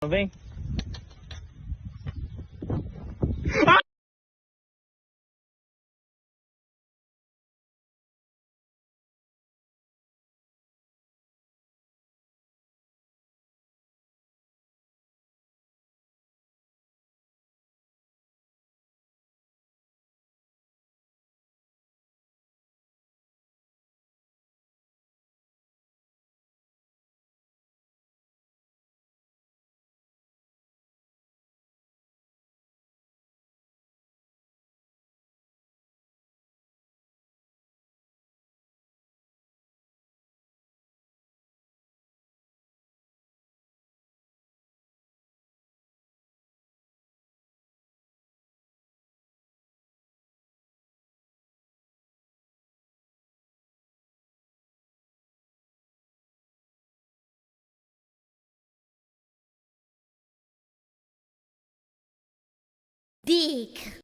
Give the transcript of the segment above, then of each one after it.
Vem. Dick.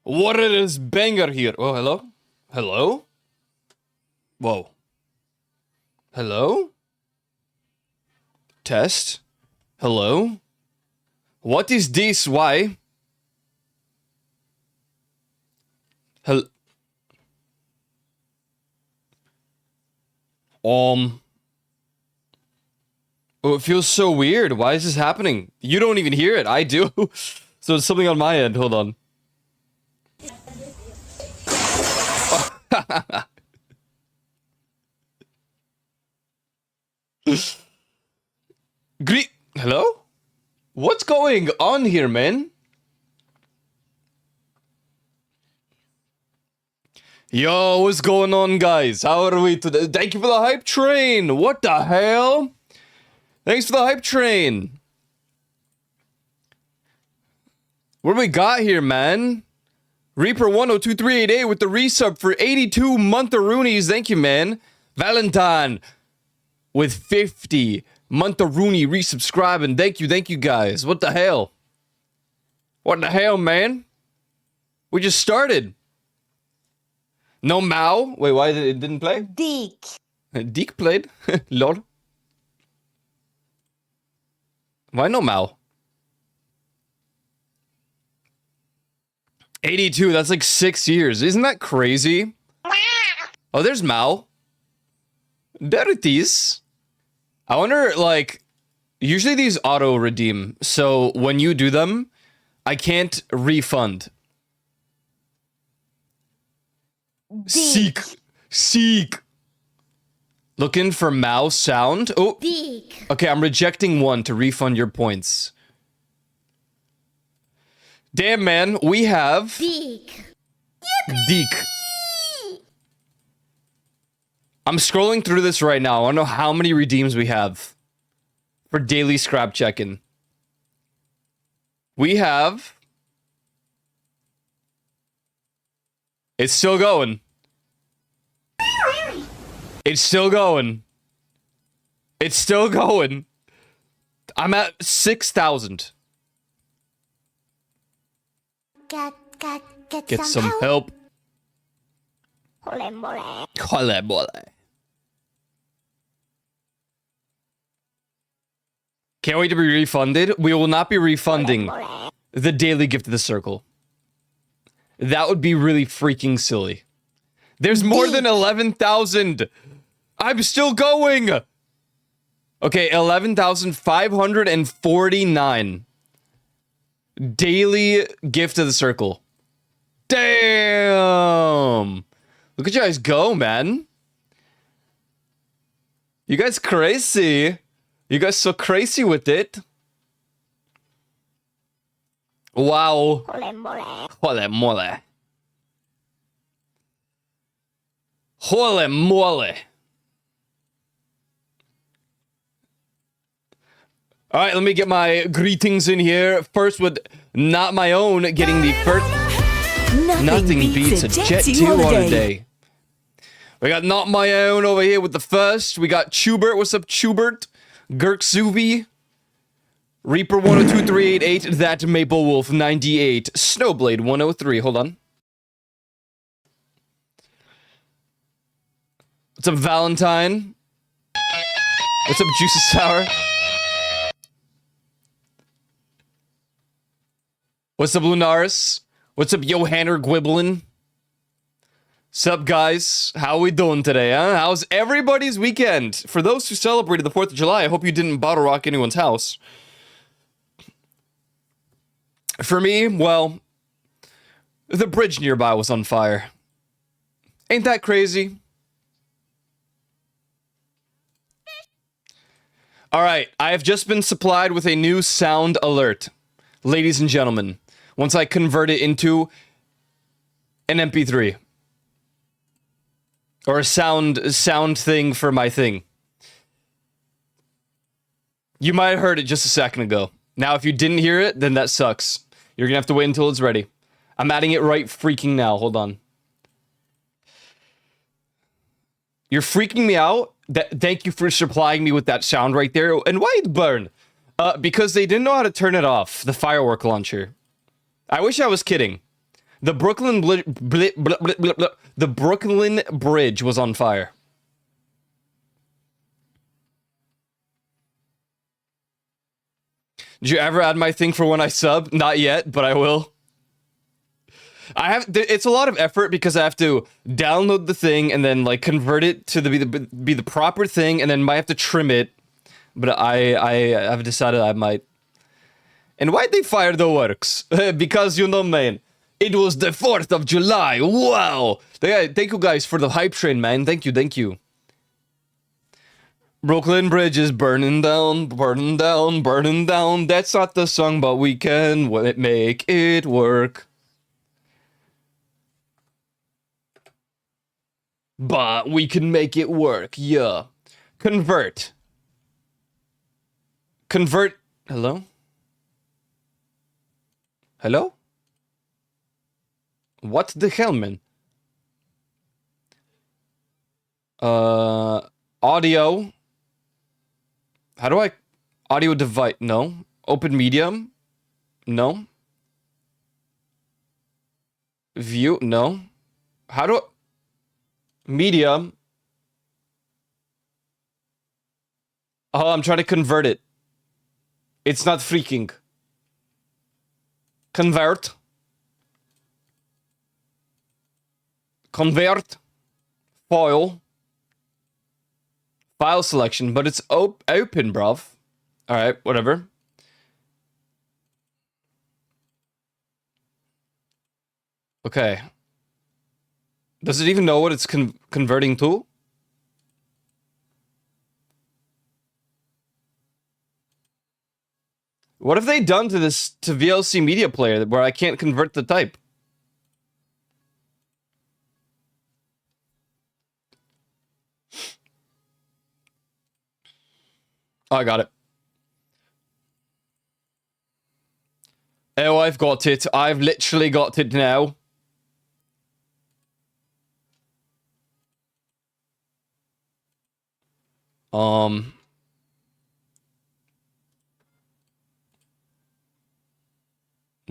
What is banger here? Oh, hello? Hello? Whoa. Hello? Test? Hello? What is this? Why? Hel Oh, it feels so weird. Why is this happening? You don't even hear it. I do. So it's something on my end. Hold on. Hello? What's going on here, man? Yo, what's going on, guys? How are we today? Thank you for the hype train. What the hell? Thanks for the hype train. What do we got here, man? Reaper102388 with the resub for 82 month-a-roonies. Thank you, man. Valentine with 50 month-a-rooney resubscribing. Thank you guys. What the hell? What the hell, man? We just started. No Mao? Wait, why it didn't play? Dick. Deke played? Lol. Why no Mao? 82, that's like 6 years. Isn't that crazy? Oh, there's Mao. There it is. I wonder, like, usually these auto-redeem. So when you do them, I can't refund. Dick. Seek. Looking for Mao sound. Oh. Dick. Okay, I'm rejecting one to refund your points. Damn, man, we have... Dick. Deke. I'm scrolling through this right now. I want to know how many redeems we have for daily scrap check-in. We have... It's still going. It's still going. It's still going. I'm at 6,000. Get some help. Hola mole. Can't wait to be refunded. We will not be refunding the daily gift of the circle. That would be really freaking silly. There's more than 11,000. I'm still going. Okay, 11,549. Daily gift of the circle. Damn. Look at you guys go, man. You guys crazy. You guys so crazy with it. Wow. Holy mole. Holy mole. All right, let me get my greetings in here. First with Not My Own getting the first... Nothing beats a Jet 2 holiday. We got Not My Own over here with the first. We got Chubert. What's up, Chubert? Girk Zuvi. Reaper102388. That Maple Wolf 98. Snowblade 103. Hold on. What's up, Valentine? What's up, Juicy Sour? What's up, Lunaris? What's up, Johanner Gwiblin? Sup, guys? How we doing today, huh? How's everybody's weekend? For those who celebrated the 4th of July, I hope you didn't bottle rock anyone's house. For me, well, the bridge nearby was on fire. Ain't that crazy? Alright, I have just been supplied with a new sound alert. Ladies and gentlemen, once I convert it into an MP3. Or a sound thing for my thing. You might have heard it just a second ago. Now, if you didn't hear it, then that sucks. You're gonna have to wait until it's ready. I'm adding it right freaking now. Hold on. You're freaking me out? Thank you for supplying me with that sound right there. And why it burn? Because they didn't know how to turn it off, the firework launcher. I wish I was kidding. The Brooklyn Bridge was on fire. Did you ever add my thing for when I sub? Not yet, but I will. It's a lot of effort because I have to download the thing and then like convert it to be the proper thing, and then might have to trim it. But I've decided I might. And why'd they fire the works? Because, you know, man, it was the 4th of July. Wow. Thank you guys for the hype train, man. Thank you, thank you. Brooklyn Bridge is burning down, burning down, burning down. That's not the song, but we can make it work. But we can make it work, yeah. Convert. Convert. Hello? Hello? What the hell, man? Audio. How do I... Audio device. No. Open medium. No. View. No. How do... Medium. Oh, I'm trying to convert it. It's not freaking. Convert. Convert. File. File selection, but it's open, bruv. Alright, whatever. Okay. Does it even know what it's converting to? What have they done to this, to VLC Media Player, where I can't convert the type? Oh, I got it. Oh, I've got it. I've literally got it now.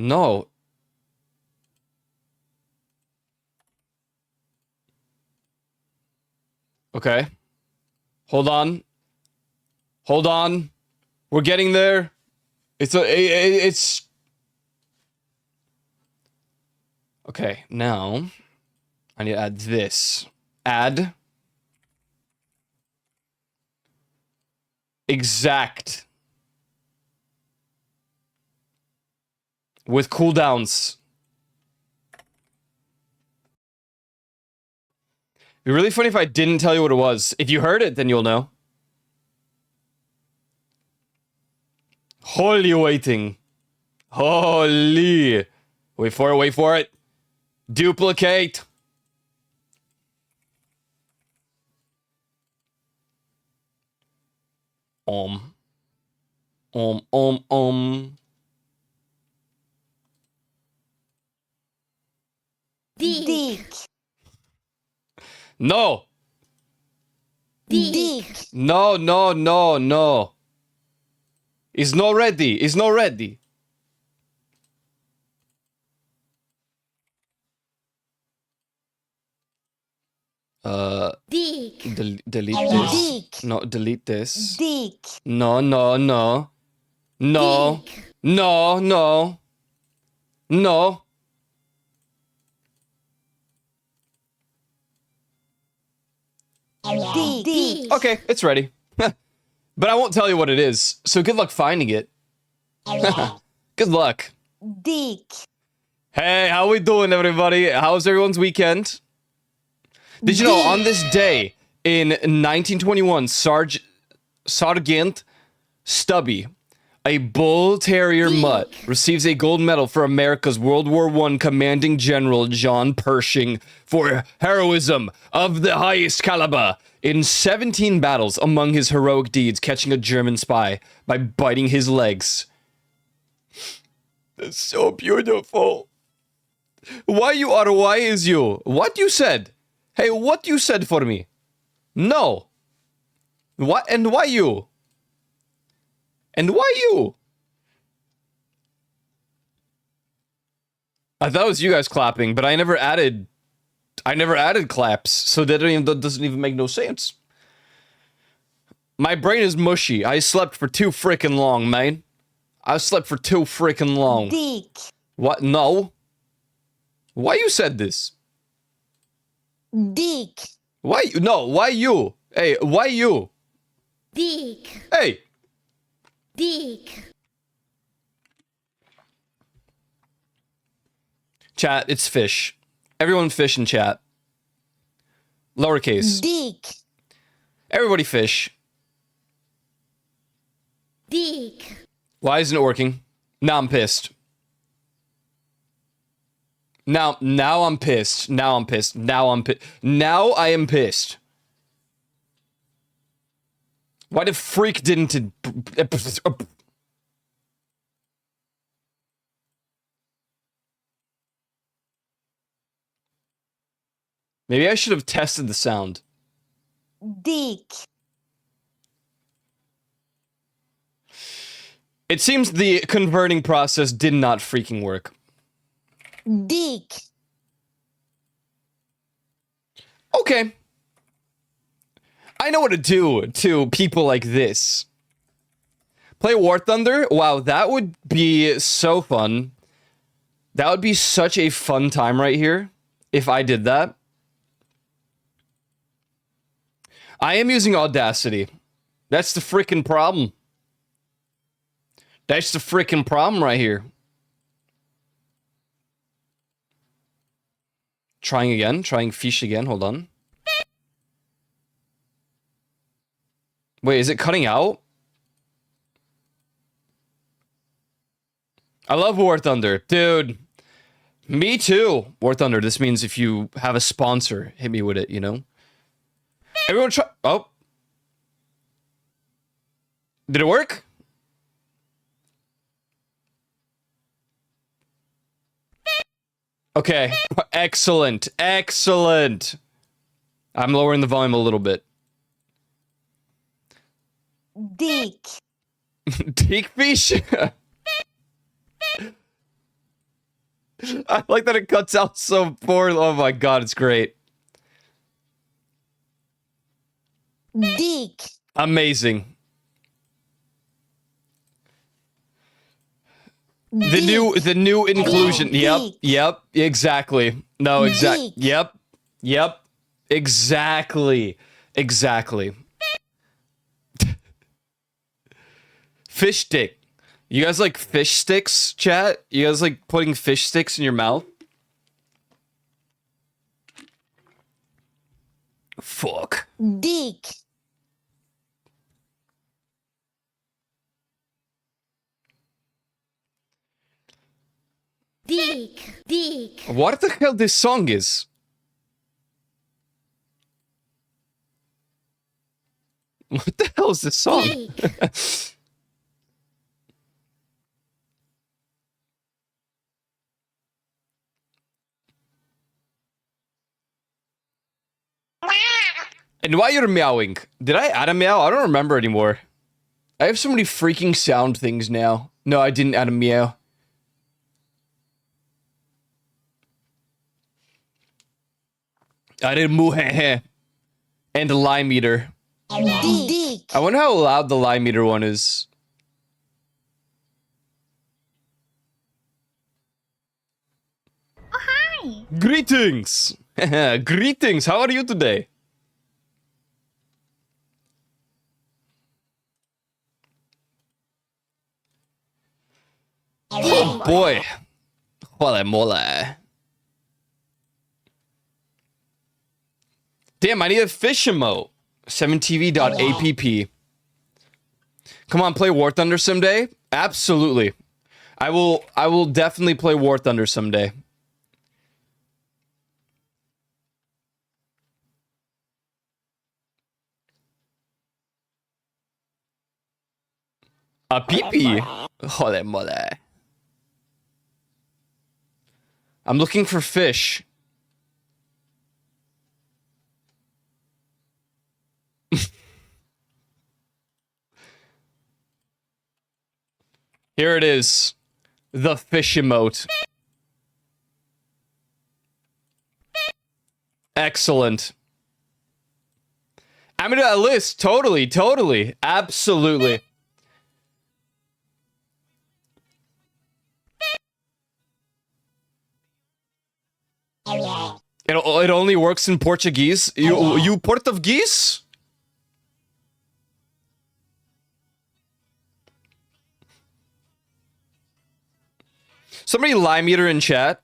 No. Okay. Hold on. Hold on. We're getting there. It's... Okay, now I need to add this. Add. Exact. With cooldowns. It'd be really funny if I didn't tell you what it was. If you heard it, then you'll know. Holy waiting. Holy. Wait for it, wait for it. Duplicate. Dick. No. Dick. No, no, no, no. It's not ready. It's not ready. Dick. Delete this. Dick. No, delete this. Dick. No, no, no. No. Dick. No, no. No. Dick. Okay, it's ready. But I won't tell you what it is, so good luck finding it. Good luck. Dick. Hey, how we doing, everybody? How's everyone's weekend? Did you know, on this day, in 1921, Sergeant Stubby, a bull terrier mutt, receives a gold medal for America's World War I commanding general John Pershing for heroism of the highest caliber in 17 battles. Among his heroic deeds, catching a German spy by biting his legs. That's so beautiful. Why you are, why is you? What you said? Hey, what you said for me? No. What, and why you? And why you? I thought it was you guys clapping, but I never added claps, so that doesn't even make no sense. My brain is mushy. I slept for too freaking long, man. I slept for too freaking long. Dick. What? No. Why you said this? Dick. Why? No, why you? Hey, why you? Dick. Hey. Dick. Chat, it's fish. Everyone fish in chat. Lowercase. Dick. Everybody fish. Dick. Why isn't it working? Now I'm pissed. Now I'm pissed. Now I'm pissed. Now I am pissed. Why the freak didn't it? Maybe I should have tested the sound. Dick. It seems the converting process did not freaking work. Dick. Okay. I know what to do to people like this. Play War Thunder? Wow, that would be so fun. That would be such a fun time right here if I did that. I am using Audacity. That's the freaking problem. That's the freaking problem right here. Trying again. Trying fish again. Hold on. Wait, is it cutting out? I love War Thunder. Dude. Me too. War Thunder. This means if you have a sponsor, hit me with it, you know? Everyone try... Oh. Did it work? Okay. Excellent. Excellent. I'm lowering the volume a little bit. Dick. Dick fish? I like that it cuts out so poor. Oh my god, it's great. Dick. Amazing. The new inclusion. Yep, exactly. No, exactly. Yep. Exactly. Fish stick. You guys like fish sticks, chat? You guys like putting fish sticks in your mouth? Fuck. Dick. Dick. What the hell this song is? What the hell is this song? And why you're meowing? Did I add a meow? I don't remember anymore. I have so many freaking sound things now. No, I didn't add a meow. I did moo-heh-heh. And a lie meter. Dick. I wonder how loud the lie meter one is. Oh, hi. Greetings! Greetings, how are you today? Oh boy. Holy moly. Damn, I need a fish emote. 7tv.app. Come on, play War Thunder someday? Absolutely. I will definitely play War Thunder someday. A pee-pee. Holy moly. I'm looking for fish. Here it is. The fish emote. Excellent. I'm gonna list. Totally. Absolutely. It only works in Portuguese. You Portuguese? Somebody lie meter in chat.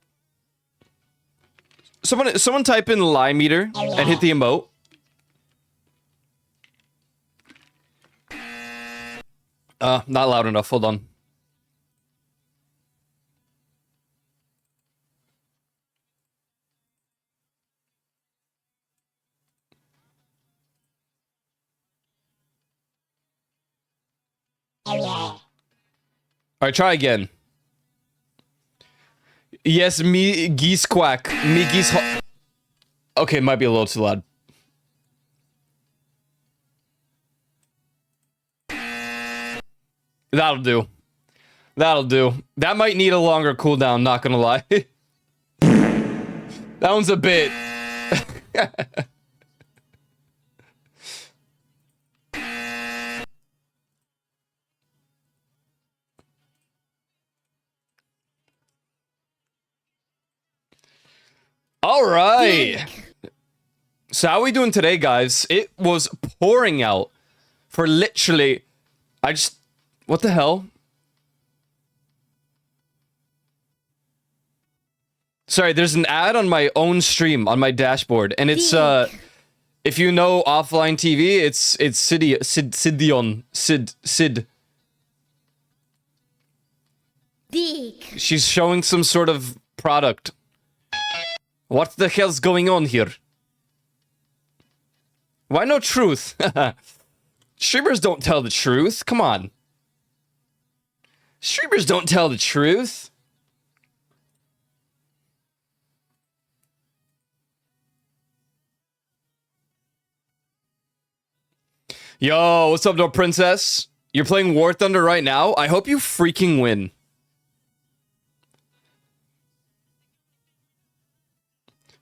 Someone type in lie meter and hit the emote. Not loud enough. Hold on. All right, try again. Yes, me geese quack. Me geese. Okay, might be a little too loud. That'll do. That'll do. That might need a longer cooldown, not gonna lie. That one's a bit. All right. So how are we doing today, guys? It was pouring out for literally... What the hell? Sorry, there's an ad on my own stream on my dashboard, and it's if you know offline TV, it's Sid. Dick. She's showing some sort of product. What the hell's going on here? Why no truth? Streamers don't tell the truth. Come on. Streamers don't tell the truth. Yo, what's up, No Princess? You're playing War Thunder right now? I hope you freaking win.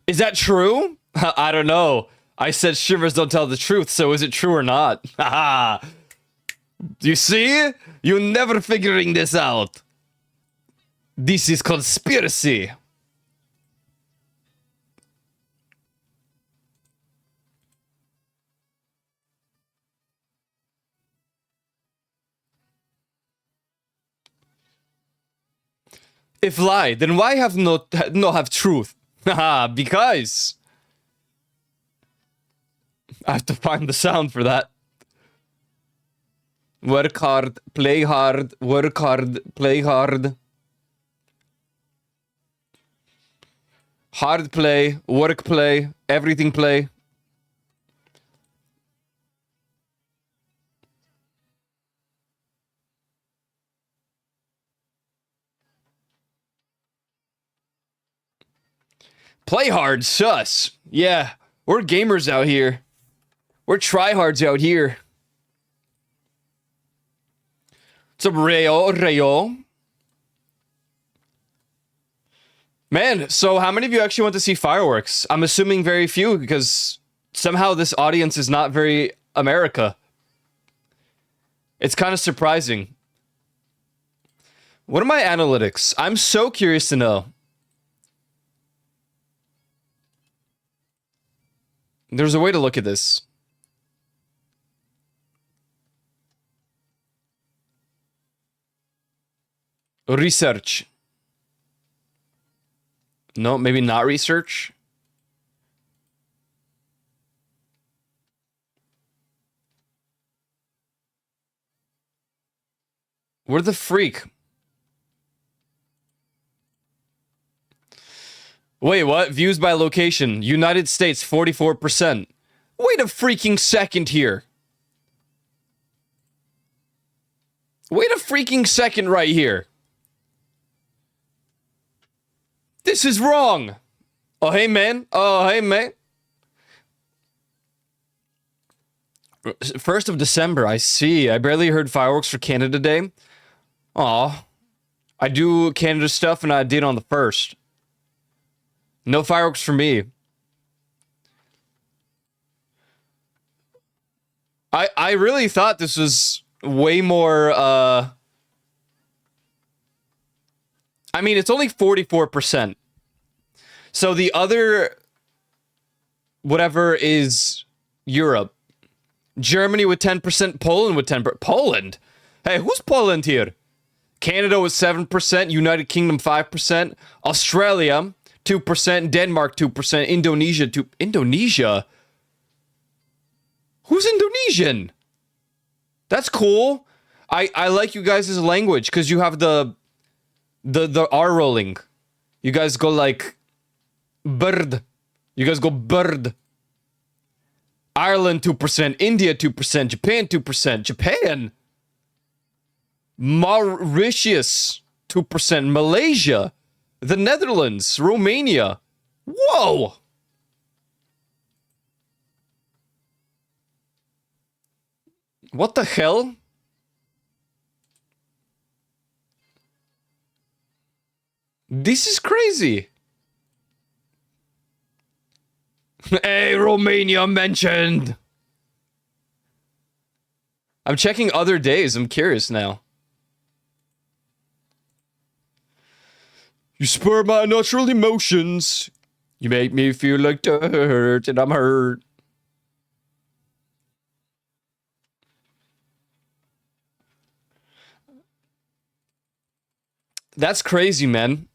Is that true? I don't know. I said streamers don't tell the truth, so is it true or not? Haha. You see? You're never figuring this out. This is conspiracy. If lie, then why have no have truth? Haha, because I have to find the sound for that. Work hard, play hard, work hard, play hard. Hard play, work play, everything play. Play hard, sus. Yeah, we're gamers out here. We're tryhards out here. What's up, Rayo? Man, so how many of you actually went to see fireworks? I'm assuming very few, because somehow this audience is not very America. It's kind of surprising. What are my analytics? I'm so curious to know. There's a way to look at this. Research. No, maybe not research. We're the freak. Wait, what? Views by location. United States, 44%. Wait a freaking second here. Wait a freaking second right here. This is wrong. Oh, hey, man. Oh, hey, man. 1st of December, I see. I barely heard fireworks for Canada Day. Aw. I do Canada stuff, and I did on the 1st. No fireworks for me. I really thought this was way more, I mean, it's only 44%. So the other whatever is Europe. Germany with 10%, Poland with 10%. Poland? Hey, who's Poland here? Canada with 7%, United Kingdom 5%, Australia 2%, Denmark 2%, Indonesia 2%. Indonesia? Who's Indonesian? That's cool. I like you guys' language because you have the R rolling. You guys go like bird. You guys go bird. Ireland 2%, India 2%, Japan 2%, Japan. Mauritius 2%, Malaysia, the Netherlands, Romania. Whoa. What the hell? This is crazy. Hey, Romania mentioned. I'm checking other days. I'm curious now. You spur my natural emotions. You make me feel like dirt, and I'm hurt. That's crazy, man.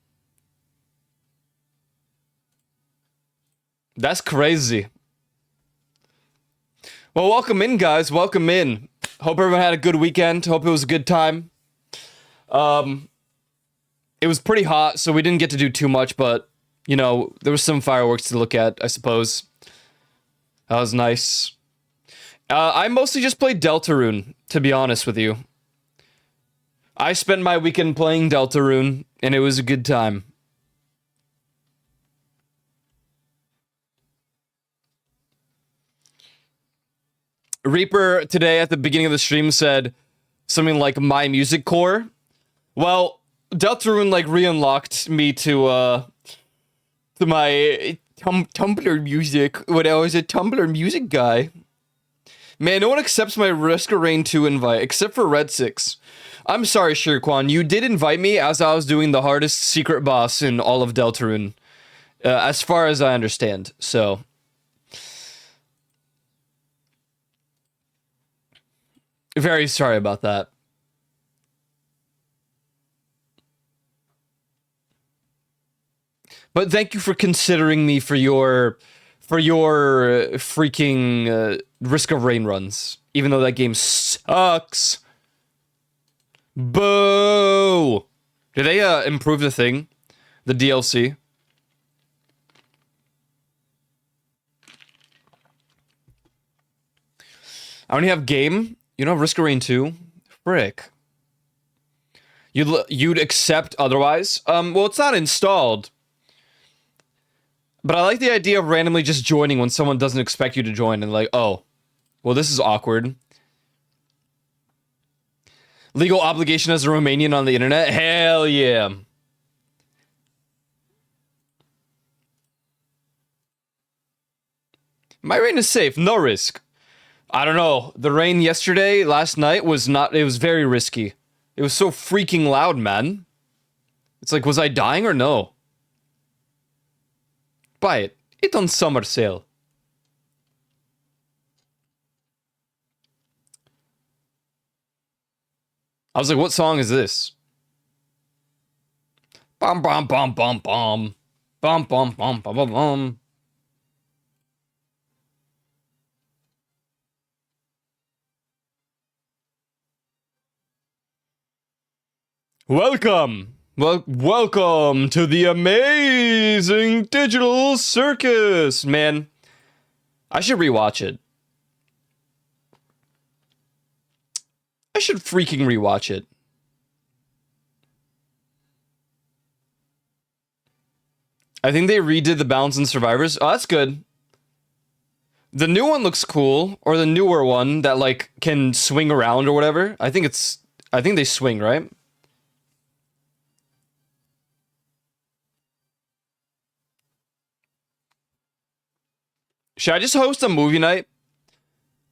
That's crazy. Well, welcome in, guys. Welcome in. Hope everyone had a good weekend. Hope it was a good time. It was pretty hot, so we didn't get to do too much, but, you know, there was some fireworks to look at, I suppose. That was nice. I mostly just played Deltarune, to be honest with you. I spent my weekend playing Deltarune, and it was a good time. Reaper today at the beginning of the stream said something like My Music Core. Well, Deltarune like re-unlocked me to my Tumblr music when I was a Tumblr music guy. Man, no one accepts my Risk of Rain 2 invite except for Red 6. I'm sorry, Shirquan. You did invite me as I was doing the hardest secret boss in all of Deltarune, as far as I understand. So. Very sorry about that. But thank you for considering me for your freaking Risk of Rain runs, even though that game sucks. Boo! Did they improve the thing, the DLC? I only have game. You know, Risk of Rain 2? Frick. You'd accept otherwise? Well, it's not installed. But I like the idea of randomly just joining when someone doesn't expect you to join and like, oh, well, this is awkward. Legal obligation as a Romanian on the internet? Hell yeah. My rain is safe. No risk. I don't know. The rain last night was not, it was very risky. It was so freaking loud, man. It's like, was I dying or no? Buy it. It's on summer sale. I was like, what song is this? Bum bum bum bum bum. Bum bum bum bum bum bum. Welcome! Welcome to the amazing Digital Circus! Man, I should rewatch it. I should freaking rewatch it. I think they redid the Balance and Survivors. Oh, that's good. The new one looks cool, or the newer one that, like, can swing around or whatever. I think they swing, right? Should I just host a movie night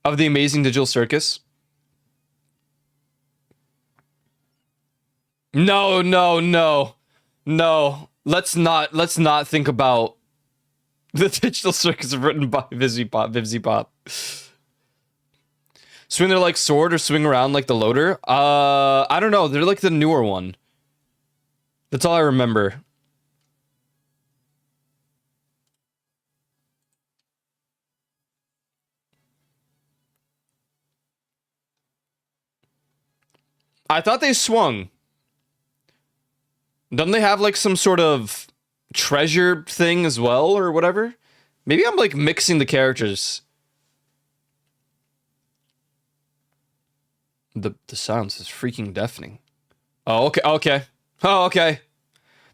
of the Amazing Digital Circus? No. let's not think about the digital circuits written by Vivzy Pop. Swing their like sword or swing around like the loader? I don't know. They're like the newer one. That's all I remember. I thought they swung. Don't they have like some sort of treasure thing as well or whatever? Maybe I'm like mixing the characters. The sounds is freaking deafening. Oh, okay. Oh, okay.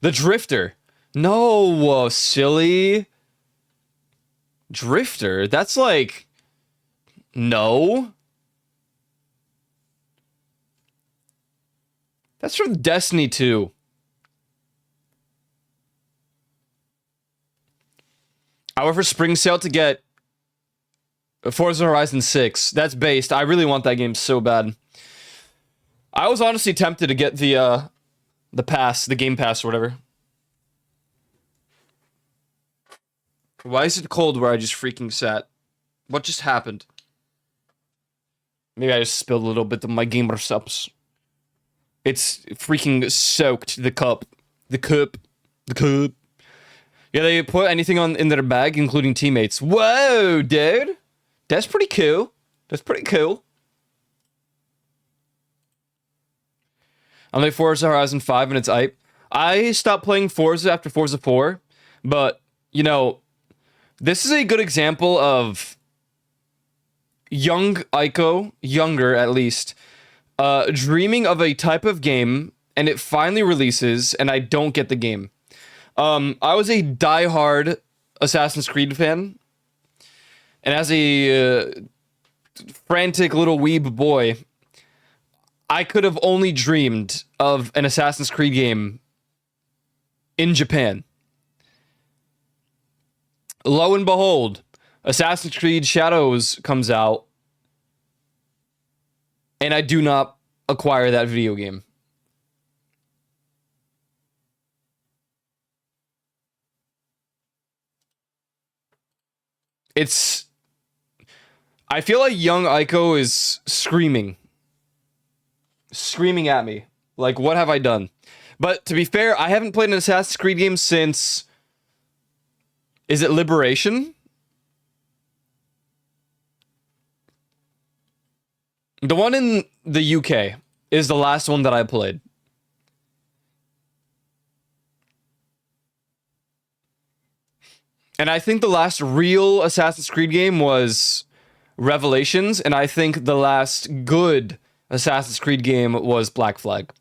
The Drifter. No, silly. Drifter? That's like... No. That's from Destiny 2. I went for Spring Sale to get Forza Horizon 6. That's based. I really want that game so bad. I was honestly tempted to get the pass, the Game Pass or whatever. Why is it cold where I just freaking sat? What just happened? Maybe I just spilled a little bit of my gamer subs. It's freaking soaked, the cup. The cup. Yeah, they put anything in their bag, including teammates. Whoa, dude. That's pretty cool. I'm like Forza Horizon 5 and it's hype. I stopped playing Forza after Forza 4, but, you know, this is a good example of young Ico, younger at least, dreaming of a type of game, and it finally releases, and I don't get the game. I was a diehard Assassin's Creed fan, and as a frantic little weeb boy, I could have only dreamed of an Assassin's Creed game in Japan. Lo and behold, Assassin's Creed Shadows comes out, and I do not acquire that video game. I feel like young Ico is screaming at me. Like, what have I done? But to be fair, I haven't played an Assassin's Creed game since... Is it Liberation? The one in the UK is the last one that I played. And I think the last real Assassin's Creed game was Revelations, and I think the last good Assassin's Creed game was Black Flag.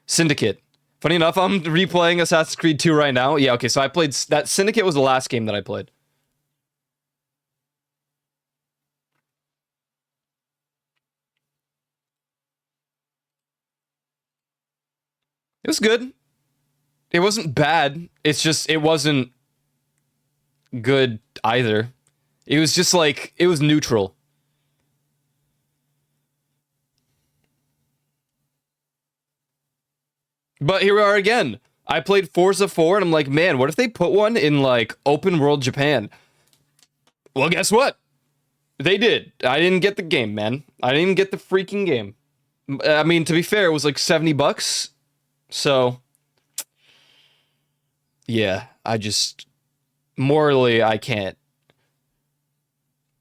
Syndicate. Funny enough, I'm replaying Assassin's Creed 2 right now. Yeah, okay, so I played... That Syndicate was the last game that I played. It was good. It wasn't bad. It's just, it wasn't good either. It was just like, it was neutral. But here we are again. I played Forza 4 and I'm like, man, what if they put one in like open world Japan? Well, guess what? They did. I didn't get the game, man. I didn't even get the freaking game. I mean, to be fair, it was like $70. So, yeah, I just, morally, I can't.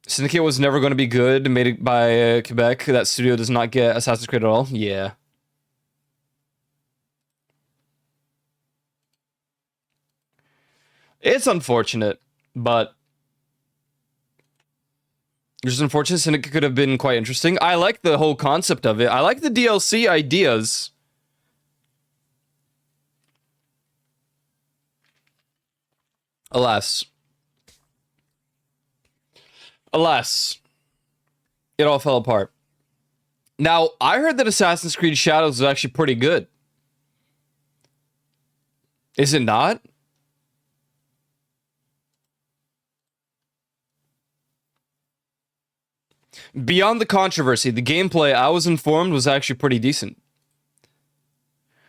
Syndicate was never going to be good, made it by Quebec. That studio does not get Assassin's Creed at all. Yeah. It's unfortunate, but it's just unfortunate. Syndicate could have been quite interesting. I like the whole concept of it. I like the DLC ideas. Alas, it all fell apart. Now, I heard that Assassin's Creed Shadows is actually pretty good. Is it not? Beyond the controversy, the gameplay, I was informed, was actually pretty decent.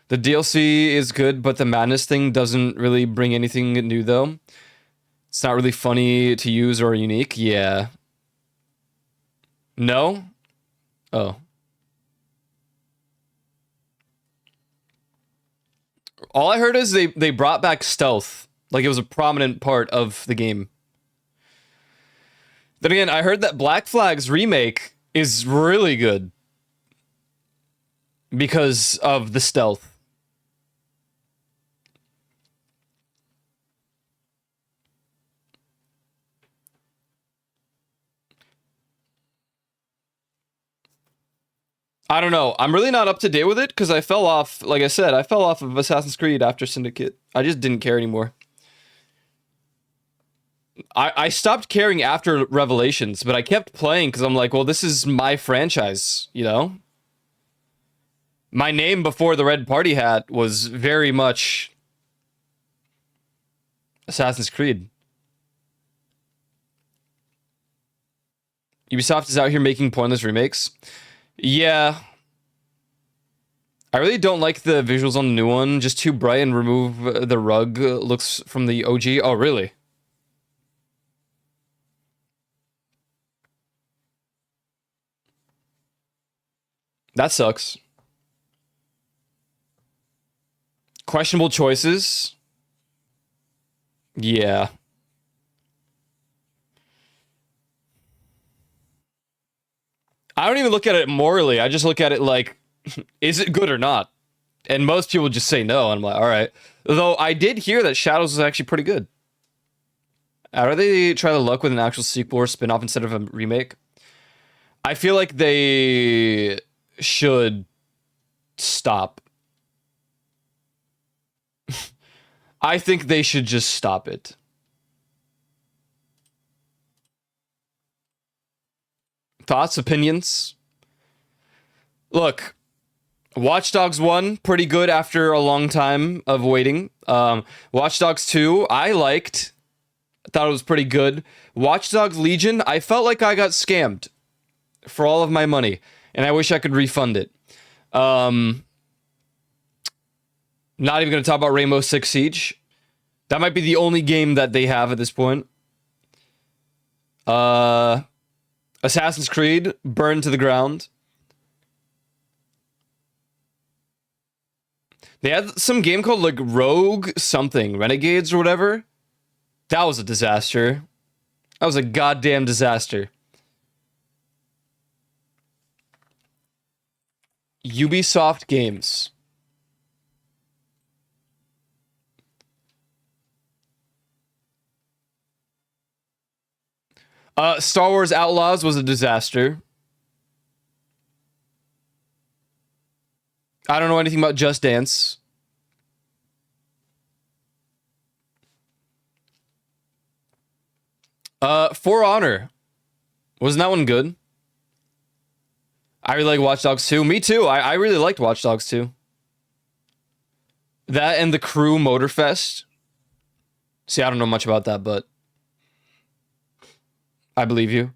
The DLC is good, but the madness thing doesn't really bring anything new, though. It's not really funny to use or unique. Yeah. No? Oh. All I heard is they brought back stealth. Like it was a prominent part of the game. Then again, I heard that Black Flag's remake is really good. Because of the stealth. I don't know. I'm really not up to date with it because I fell off, like I said, I fell off of Assassin's Creed after Syndicate. I just didn't care anymore. I stopped caring after Revelations, but I kept playing because I'm like, well, this is my franchise, you know? My name before the red party hat was very much Assassin's Creed. Ubisoft is out here making pointless remakes. Yeah. I really don't like the visuals on the new one. Just too bright and remove the rug looks from the OG. Oh, really? That sucks. Questionable choices. Yeah. I don't even look at it morally. I just look at it like, is it good or not? And most people just say no. And I'm like, all right. Though I did hear that Shadows was actually pretty good. I'd rather they try the luck with an actual sequel or spin-off instead of a remake. I feel like they should stop. I think they should just stop it. Thoughts, opinions? Look, Watch Dogs 1, pretty good after a long time of waiting. Watch Dogs 2, I liked. I thought it was pretty good. Watch Dogs Legion, I felt like I got scammed for all of my money, and I wish I could refund it. Not even going to talk about Rainbow Six Siege. That might be the only game that they have at this point. Assassin's Creed, burned to the ground. They had some game called like Rogue something, Renegades or whatever. That was a disaster. That was a goddamn disaster. Ubisoft games. Star Wars Outlaws was a disaster. I don't know anything about Just Dance. For Honor. Wasn't that one good? I really like Watch Dogs 2. Me too. I really liked Watch Dogs 2. That and the Crew Motorfest. See, I don't know much about that, but I believe you.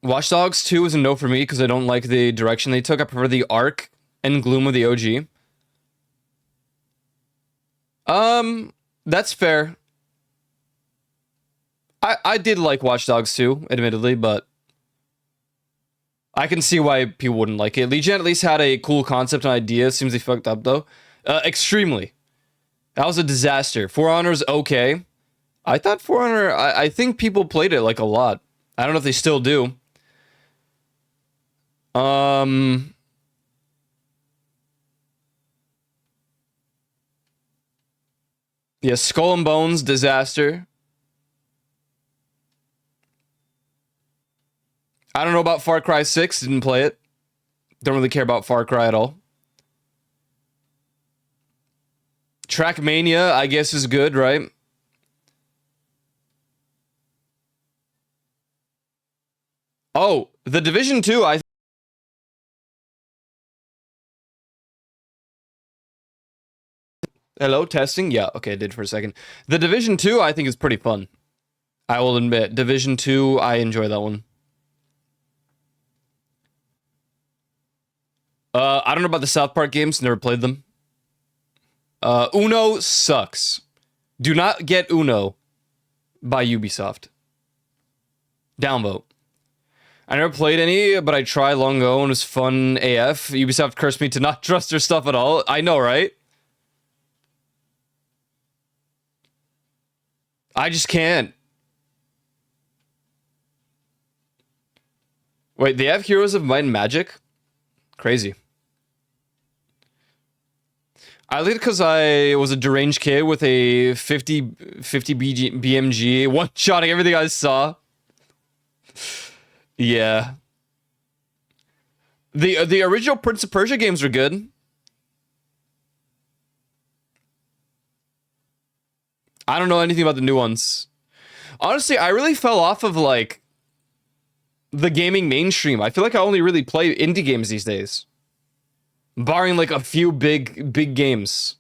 Watch Dogs 2 is a no for me because I don't like the direction they took. I prefer the arc and gloom of the OG. That's fair. I did like Watch Dogs 2, admittedly, but I can see why people wouldn't like it. Legion at least had a cool concept and idea. Seems they fucked up, though. Extremely. That was a disaster. For Honor's okay. I thought For Honor, I think people played it like a lot. I don't know if they still do. Yeah, Skull and Bones, disaster. I don't know about Far Cry 6, didn't play it. Don't really care about Far Cry at all. Trackmania, I guess, is good, right? Oh, The Division 2, Hello, testing? Yeah, okay, I did for a second. The Division 2, I think, is pretty fun. I will admit, Division 2, I enjoy that one. I don't know about the South Park games. Never played them. Uno sucks. Do not get Uno by Ubisoft. Downvote. I never played any, but I tried long ago and it was fun AF. Ubisoft cursed me to not trust their stuff at all. I know, right? I just can't. Wait, they have Heroes of Might and Magic? Crazy. I think because I was a deranged kid with a 50 BMG, one-shotting everything I saw. Yeah. The original Prince of Persia games were good. I don't know anything about the new ones. Honestly, I really fell off of, like, the gaming mainstream. I feel like I only really play indie games these days. Barring, like, a few big games.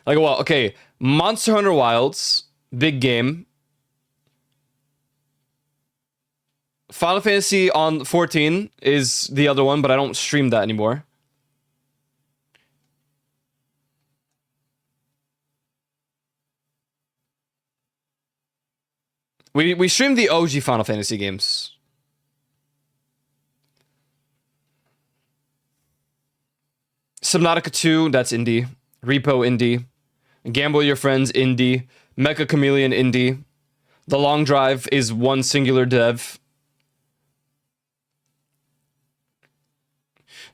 Like, well, okay. Monster Hunter Wilds, big game. Final Fantasy on 14 is the other one, but I don't stream that anymore. We streamed the OG Final Fantasy games. Subnautica 2, that's indie. Repo, indie. Gamble Your Friends, indie. Mecha Chameleon, indie. The Long Drive is one singular dev.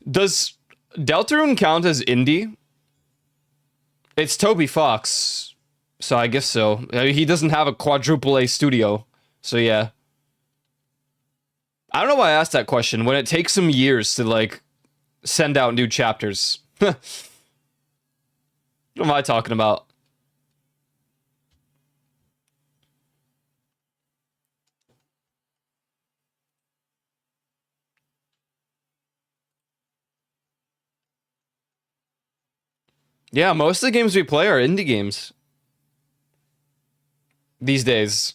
Does Deltarune count as indie? It's Toby Fox, so I guess so. He doesn't have a quadruple A studio, so yeah. I don't know why I asked that question when it takes some years to, like, send out new chapters. What am I talking about? Yeah, most of the games we play are indie games these days.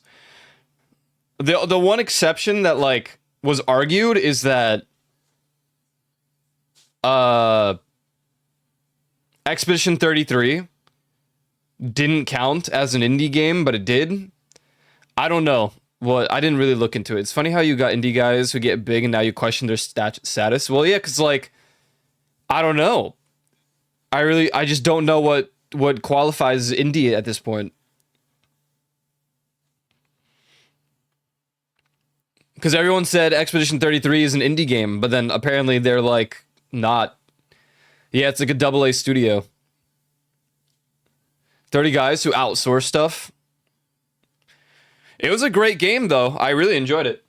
The one exception that, like, was argued is that Expedition 33 didn't count as an indie game, but it did. I don't know. Well, I didn't really look into it. It's funny how you got indie guys who get big and now you question their status. Well, yeah, because, like, I don't know. I just don't know what qualifies as indie at this point. Because everyone said Expedition 33 is an indie game, but then apparently they're, like, not. Yeah, it's like a double A studio. 30 guys who outsource stuff. It was a great game, though. I really enjoyed it.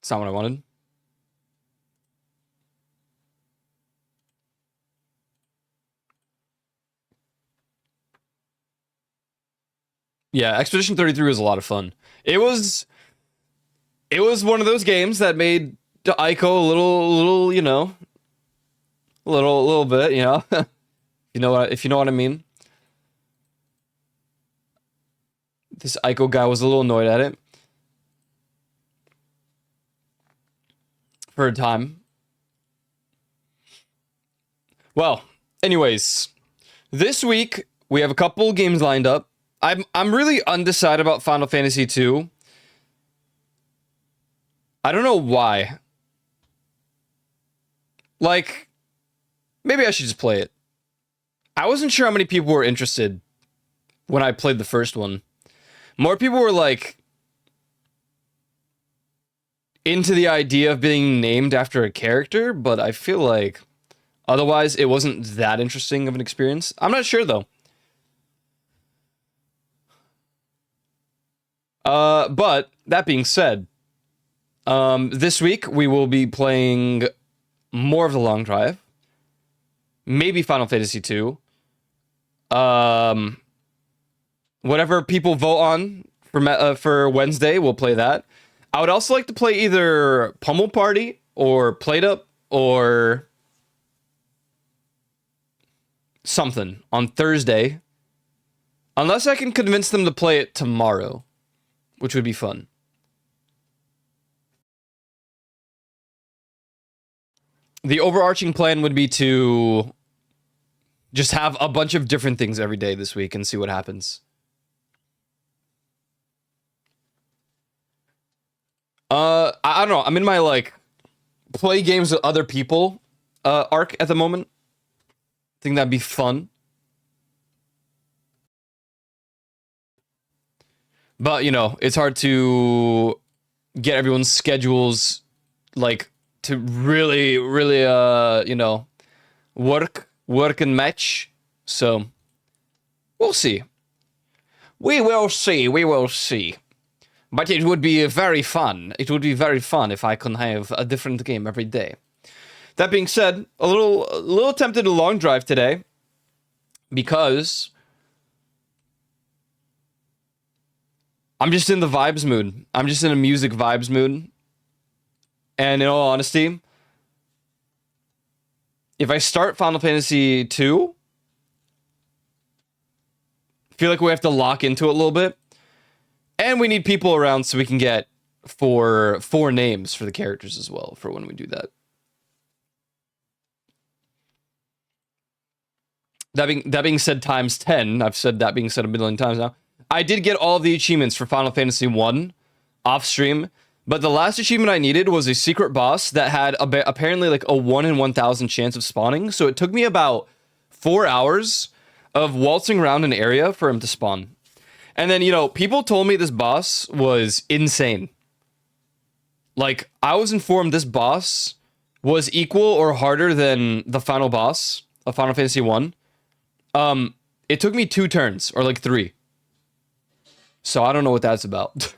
It's not what I wanted. Yeah, Expedition 33 was a lot of fun. It was one of those games that made Ico a little, you know, a little bit, you know. If you know what I mean. This Ico guy was a little annoyed at it for a time. Well, anyways, this week we have a couple games lined up. I'm really undecided about Final Fantasy 2. I don't know why. Like, maybe I should just play it. I wasn't sure how many people were interested when I played the first one. More people were, like, into the idea of being named after a character, but I feel like otherwise it wasn't that interesting of an experience. I'm not sure, though. But that being said, this week we will be playing more of The Long Drive, maybe Final Fantasy 2. Whatever people vote on for Wednesday, we'll play that. I would also like to play either Pummel Party or Plate Up or something on Thursday. Unless I can convince them to play it tomorrow, which would be fun. The overarching plan would be to just have a bunch of different things every day this week and see what happens. I don't know. I'm in my, like, play games with other people arc at the moment. I think that'd be fun. But, you know, it's hard to get everyone's schedules, like, to really, really, you know, work and match. So, we'll see. We will see. But it would be very fun. It would be very fun if I could have a different game every day. That being said, a little tempted to long drive today because I'm just in the vibes mood. I'm just in a music vibes mood. And in all honesty, if I start Final Fantasy 2, I feel like we have to lock into it a little bit. And we need people around so we can get four names for the characters as well for when we do that. That being said times 10, I've said that being said a million times now. I did get all of the achievements for Final Fantasy 1 off stream, but the last achievement I needed was a secret boss that had apparently like a 1 in 1,000 chance of spawning. So it took me about 4 hours of waltzing around an area for him to spawn. And then, you know, people told me this boss was insane. Like, I was informed this boss was equal or harder than the final boss of Final Fantasy 1. It took me 2 turns, or like 3. So I don't know what that's about.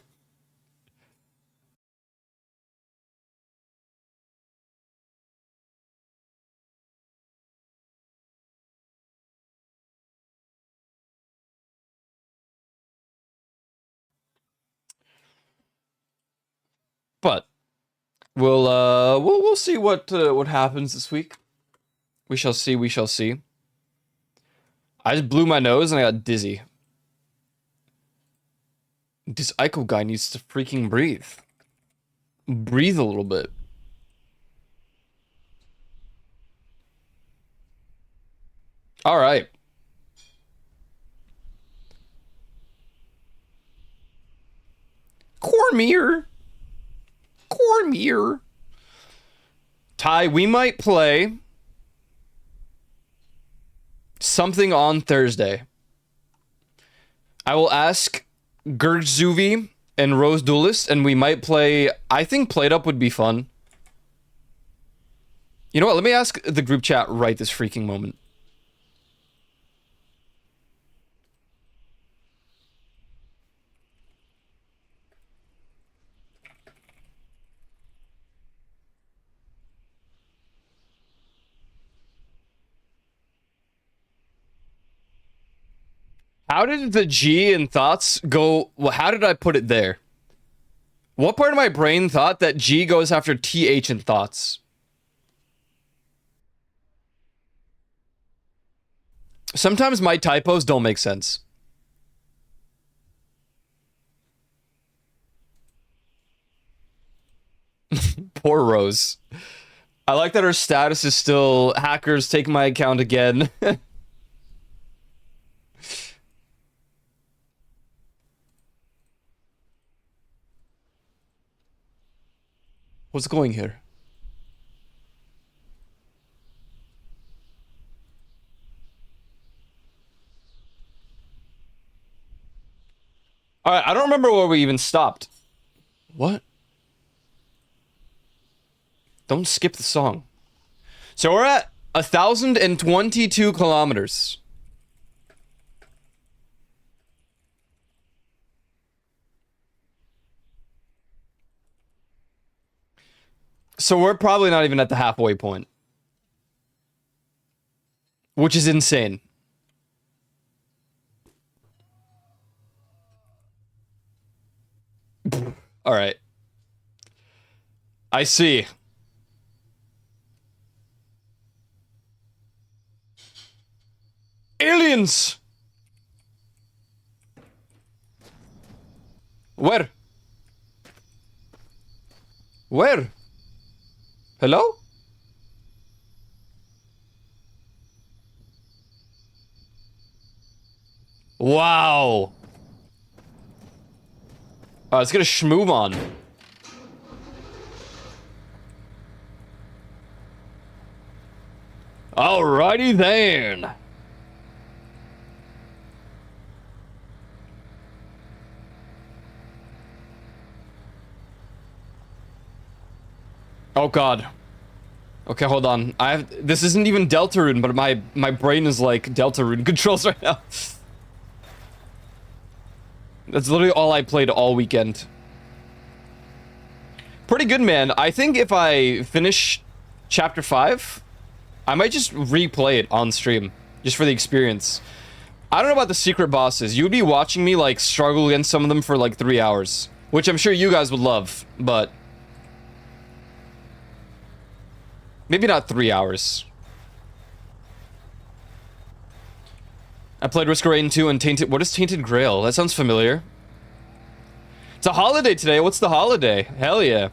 But we'll see what happens this week. We shall see. I just blew my nose and I got dizzy. This Ico guy needs to freaking breathe. Breathe a little bit. All right. Cormier. Ty, we might play something on Thursday. I will ask Gergzuvi and Rose Duelist, and we might play. I think Played Up would be fun. You know what? Let me ask the group chat right this freaking moment. How did the G in thoughts go? Well, how did I put it there? What part of my brain thought that G goes after TH in thoughts? Sometimes my typos don't make sense. Poor Rose. I like that her status is still hackers take my account again. What's going here? All right, I don't remember where we even stopped. What? Don't skip the song. So we're at 1,022 kilometers. So we're probably not even at the halfway point. Which is insane. All right. I see. Aliens! Where? Where? Hello? Wow. Let's get a schmoove on. Alrighty then. Oh god. Okay, hold on. This isn't even Deltarune, but my brain is like Deltarune controls right now. That's literally all I played all weekend. Pretty good, man. I think if I finish chapter 5, I might just replay it on stream, just for the experience. I don't know about the secret bosses. You'd be watching me, like, struggle against some of them for, like, 3 hours. Which I'm sure you guys would love, but... maybe not 3 hours. I played Risk of Rain 2 and Tainted... what is Tainted Grail? That sounds familiar. It's a holiday today. What's the holiday? Hell yeah.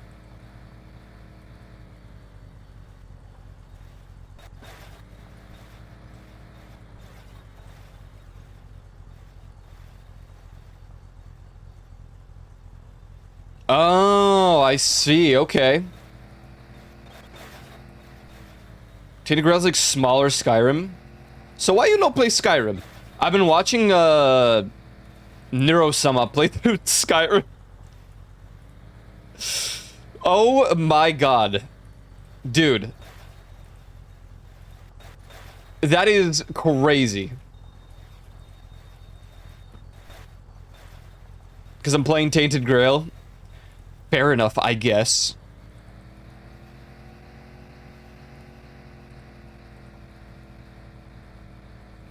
Oh, I see. Okay. Tainted Grail's like smaller Skyrim. So why you not play Skyrim? I've been watching Neuro-sama play through Skyrim. Oh my god. Dude. That is crazy. Because I'm playing Tainted Grail. Fair enough, I guess.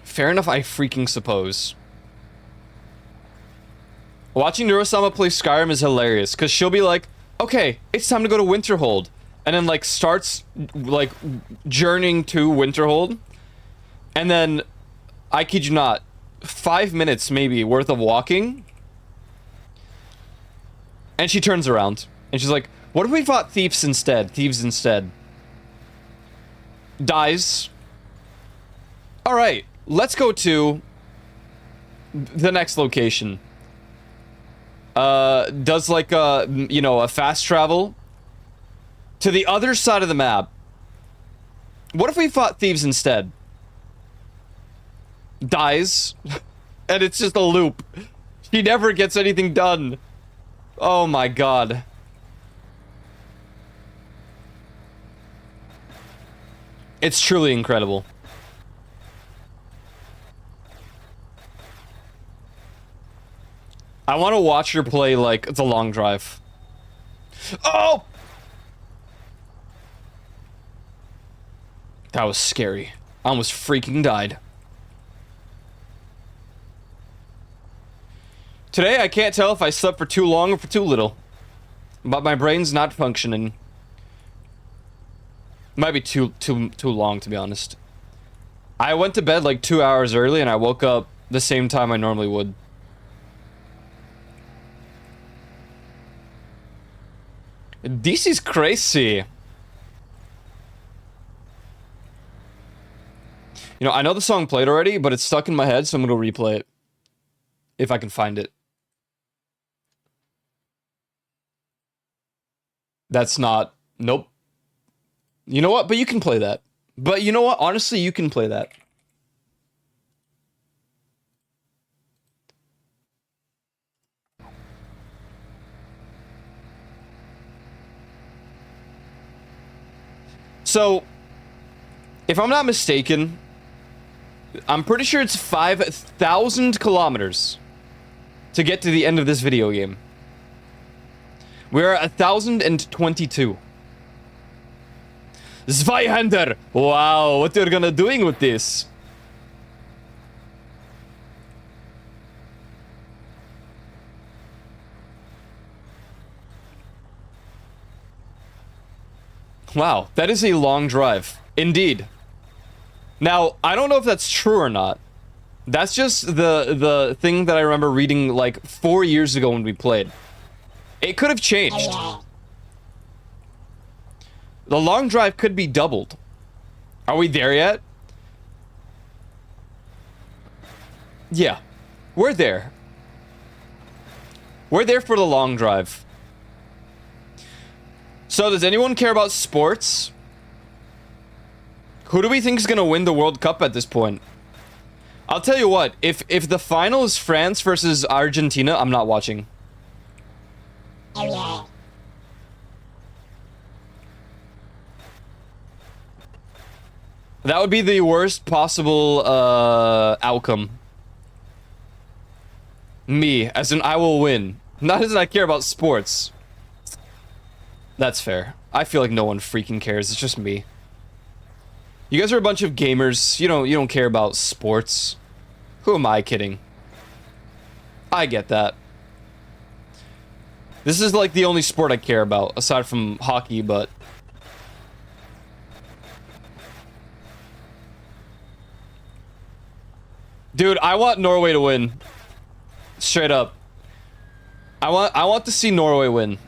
Fair enough, I freaking suppose. Watching Neuro-sama play Skyrim is hilarious, because she'll be like, okay, it's time to go to Winterhold. And then, like, starts, like, journeying to Winterhold. And then, I kid you not, 5 minutes, maybe, worth of walking. And she turns around. And she's like, what if we fought thieves instead? Thieves instead. Dies. Alright, let's go to the next location. Does like a, you know, a fast travel to the other side of the map. What if we fought thieves instead? Dies. And it's just a loop. She never gets anything done. Oh my god. It's truly incredible. I want to watch her play, like, The Long Drive. Oh! That was scary. I almost freaking died. Today, I can't tell if I slept for too long or for too little. But my brain's not functioning. Might be too long, to be honest. I went to bed like 2 hours early, and I woke up the same time I normally would. This is crazy. You know, I know the song played already, but it's stuck in my head, so I'm gonna replay it. If I can find it. That's not... nope. You know what? But you can play that. But you know what? Honestly, you can play that. So, if I'm not mistaken, I'm pretty sure it's 5,000 kilometers to get to the end of this video game. We're at 1,022. Zweihander! Wow, what you're gonna doing with this? Wow, that is a long drive. Indeed. Now, I don't know if that's true or not, That's just the thing that I remember reading like 4 years ago when we played. It could have changed. The long drive could be doubled. Are we there yet? Yeah. We're there. We're there for the long drive. So, does anyone care about sports? Who do we think is going to win the World Cup at this point? I'll tell you what, if the final is France versus Argentina, I'm not watching. That would be the worst possible outcome. Me, as in I will win. Not as in I care about sports. That's fair. I feel like no one freaking cares. It's just me. You guys are a bunch of gamers. You don't care about sports. Who am I kidding? I get that. This is like the only sport I care about, aside from hockey, but... Dude, I want Norway to win. Straight up. I want to see Norway win.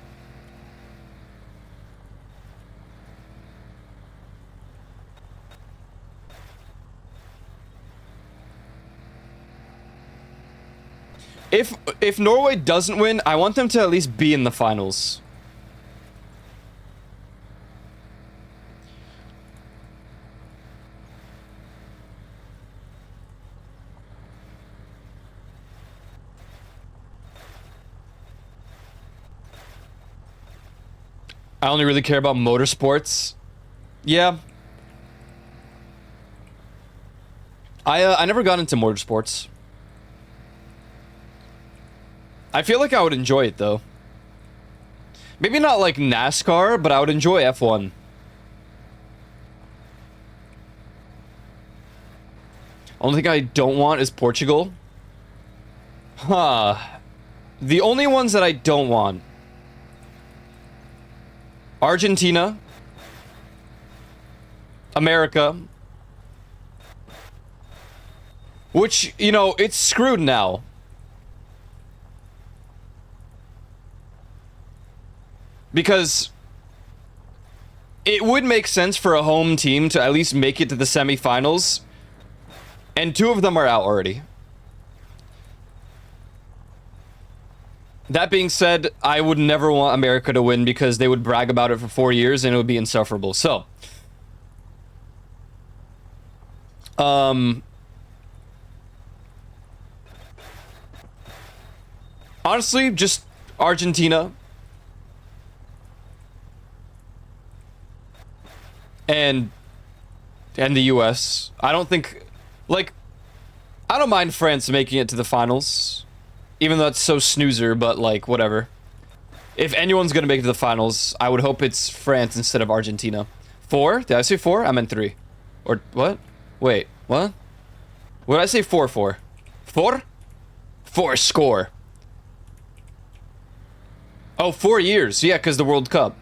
If Norway doesn't win, I want them to at least be in the finals. I only really care about motorsports. Yeah. I never got into motorsports. I feel like I would enjoy it, though. Maybe not like NASCAR, but I would enjoy F1. Only thing I don't want is Portugal. Huh. The only ones that I don't want. Argentina. America. Which, you know, it's screwed now. Because it would make sense for a home team to at least make it to the semifinals. And 2 of them are out already. That being said, I would never want America to win because they would brag about it for 4 years and it would be insufferable. So, honestly, just Argentina. And the US. I don't think, like, I don't mind France making it to the finals. Even though it's so snoozer, but, like, whatever. If anyone's gonna make it to the finals, I would hope it's France instead of Argentina. 4? Did I say 4? I meant 3. Or, what? Wait, what? What did I say 4 for? 4? 4 score. Oh, 4 years. Yeah, because the World Cup.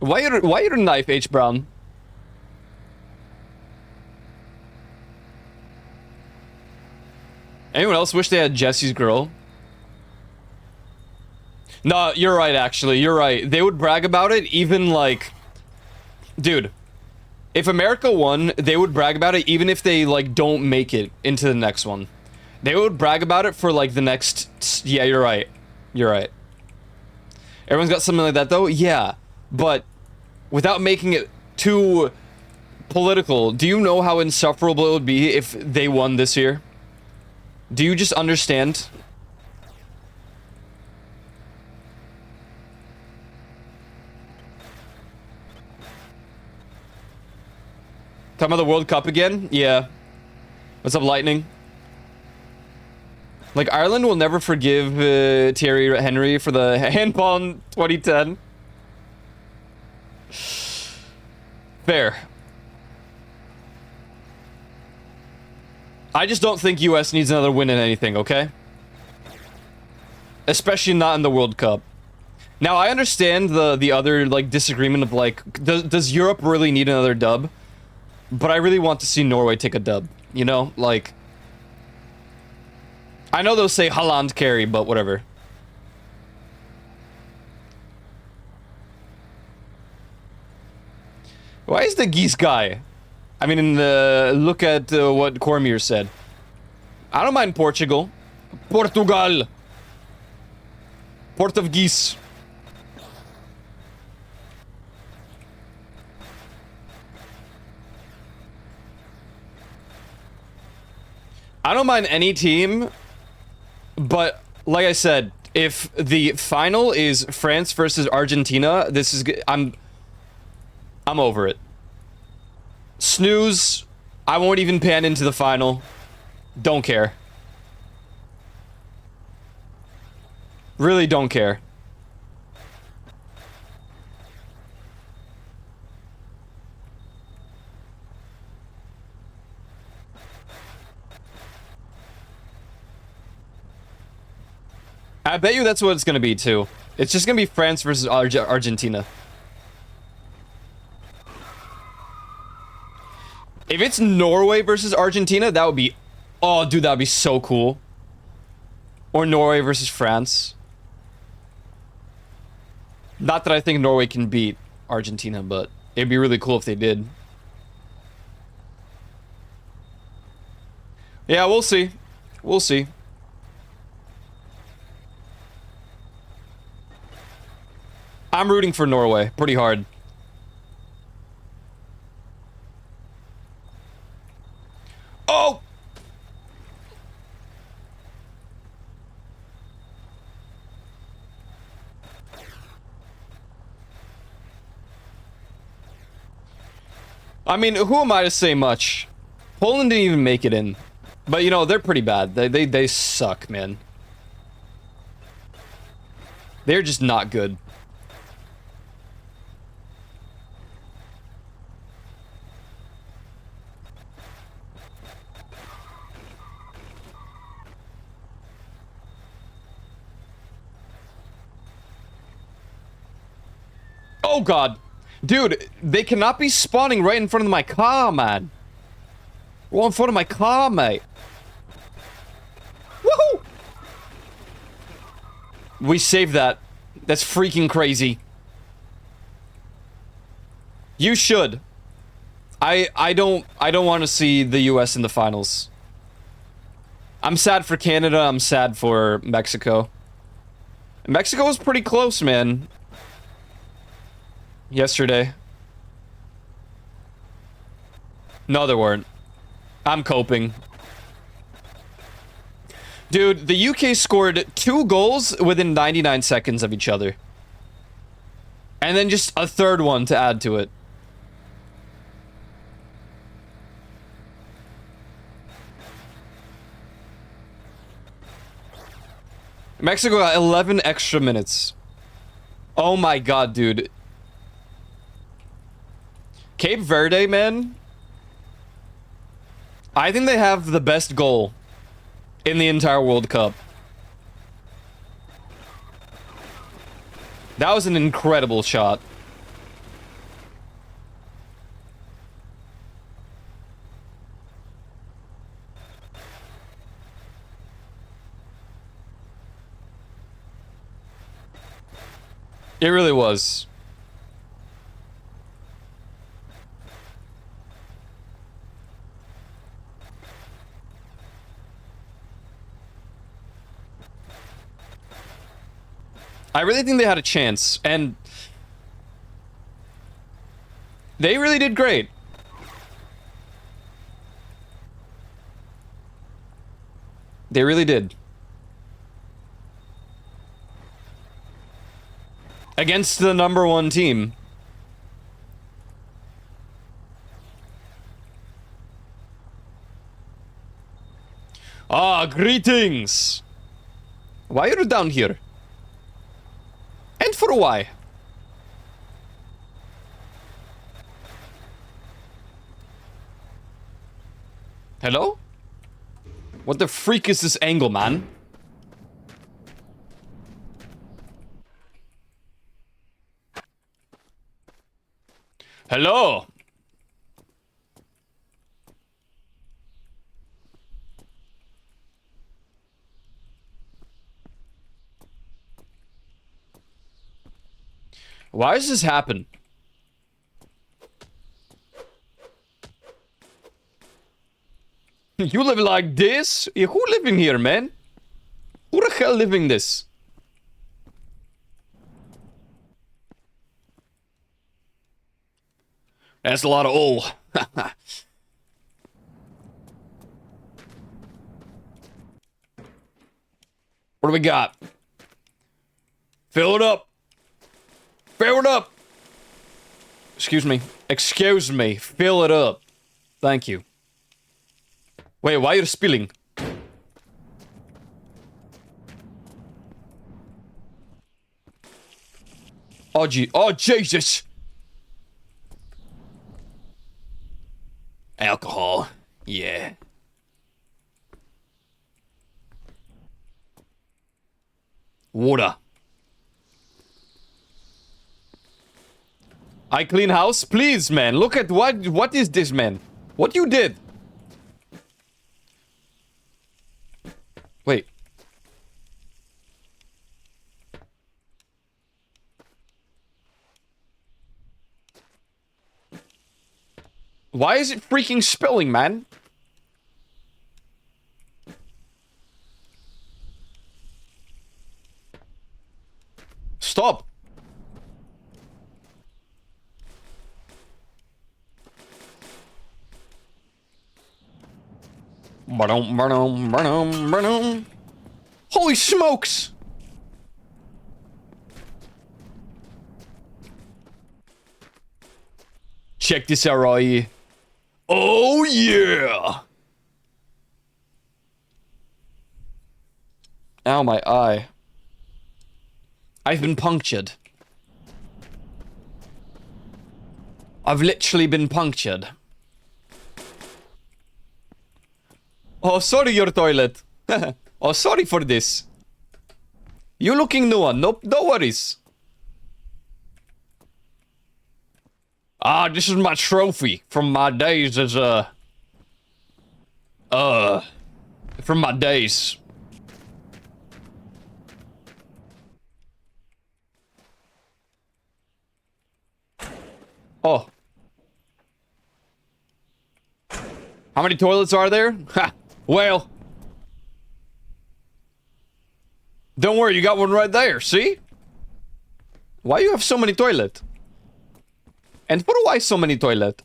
Why you knife H Brown? Anyone else wish they had Jesse's girl? No, you're right, actually. You're right. They would brag about it even, like... Dude, if America won, they would brag about it even if they, like, don't make it into the next one. They would brag about it for, like, the next... Yeah, you're right. You're right. Everyone's got something like that, though? Yeah. But without making it too political, do you know how insufferable it would be if they won this year? Do you just understand? Talking about the World Cup again? Yeah. What's up, Lightning? Like, Ireland will never forgive Thierry Henry for the handball in 2010. Fair. I just don't think US needs another win in anything, okay? Especially not in the World Cup. Now, I understand the other, like, disagreement of, like, does Europe really need another dub? But I really want to see Norway take a dub, you know? Like, I know they'll say Haaland carry, but whatever. Why is the geese guy? I mean, look at what Cormier said. I don't mind Portugal. Portugal. Port of Geese. I don't mind any team, but like I said, if the final is France versus Argentina, this is I'm over it. Snooze. I won't even pan into the final. Don't care. Really don't care. I bet you that's what it's gonna be too. It's just gonna be France versus Argentina. If it's Norway versus Argentina, that would be... Oh, dude, that would be so cool. Or Norway versus France. Not that I think Norway can beat Argentina, but it'd be really cool if they did. Yeah, we'll see. We'll see. I'm rooting for Norway pretty hard. Oh! I mean, who am I to say much? Poland didn't even make it in. But, you know, they're pretty bad. They suck, man. They're just not good. Oh, God. Dude, they cannot be spawning right in front of my car, man. Right in front of my car, mate. Woohoo! We saved that. That's freaking crazy. You should. I don't want to see the US in the finals. I'm sad for Canada. I'm sad for Mexico. Mexico was pretty close, man. Yesterday. No, there weren't. I'm coping. Dude, the UK scored 2 goals within 99 seconds of each other. And then just a third one to add to it. Mexico got 11 extra minutes. Oh my god, dude. Cape Verde, man. I think they have the best goal in the entire World Cup. That was an incredible shot. It really was. I really think they had a chance, and they really did great. They really did. Against the #1 team. Ah, greetings! Why are you down here? And for why? Hello? What the freak is this angle, man? Hello? Why does this happen? You live like this? Yeah, who living here, man? Who the hell living this? That's a lot of old. What do we got? Fill it up. Fill it up. Excuse me. Excuse me. Fill it up. Thank you. Wait, why are you spilling? Oh, oh, Jesus. Alcohol. Yeah. Water. I clean house? Please, man. Look at what is this, man? What you did? Wait. Why is it freaking spilling, man? Stop. Holy smokes! Check this out, Roy. Oh yeah! Ow, my eye. I've been punctured. I've literally been punctured. Oh, sorry, your toilet. Oh, sorry for this. You looking new one. Nope, no worries. Ah, this is my trophy from my days as from my days. Oh. How many toilets are there? Ha! Well. Don't worry, you got one right there, see? Why you have so many toilet? And for why so many toilet?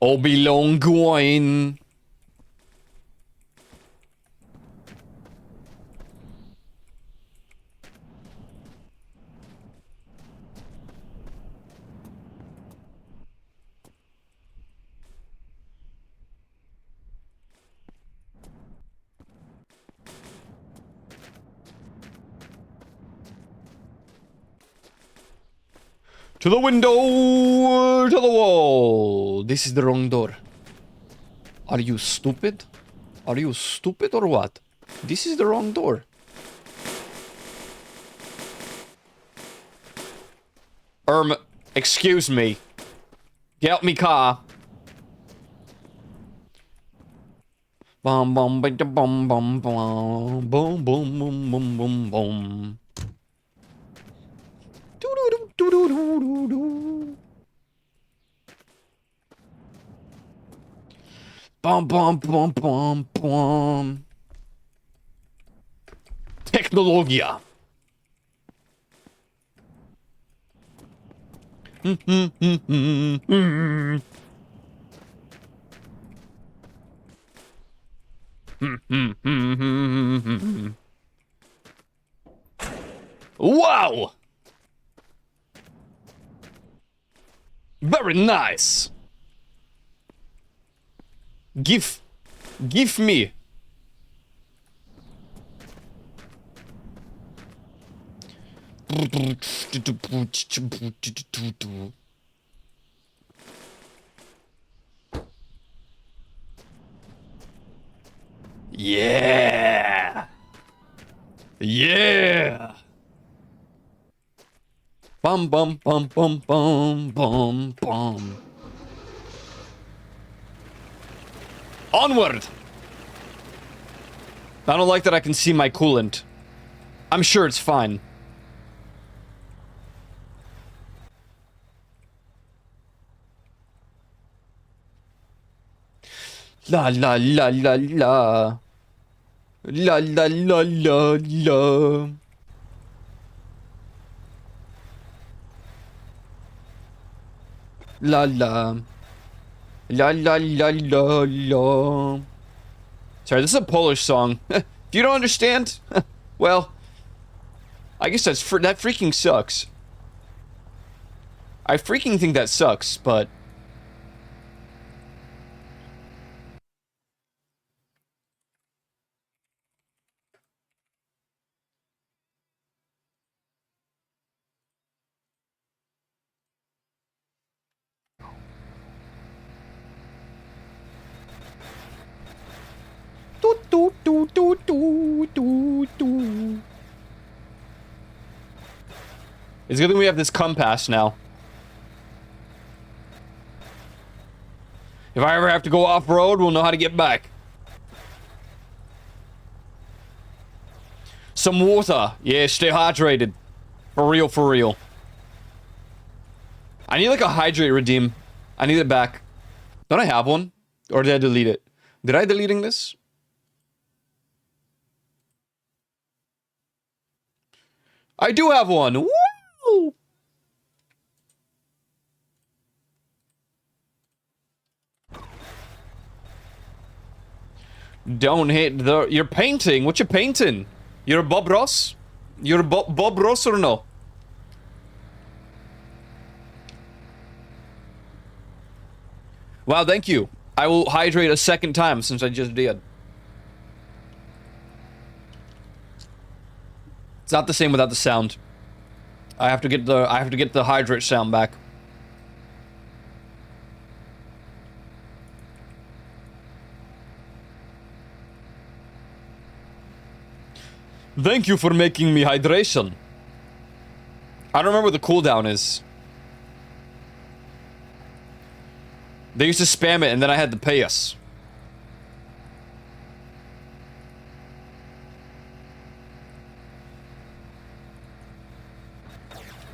Obi-Long Gwyn. To the window, to the wall. This is the wrong door. Are you stupid? Are you stupid or what? This is the wrong door. Excuse me. Get out me car. Bum bum bum bum bum bum bum bum bum bum bum bum. Bum bum bum bum bum. Technologia. Wow! Very nice. Give me. Yeah. Yeah. Bum bum bum bum bum bum bum. Onward. I don't like that I can see my coolant. I'm sure it's fine. La la la la la. La la la la la. La la. La la la la la. Sorry, this is a Polish song. If you don't understand, well, I guess that freaking sucks. I freaking think that sucks, but do do do do do do. It's good that we have this compass now. If I ever have to go off-road, we'll know how to get back. Some water. Yeah, stay hydrated. For real, for real. I need like a hydrate redeem. I need it back. Don't I have one? Or did I delete it? Did I deleting this? I do have one. Woo! Don't hit the... You're painting? What you painting? You're Bob Ross? You're Bob Ross or no? Wow, thank you. I will hydrate a second time since I just did. It's not the same without the sound. I have to get the hydrate sound back. Thank you for making me hydration. I don't remember what the cooldown is. They used to spam it and then I had to pay us.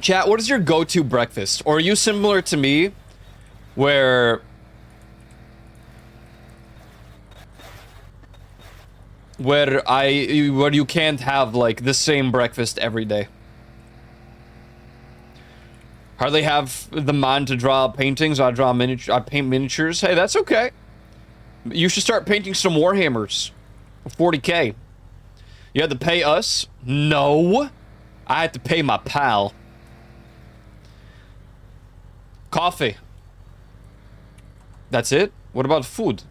Chat, what is your go-to breakfast? Or are you similar to me, where you can't have like the same breakfast every day? Hardly have the mind to draw paintings. I paint miniatures. Hey, that's okay. You should start painting some Warhammers. 40k. You had to pay us? No. I had to pay my pal. Coffee. That's it? What about food?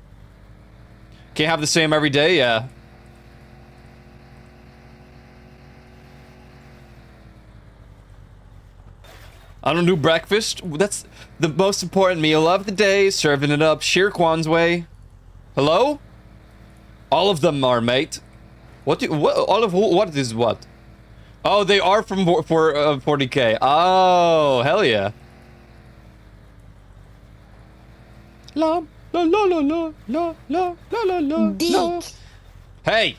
Can't have the same every day? Yeah. I don't do breakfast. That's the most important meal of the day. Serving it up Shirquan's way. Hello? All of them are, mate. What is what? Oh, they are from 40k. Oh, hell yeah. La la la la la la la la la la. Hey.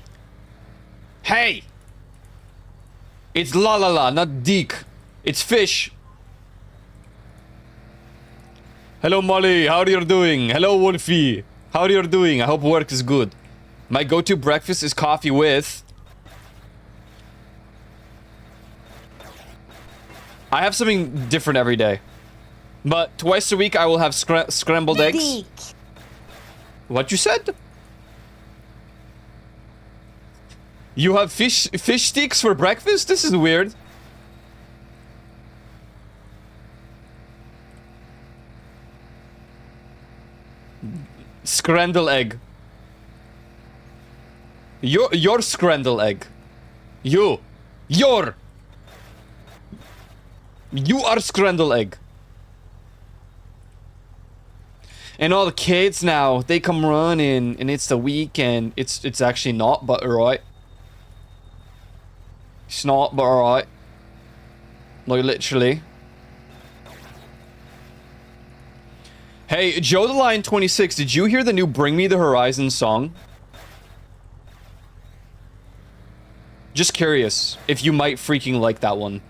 Hey. It's la la la, not deek. It's fish. Hello, Molly. How are you doing? Hello, Wolfie. How are you doing? I hope work is good. My go-to breakfast is coffee with... I have something different every day. But twice a week I will have scrambled eggs. What you said? You have fish sticks for breakfast? This is weird. Scrambled egg. Your scrambled egg. Your. You are scrambled egg. And all the kids now, they come running, and it's the weekend. It's actually not, but alright. It's not, but alright. Like, literally. Hey, Joe the Lion 26, did you hear the new Bring Me the Horizon song? Just curious if you might freaking like that one.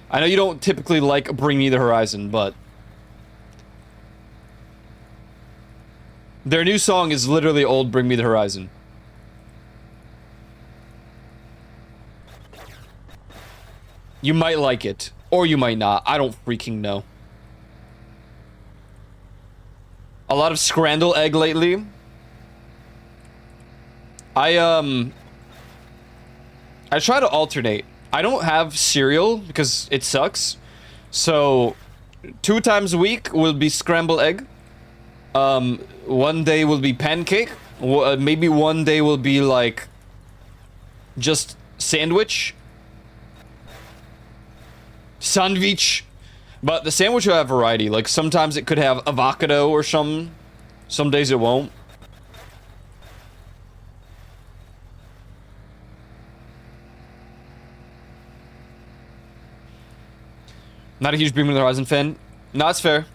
I know you don't typically like Bring Me the Horizon, but their new song is literally old Bring Me the Horizon. You might like it, or you might not. I don't freaking know. A lot of scrambled egg lately. I try to alternate. I don't have cereal because it sucks. So 2 times a week will be scrambled egg. One day will be pancake. Maybe one day will be like just sandwich. Sandwich. But the sandwich will have variety. Like sometimes it could have avocado or something. Some days it won't. Not a huge Bring Me the Horizon fan. No, it's fair.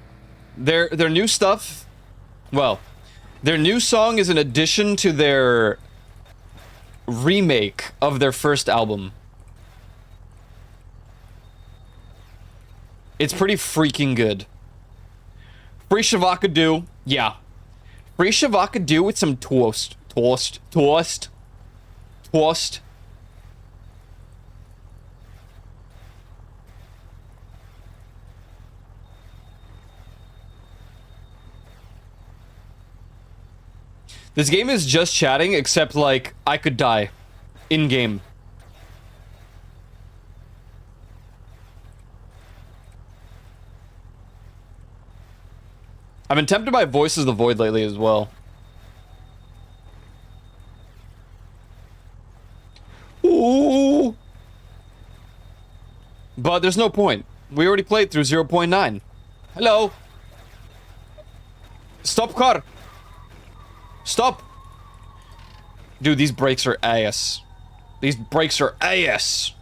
Their new stuff. Well, their new song is an addition to their remake of their first album. It's pretty freaking good. Free Shavakadu. Yeah. Free Shavakadu with some toast. Toast. This game is just chatting, except, like, I could die. In-game. I've been tempted by Voices of the Void lately as well. Ooh! But there's no point. We already played through 0.9. Hello! Stop car! Stop! Dude, these brakes are ass. These brakes are ass.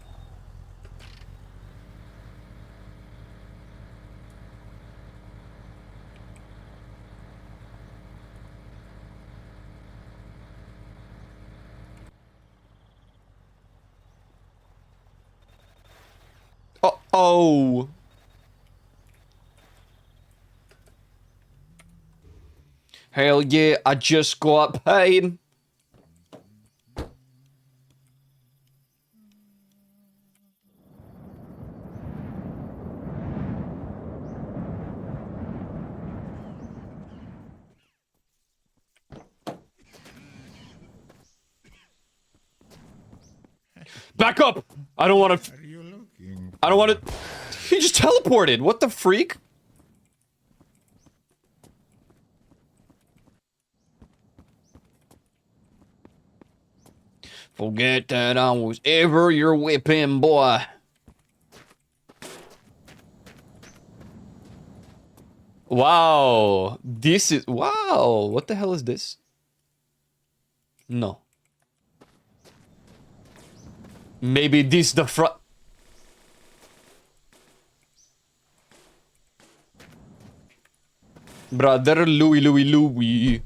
Uh-oh. Hell yeah, I just got paid. Back up! I don't want to. I don't want to. He just teleported. What the freak? Forget that I was ever your whipping boy. Wow. This is. Wow. What the hell is this? No. Maybe this the front. Brother Louie.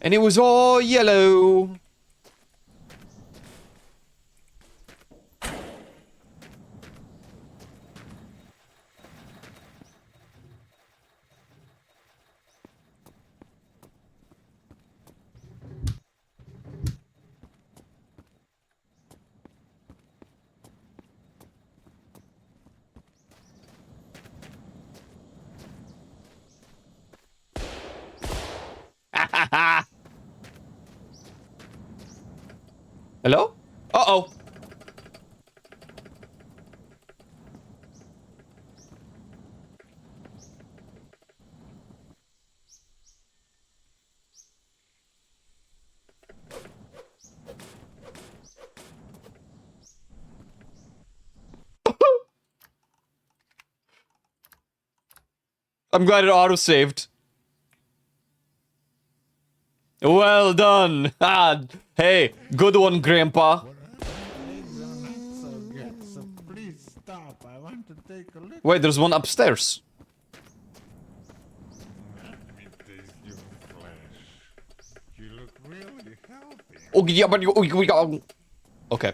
And it was all yellow. Hello? Uh-oh. I'm glad it auto-saved. Well done. Ah, hey, good one, Grandpa. So good. So please stop. I want to take a look. Wait, there's one upstairs. Let me taste your flesh. You look really healthy. Oh, yeah, but okay.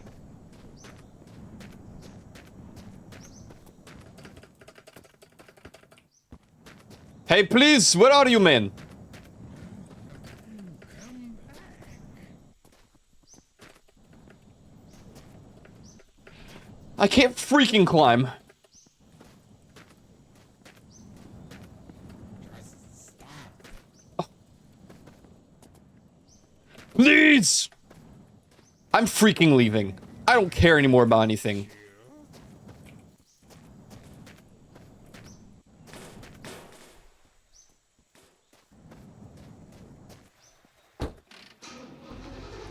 Hey, please, where are you, man? I can't freaking climb. Oh. Please! I'm freaking leaving. I don't care anymore about anything.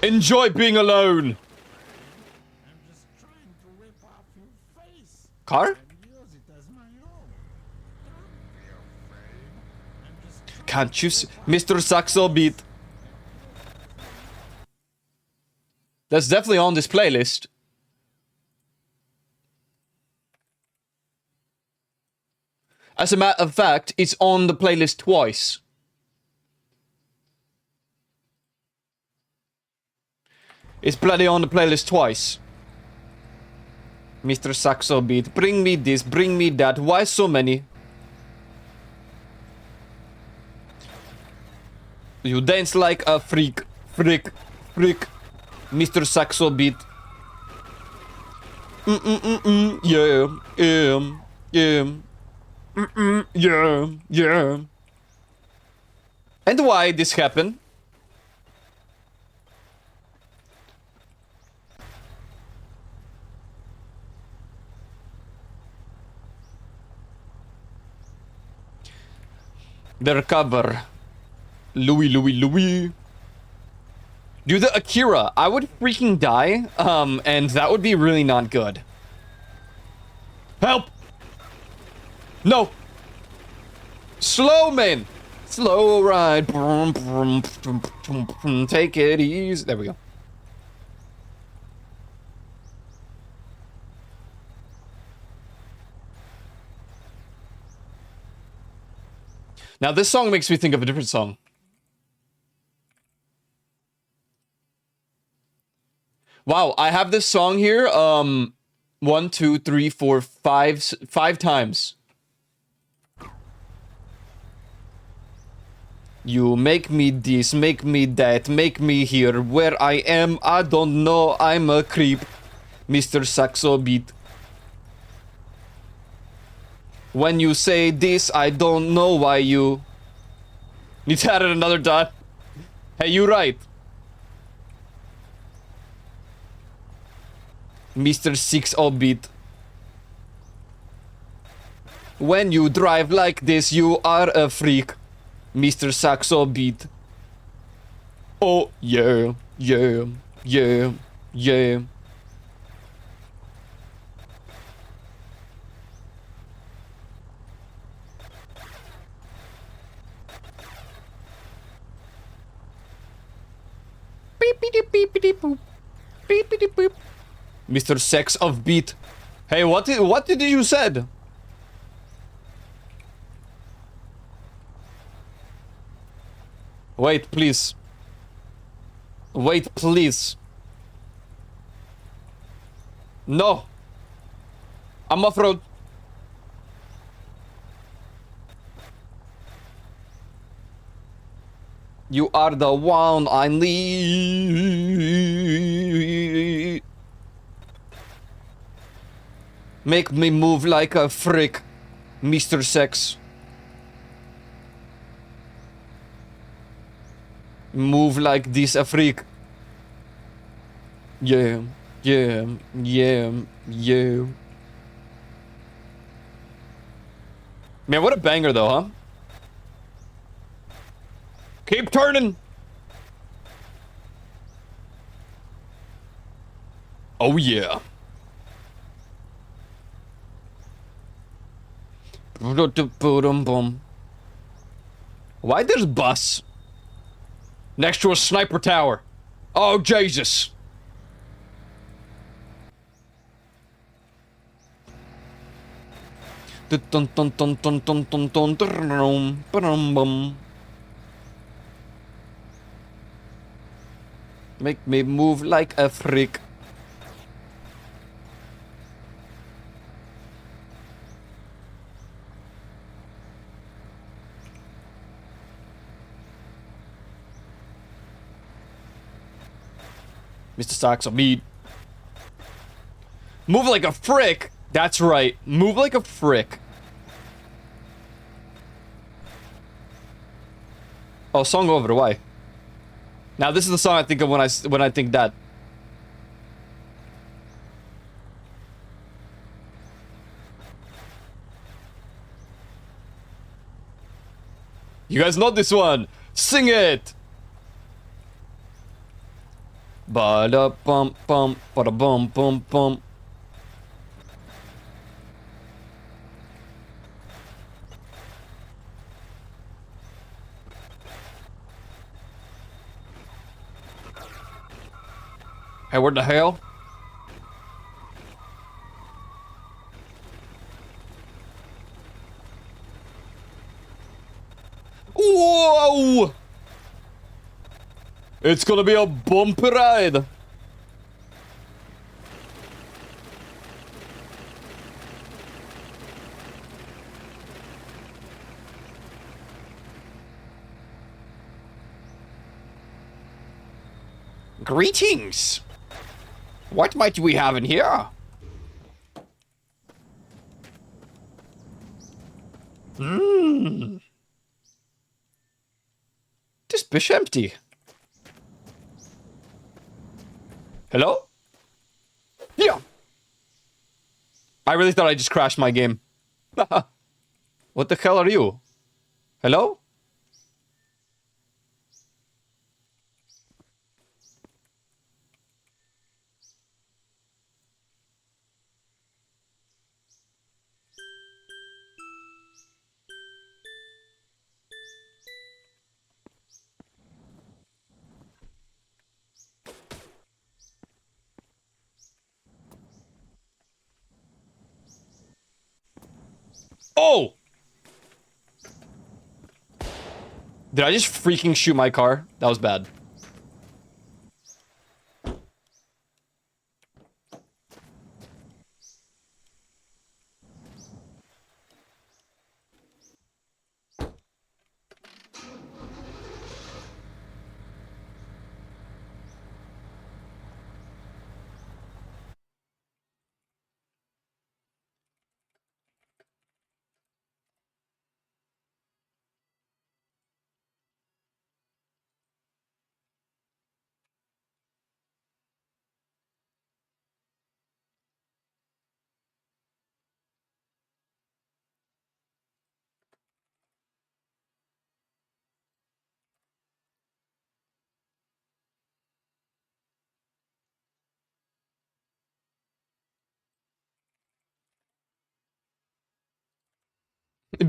Enjoy being alone. I'm just trying to rip off your face Car? and use it as my own. Don't be afraid. I'm just trying Can't you see? Mr. Saxo Beat. That's definitely on this playlist. As a matter of fact, it's on the playlist twice. It's bloody on the playlist twice. Mr. Saxo Beat, bring me this, bring me that. Why so many? You dance like a freak. Freak. Mr. Saxo Beat. Yeah. Yeah. And why this happened? Their cover. Louis. Do the Akira. I would freaking die. And that would be really not good. Help! No! Slow, man! Slow ride. Take it easy. There we go. Now, this song makes me think of a different song. Wow, I have this song here, 1, 2, 3, 4, 5 times. You make me this, make me that, make me here. Where I am, I don't know, I'm a creep. Mr. Saxo Beat. When you say this, I don't know why you need to add it another time. Hey, you right. Mr. 6-0-bit. When you drive like this, you are a freak. Mr. Saxo Beat. Oh, yeah. Beep-a-dee-beep-a-dee-boop. Beep-a-dee-boop. Mr. Sex of Beat. Hey, what did you said? Wait, please. Wait, please. No. I'm off-road. You are the one I need. Make me move like a freak, Mr. Sex. Move like this, a freak. Yeah. Man, what a banger though, huh? Keep turning. Oh yeah. Why there's bus? Next to a sniper tower. Oh, Jesus. Make me move like a freak. Mr. Socks a meat. Move like a frick. That's right. Move like a frick. Oh, song over. Why? Now this is the song I think of when I think that. You guys know this one. Sing it. Ba-da bum bum, ba-da bum bum bum. Hey, what the hell? Whoa! It's gonna be a bumpy ride. Greetings. What might we have in here? This bish empty. Hello? Yeah. I really thought I just crashed my game. What the hell are you? Hello? Oh! Did I just freaking shoot my car? That was bad.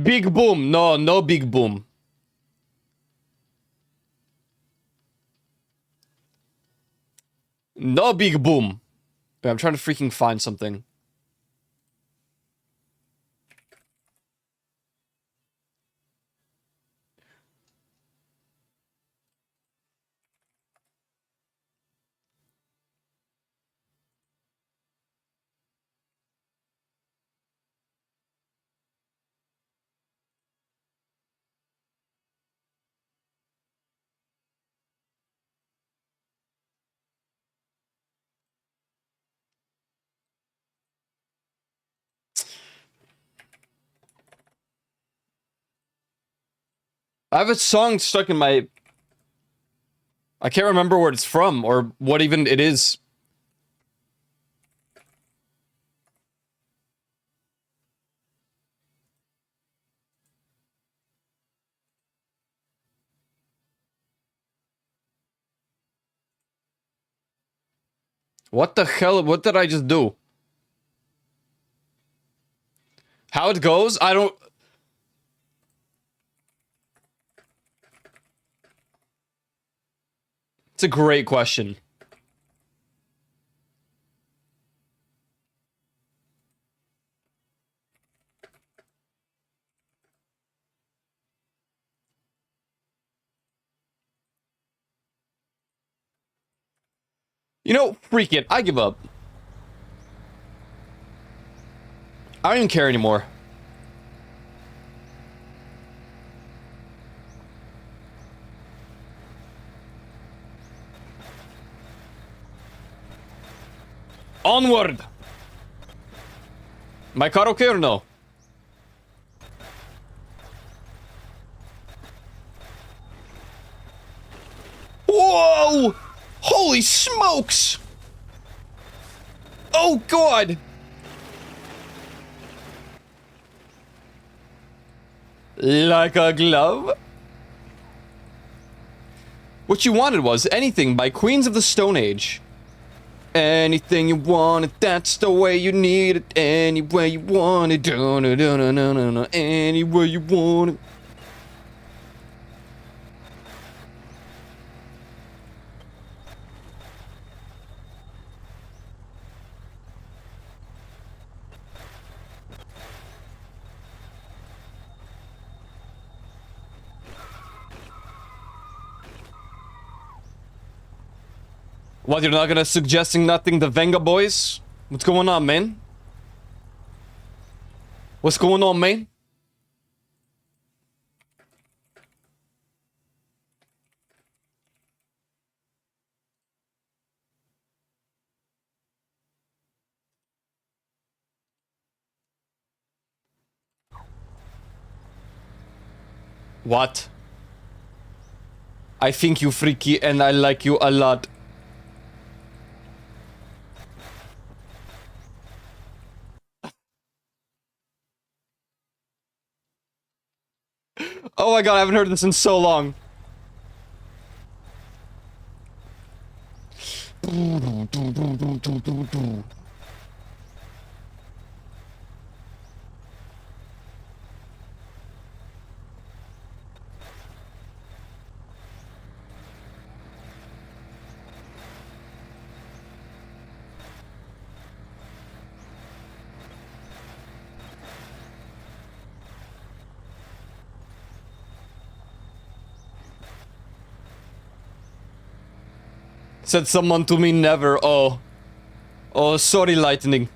Big boom. No, no big boom. No big boom. Wait, I'm trying to freaking find something. I have a song stuck in my... I can't remember where it's from or what even it is. What the hell? What did I just do? How it goes? I don't... It's a great question. You know, freak it. I give up. I don't even care anymore. Onward! My car okay or no? Whoa! Holy smokes! Oh god! Like a glove? What you wanted was Anything by Queens of the Stone Age. Anything you wanted, that's the way you need it. Any way you want it. Any way you want it. What, you're not gonna suggesting nothing the Venga boys? What's going on, man? What's going on, man? What? I think you freaky and I like you a lot. Oh my god, I haven't heard this in so long. Said someone to me never. Oh. Oh, sorry, Lightning.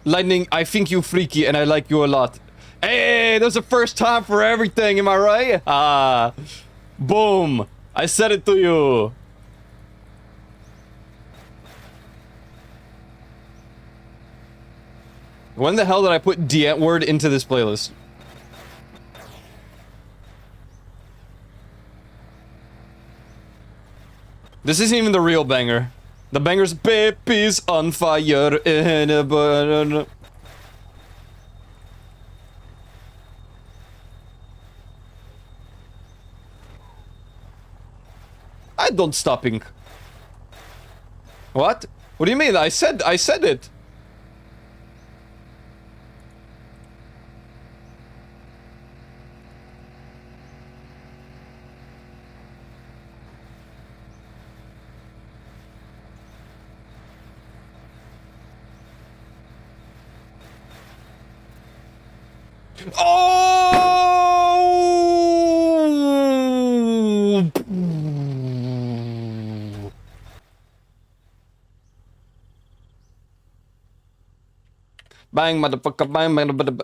Lightning, I think you freaky and I like you a lot. Hey, there's a first time for everything, am I right? Ah. Boom. I said it to you. When the hell did I put the word into this playlist? This isn't even the real banger. The banger's baby's on fire in a burn. I don't stopping. What? What do you mean? I said it. Oh! Bang, motherfucker, bang, motherfucker.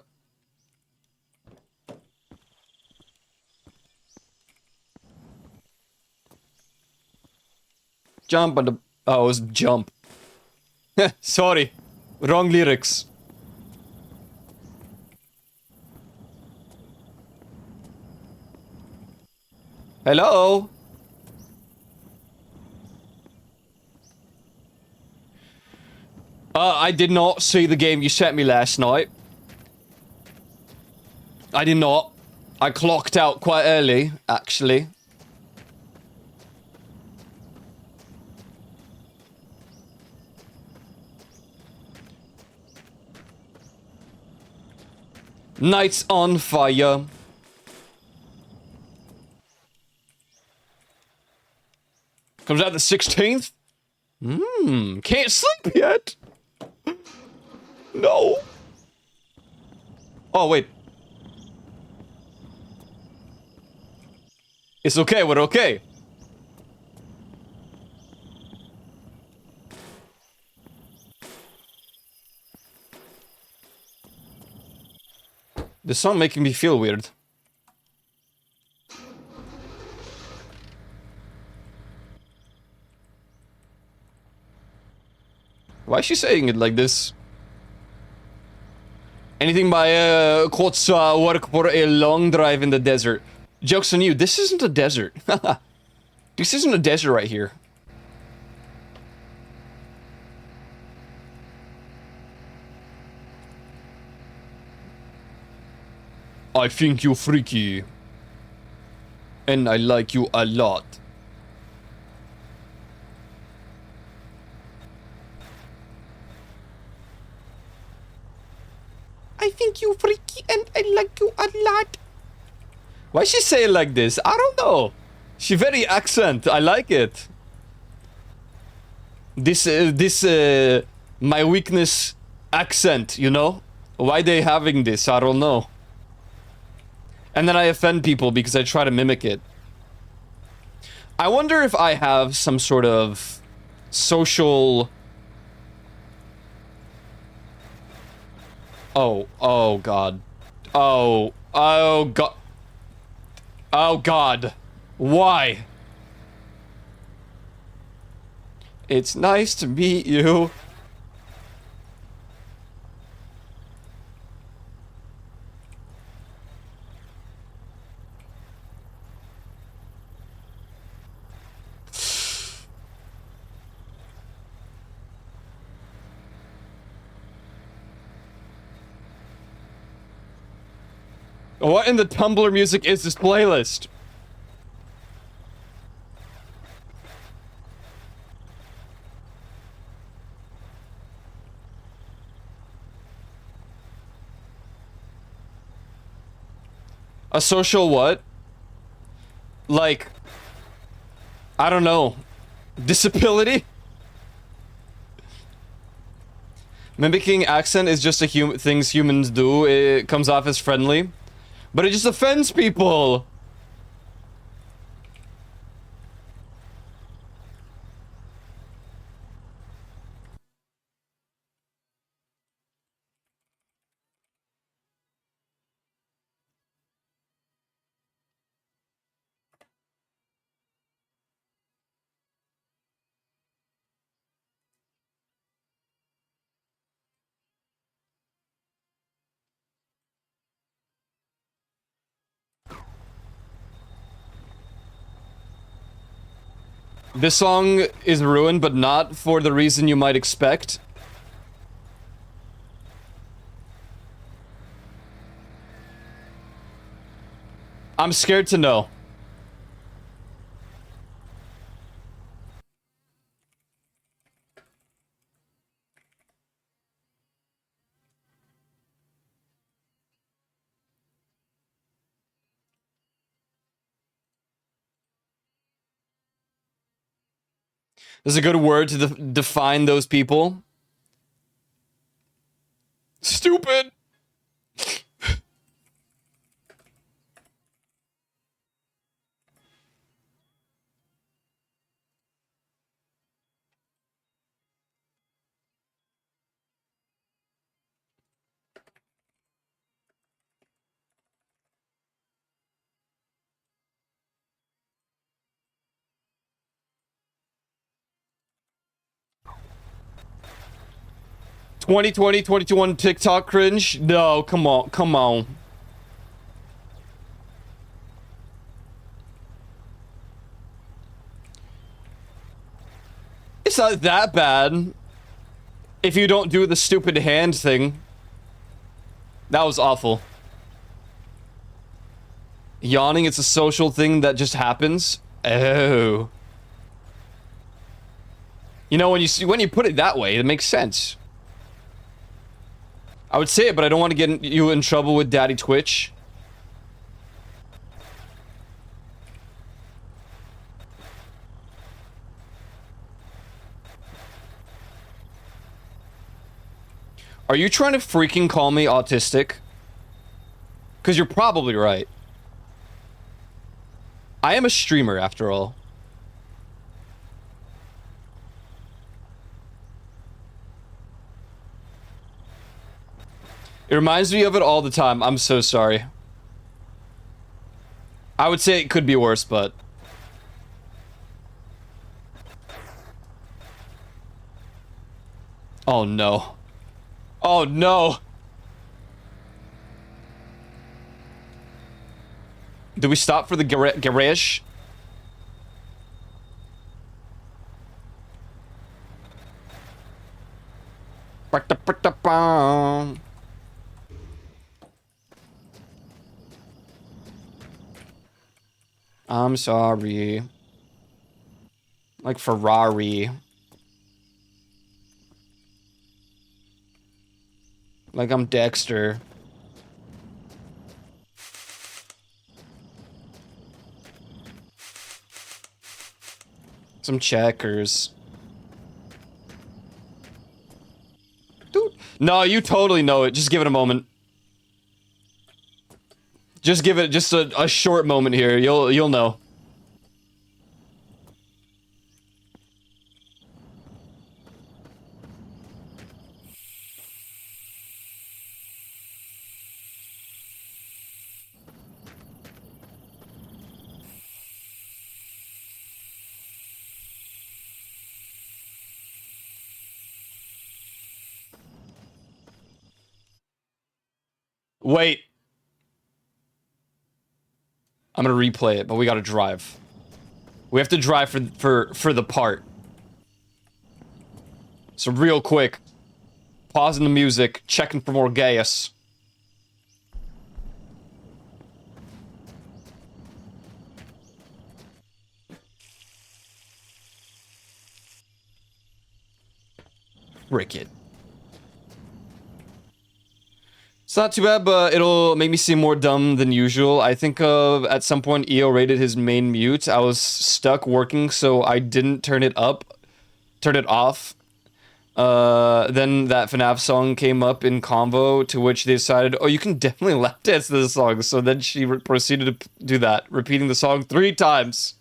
Jump on the... Oh, it was jump. Sorry. Wrong lyrics. Hello? I did not see the game you sent me last night. I did not. I clocked out quite early, actually. Nights on fire. Comes out the 16th? Can't sleep yet. No. Oh, wait. It's okay, we're okay. This song making me feel weird. Why is she saying it like this? Anything by Kotsa work for a long drive in the desert. Joke's on you, this isn't a desert. This isn't a desert right here. I think you freaky. And I like you a lot. I think you freaky and I like you a lot. Why she say it like this? I don't know. She very accent. I like it. This my weakness accent, you know? Why they having this? I don't know. And then I offend people because I try to mimic it. I wonder if I have some sort of social... Oh god. Oh god. Oh god. Why? It's nice to meet you. What in the Tumblr music is this playlist? A social what? Like, I don't know. Disability? Mimicking accent is just a things humans do. It comes off as friendly. But it just offends people. This song is ruined, but not for the reason you might expect. I'm scared to know. There's a good word to define those people. Stupid. (2020-2021) TikTok cringe? No, come on, come on. It's not that bad. If you don't do the stupid hand thing. That was awful. Yawning, it's a social thing that just happens. Oh. You know, when you put it that way, it makes sense. I would say it, but I don't want to get you in trouble with Daddy Twitch. Are you trying to freaking call me autistic? Because you're probably right. I am a streamer, after all. It reminds me of it all the time. I'm so sorry. I would say it could be worse, but... Oh no. Oh no! Do we stop for the garage? I'm sorry. Like Ferrari. Like I'm Dexter. Some checkers. Dude. No, you totally know it. Just give it a moment. Just give it just a short moment here. You'll know. Wait. I'm gonna replay it, but we gotta drive. We have to drive for the part. So real quick. Pausing the music, checking for more gas. Frick it. It's not too bad, but it'll make me seem more dumb than usual. I think at some point EO rated his main mute. I was stuck working, so I didn't turn it off. Then that FNAF song came up in convo, to which they decided, oh, you can definitely lap dance to this song. So then she proceeded to do that, repeating the song 3 times.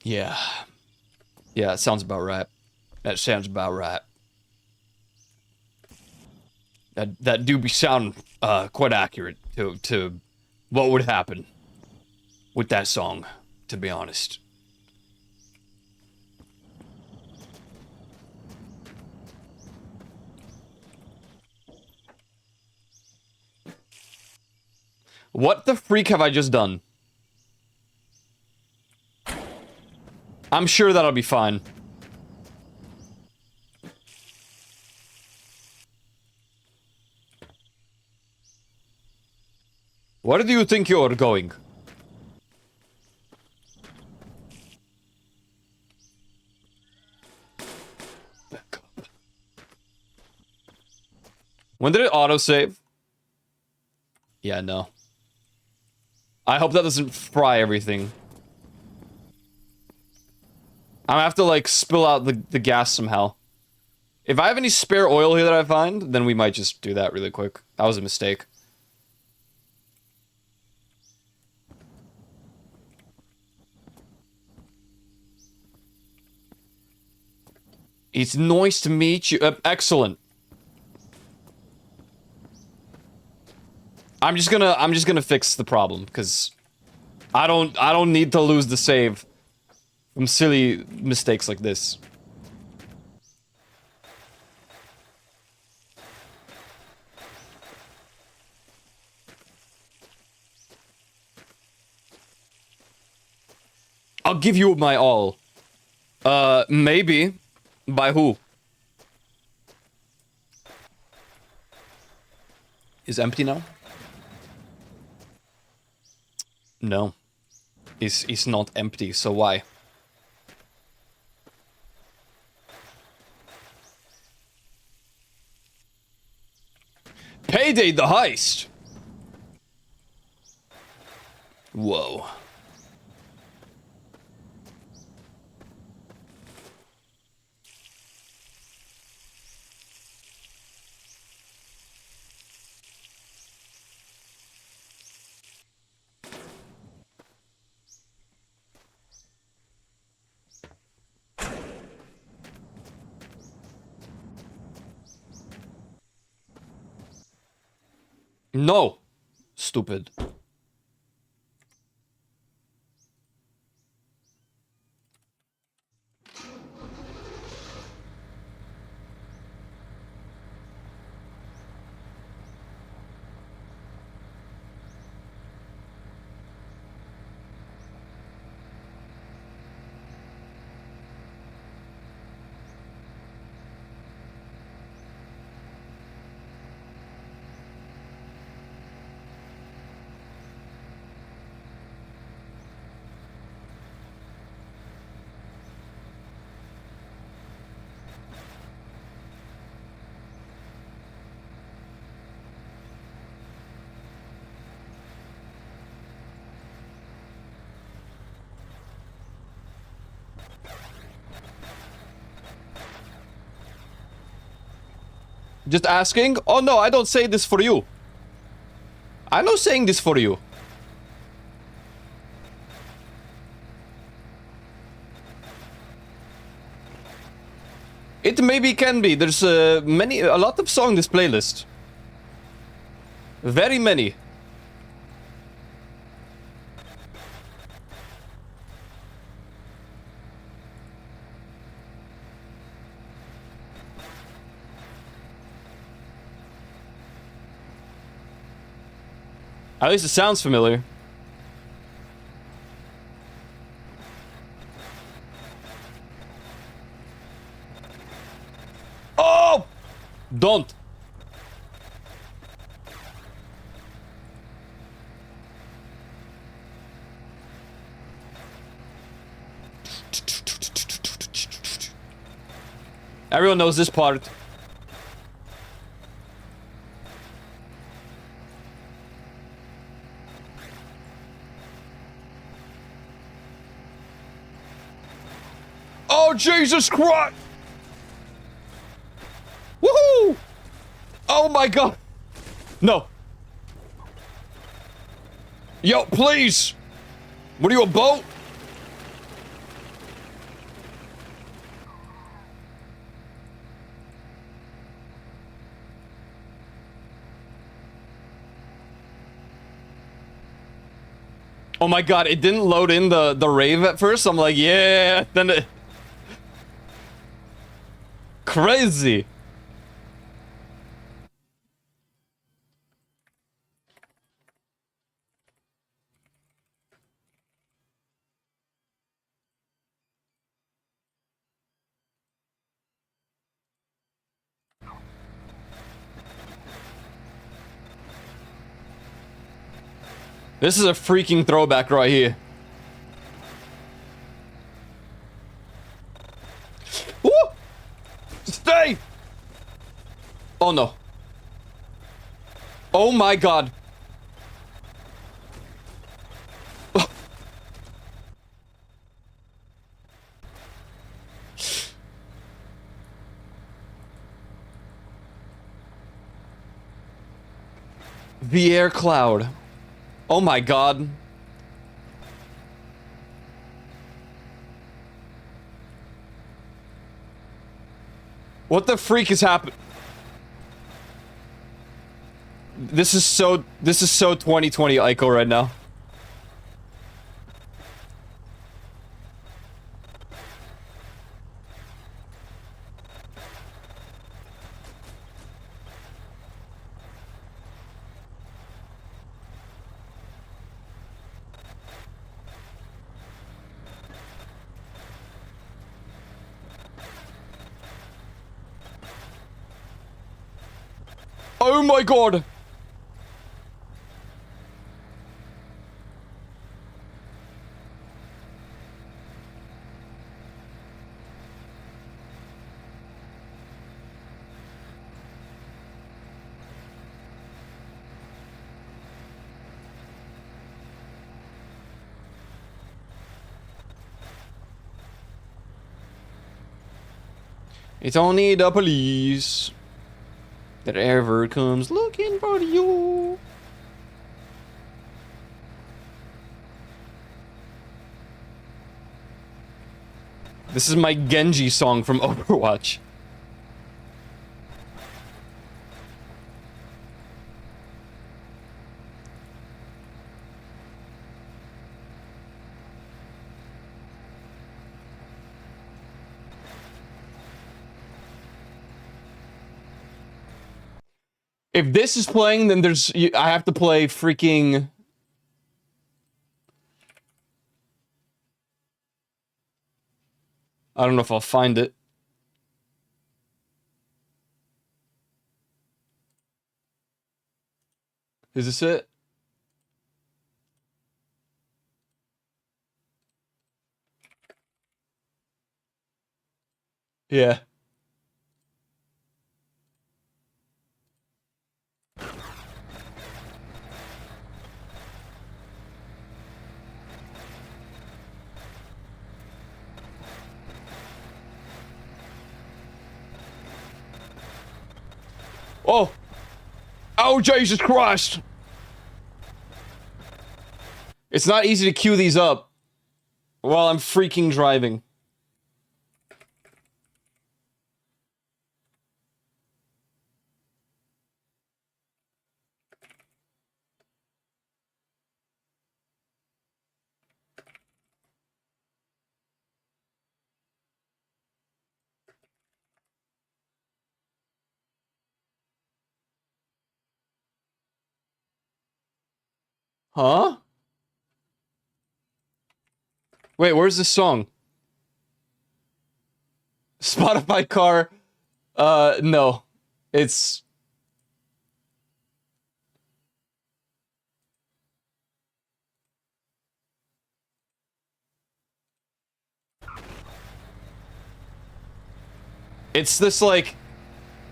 Yeah. Yeah, it sounds about right. That sounds about right. That do be sound quite accurate to what would happen with that song, to be honest. What the freak have I just done? I'm sure that'll be fine. Where do you think you're going? When did it autosave? Yeah, no. I hope that doesn't fry everything. I'm gonna have to, like, spill out the gas somehow. If I have any spare oil here that I find, then we might just do that really quick. That was a mistake. It's nice to meet you. Excellent. I'm just gonna fix the problem, because I don't need to lose the save from silly mistakes like this. I'll give you my all. Maybe. By who? Is empty now? No. It's not empty, so why? Payday the heist! Whoa. No. Stupid. Just asking? Oh no, I don't say this for you. I'm not saying this for you. It maybe can be. There's a lot of songs in this playlist. Very many. At least it sounds familiar. Oh! Don't. Everyone knows this part. Oh, Jesus Christ! Woohoo! Oh my God! No. Yo, please! What are you, a boat? Oh my God, it didn't load in the rave at first. I'm like, yeah, then it... Crazy. This is a freaking throwback right here. Woo! Stay! Oh no. Oh my God. The air cloud. Oh my God. What the freak is happening? This is so 2020 Ico right now. Oh my God. It's only the police that ever comes looking for you. This is my Genji song from Overwatch. If this is playing, then I have to play freaking... I don't know if I'll find it. Is this it? Yeah. Oh! Oh, Jesus Christ! It's not easy to queue these up while I'm freaking driving. Huh? Wait, where's this song? Spotify car. No. It's... It's this, like,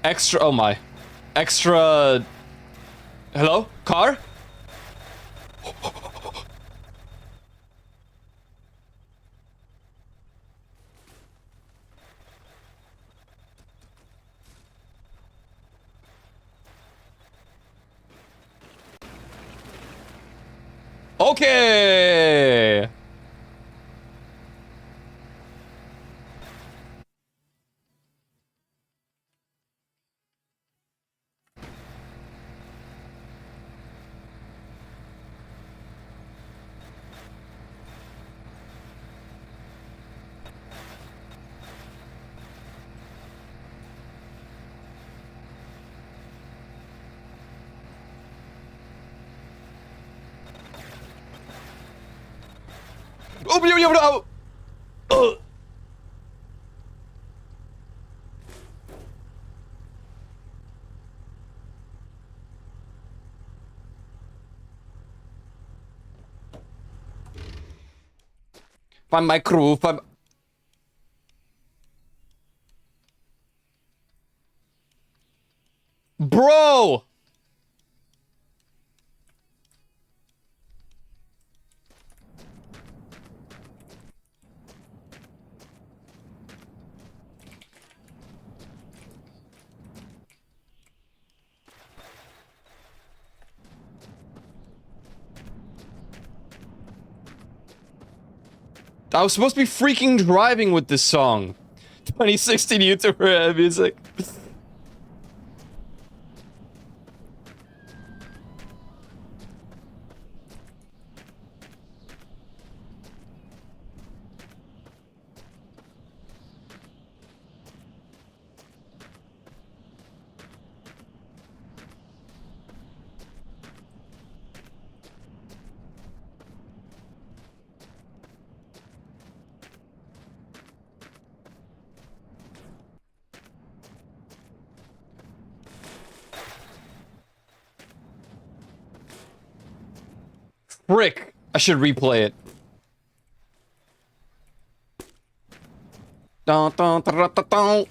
extra... Oh my. Extra... Hello? Car? Okay! Oh, no! Find my crew, find... Bro! I was supposed to be freaking driving with this song. 2016 YouTuber music. Frick. I should replay it. Dun, dun, dun, dun, dun, dun.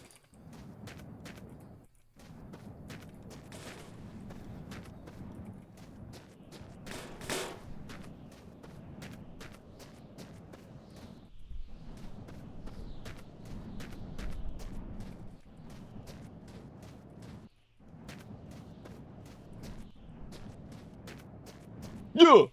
Yeah.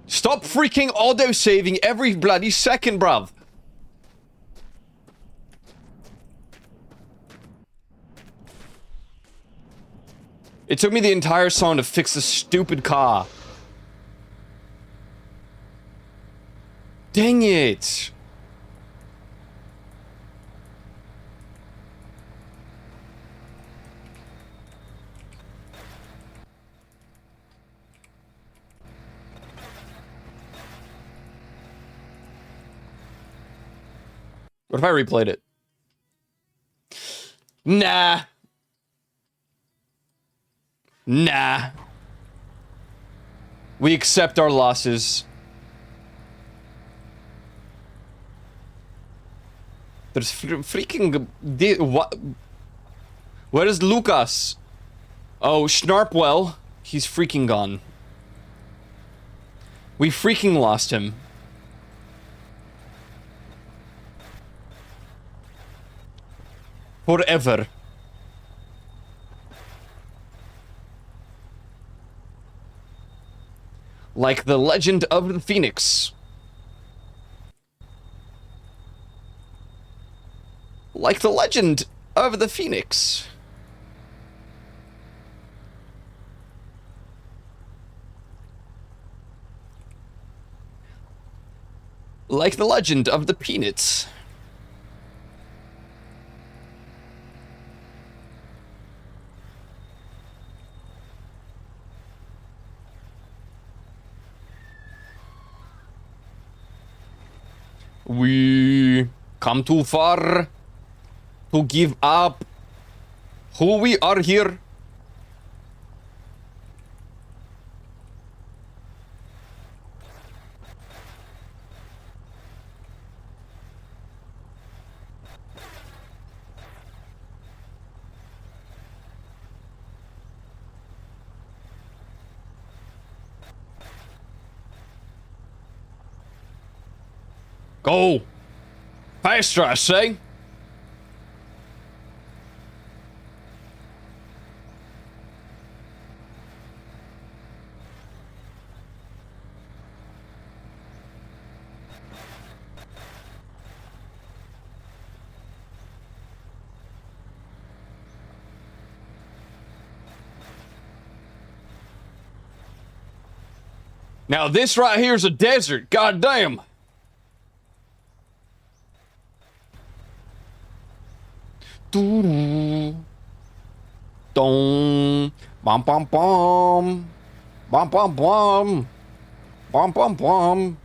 Stop freaking auto-saving every bloody second, bruv. It took me the entire song to fix the stupid car. Dang it. What if I replayed it? Nah. Nah. We accept our losses. There's freaking... What? Where is Lucas? Oh, Snarpwell. He's freaking gone. We freaking lost him. Forever. Like the legend of the Phoenix. Like the legend of the Phoenix. Like the legend of the Peanuts. We come too far to give up who we are here. Go! Faster, I say! Now this right here is a desert, goddamn! Dong, bum bum bum, bum bum bum, bum bum bum.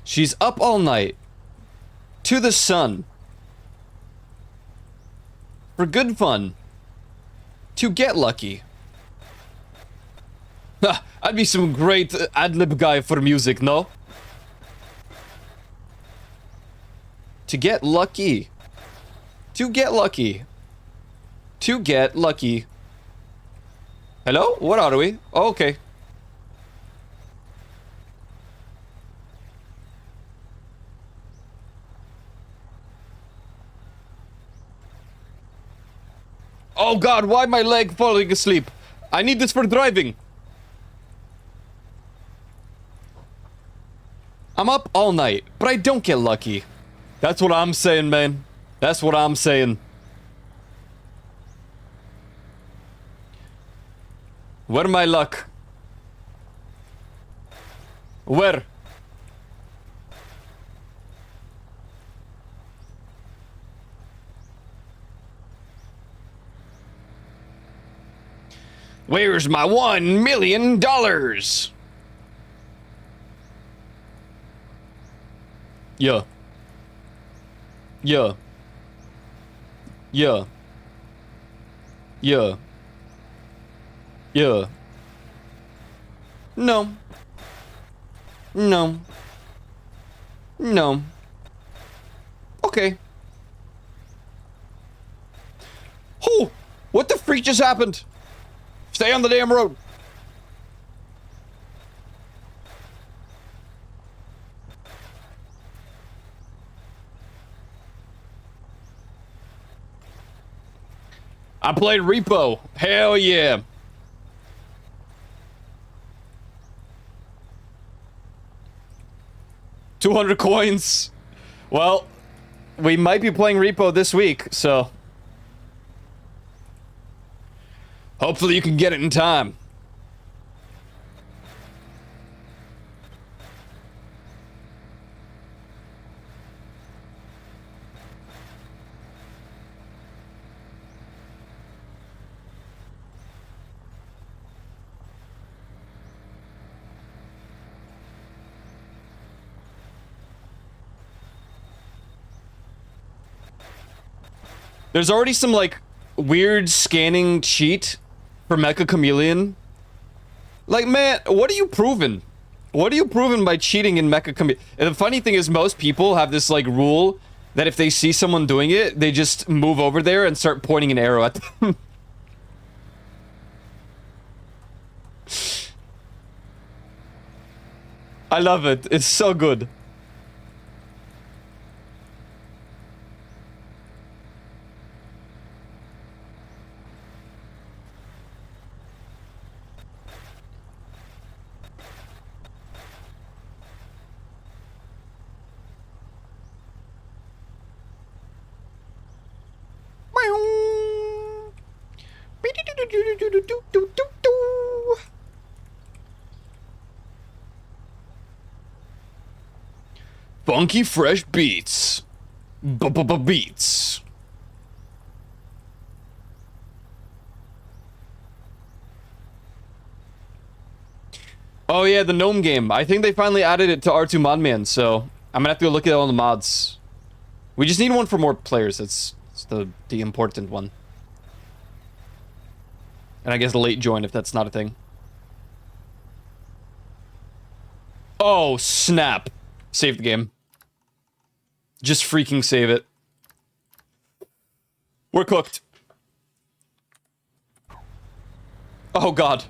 She's up all night to the sun for good fun to get lucky. I'd be some great ad-lib guy for music, no? To get lucky. To get lucky. To get lucky. Hello? What are we? Oh, okay. Oh god, why my leg falling asleep? I need this for driving. I'm up all night, but I don't get lucky. That's what I'm saying, man. That's what I'm saying. Where my luck? Where? Where's my $1 million? Yeah. Yeah. Yeah. Yeah. Yeah. No. No. No. Okay. Oh! What the freak just happened? Stay on the damn road. I played Repo. Hell yeah. $200 coins. Well, we might be playing Repo this week, so hopefully you can get it in time. There's already some, like, weird scanning cheat for Mecha Chameleon. Like, man, what are you proving? What are you proving by cheating in Mecha Chameleon? And the funny thing is, most people have this, like, rule that if they see someone doing it, they just move over there and start pointing an arrow at them. I love it. It's so good. Funky fresh beats. Beats. Oh yeah, the gnome game. I think they finally added it to R2 Modman, so I'm gonna have to go look at all the mods. We just need one for more players. That's the important one. And I guess late join if that's not a thing. Oh, snap. Save the game. Just freaking save it. We're cooked. Oh, God.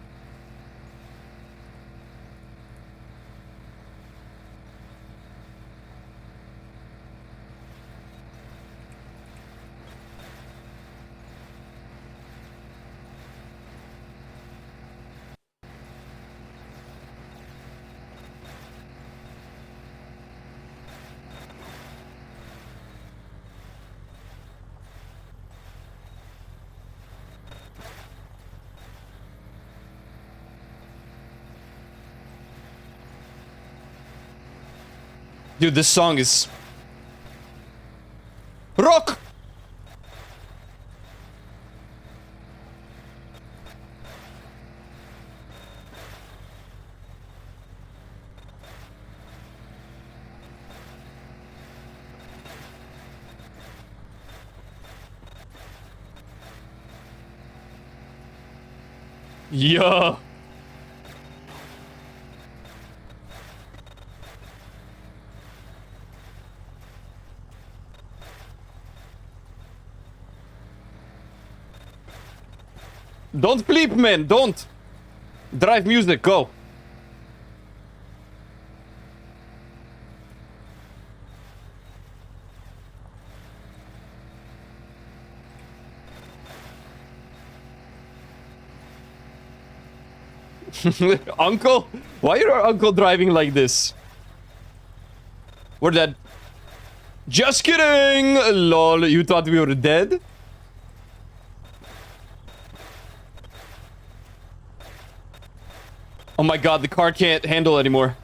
Dude, this song is... rock! Yeah. Don't bleep, man, don't! Drive music, go! Uncle? Why are our uncle driving like this? We're dead. Just kidding! Lol, you thought we were dead? Oh my god, the car can't handle anymore.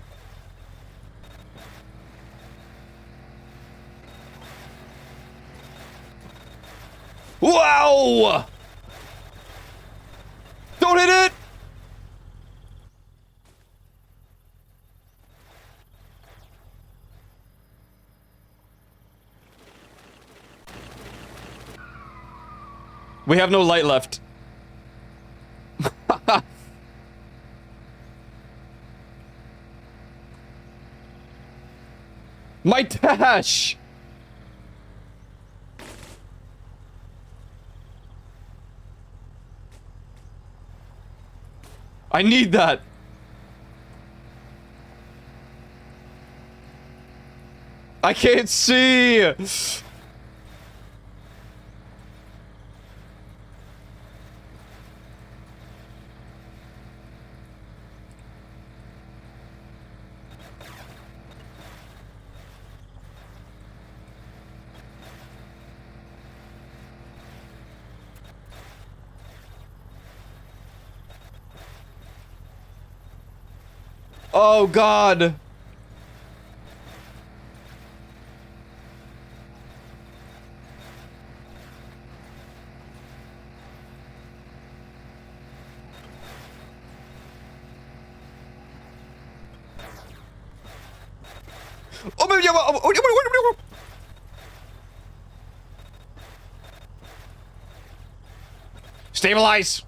Wow! Don't hit it! We have no light left. My dash! I need that. I can't see. Oh God. Stabilize.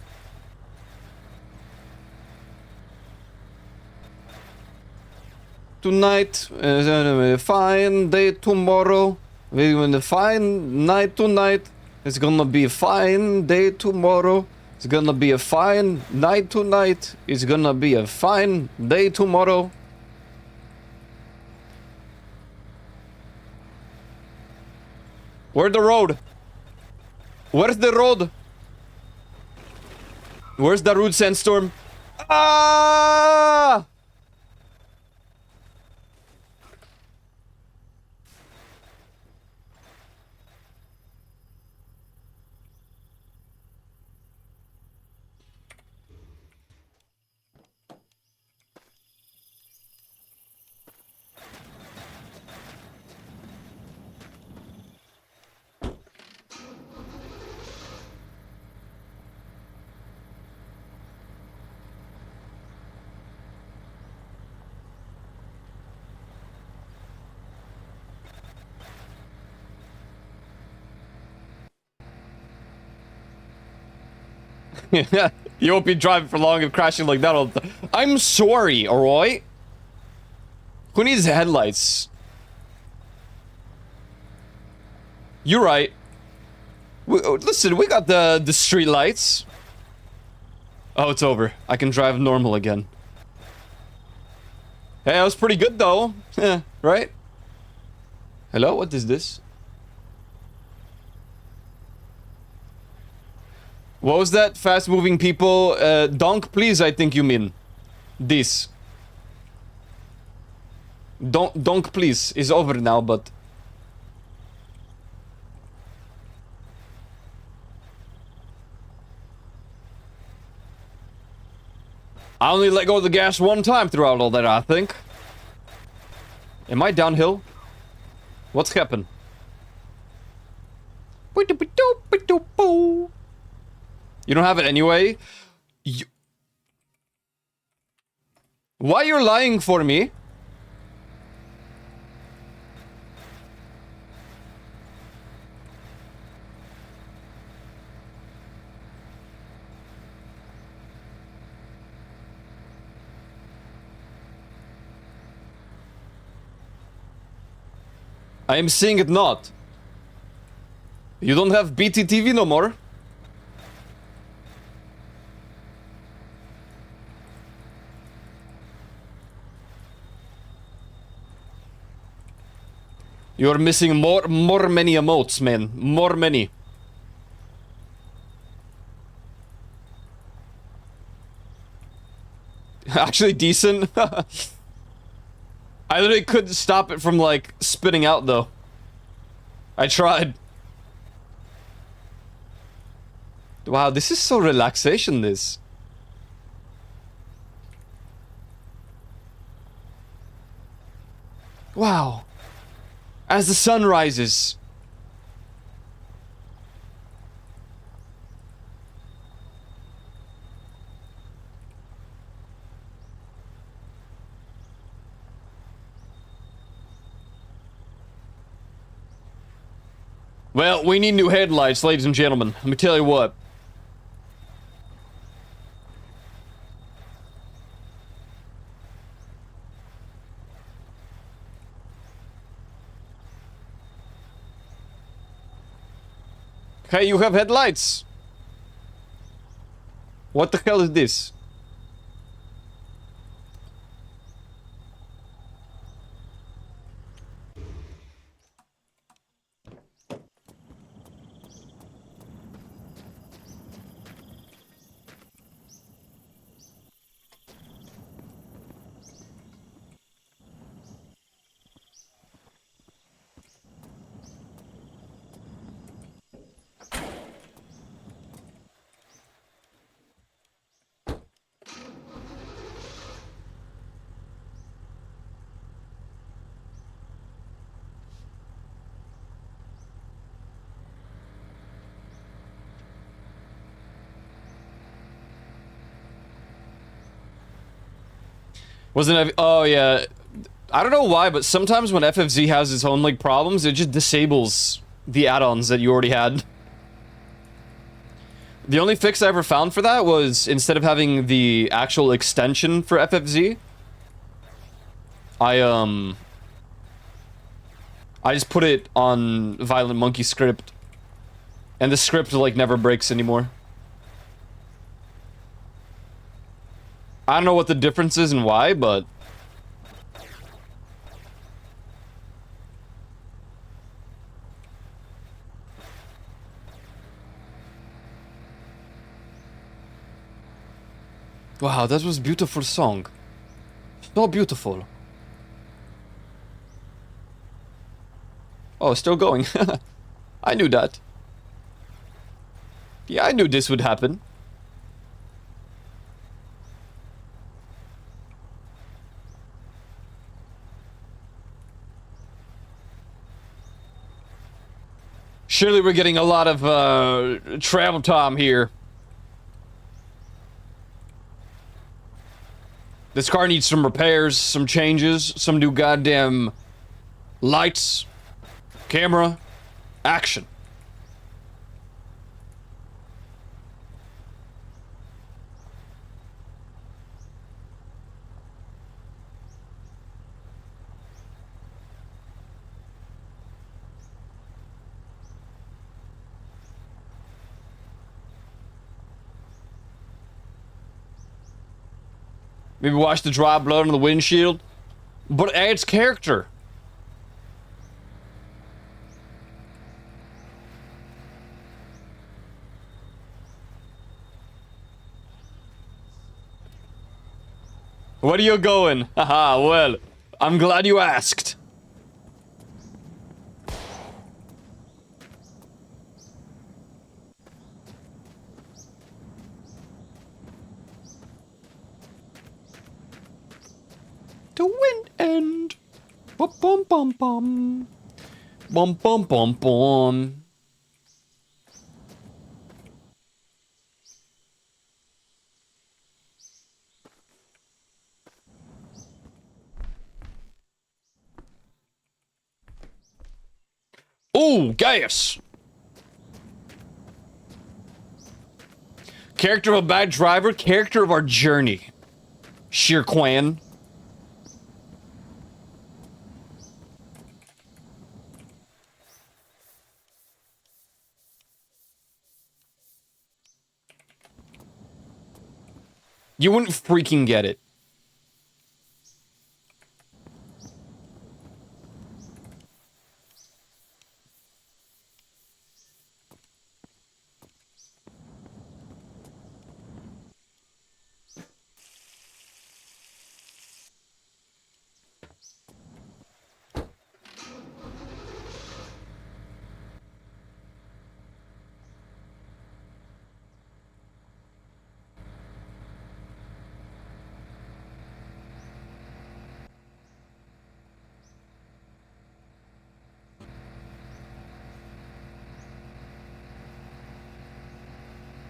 Tonight is a fine day tomorrow. We're gonna fine night tonight. It's gonna be a fine day tomorrow. It's gonna be a fine night tonight. It's gonna be a fine day tomorrow. Where's the road? Where's the road? Where's the root sandstorm? Ah! You won't be driving for long and crashing like that all the time. I'm sorry, alright? Who needs headlights? You're right. Listen, we got the street lights. Oh, it's over. I can drive normal again. Hey, that was pretty good though. Yeah, right? Hello, what is this? What was that? Fast-moving people. Donk, please, I think you mean. This. Donk, please, is over now, but... I only let go of the gas one time throughout all that, I think. Am I downhill? What's happened? You don't have it anyway? Why you're lying for me? I am seeing it not. You don't have BTTV no more? You're missing more many emotes, man. More many. Actually decent. I literally couldn't stop it from, like, spitting out, though. I tried. Wow, this is so relaxation, this. Wow. As the sun rises. Well, we need new headlights, ladies and gentlemen. Let me tell you what. Hey, you have headlights. What the hell is this? Wasn't oh yeah. I don't know why, but sometimes when FFZ has its own like problems, it just disables the add-ons that you already had. The only fix I ever found for that was instead of having the actual extension for FFZ, I just put it on Violent Monkey script. And the script like never breaks anymore. I don't know what the difference is and why, but wow, that was a beautiful song. So beautiful. Oh, still going. I knew that. Yeah, I knew this would happen. Surely we're getting a lot of travel time here. This car needs some repairs, some changes, some new goddamn lights, camera, action. Maybe wash the dry blood on the windshield. But it adds character. Where are you going? Haha, well, I'm glad you asked. The wind end. Bum bum bum bum. Bum bum bum bum. Ooh, gas. Character of a bad driver, character of our journey. Shere Quan. You wouldn't freaking get it.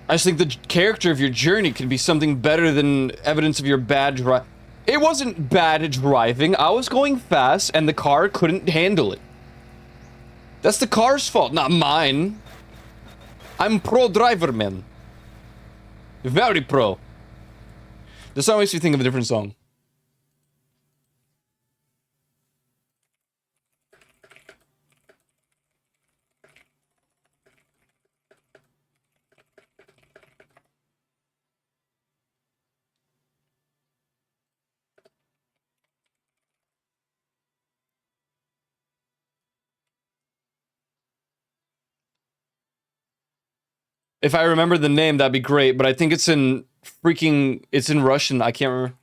I just think the character of your journey can be something better than evidence of your bad drive. It wasn't bad driving. I was going fast and the car couldn't handle it. That's the car's fault, not mine. I'm pro driver, man. Very pro. This song makes me think of a different song. If I remember the name, that'd be great, but I think it's in freaking... It's in Russian, I can't remember.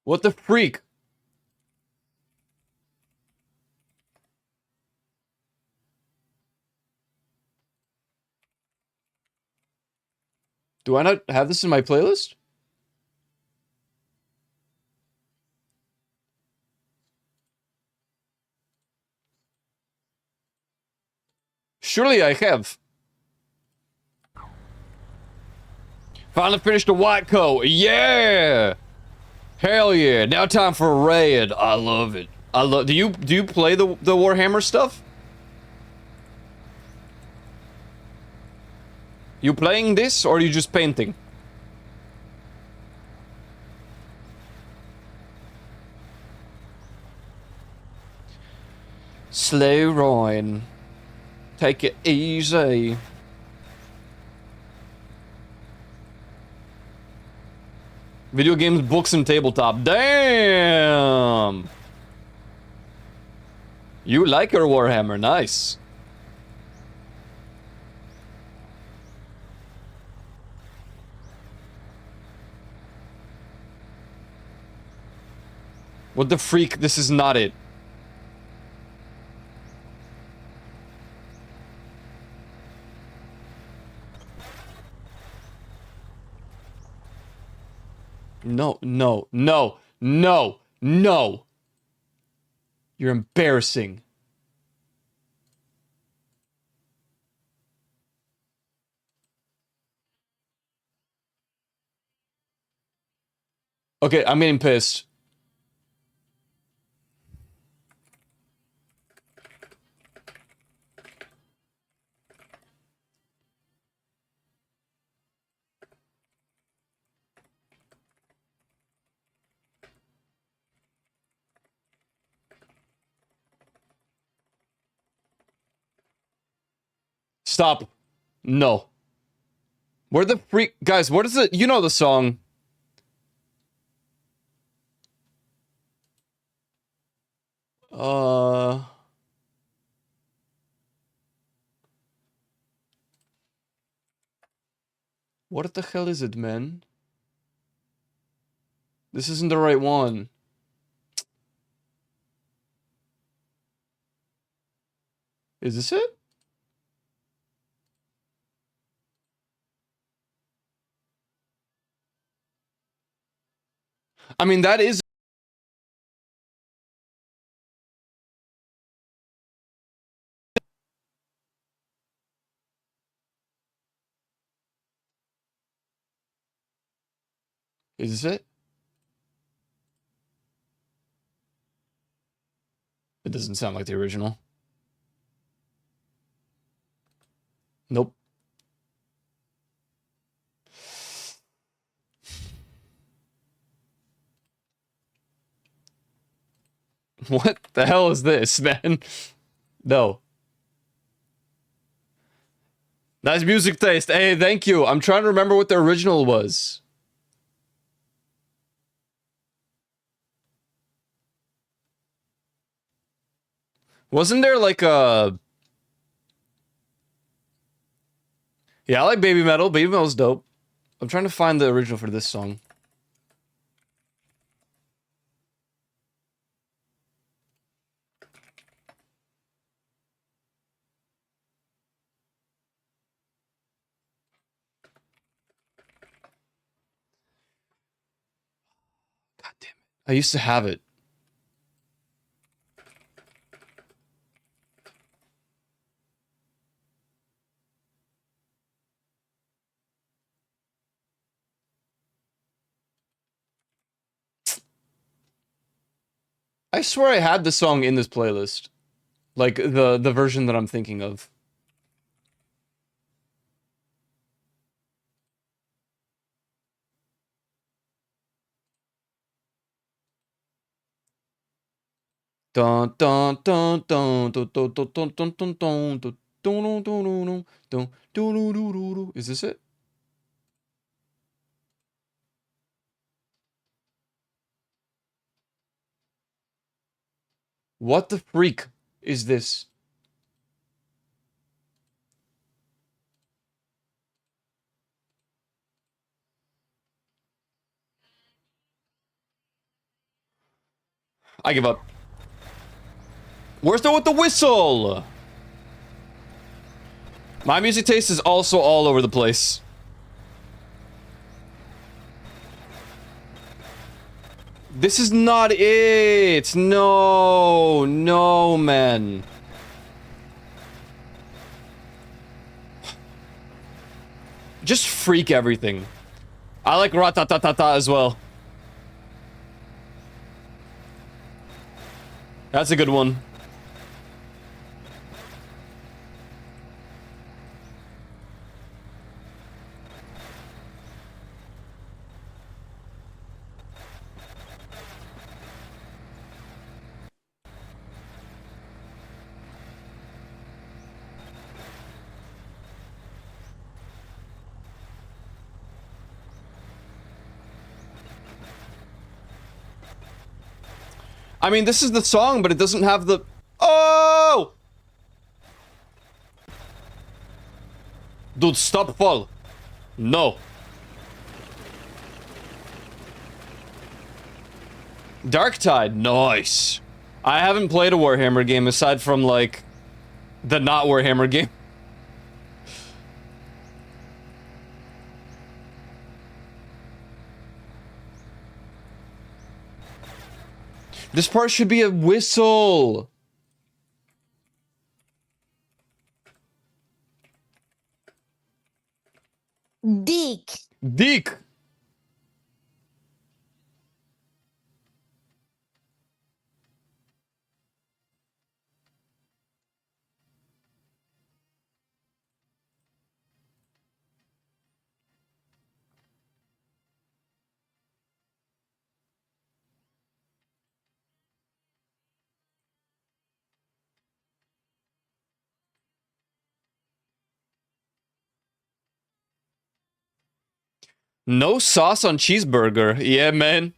What the freak? Do I not have this in my playlist? Surely I have. Finally finished the White Coat. Yeah! Hell yeah. Now time for a raid. I love it. Do you play the Warhammer stuff? You playing this or are you just painting? Slow Ryan. Take it easy. Video games, books, and tabletop. Damn! You like your Warhammer, nice. What the freak? This is not it. No, no, no, no, no. You're embarrassing. Okay, I'm getting pissed. Stop. No. Where the freak... Guys, what is it? You know the song. What the hell is it, man? This isn't the right one. Is this it? I mean, that is... Is this it? It doesn't sound like the original. Nope. What the hell is this, man? No. Nice music taste. Hey, thank you. I'm trying to remember what the original was. Wasn't there like a... Yeah, I like Baby Metal. Baby Metal's dope. I'm trying to find the original for this song. God damn it. I used to have it. I swear I had the song in this playlist. Like, the version that I'm thinking of. Dun dun dun dun dun dun dun dun dun dun dun dun dun dun dun dun dun dun dun. Is this it? What the freak is this? I give up. Where's the with the whistle? My music taste is also all over the place. This is not it. No, no, man. Just freak everything. I like Ratatatata as well. That's a good one. I mean, this is the song, but it doesn't have the... Oh! Dude, stop fall. No. Darktide, nice. I haven't played a Warhammer game aside from, like, the not Warhammer game. This part should be a whistle. Dick. Dick. No sauce on cheeseburger. Yeah, man.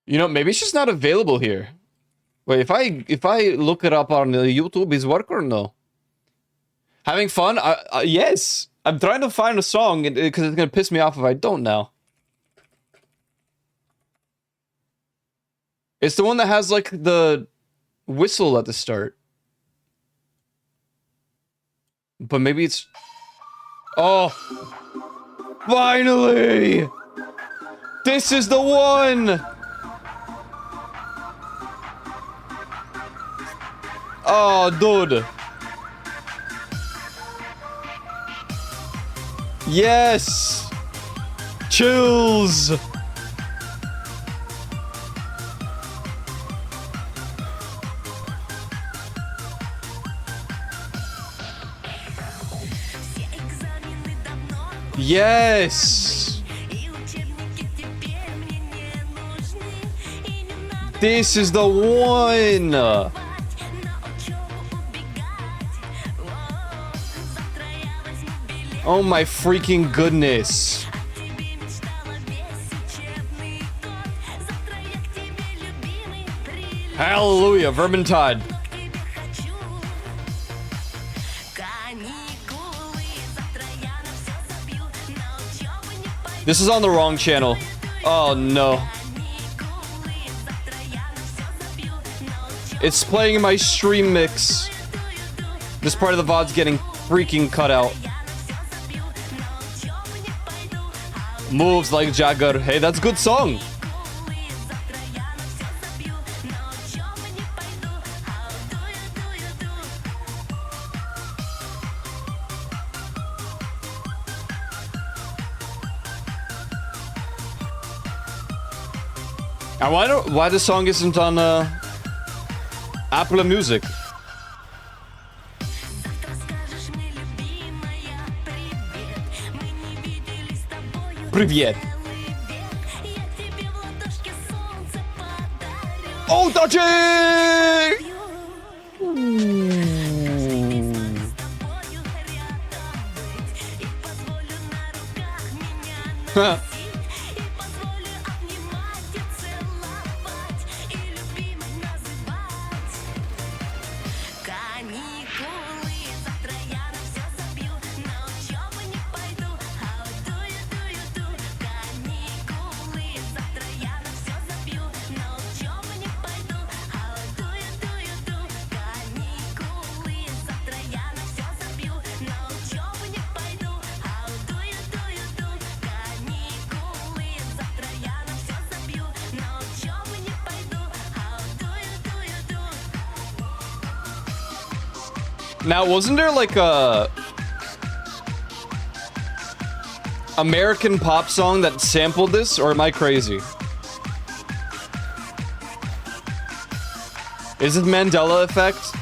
You know, maybe it's just not available here. Wait, if I look it up on YouTube, is work or no? Having fun? Yes. I'm trying to find a song because it's gonna piss me off if I don't now. It's the one that has like the whistle at the start. But maybe it's... Oh! Finally! This is the one! Oh, dude. Yes! Chills! Yes! This is the one! Oh my freaking goodness. Hallelujah, Vermintide. This is on the wrong channel. Oh no. It's playing in my stream mix. This part of the VOD's getting freaking cut out. Moves like Jagger. Hey, that's a good song. I wonder why the song isn't on Apple Music. Привет. Oh, touching! Huh. Now, wasn't there like a American pop song that sampled this, or am I crazy? Is it Mandela Effect?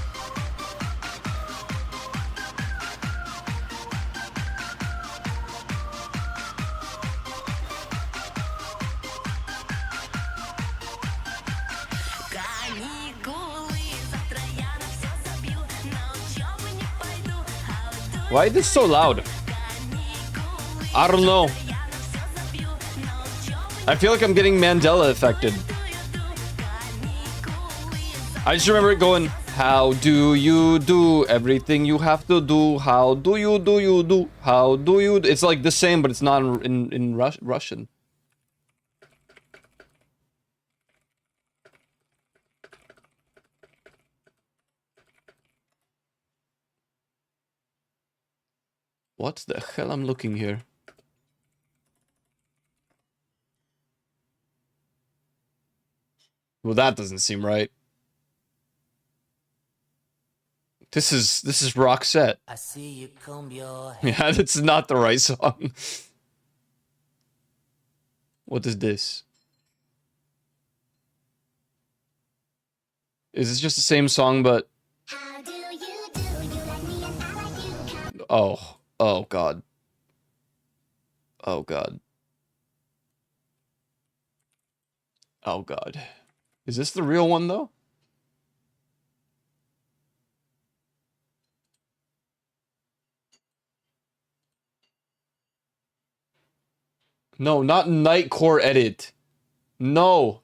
Why is this so loud? I don't know. I feel like I'm getting Mandela affected. I just remember it going, how do you do everything you have to do? How do you do? How do you do? It's like the same, but it's not in Russian. What the hell I'm looking here? Well, that doesn't seem right. This is Roxette. I see you comb your hair. Yeah, that's not the right song. What is this? Is this just the same song, but... Oh. Oh, God. Oh, God. Oh, God. Is this the real one, though? No, not Nightcore edit. No.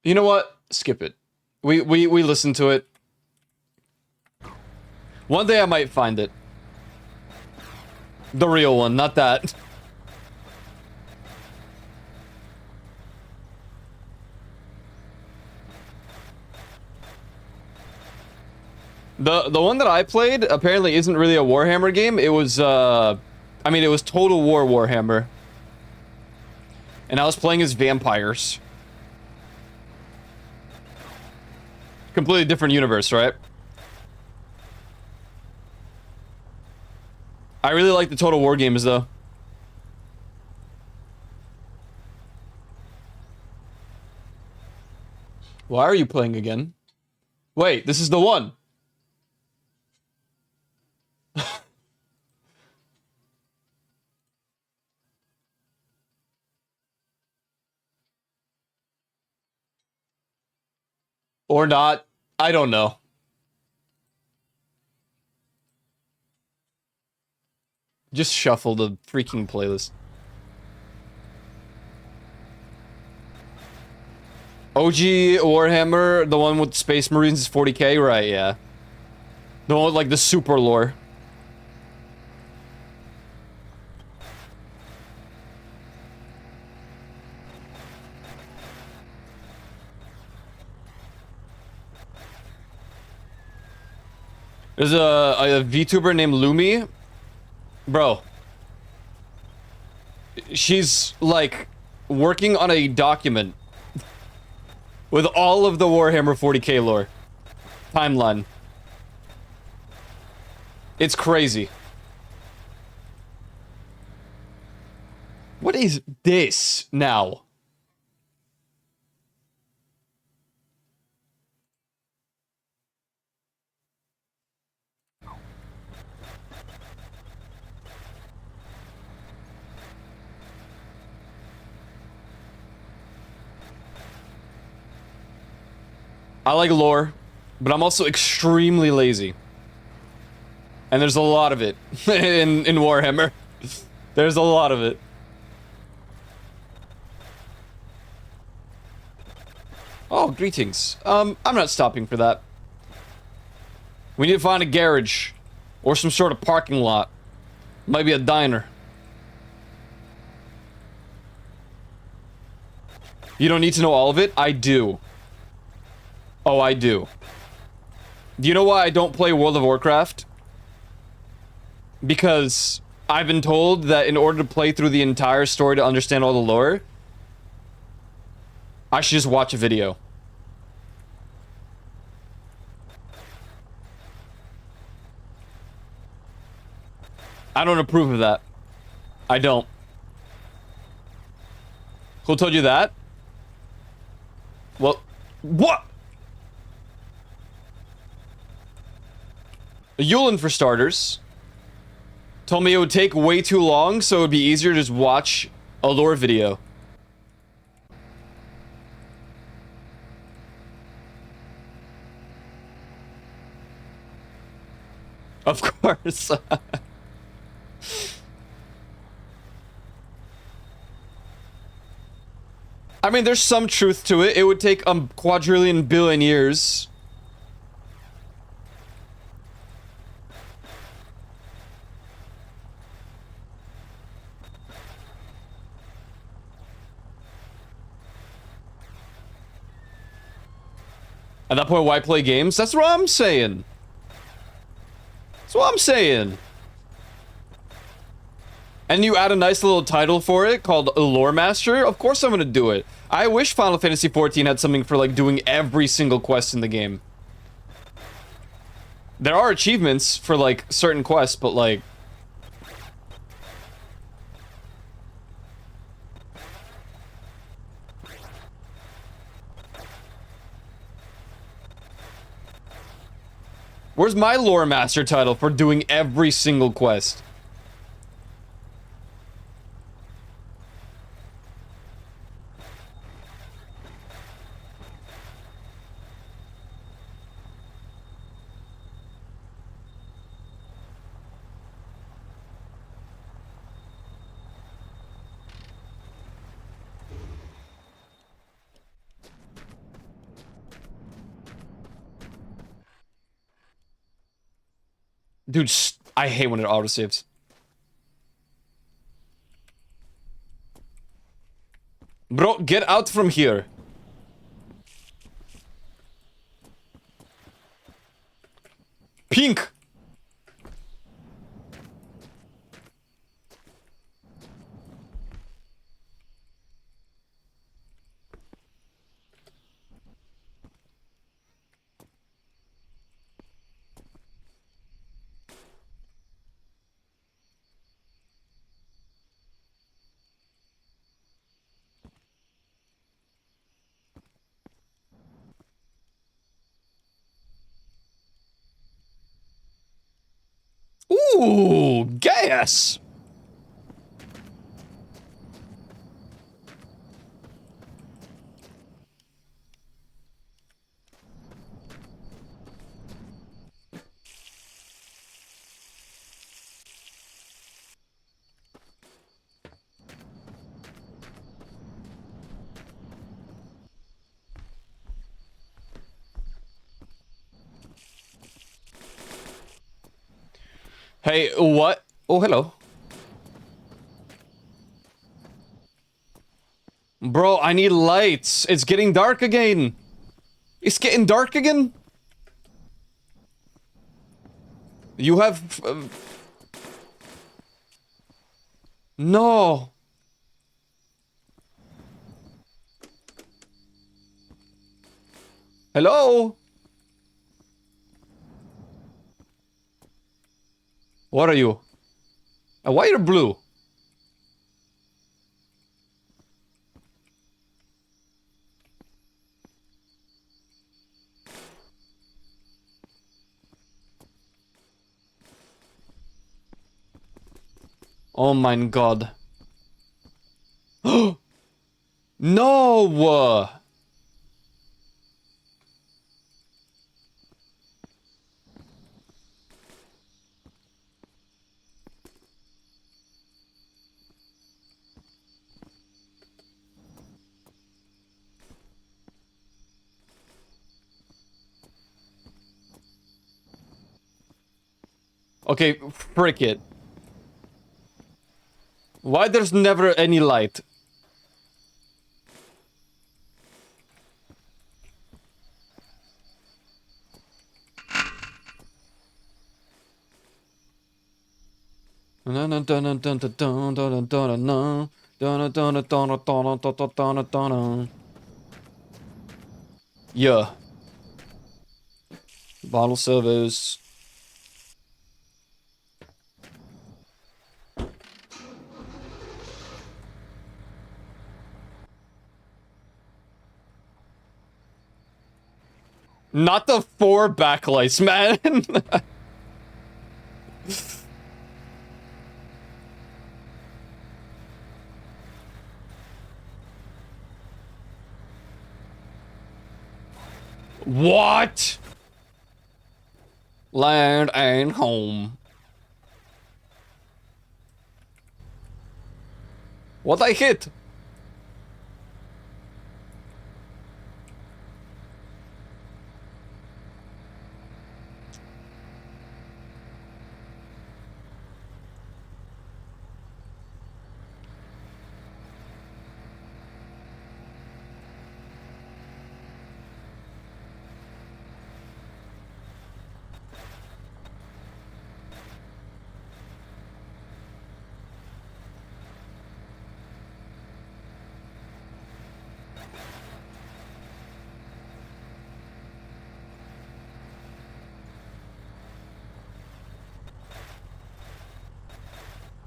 You know what? Skip it. We listened to it. One day I might find it. The real one, not that. The one that I played apparently isn't really a Warhammer game. It was I mean, it was Total War Warhammer. And I was playing as vampires. Completely different universe, right? I really like the Total War games, though. Why are you playing again? Wait, this is the one. Or not. I don't know. Just shuffle the freaking playlist. OG Warhammer, the one with Space Marines is 40k, right? Yeah. The one with like the super lore. There's a VTuber named Lumi. Bro. She's like working on a document with all of the Warhammer 40k lore. Timeline. It's crazy. What is this now? I like lore, but I'm also extremely lazy. And there's a lot of it in Warhammer. There's a lot of it. Oh, greetings. I'm not stopping for that. We need to find a garage. Or some sort of parking lot. Maybe a diner. You don't need to know all of it? I do. Oh, I do. Do you know why I don't play World of Warcraft? Because I've been told that in order to play through the entire story to understand all the lore, I should just watch a video. I don't approve of that. I don't. Who told you that? Well, what? Yulin, for starters, told me it would take way too long, so it would be easier to just watch a lore video. Of course. I mean, there's some truth to it. It would take a quadrillion billion years. At that point, why play games? That's what I'm saying. That's what I'm saying. And you add a nice little title for it called Lore Master, of course I'm gonna do it. I wish Final Fantasy XIV had something for, like, doing every single quest in the game. There are achievements for, like, certain quests, but, like... Where's my Lore Master title for doing every single quest? Dude, I hate when it autosaves. Bro, get out from here. Pink! Ooh, gas! Hey, what? Oh, hello. Bro, I need lights. It's getting dark again. It's getting dark again. You have... No. Hello? What are you? Why are you blue? Oh my god. No! Okay, frick it. Why there's never any light? Yeah. Bottle service. Not the 4 backlights, man. What? Land and home. What I hit?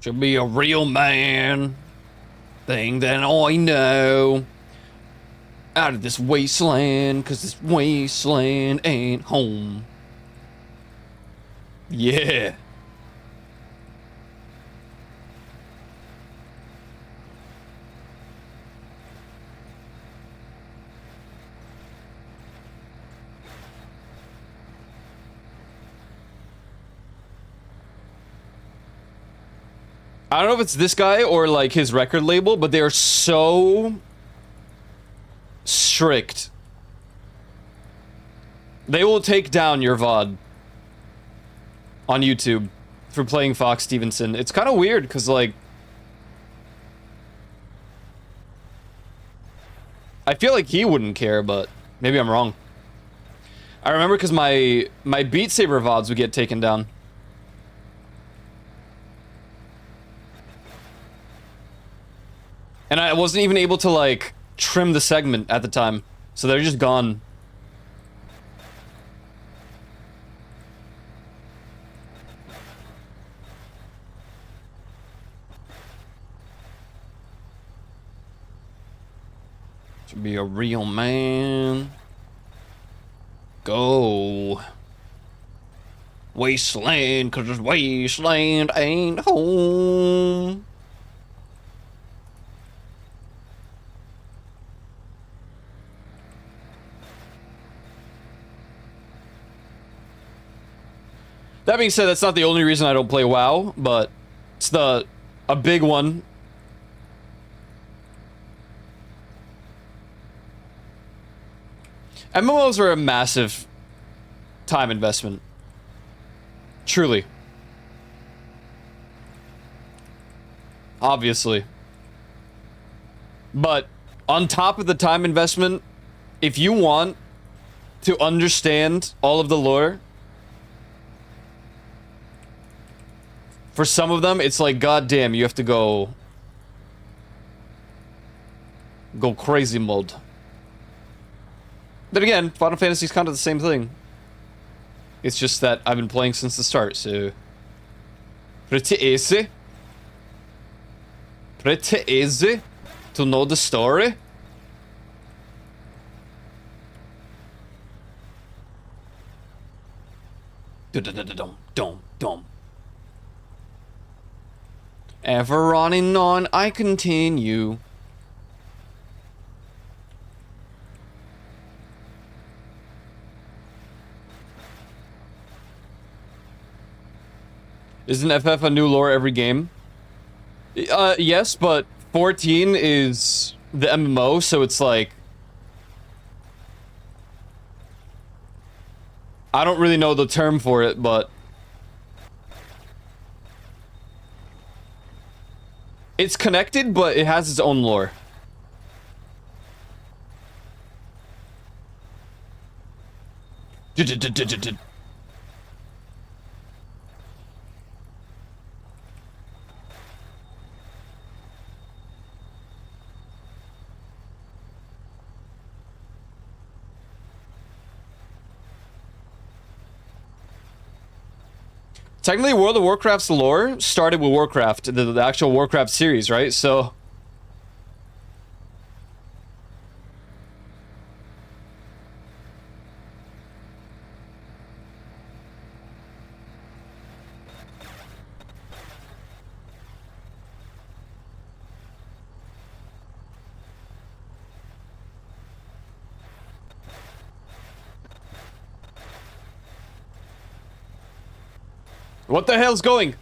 Should be a real man. Thing that I know. Out of this wasteland, cause this wasteland ain't home. Yeah. I don't know if it's this guy or like his record label, but they're so strict. They will take down your VOD on YouTube for playing Fox Stevenson. It's kind of weird because like I feel like he wouldn't care, but maybe I'm wrong. I remember because my Beat Saber VODs would get taken down. And I wasn't even able to, like, trim the segment at the time. So they're just gone. To be a real man. Go. Wasteland, 'cause this wasteland ain't home. That being said, that's not the only reason I don't play WoW, but it's a big one. MMOs are a massive time investment. Truly. Obviously. But on top of the time investment, if you want to understand all of the lore, for some of them, it's like, goddamn, you have to go crazy mode. Then again, Final Fantasy is kind of the same thing. It's just that I've been playing since the start, so pretty easy. Pretty easy to know the story. Dum. Ever running on, I continue. Isn't FF a new lore every game? Yes, but 14 is the MMO, so it's like... I don't really know the term for it, but... It's connected, but it has its own lore. Technically, World of Warcraft's lore started with Warcraft, the actual Warcraft series, right? So... What the hell's going?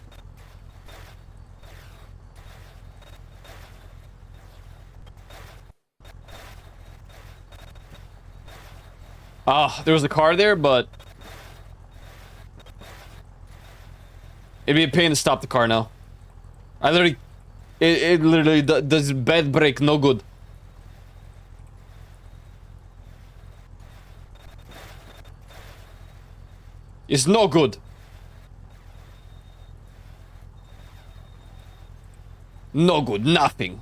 Ah, there was a car there, but... It'd be a pain to stop the car now. I literally... It literally does bad brake, no good. It's no good. No good, nothing.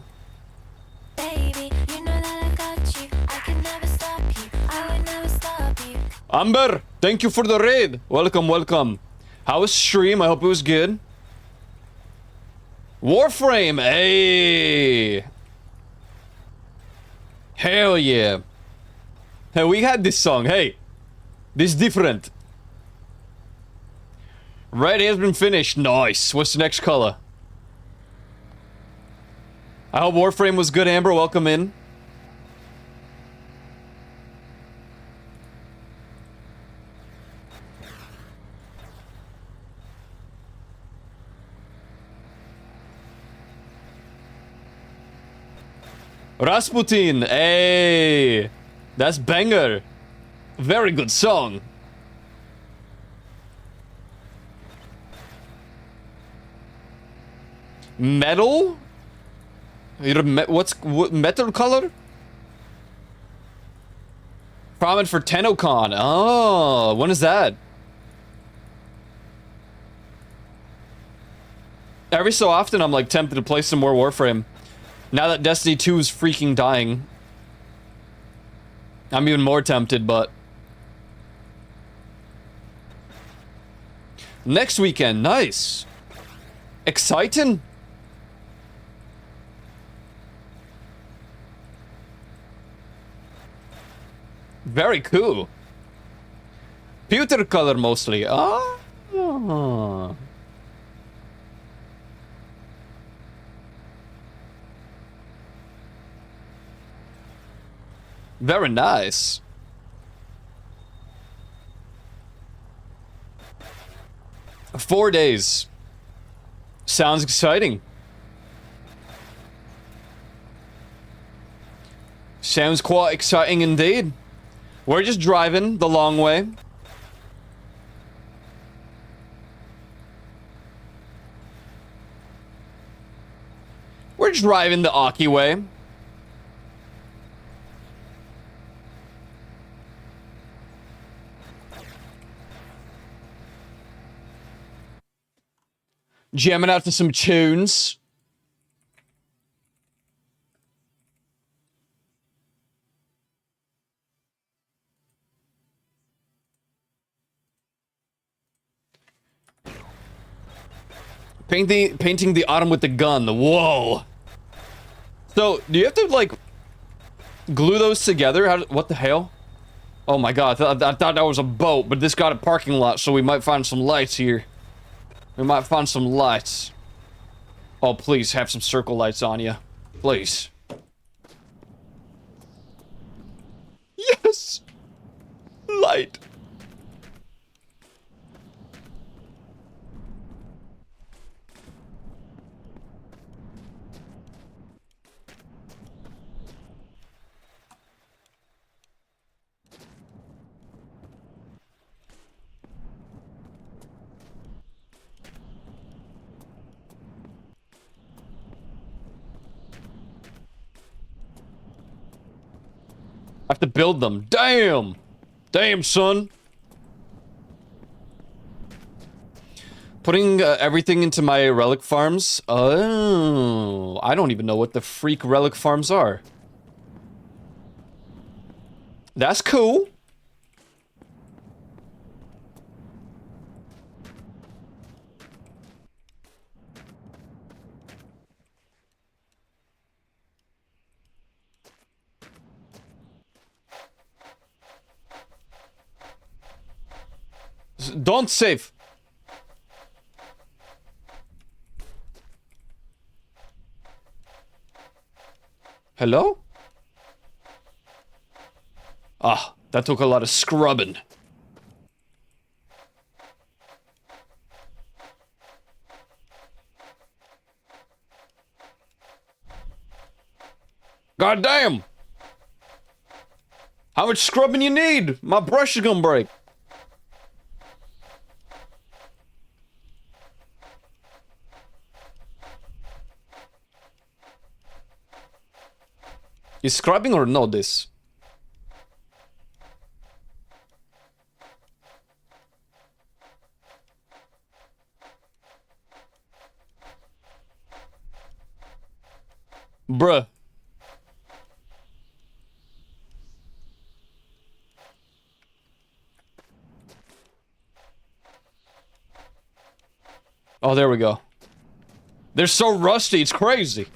Baby, you know that I got you. I can never stop you. I would never stop you. Amber, thank you for the raid. Welcome, welcome. How was stream? I hope it was good. Warframe, hey. Hell yeah. Hey, we had this song. Hey, this is different. Red has been finished. Nice. What's the next color? I hope Warframe was good, Amber. Welcome in. Rasputin, hey, that's banger. Very good song. Metal? What's metal color? Prominent for TennoCon. Oh, when is that? Every so often, I'm like tempted to play some more Warframe. Now that Destiny 2 is freaking dying, I'm even more tempted, but... Next weekend, nice. Exciting. Very cool. Pewter color mostly. Oh. Very nice. Four days. Sounds exciting. Sounds quite exciting indeed. We're just driving the long way. We're driving the Aki way. Jamming out to some tunes. Painting the autumn with the gun. Whoa. So, do you have to, like, glue those together? What the hell? Oh my god, I thought that was a boat, but this got a parking lot, so we might find some lights here. We might find some lights. Oh, please, have some circle lights on you. Please. Yes! Light. have to build them. Damn! Damn, son! Putting everything into my relic farms? Oh, I don't even know what the freak relic farms are. That's cool. Don't save. Hello? Ah, that took a lot of scrubbing. God damn! How much scrubbing you need? My brush is gonna break. You scrubbing or no this? Bruh. Oh, there we go. They're so rusty, it's crazy.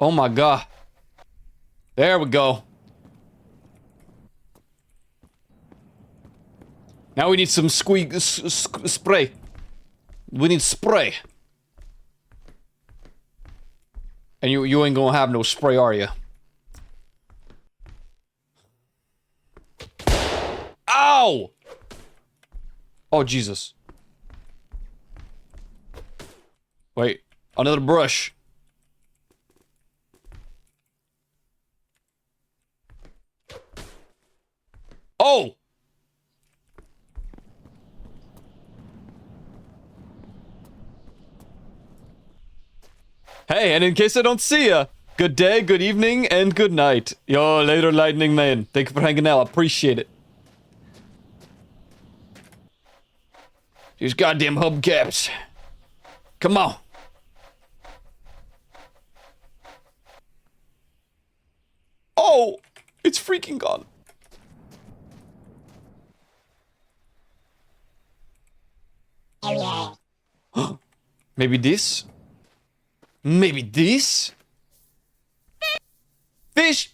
Oh my god. There we go. Now we need some spray. We need spray. And you ain't gonna have no spray, are you? Ow! Oh, Jesus. Wait, another brush. Oh! Hey, and in case I don't see ya, good day, good evening, and good night. Yo, later, Lightning Man. Thank you for hanging out. Appreciate it. These goddamn hubcaps. Come on. Oh! It's freaking gone. Maybe this? Maybe this? Fish!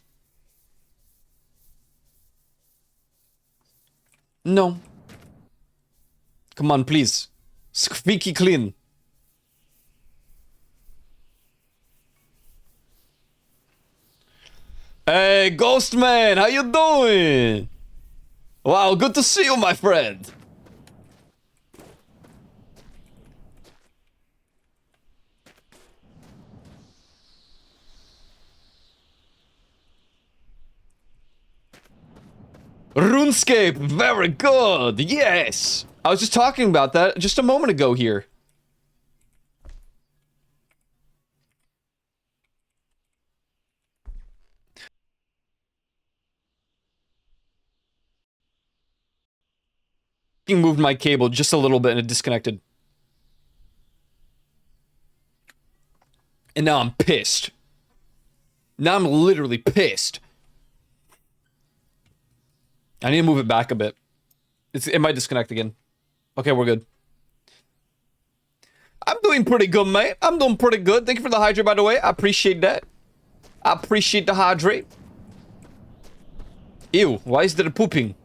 No. Come on, please. Squeaky clean. Hey, Ghost Man, how you doing? Wow, good to see you, my friend. RuneScape, very good, yes! I was just talking about that just a moment ago here. Moved my cable just a little bit and it disconnected. And now I'm pissed. Now I'm literally pissed. I need to move it back a bit. It might disconnect again. Okay, we're good. I'm doing pretty good, mate. I'm doing pretty good. Thank you for the hydrate, by the way. I appreciate that. I appreciate the hydrate. Ew, why is there pooping?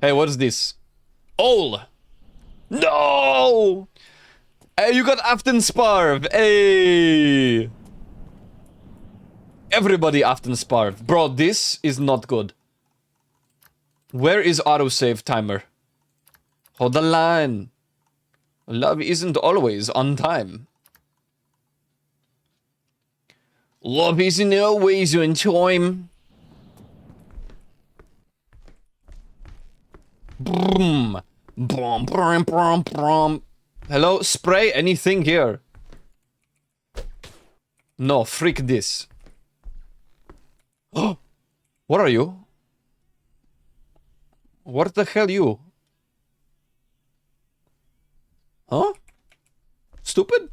Hey, what is this? Ol! No! Hey, you got Afton Sparv. Hey! Everybody Afton Sparv. Bro, this is not good. Where is autosave timer? Hold the line. Love isn't always on time. Love isn't always on time. Brum, brum, brum, brum, brum. Hello, spray anything here? No, freak this. Oh, what are you? What the hell you? Huh? Stupid?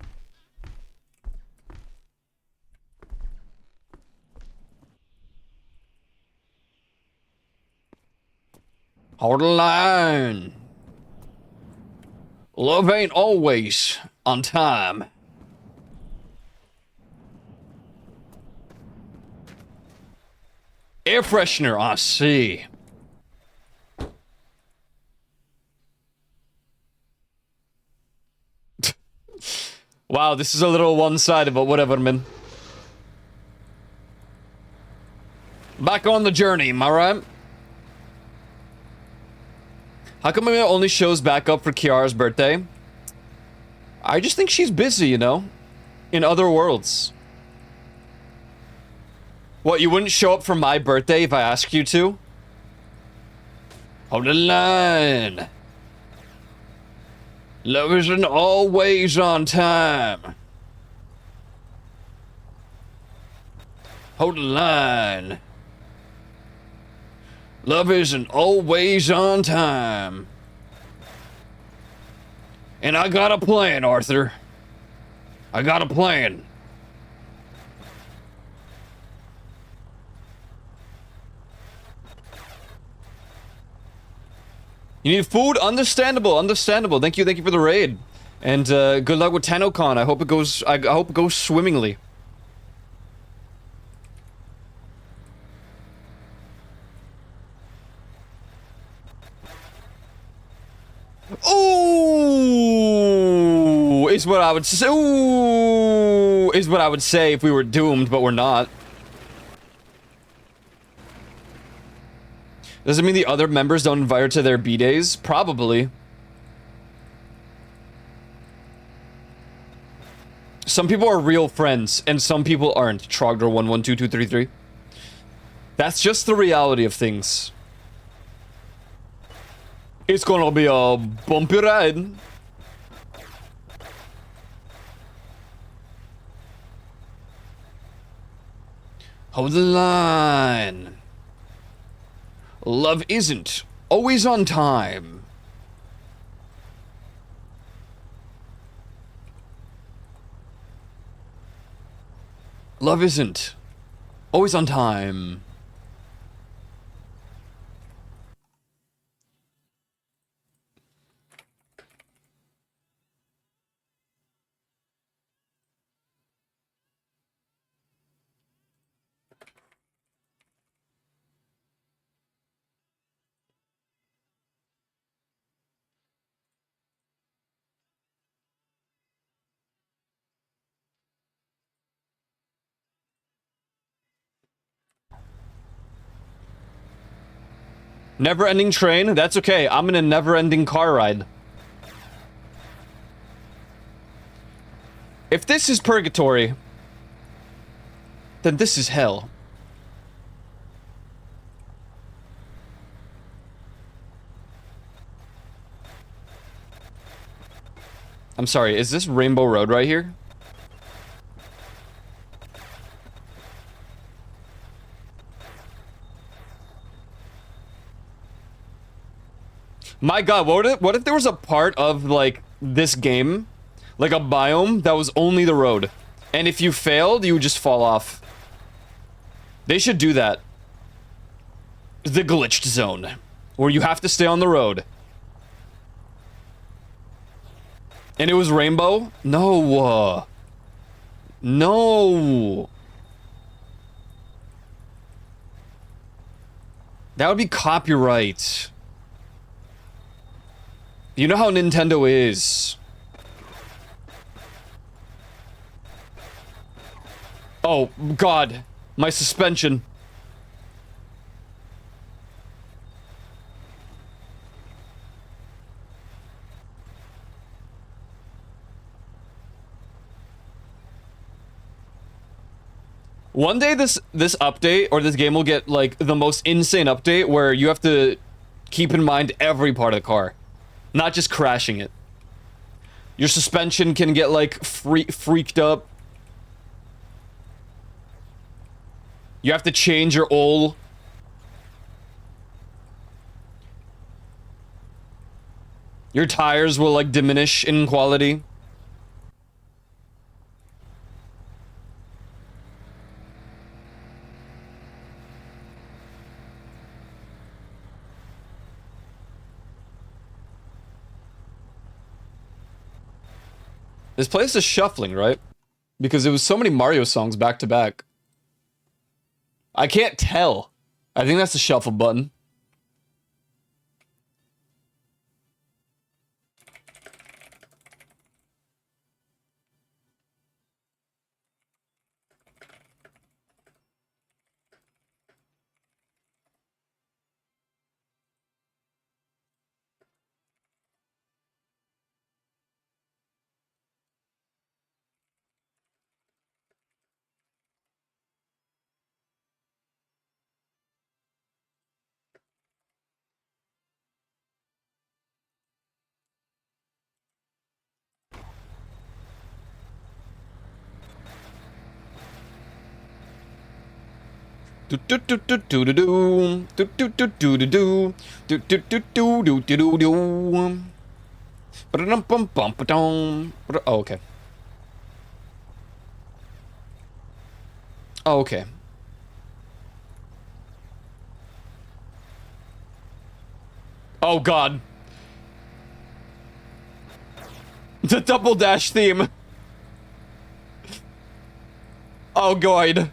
Hold the line. Love ain't always on time. Air freshener, I see. Wow, this is a little one-sided, but whatever, man. Back on the journey, am I right? How come it only shows back up for Kiara's birthday? I just think she's busy, you know? In other worlds. What, you wouldn't show up for my birthday if I asked you to? Hold the line. Love isn't always on time. Hold the line. Love isn't always on time. And I got a plan, Arthur. I got a plan. You need food? Understandable, understandable. Thank you for the raid. And good luck with TanoCon. I hope it goes swimmingly. Ooh, is what I would say. Ooh, is what I would say if we were doomed, but we're not. Does it mean the other members don't invite her to their B-days? Probably. Some people are real friends, and some people aren't. Trogdor112233. That's just the reality of things. It's gonna be a bumpy ride. Hold the line. Love isn't always on time. Love isn't always on time. Never-ending train? That's okay. I'm in a never-ending car ride. If this is purgatory, then this is hell. I'm sorry, is this Rainbow Road right here? My god, what if there was a part of, like, this game, like a biome, that was only the road? And if you failed, you would just fall off. They should do that. The glitched zone, where you have to stay on the road. And it was rainbow? No. No. That would be copyright. You know how Nintendo is. Oh, God. My suspension. One day this update, or this game will get, like, the most insane update where you have to keep in mind every part of the car, not just crashing it. Your suspension can get like freaked up. You have to change your oil. Your tires will like diminish in quality. This place is shuffling, right? Because it was so many Mario songs back to back. I can't tell. I think that's the shuffle button. Do do do do do do do do do do do do do do do do do do do do. Oh, okay. Oh, okay. Oh God. The double dash theme. Oh God.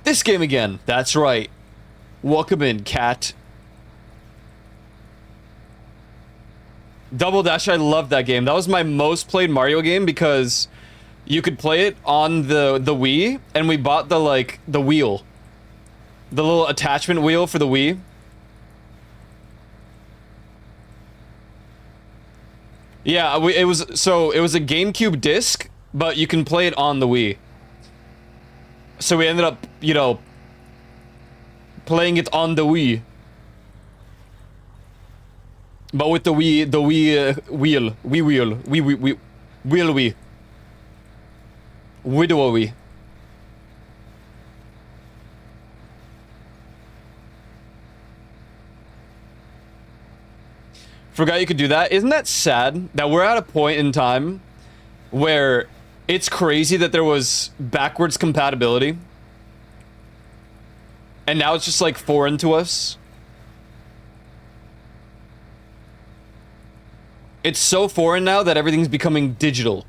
This game again. That's right. Welcome in, cat. Double Dash, I love that game. That was my most played Mario game because you could play it on the Wii, and we bought the wheel. The little attachment wheel for the Wii. Yeah, it was a GameCube disc, but you can play it on the Wii. So we ended up, you know, playing it on the Wii. But with the Wii wheel. Widowy. Forgot you could do that. Isn't that sad that we're at a point in time where it's crazy that there was backwards compatibility and now it's just like foreign to us? It's so foreign now that everything's becoming digital.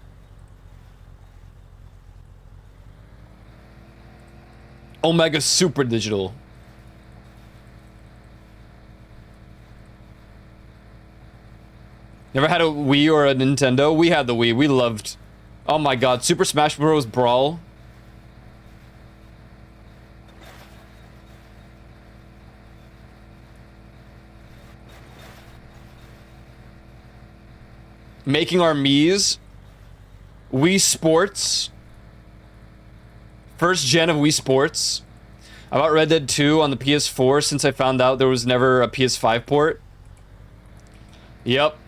Omega Super Digital. Never had a Wii or a Nintendo? We had the Wii. We loved... Oh my God, Super Smash Bros. Brawl. Making our Miis. Wii Sports. First gen of Wii Sports. I bought Red Dead 2 on the PS4 since I found out there was never a PS5 port. Yep.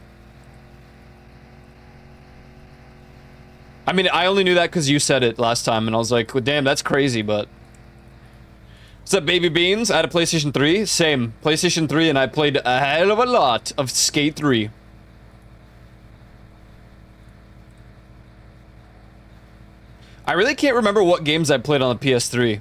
I mean, I only knew that because you said it last time, and I was like, well, damn, that's crazy, but... What's up, Baby Beans? I had a PlayStation 3. Same. PlayStation 3, and I played a hell of a lot of Skate 3. I really can't remember what games I played on the PS3.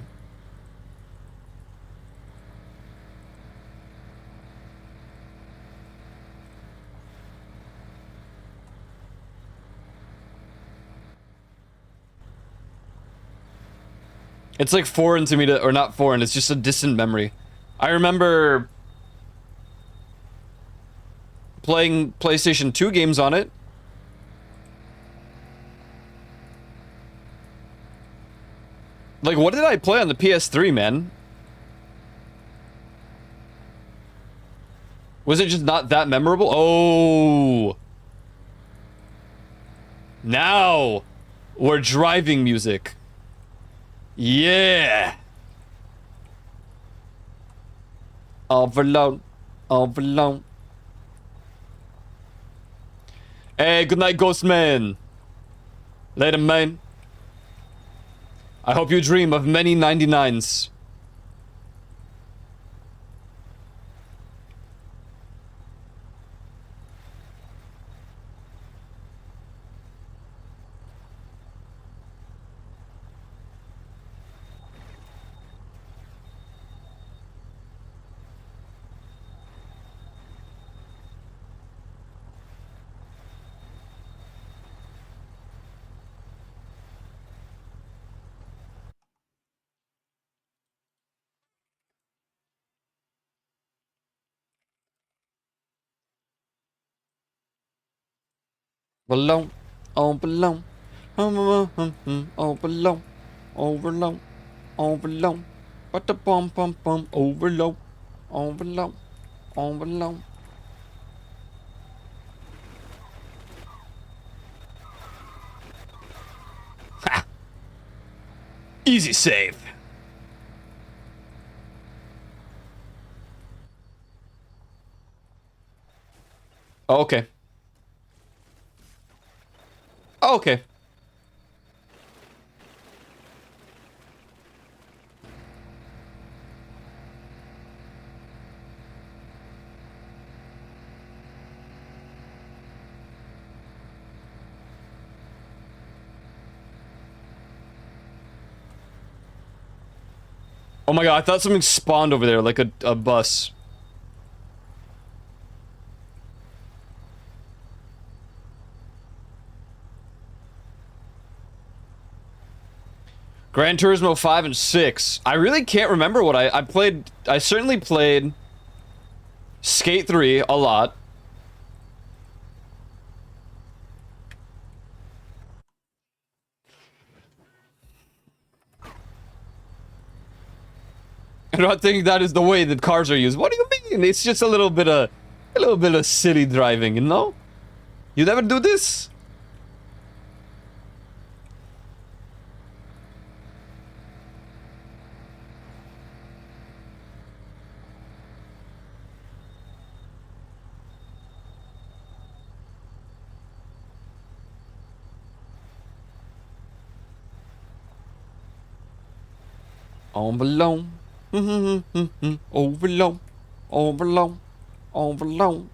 It's like foreign to me to, or not foreign, it's just a distant memory. I remember playing PlayStation 2 games on it. Like, what did I play on the PS3, man? Was it just not that memorable? Oh! Now we're driving music. Yeah. Overload. Overload. Hey, good night, Ghostman. Later, man. I hope you dream of many 99s. Overload. Overload. Overload. Overload. Overload. What the bum bum bum. Overload. Overload. Overload. Ha! Easy save. Okay. Okay. Oh my god, I thought something spawned over there, like a bus. Gran Turismo 5 and 6. I really can't remember what I played. I certainly played Skate 3 a lot. I don't think that is the way that cars are used. What do you mean? It's just a little bit of city driving, you know? You never do this? Overload. Overload. Overload. Overload.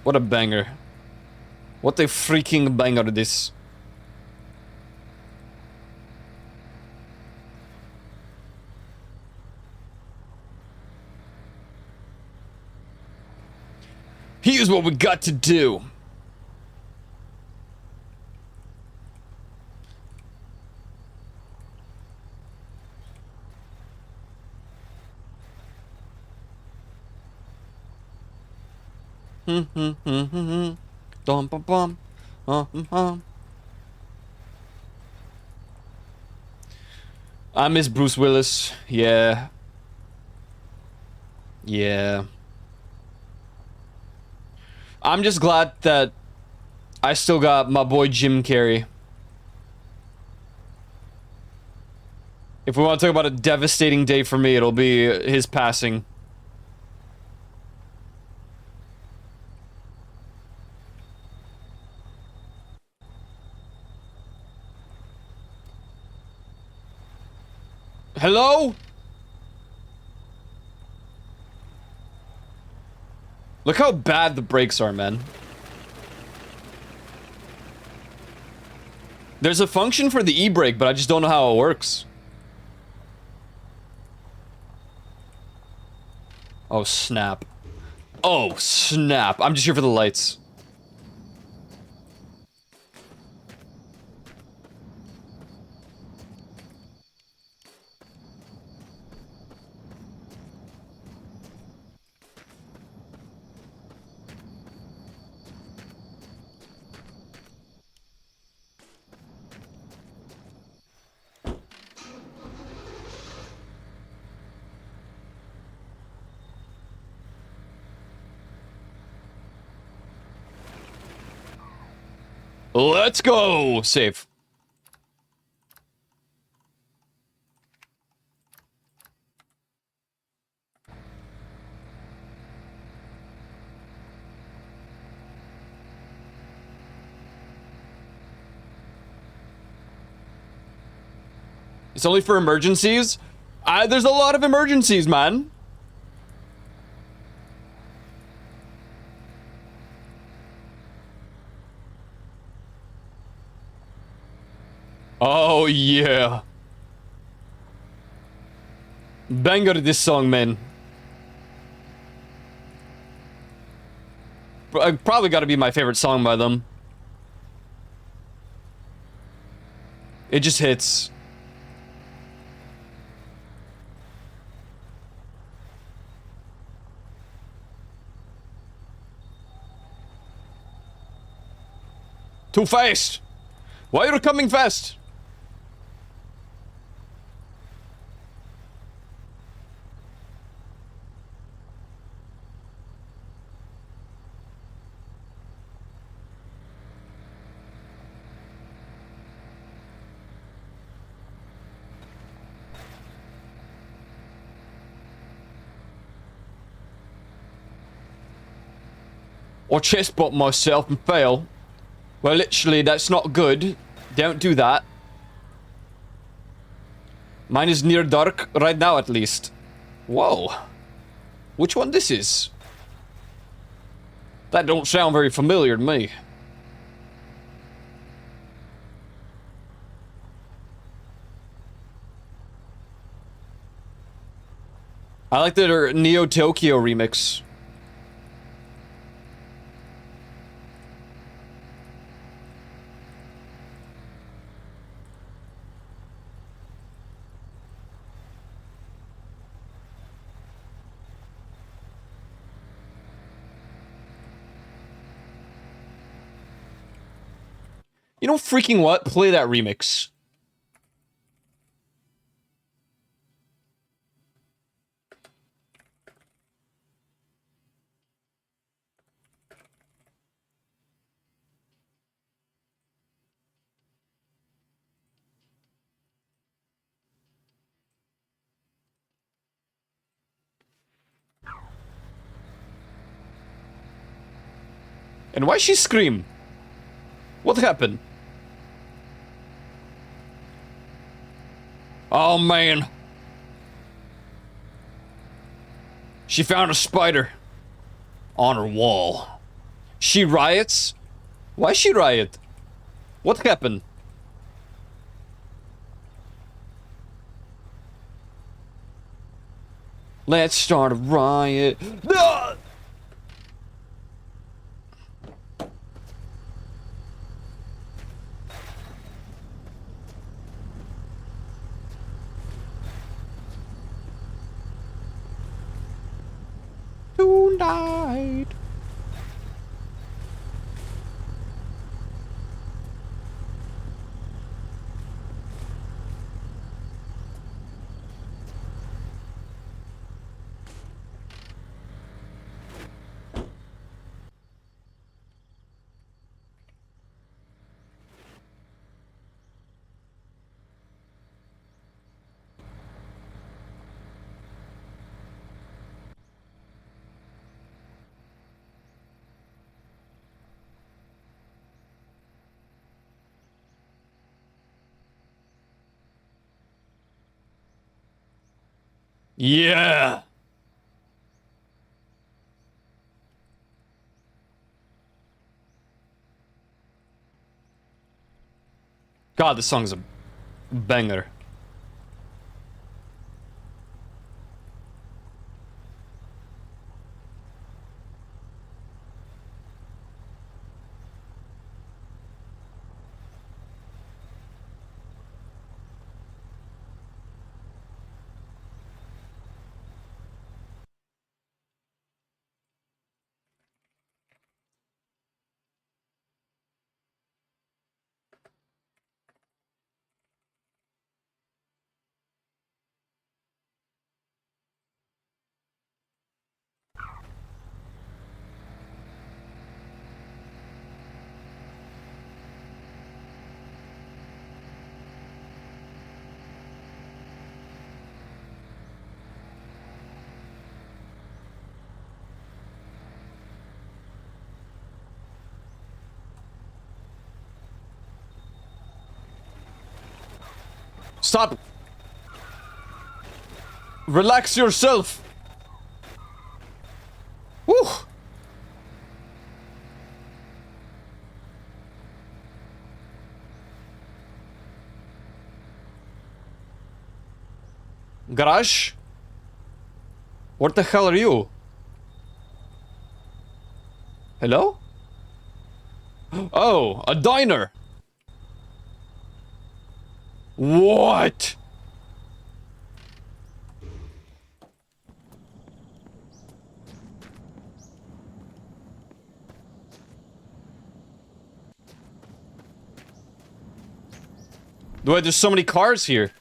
What a banger. What a freaking banger this. Here's what we got to do. Dum bum bum. I miss Bruce Willis. Yeah. Yeah. I'm just glad that I still got my boy Jim Carrey. If we want to talk about a devastating day for me, it'll be his passing. Hello? Look how bad the brakes are, man. There's a function for the e-brake, but I just don't know how it works. Oh, snap. Oh, snap. I'm just here for the lights. Let's go! Save. It's only for emergencies? There's a lot of emergencies, man. Oh, yeah. Banger this song, man. Probably gotta be my favorite song by them. It just hits. Too fast! Why are you coming fast? Or chest bump myself and fail. Well, literally, that's not good. Don't do that. Mine is near dark, right now at least. Whoa. Which one this is? That don't sound very familiar to me. I like the Neo Tokyo remix. You know freaking what? Play that remix. And why she scream? What happened? Oh man. She found a spider on her wall. She riots? Why she riot? What happened? Let's start a riot. Ah! Tonight. Yeah. God, this song's a banger. Stop. Relax yourself. Woo. Garage? What the hell are you? Hello? Oh, a diner. What? Wait, there's so many cars here.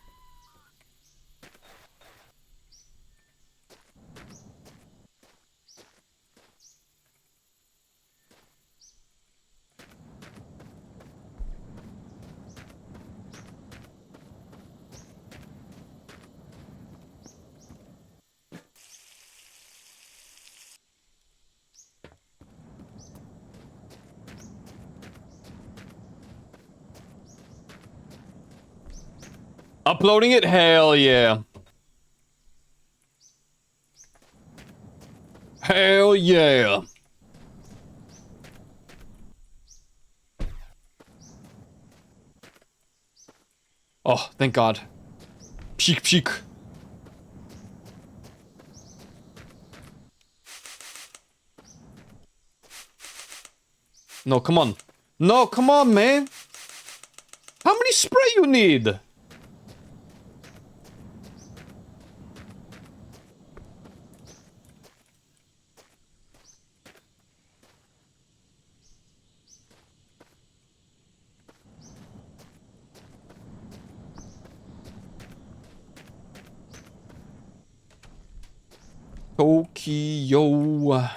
Uploading it? Hell yeah. Hell yeah. Oh, thank God. Pshik pshik. No, come on. No, come on, man. How many spray you need? Tokyo.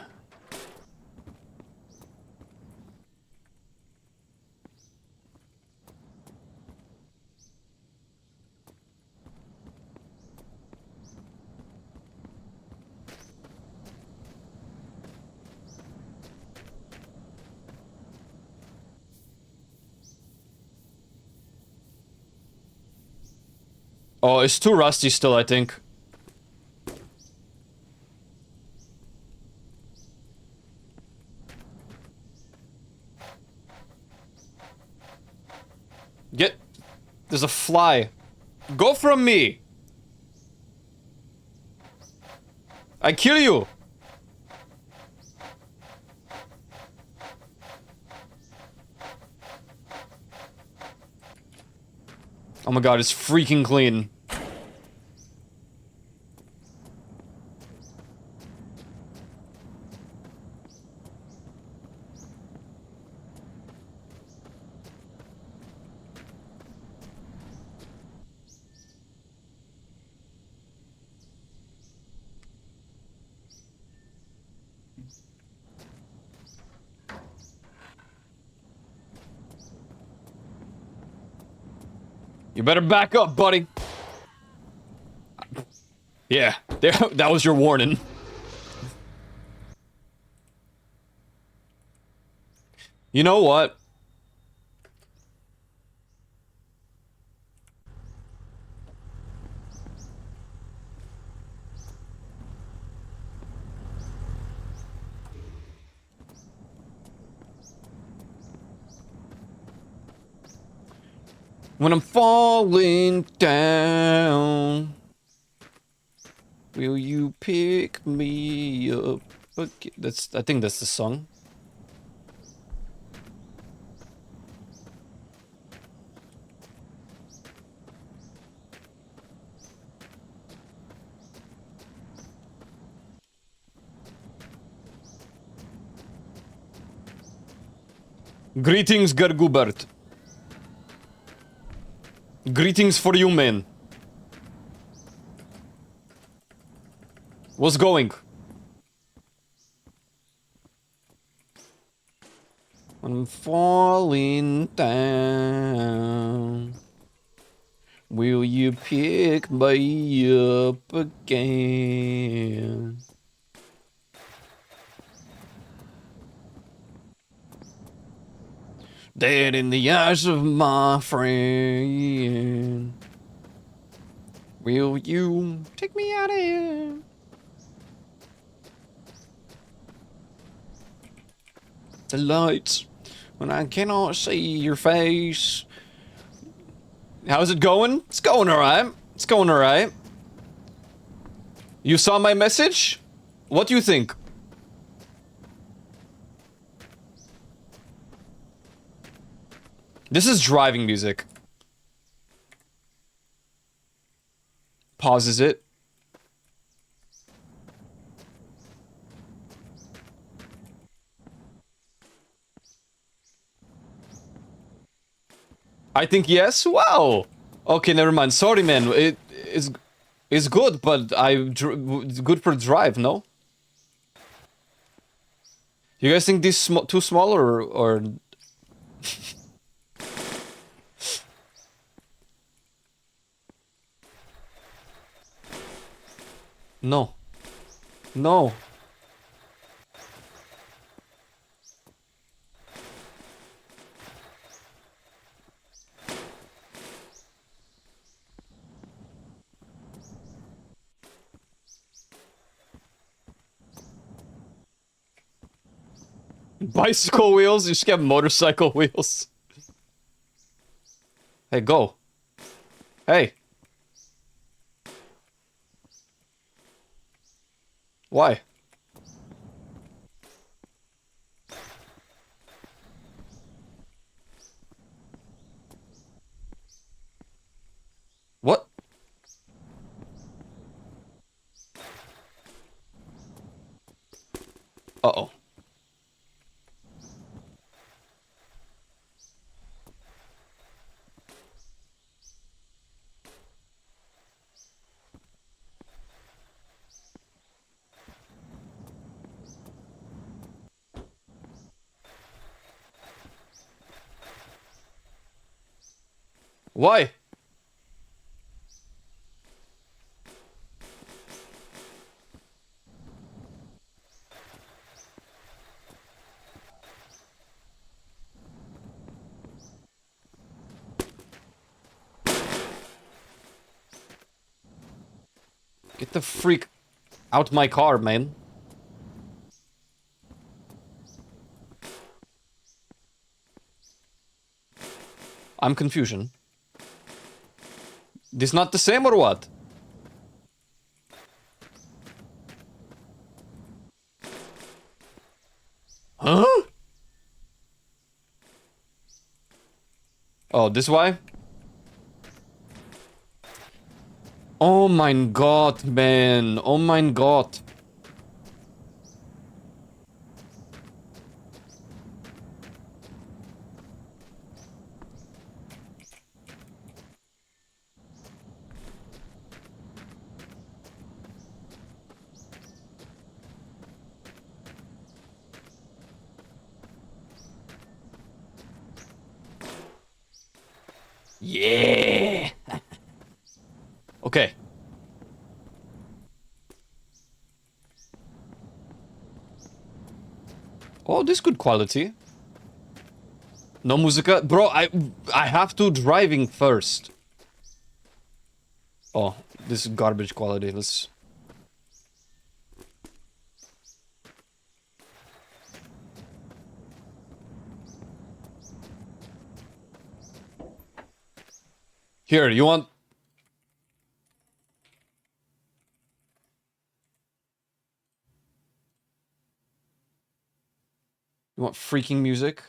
Oh, it's too rusty still, I think. Get... There's a fly. Go from me! I kill you! Oh my God, it's freaking clean. You better back up, buddy. Yeah, there, that was your warning. You know what? When I'm falling down, will you pick me up? Okay, I think that's the song. Greetings, Gergubert. Greetings for you, man. What's going? I'm falling down. Will you pick me up again? Dead in the eyes of my friend. Will you take me out of here? The lights, when I cannot see your face. How's it going? It's going alright. It's going alright. You saw my message? What do you think? This is driving music. Pauses it. I think yes. Wow. Okay, never mind. Sorry, man. It's good, but it's good for drive, no? You guys think this too small or no? No. Bicycle wheels? You should get motorcycle wheels. Hey, go. Hey. Why? What? Uh-oh. Why? Get the freak out my car, man. I'm confusion. This not the same or what? Huh? Oh, this why? Oh mein Gott, man. Oh mein Gott. Yeah. Okay. Oh, this good quality. No musica. Bro, I have to driving first. Oh, this is garbage quality. Let's... Here, you want... You want freaking music?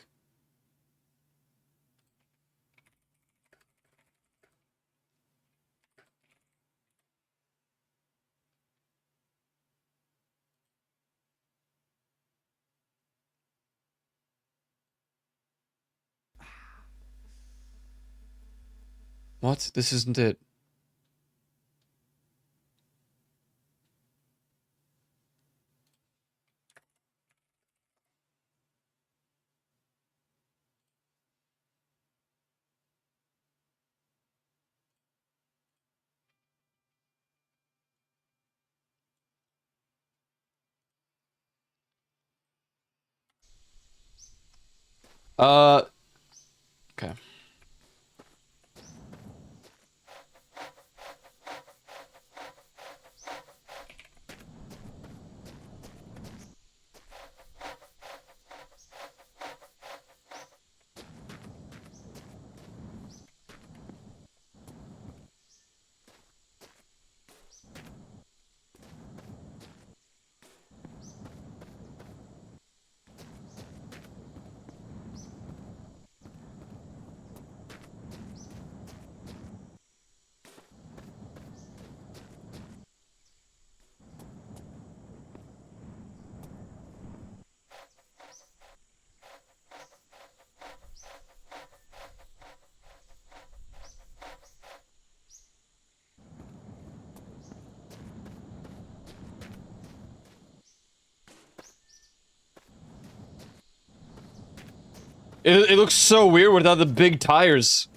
What? This isn't it. Okay. It looks so weird without the big tires.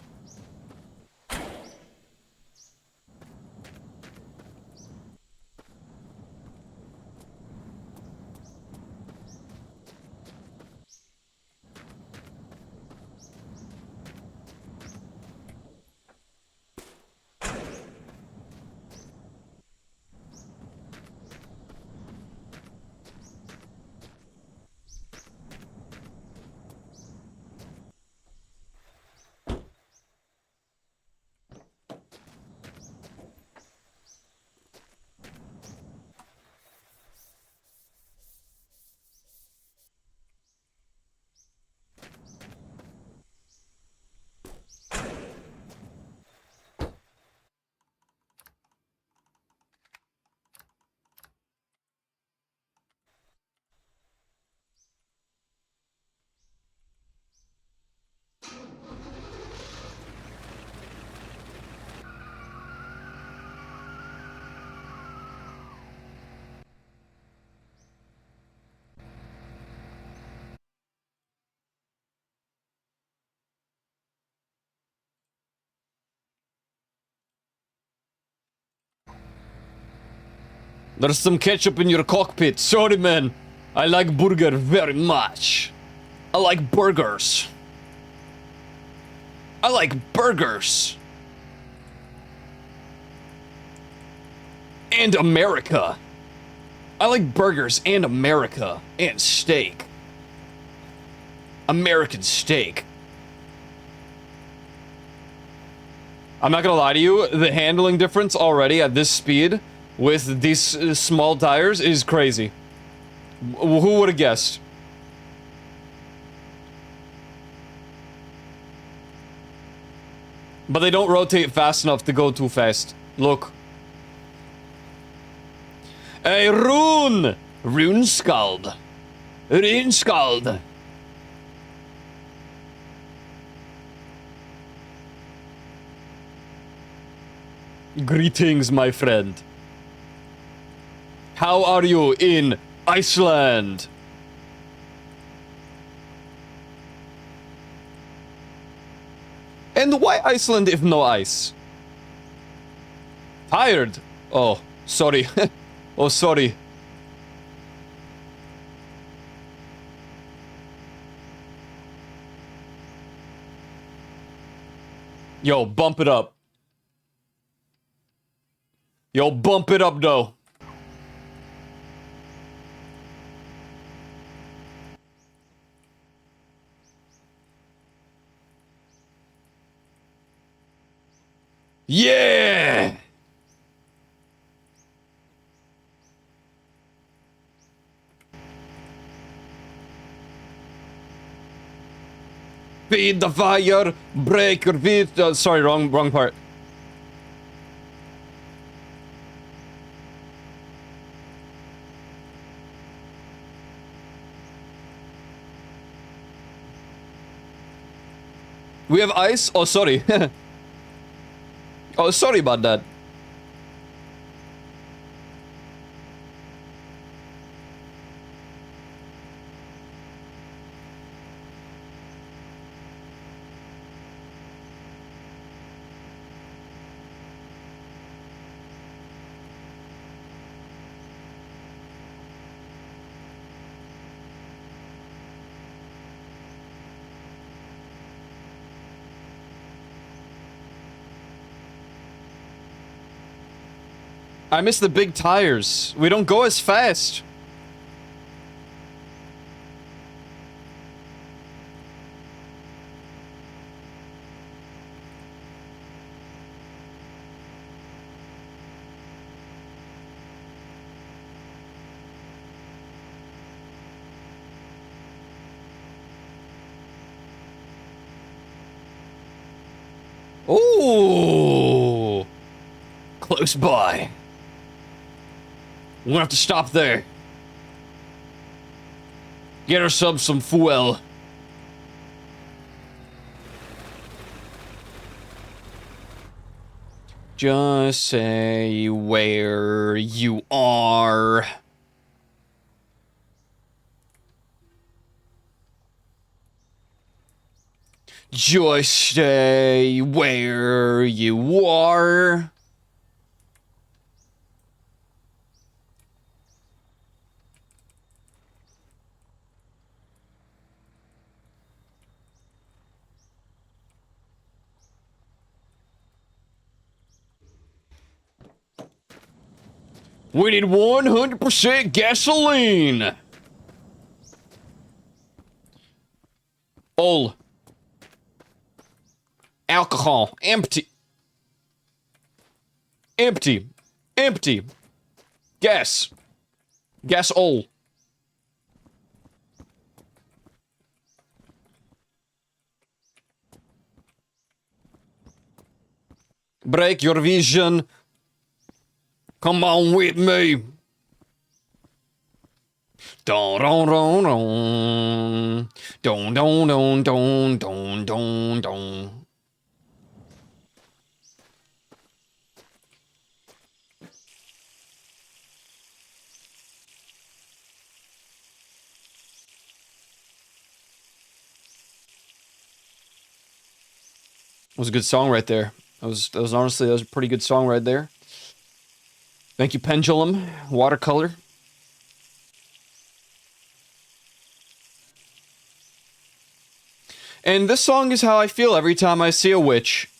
There's some ketchup in your cockpit. Sorry, man. I like burger very much. I like burgers. I like burgers. And America. I like burgers and America. And steak. American steak. I'm not gonna lie to you, the handling difference already at this speed with these small tires is crazy. Who would have guessed? But they don't rotate fast enough to go too fast. Look. Hey, Rune! Runeskald. Runeskald. Greetings, my friend. How are you in Iceland? And why Iceland if no ice? Tired? Oh, sorry. Oh, sorry. Yo, bump it up. Yo, bump it up, though. Yeah! Feed the fire, break your feet. Sorry, wrong part. We have ice? Oh, sorry. Oh, sorry about that. I miss the big tires. We don't go as fast. Ooh, close by. We're gonna have to stop there. Get ourselves some fuel. Just say where you are. Just stay where you are. We need 100% gasoline. All. Alcohol. Empty. Empty. Empty. Gas. Gas all. Break your vision. Come on with me. Don don don don. Don don don don don don don. That was a good song right there. That was honestly, that was a pretty good song right there. Thank you, Pendulum. Watercolor. And this song is how I feel every time I see a witch.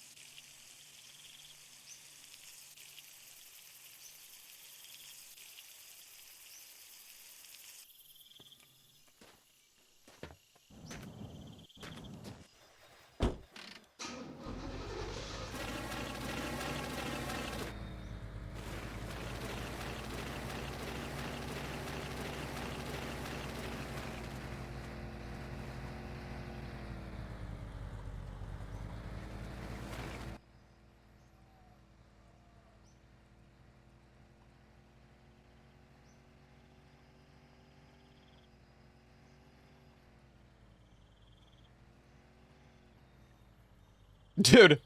Dude,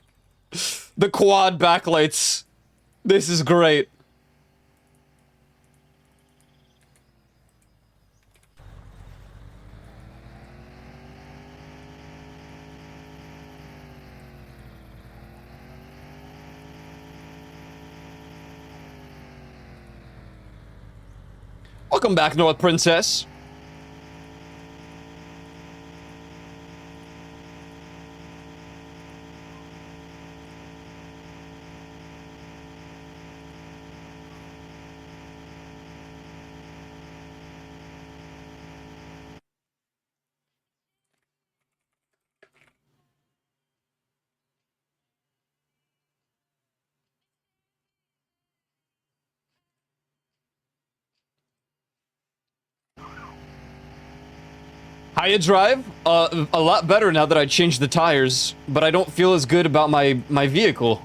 the quad backlights. This is great. Welcome back, North Princess. How you drive? A lot better now that I changed the tires, but I don't feel as good about my vehicle.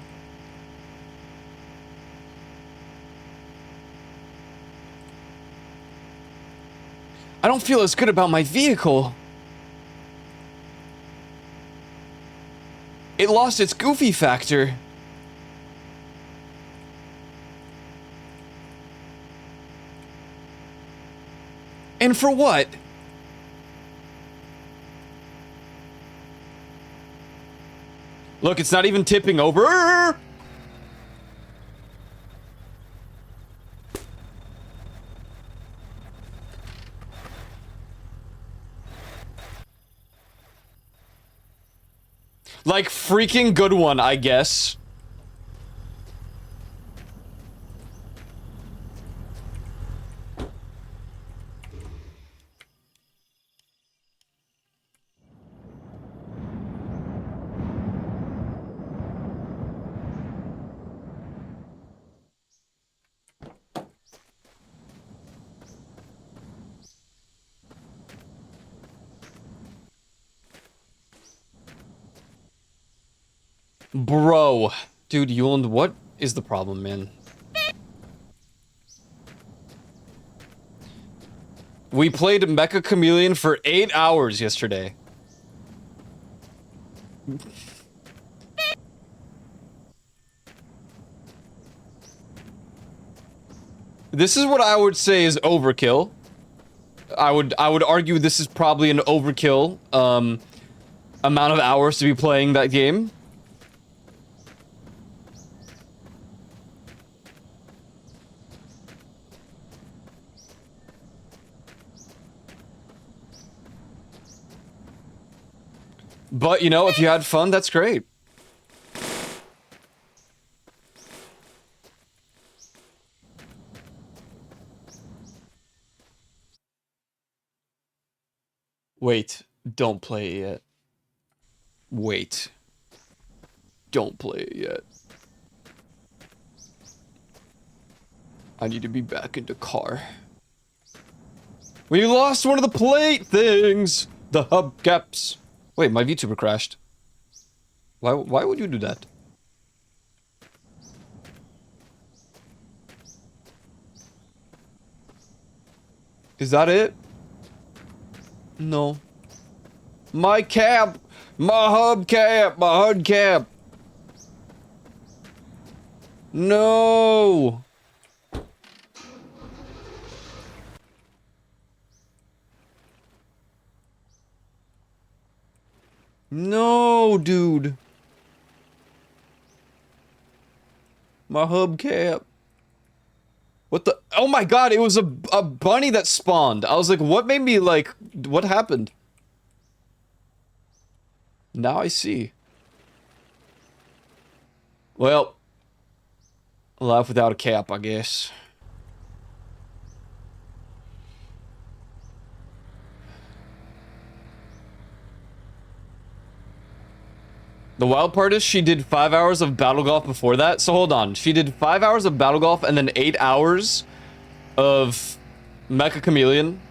I don't feel as good about my vehicle. It lost its goofy factor. And for what? Look, it's not even tipping over. Like, freaking good one, I guess. Bro. Dude, Yuland, what is the problem, man? We played Mecha Chameleon for 8 hours yesterday. This is what I would say is overkill. I would argue this is probably an overkill. amount of hours to be playing that game. But, you know, if you had fun, that's great. Wait, don't play it yet. Wait. Don't play it yet. I need to be back in the car. We lost one of the plate things! The hubcaps. Wait, my VTuber crashed. Why would you do that? Is that it? No. My cap! My hubcap! My hubcap! No! No, dude. My hubcap. What the? Oh my god, it was a bunny that spawned. I was like, what made me like, what happened? Now I see. Well, life without a cap, I guess. The wild part is she did 5 hours of Battle Golf before that. So hold on. She did 5 hours of Battle Golf and then 8 hours of Mecha Chameleon.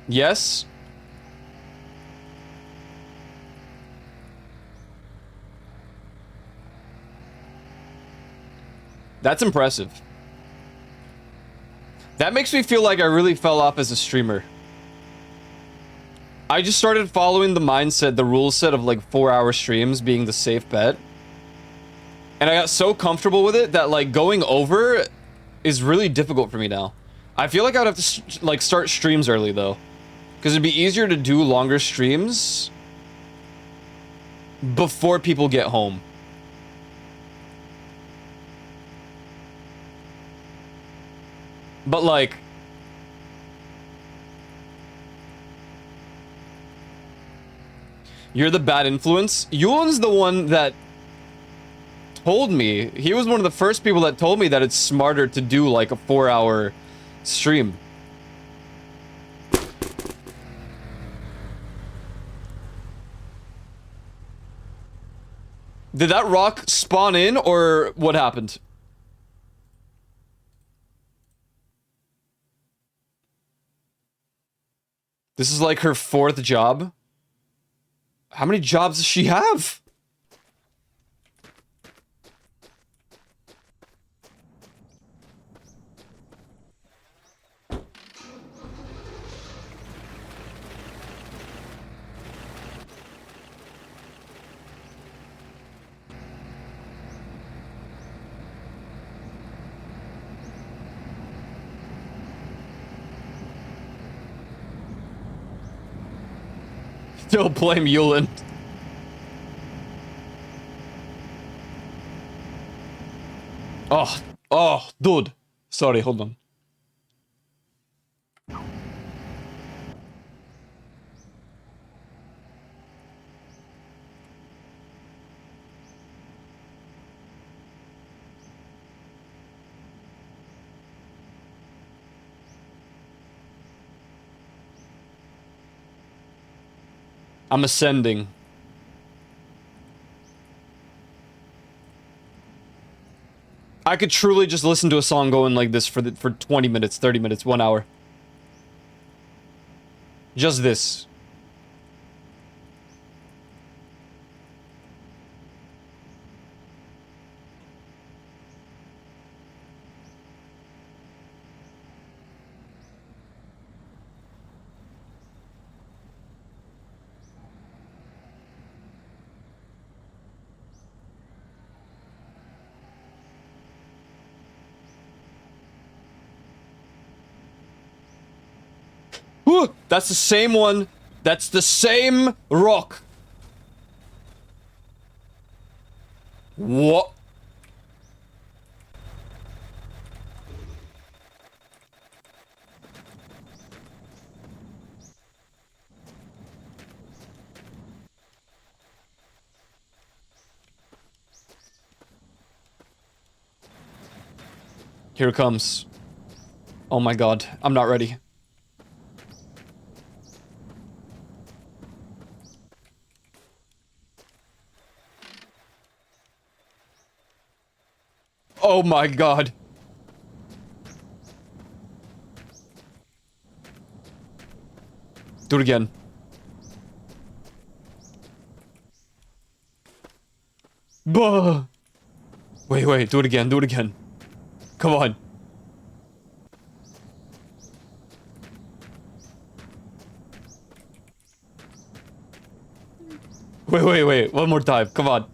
Yes. That's impressive. That makes me feel like I really fell off as a streamer. I just started following the mindset, the rule set of like 4-hour streams being the safe bet. And I got so comfortable with it that like going over is really difficult for me now. I feel like I would have to like start streams early though. Because it'd be easier to do longer streams before people get home. But like... You're the bad influence? Yulen's the one that told me. He was one of the first people that told me that it's smarter to do like a 4-hour stream. Did that rock spawn in or what happened? This is like her 4th job. How many jobs does she have? Still blame Yulen. Oh, dude. Sorry, hold on. I'm ascending. I could truly just listen to a song going like this for 20 minutes, 30 minutes, 1 hour. Just this. Woo! That's the same one. That's the same rock. What? Here it comes. Oh my god, I'm not ready. Oh my god. Do it again. Bah. Wait, do it again, do it again. Come on. Wait, one more time, come on.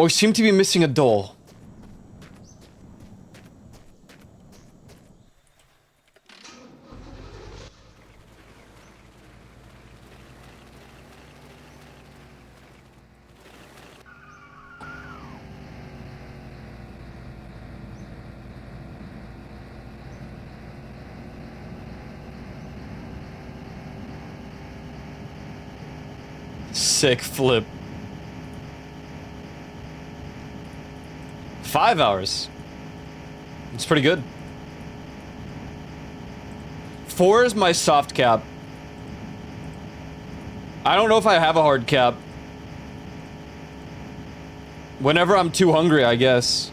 Oh, you seem to be missing a doll. Sick flip. 5 hours. It's pretty good. 4 is my soft cap. I don't know if I have a hard cap. Whenever I'm too hungry, I guess.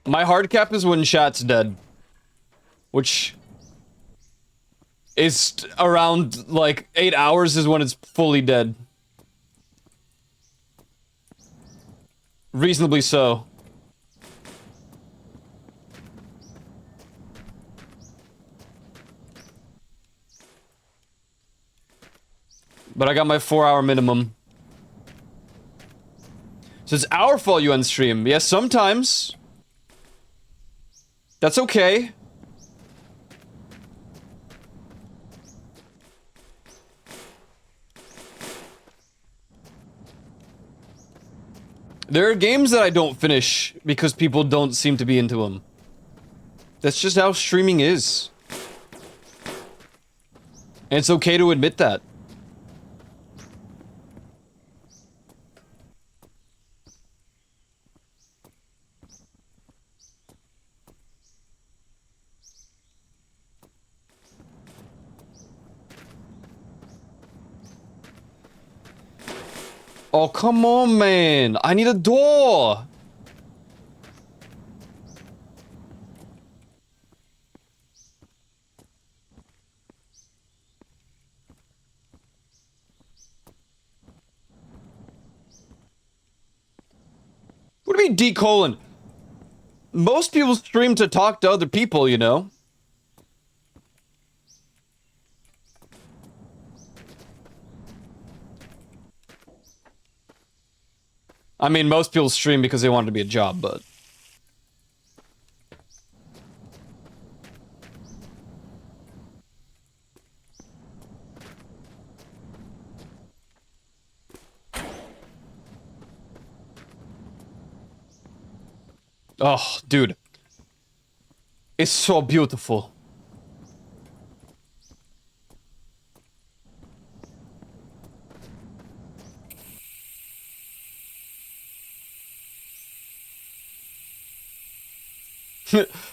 My hard cap is when chat's dead. Which is around, like, 8 hours is when it's fully dead. Reasonably so. But I got my 4-hour minimum. So it's our fault you unstream. Yes, sometimes. That's okay. There are games that I don't finish because people don't seem to be into them. That's just how streaming is. And it's okay to admit that. Oh, come on, man. I need a door. What do you mean D:? Most people stream to talk to other people, you know? I mean, most people stream because they want it to be a job, but... Oh, dude. It's so beautiful.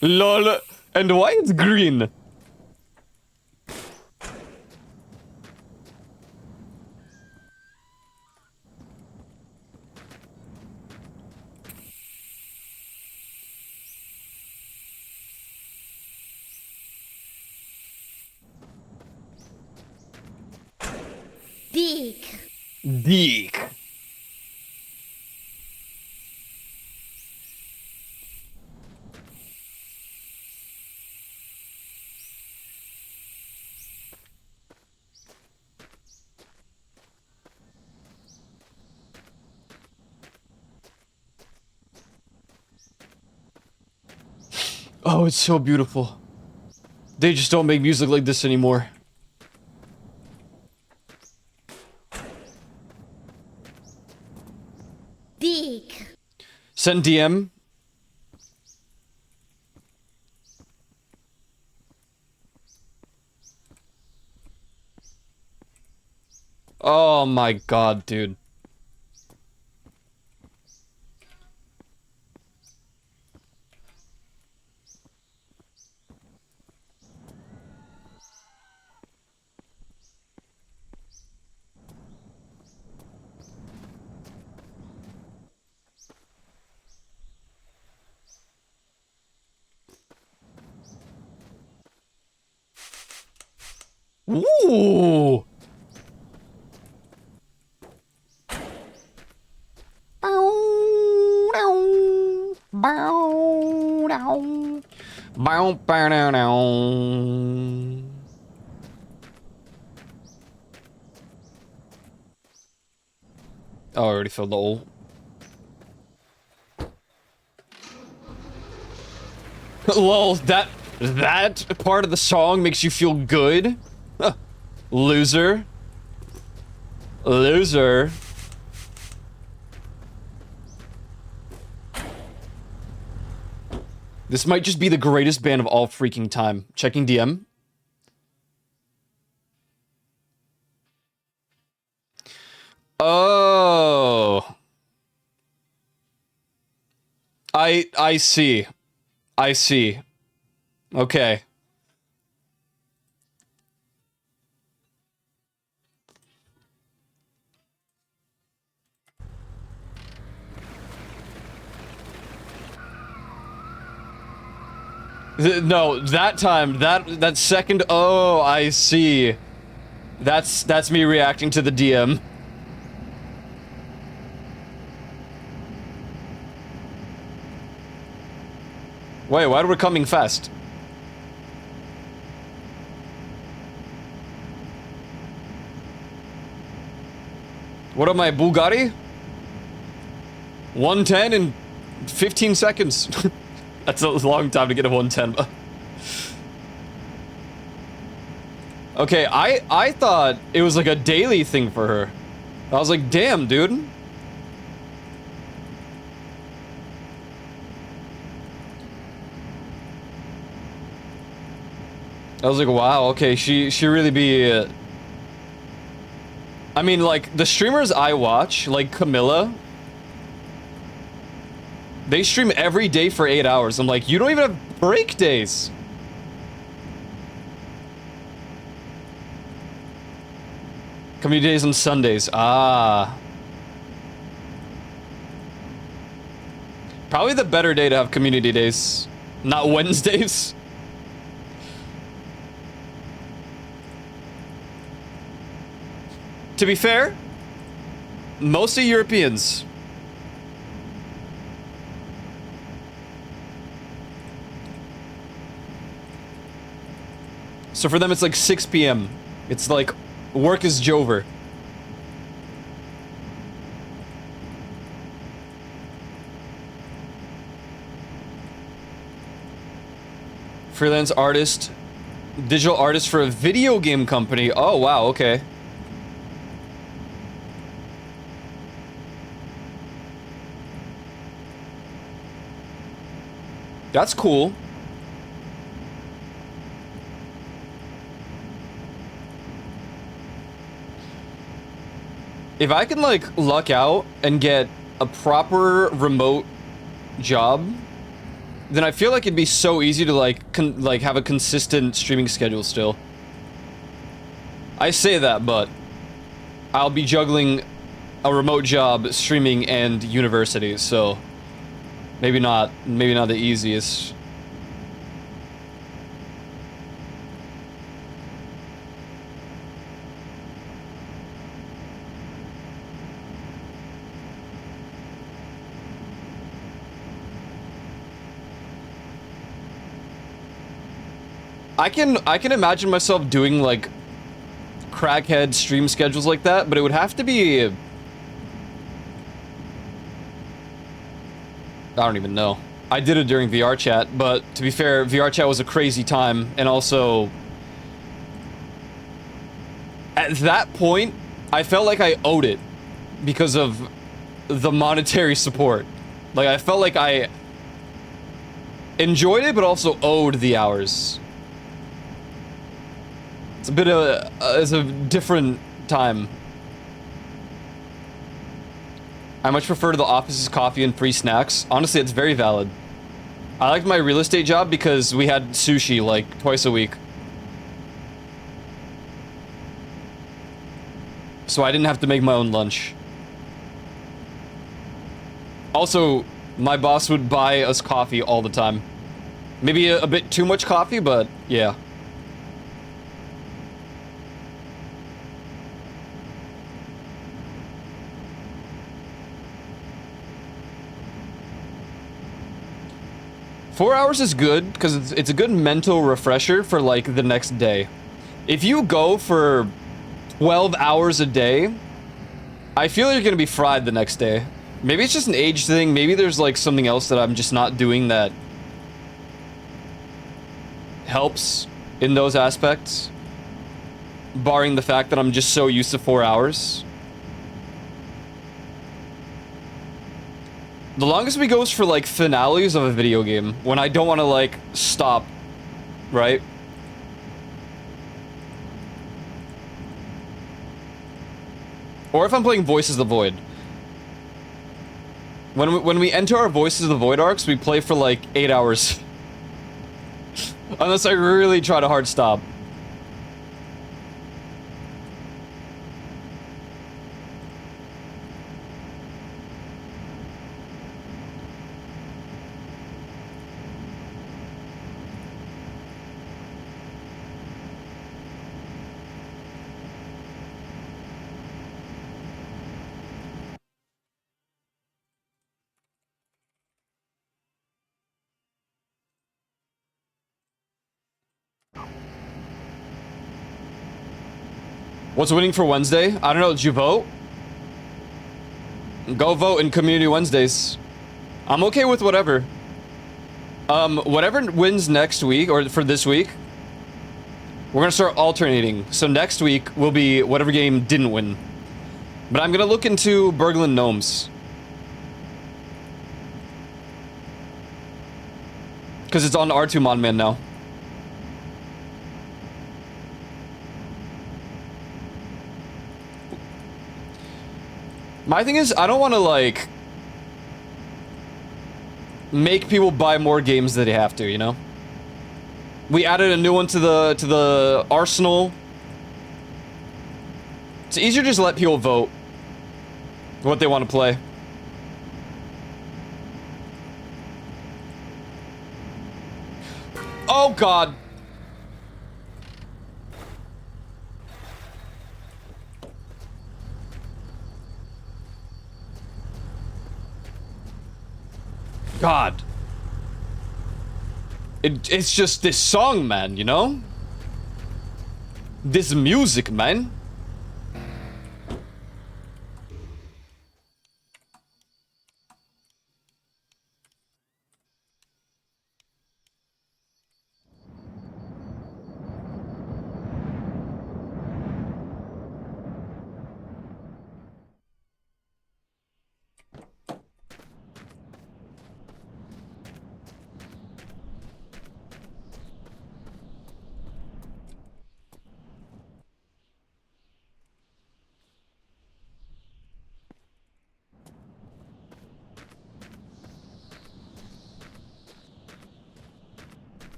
LOL. And why it's green? Dick. Dick. Oh, it's so beautiful. They just don't make music like this anymore. Dick. Send DM. Oh my god, dude. Ooh. Bow, bow, now, now. Oh, I already filled the hole. Lol, that part of the song makes you feel good? Huh. Loser. Loser. This might just be the greatest band of all freaking time. Checking DM. Oh. I see. I see. Okay. No, that time, that second, oh, I see. That's me reacting to the DM. Wait, why are we coming fast? What am I, Bugatti? 110 in 15 seconds. That's a long time to get a 110. Okay, I thought it was like a daily thing for her. I was like, damn, dude. I was like, wow, okay, she really be... I mean, like, the streamers I watch, like Camilla... They stream every day for 8 hours. I'm like, you don't even have break days. Community days on Sundays. Ah. Probably the better day to have community days. Not Wednesdays. To be fair, mostly Europeans. So for them, it's like 6 p.m. It's like, work is Jover. Freelance artist. Digital artist for a video game company. Oh, wow, okay. That's cool. If I can, like, luck out and get a proper remote job, then I feel like it'd be so easy to like have a consistent streaming schedule still. I say that, but I'll be juggling a remote job, streaming, and university, so maybe not the easiest. I can imagine myself doing like crackhead stream schedules like that, but it would have to be, I don't even know. I did it during VR chat, but to be fair, VR chat was a crazy time, and also at that point, I felt like I owed it because of the monetary support. Like I felt like I enjoyed it, but also owed the hours. It's a bit of it's a different time. I much prefer to the office's coffee and free snacks. Honestly, it's very valid. I liked my real estate job because we had sushi like twice a week. So I didn't have to make my own lunch. Also, my boss would buy us coffee all the time. Maybe a bit too much coffee, but yeah. Four hours is good because it's a good mental refresher for like the next day. If you go for 12 hours a day, I feel you're gonna be fried the next day. Maybe it's just an age thing. Maybe there's like something else that I'm just not doing that helps in those aspects. Barring the fact that I'm just so used to 4 hours. The longest we go is for like finales of a video game when I don't want to like stop, right? Or if I'm playing Voices of the Void. When we enter our Voices of the Void arcs, we play for like 8 hours. Unless I really try to hard stop. What's winning for Wednesday? I don't know. Did you vote? Go vote in Community Wednesdays. I'm okay with whatever. Whatever wins next week, or for this week, we're gonna start alternating. So next week will be whatever game didn't win. But I'm gonna look into Burglan Gnomes. Because it's on R2 Monman now. My thing is, I don't want to, like, make people buy more games than they have to, you know? We added a new one to the arsenal. It's easier to just let people vote what they want to play. Oh, God. God. It's just this song, man, you know? This music, man.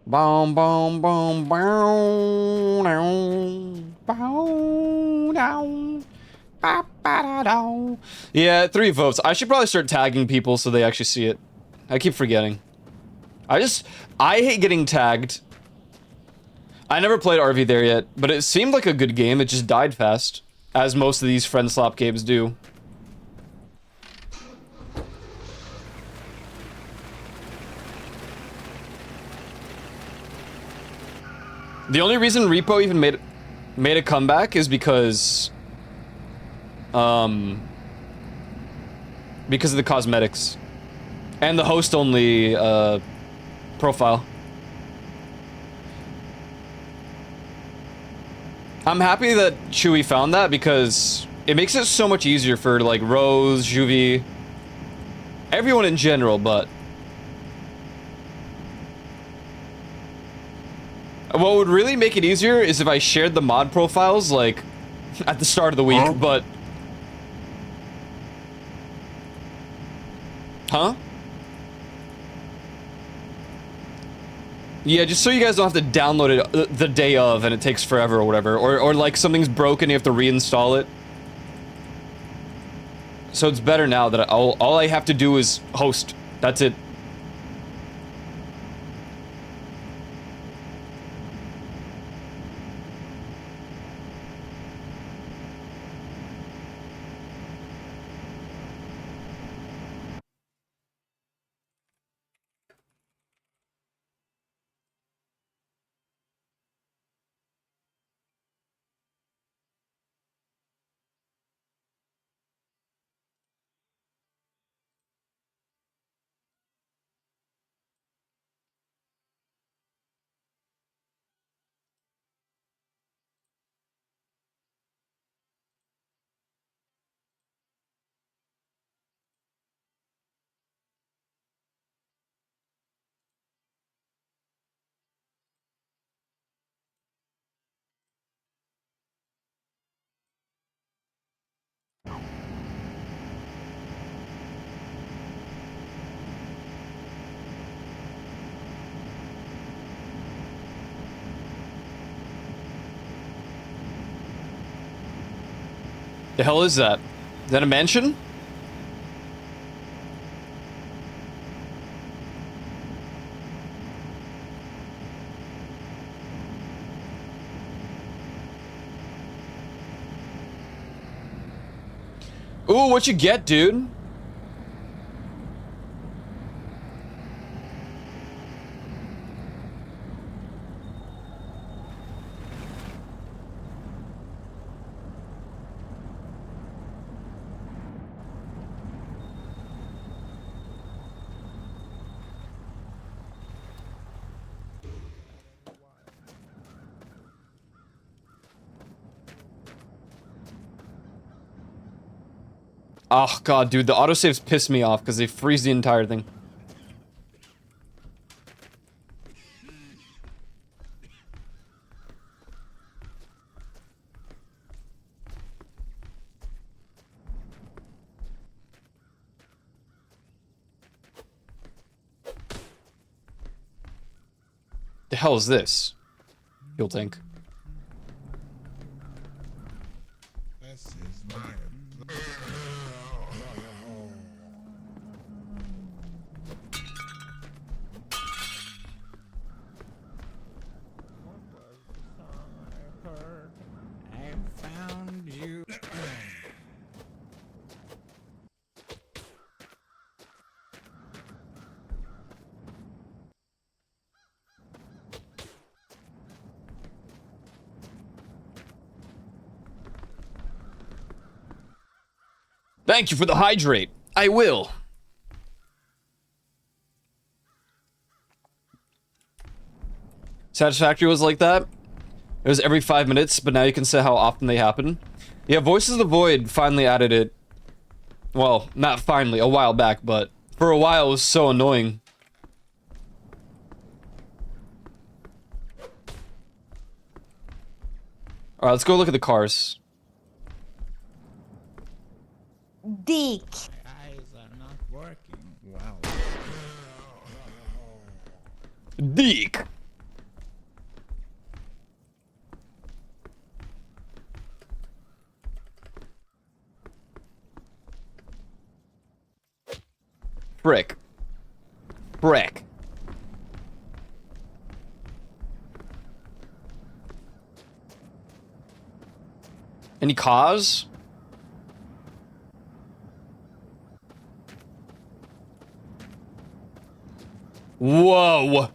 Boom, boom, boom, boom, down, boom, down, ba, ba, da, down. Yeah, 3 votes. I should probably start tagging people so they actually see it. I keep forgetting. I hate getting tagged. I never played RV there yet, but it seemed like a good game. It just died fast, as most of these friend slap games do. The only reason Repo even made a comeback is because of the cosmetics and the host only profile. I'm happy that Chewy found that because it makes it so much easier for like Rose, Juvie, everyone in general, but what would really make it easier is if I shared the mod profiles, like, at the start of the week, but... Huh? Yeah, just so you guys don't have to download it the day of and it takes forever or whatever. Or like, something's broken, you have to reinstall it. So it's better now that all I have to do is host. That's it. The hell is that? Is that a mansion? Ooh, what you get, dude? Oh god, dude, the autosaves piss me off because they freeze the entire thing. The hell is this? Fuel tank. This is my... I found you. Thank you for the hydrate. I will. Satisfactory was like that. It was every 5 minutes, but now you can say how often they happen. Yeah, Voices of the Void finally added it. Well, not finally, a while back, but for a while it was so annoying. Alright, let's go look at the cars. Dick. My eyes are not working well. Deek! Frick. Frick. Any cause? Whoa.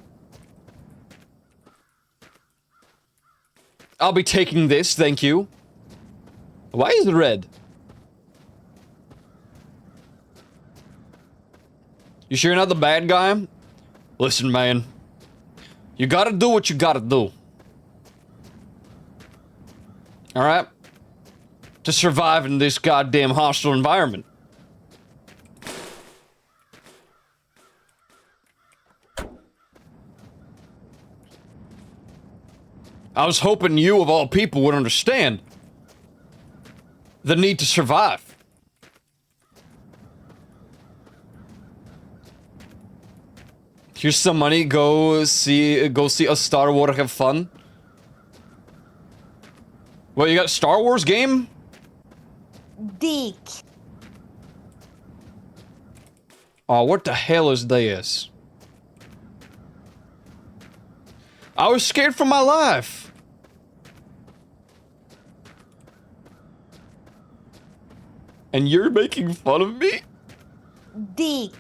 I'll be taking this, thank you. Why is it red? You sure you're not the bad guy? Listen, man. You gotta do what you gotta do. Alright? To survive in this goddamn hostile environment. I was hoping you, of all people, would understand the need to survive. Here's some money. Go see a Star Wars. Have fun. Well, you got a Star Wars game? Dick. Oh, what the hell is this? I was scared for my life. And you're making fun of me? Dick.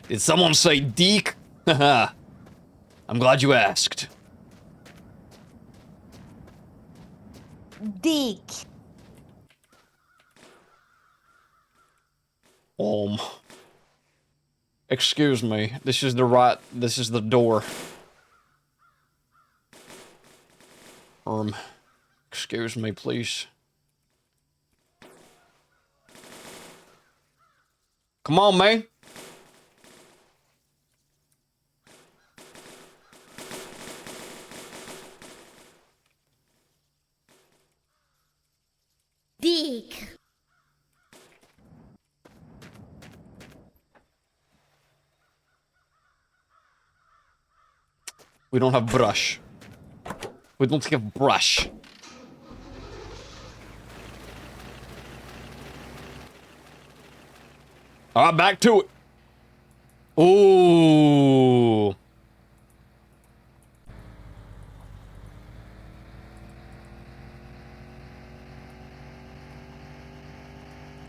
Did someone say deek? Haha. I'm glad you asked. Dick. Excuse me. This is the door. Excuse me, please. Come on, man. Dick. We don't have brush. We don't have brush. Alright, back to it. Ooh.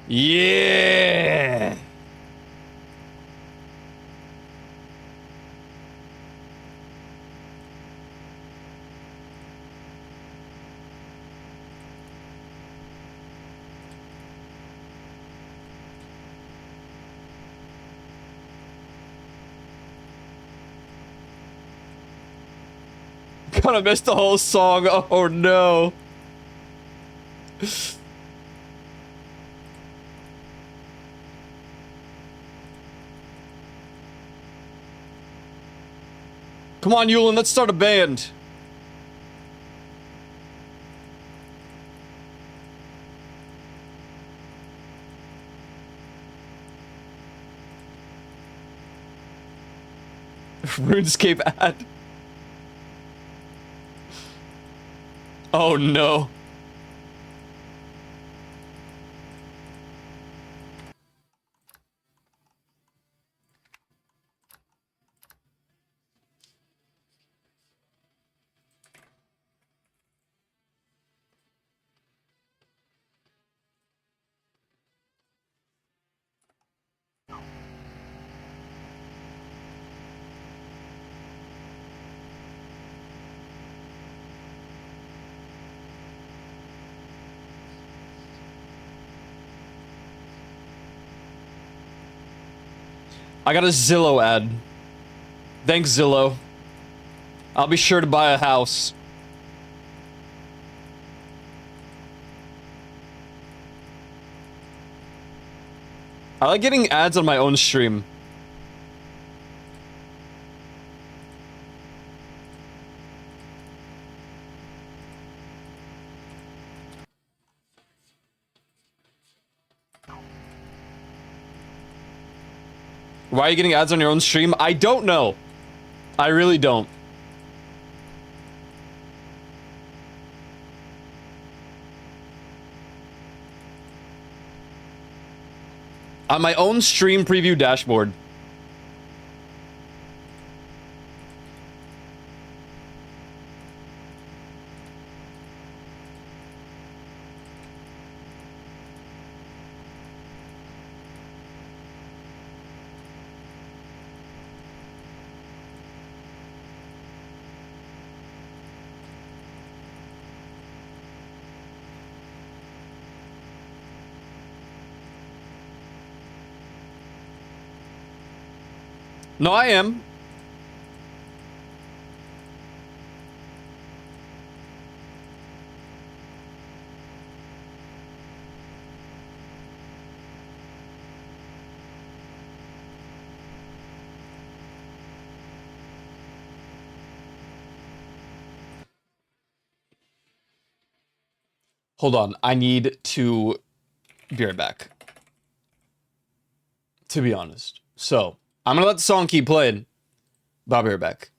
Yeah. Kinda missed the whole song. Oh no. Come on, Yulin, let's start a band. RuneScape ad. Oh no. I got a Zillow ad. Thanks, Zillow. I'll be sure to buy a house. I like getting ads on my own stream. Why are you getting ads on your own stream? I don't know. I really don't. On my own stream preview dashboard. No, I am. Hold on, I need to be right back. To be honest. So, I'm gonna let the song keep playing. But I'll be right back.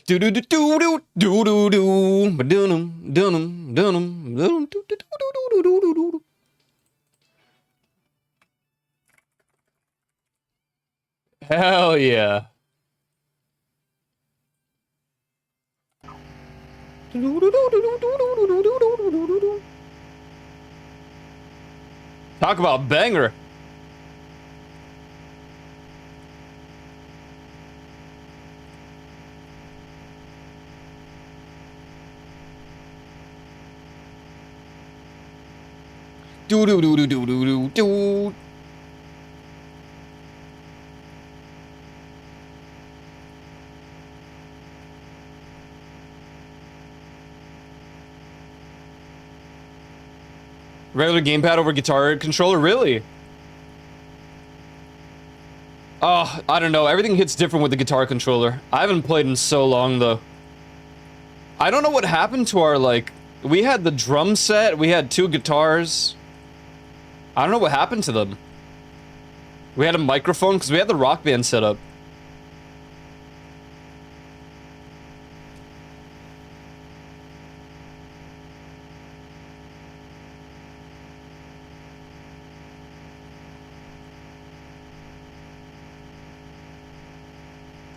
Do do do do do do do do do dum dum dum dum do do do do do do. Hell yeah. Talk about banger. Do do do do do do do do. Regular gamepad over guitar controller, really? Oh, I don't know. Everything hits different with the guitar controller. I haven't played in so long, though. I don't know what happened to our, like... We had the drum set, we had 2 guitars. I don't know what happened to them. We had a microphone, because we had the Rock Band set up.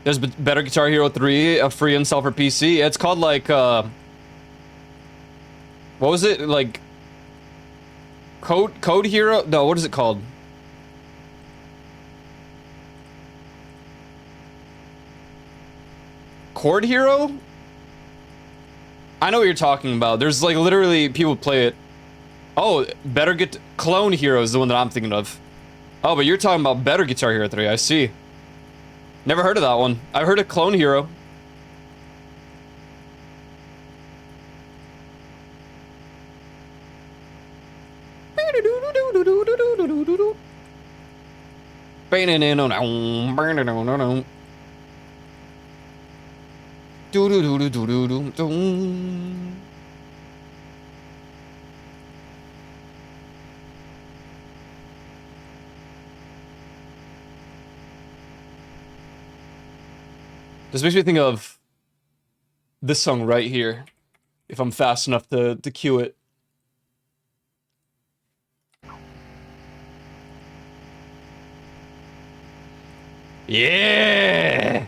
There's Better Guitar Hero 3, a free install for PC. It's called like, what was it? Like, Code Hero? No, what is it called? Chord Hero? I know what you're talking about. There's like literally people play it. Oh, Clone Hero is the one that I'm thinking of. Oh, but you're talking about Better Guitar Hero 3, I see. Never heard of that one. I heard of Clone Hero. This makes me think of this song right here, if I'm fast enough to cue it. Yeah!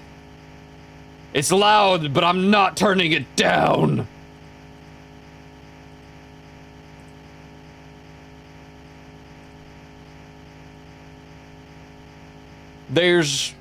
It's loud, but I'm not turning it down. There's...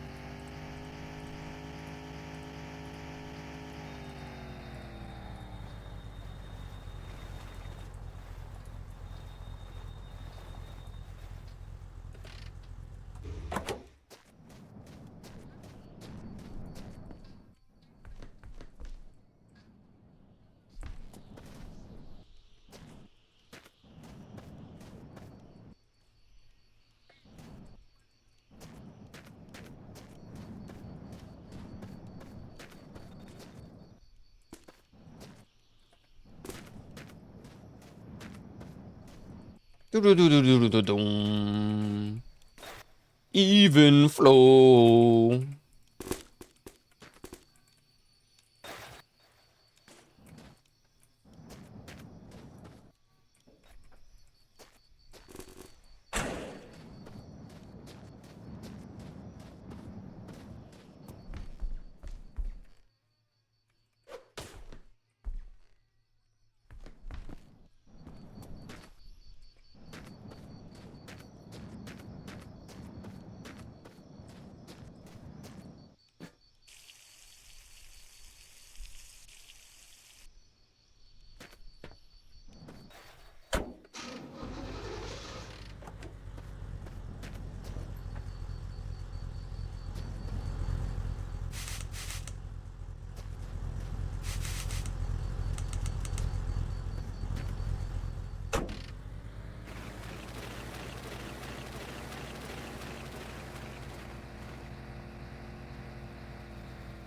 Even flow.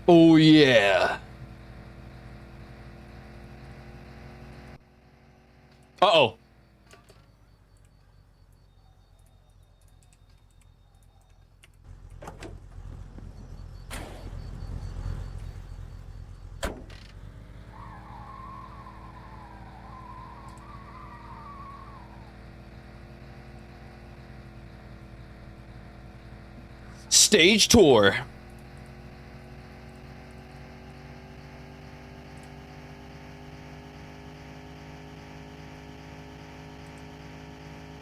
Oh yeah. Uh-oh. Stage tour.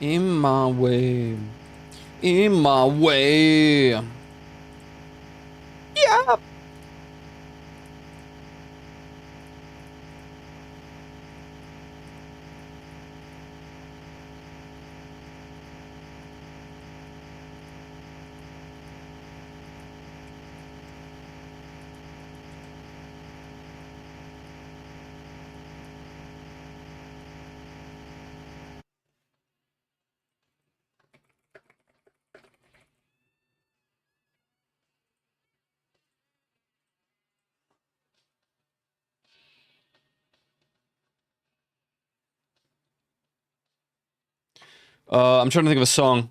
In my way. In my way. Yeah. I'm trying to think of a song.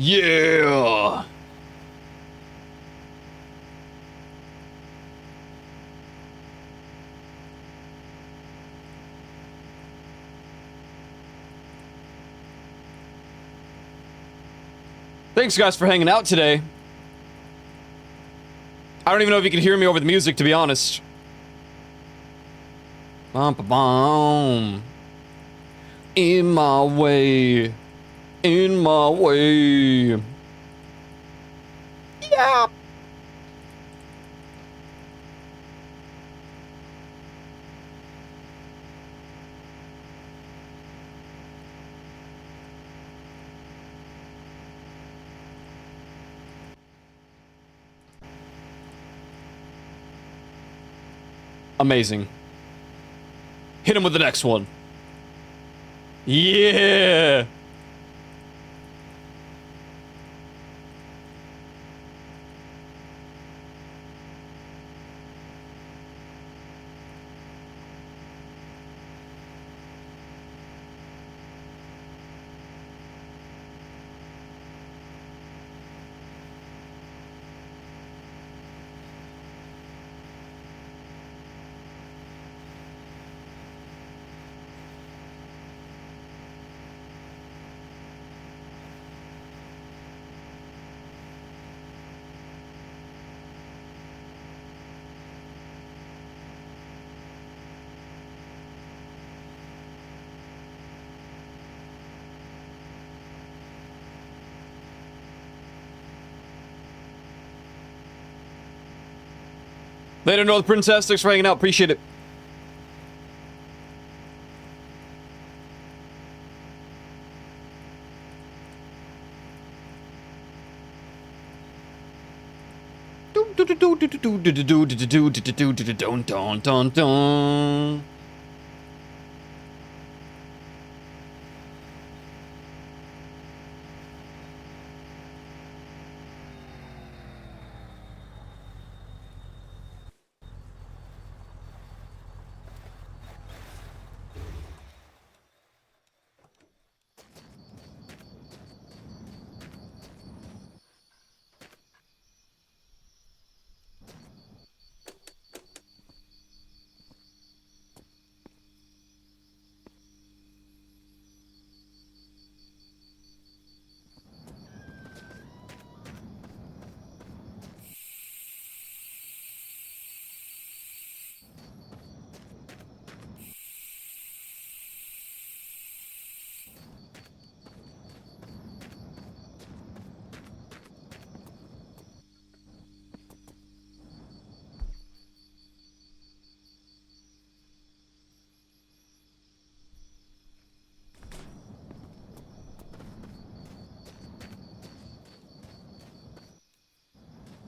Yeah. Thanks, guys, for hanging out today. I don't even know if you can hear me over the music, to be honest. Bum, ba, bum. In my way. in my way. Yeah. Amazing. Hit him with the next one. Yeah. Later, North Princess. Thanks for hanging out. Appreciate it.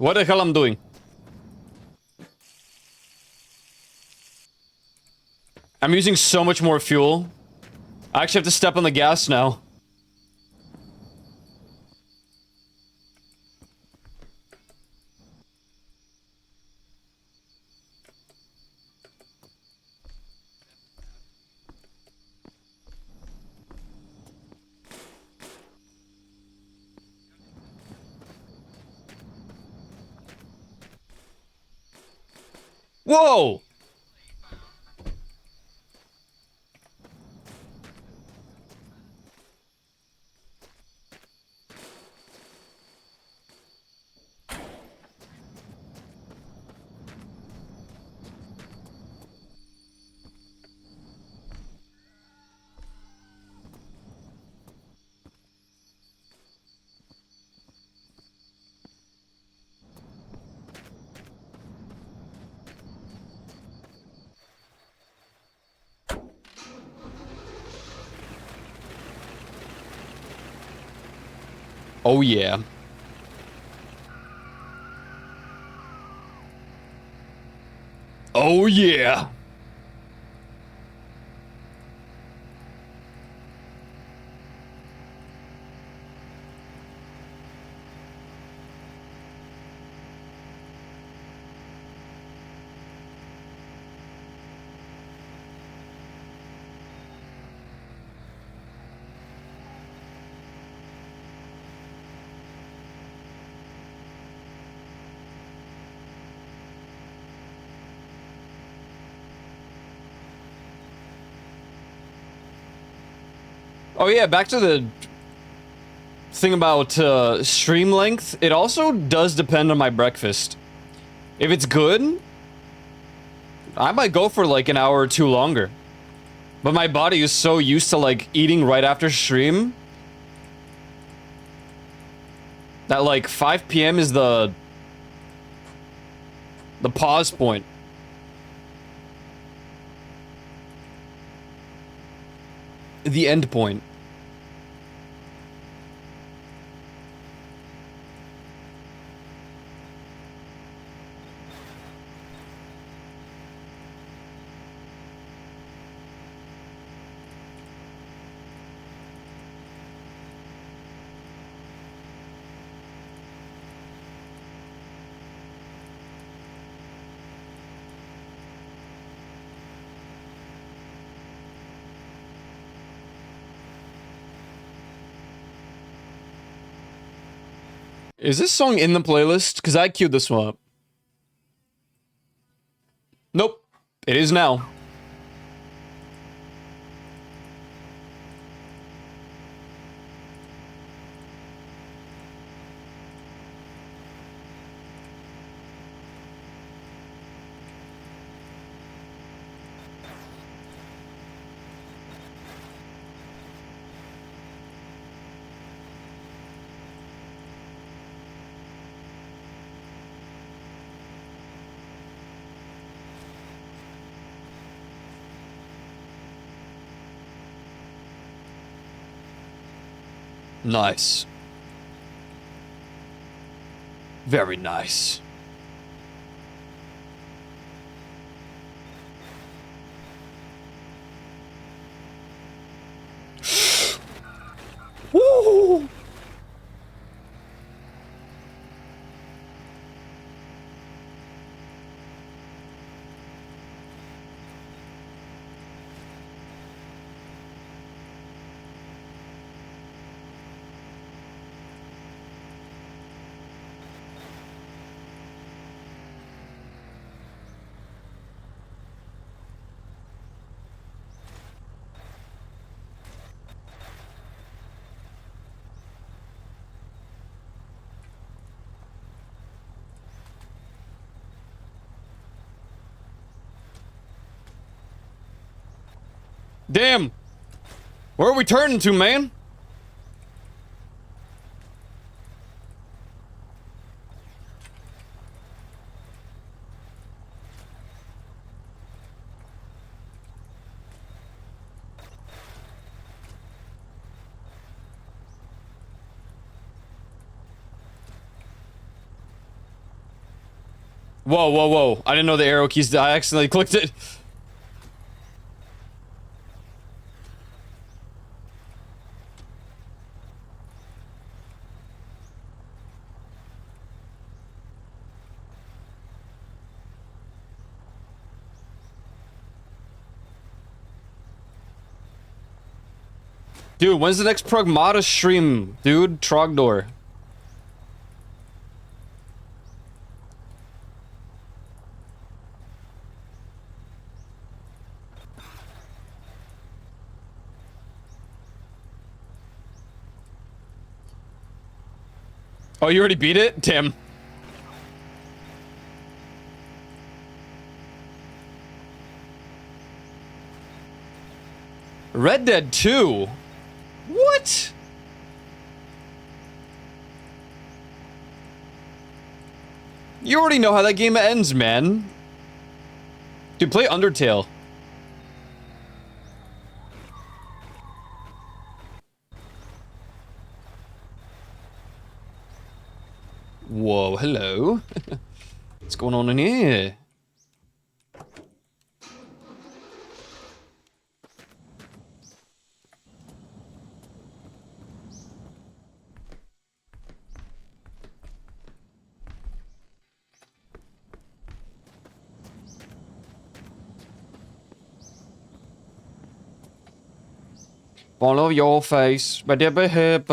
What the hell I'm doing? I'm using so much more fuel. I actually have to step on the gas now. Whoa! Oh yeah. Oh yeah. Oh yeah, back to the thing about stream length. It also does depend on my breakfast. If it's good, I might go for like an hour or two longer. But my body is so used to like eating right after stream That like 5 p.m. is the pause point. The end point. Is this song in the playlist? Because I queued this one up. Nope. It is now. Nice. Very nice. Woo! Damn! Where are we turning to, man? Whoa, whoa, whoa. I didn't know the arrow keys. I accidentally clicked it. Dude, when's the next Pragmata stream? Dude, Trogdor. Oh, you already beat it? Damn. Red Dead 2? What? You already know how that game ends, man. Dude, play Undertale. Whoa, hello. What's going on in here? Follow your face, but they behave.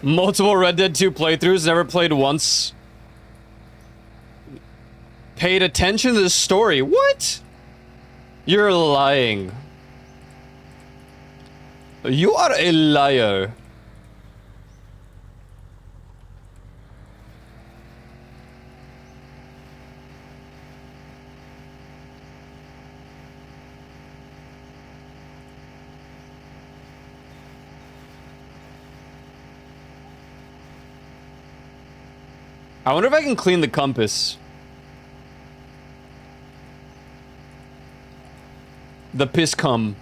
Multiple Red Dead 2 playthroughs, never played once. Paid attention to the story. What? You're lying. You are a liar. I wonder if I can clean the compass. The piss cum.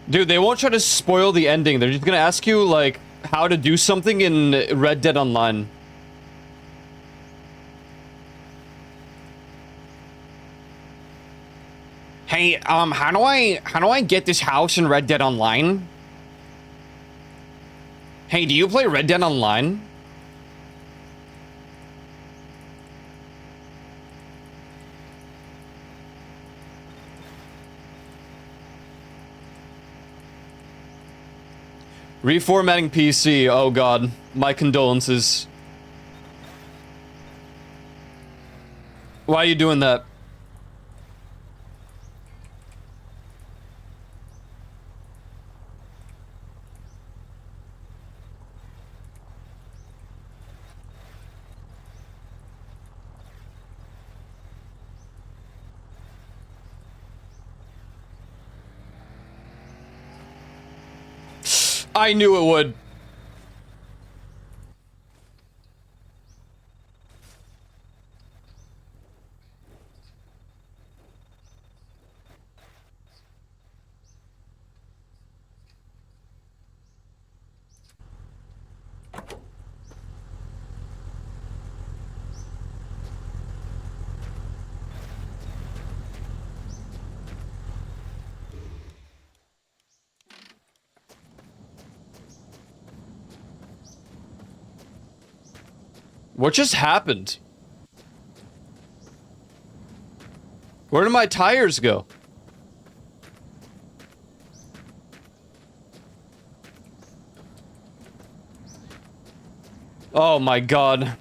Dude, they won't try to spoil the ending. They're just gonna ask you, like, how to do something in Red Dead Online. Hey, how do I get this house in Red Dead Online? Hey, do you play Red Dead Online? Reformatting PC. Oh god. My condolences. Why are you doing that? I knew it would. What just happened? Where did my tires go? Oh my god.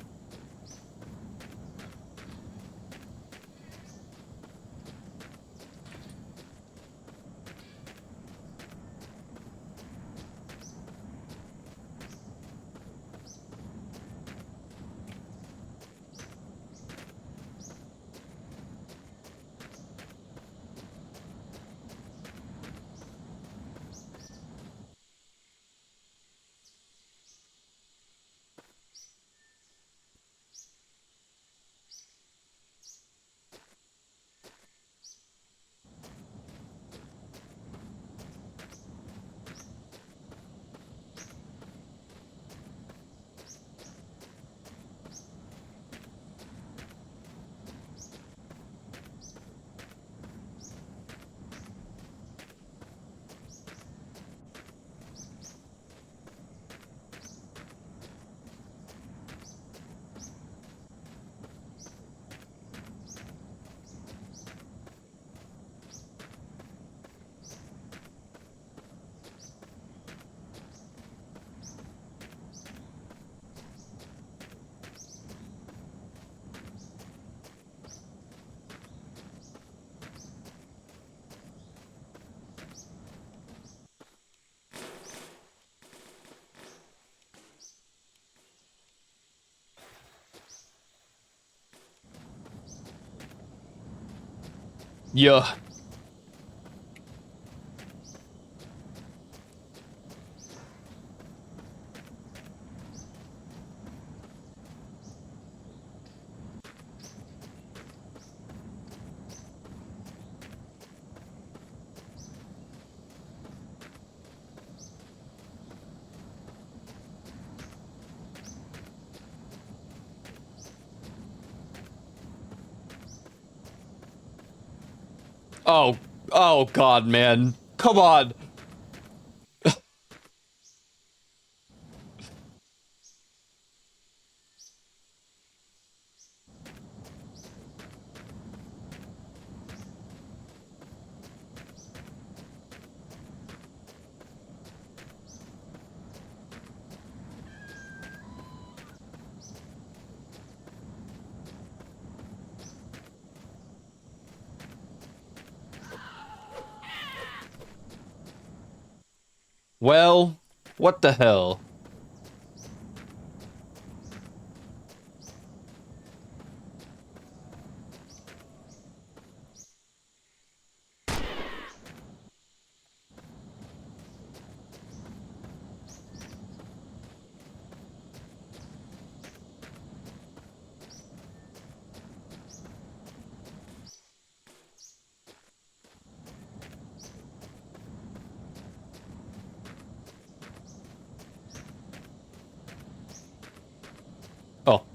Yeah. Oh, oh God, man. Come on. Well, what the hell? Oh.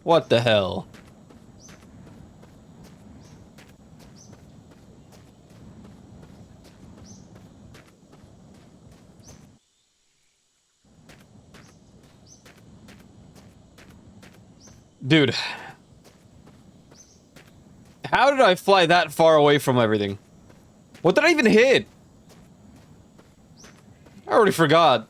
What the hell? Dude. How did I fly that far away from everything? What did I even hit? I already forgot.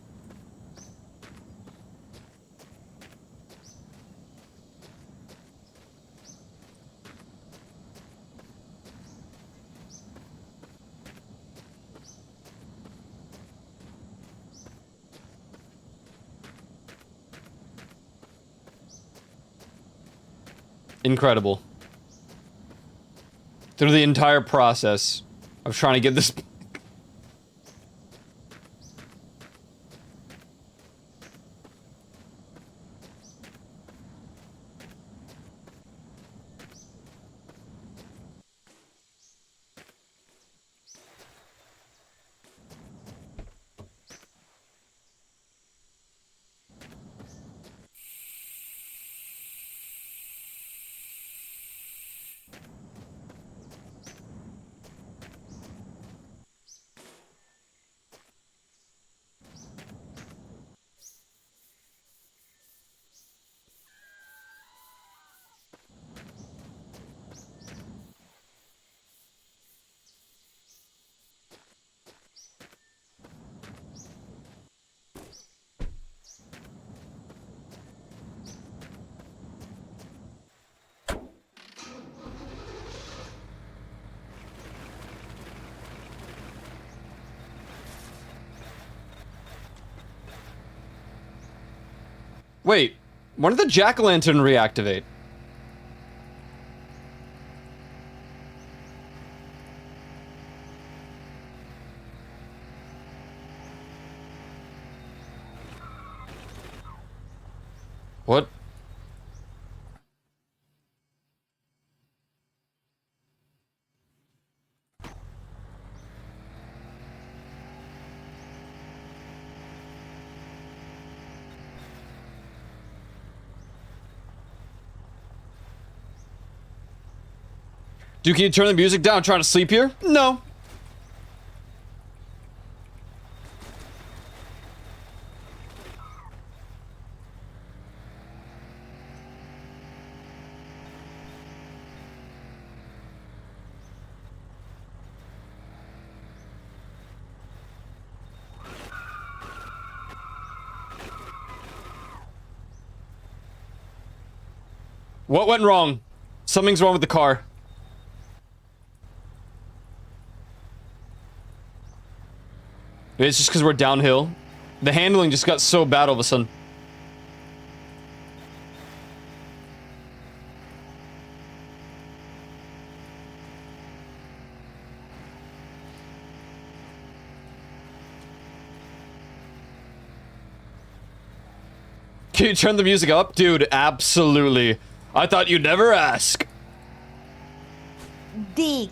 Incredible. Through the entire process of trying to get this... Wait, when did the jack-o'-lantern reactivate? What? Dude, can you turn the music down? I'm trying to sleep here? No. What went wrong? Something's wrong with the car. It's just because we're downhill. The handling just got so bad all of a sudden. Can you turn the music up? Dude, absolutely. I thought you'd never ask. Dick.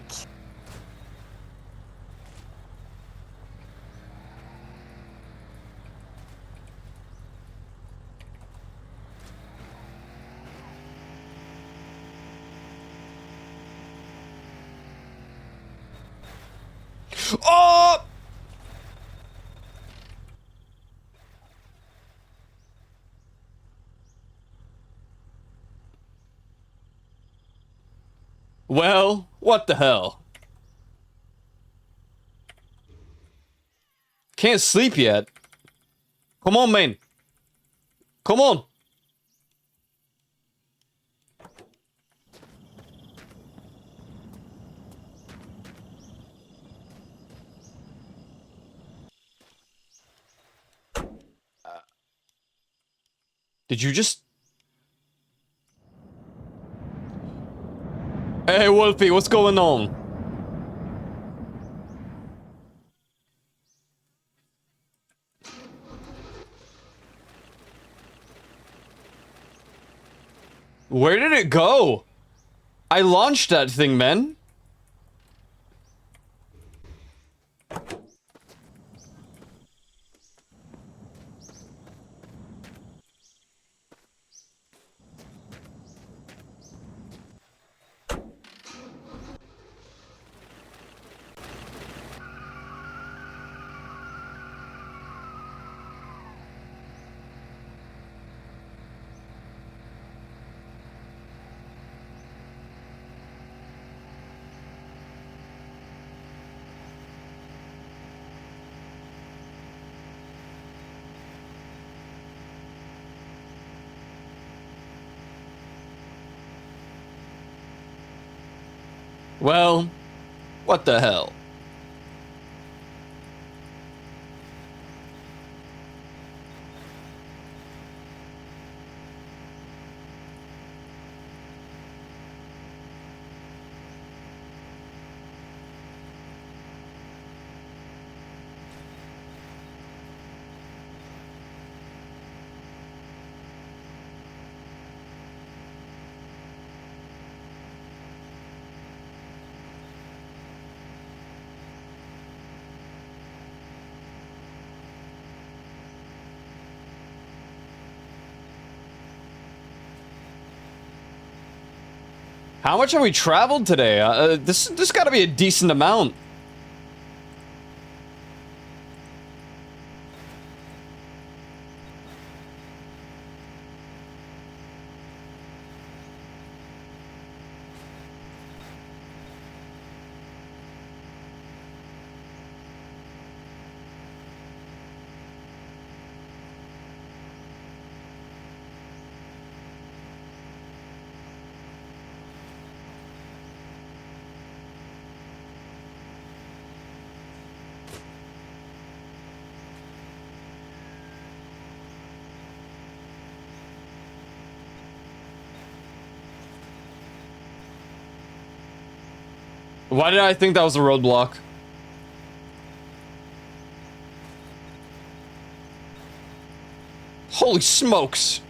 Oh! Well, what the hell? Can't sleep yet. Come on, man. Come on. Did you just... Hey, Wolfie, what's going on? Where did it go? I launched that thing, man. Well, what the hell? How much have we traveled today? This got to be a decent amount. Why did I think that was a roadblock? Holy smokes!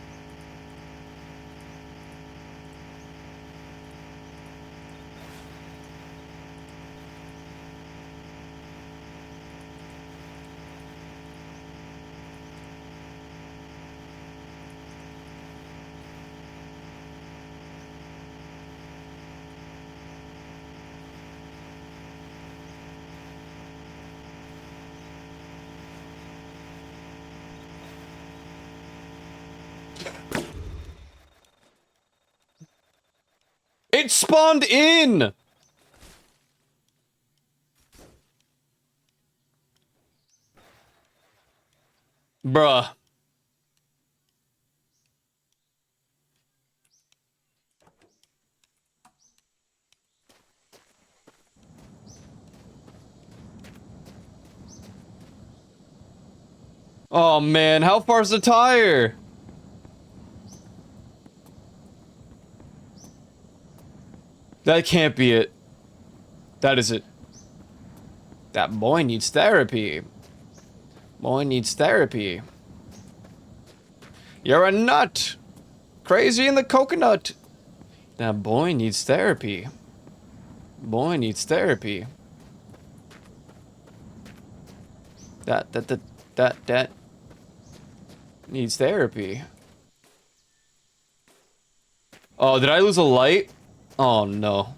It spawned in! Bruh. Oh man, how far's the tire? That can't be it. That is it. That boy needs therapy. Boy needs therapy. You're a nut. Crazy in the coconut. That boy needs therapy. Boy needs therapy. That needs therapy. Oh, did I lose a light? Oh no.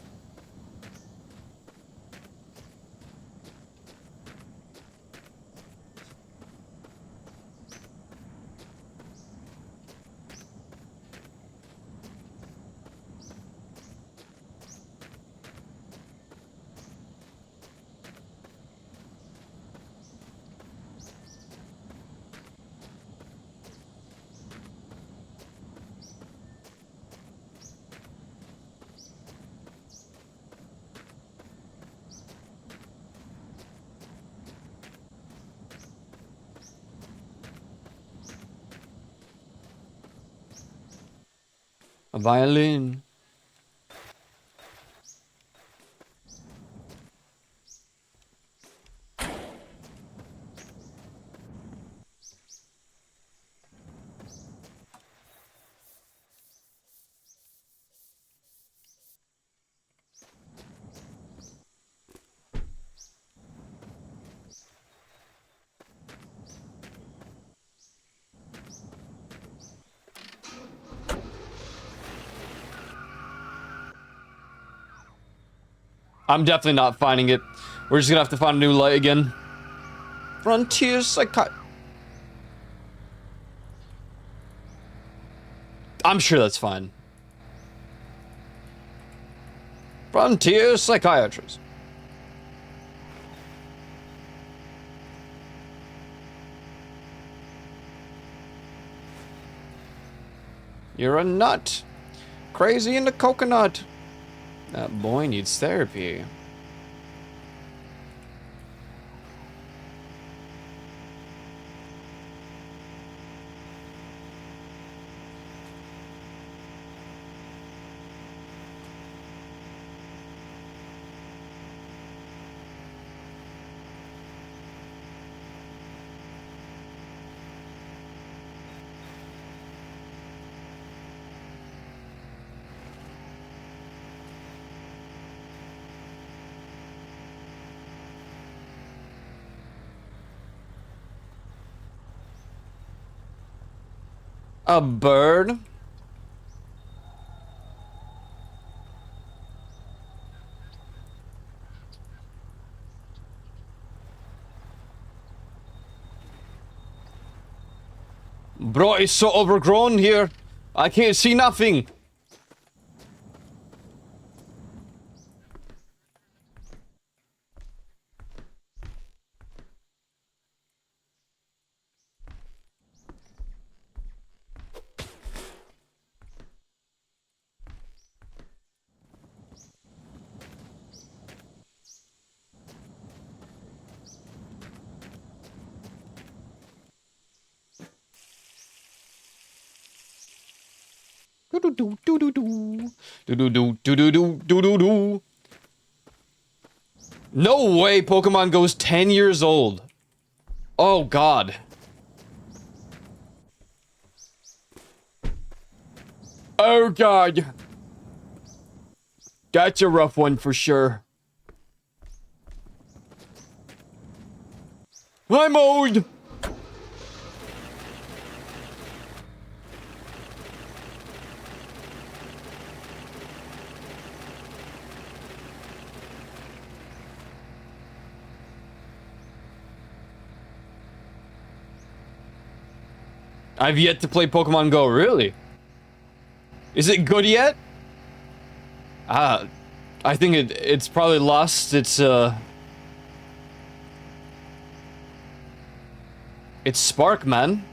A violin. I'm definitely not finding it. We're just gonna have to find a new light again. Frontier Psychi... I'm sure that's fine. Frontier Psychiatrist. You're a nut. Crazy in the coconut. That boy needs therapy. A bird? Bro, it's so overgrown here. I can't see nothing. Do-do-do-do-do-do. No way Pokemon goes 10 years old. Oh god. Oh god. That's a rough one for sure. I'm old. I've yet to play Pokemon Go, really? Is it good yet? I think it's probably lost its spark, man.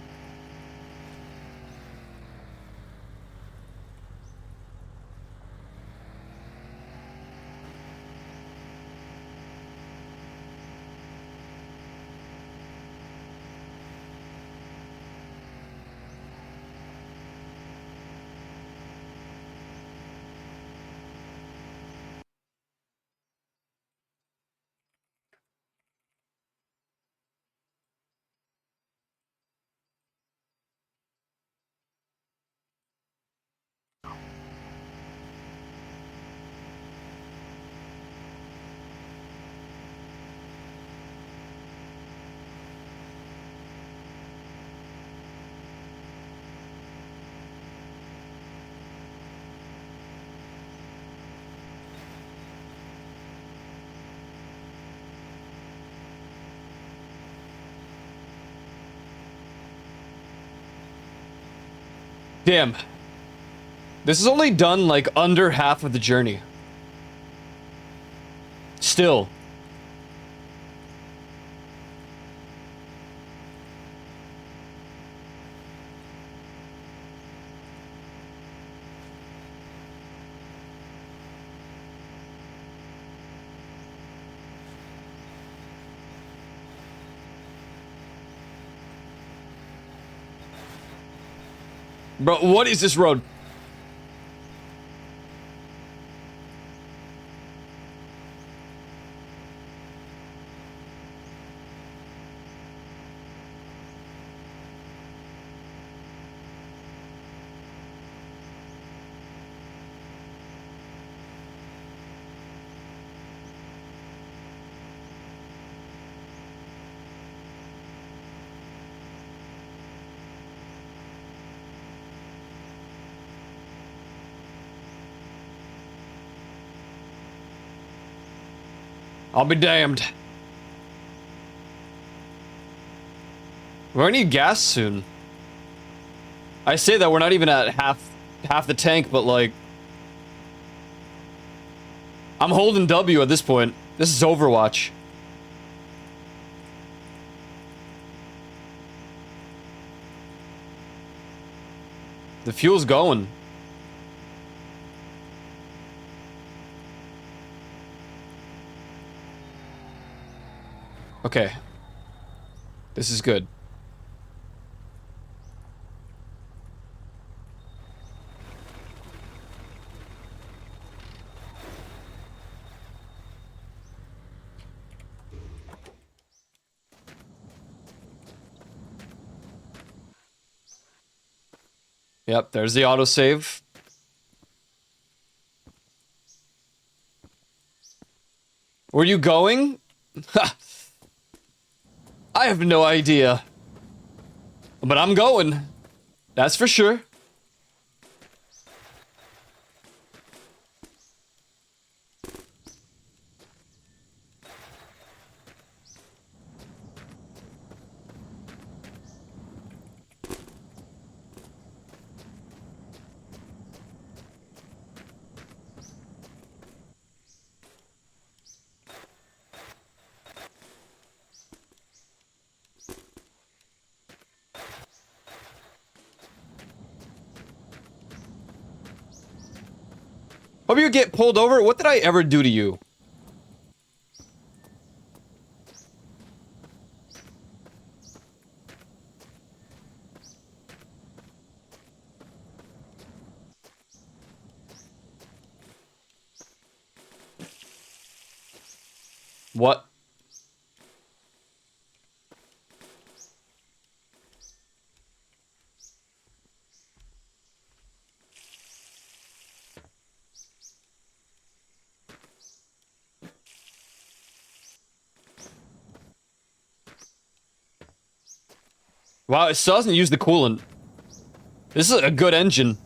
Damn. This is only done like under half of the journey. Still. Bro, what is this road? I'll be damned. We're gonna need gas soon. I say that we're not even at half the tank, but like I'm holding W at this point. This is Overwatch. The fuel's going. Okay. This is good. Yep, there's the autosave. Where are you going? Ha! I have no idea. But I'm going. That's for sure. Hope you get pulled over. What did I ever do to you? What? Wow, it still doesn't use the coolant. This is a good engine.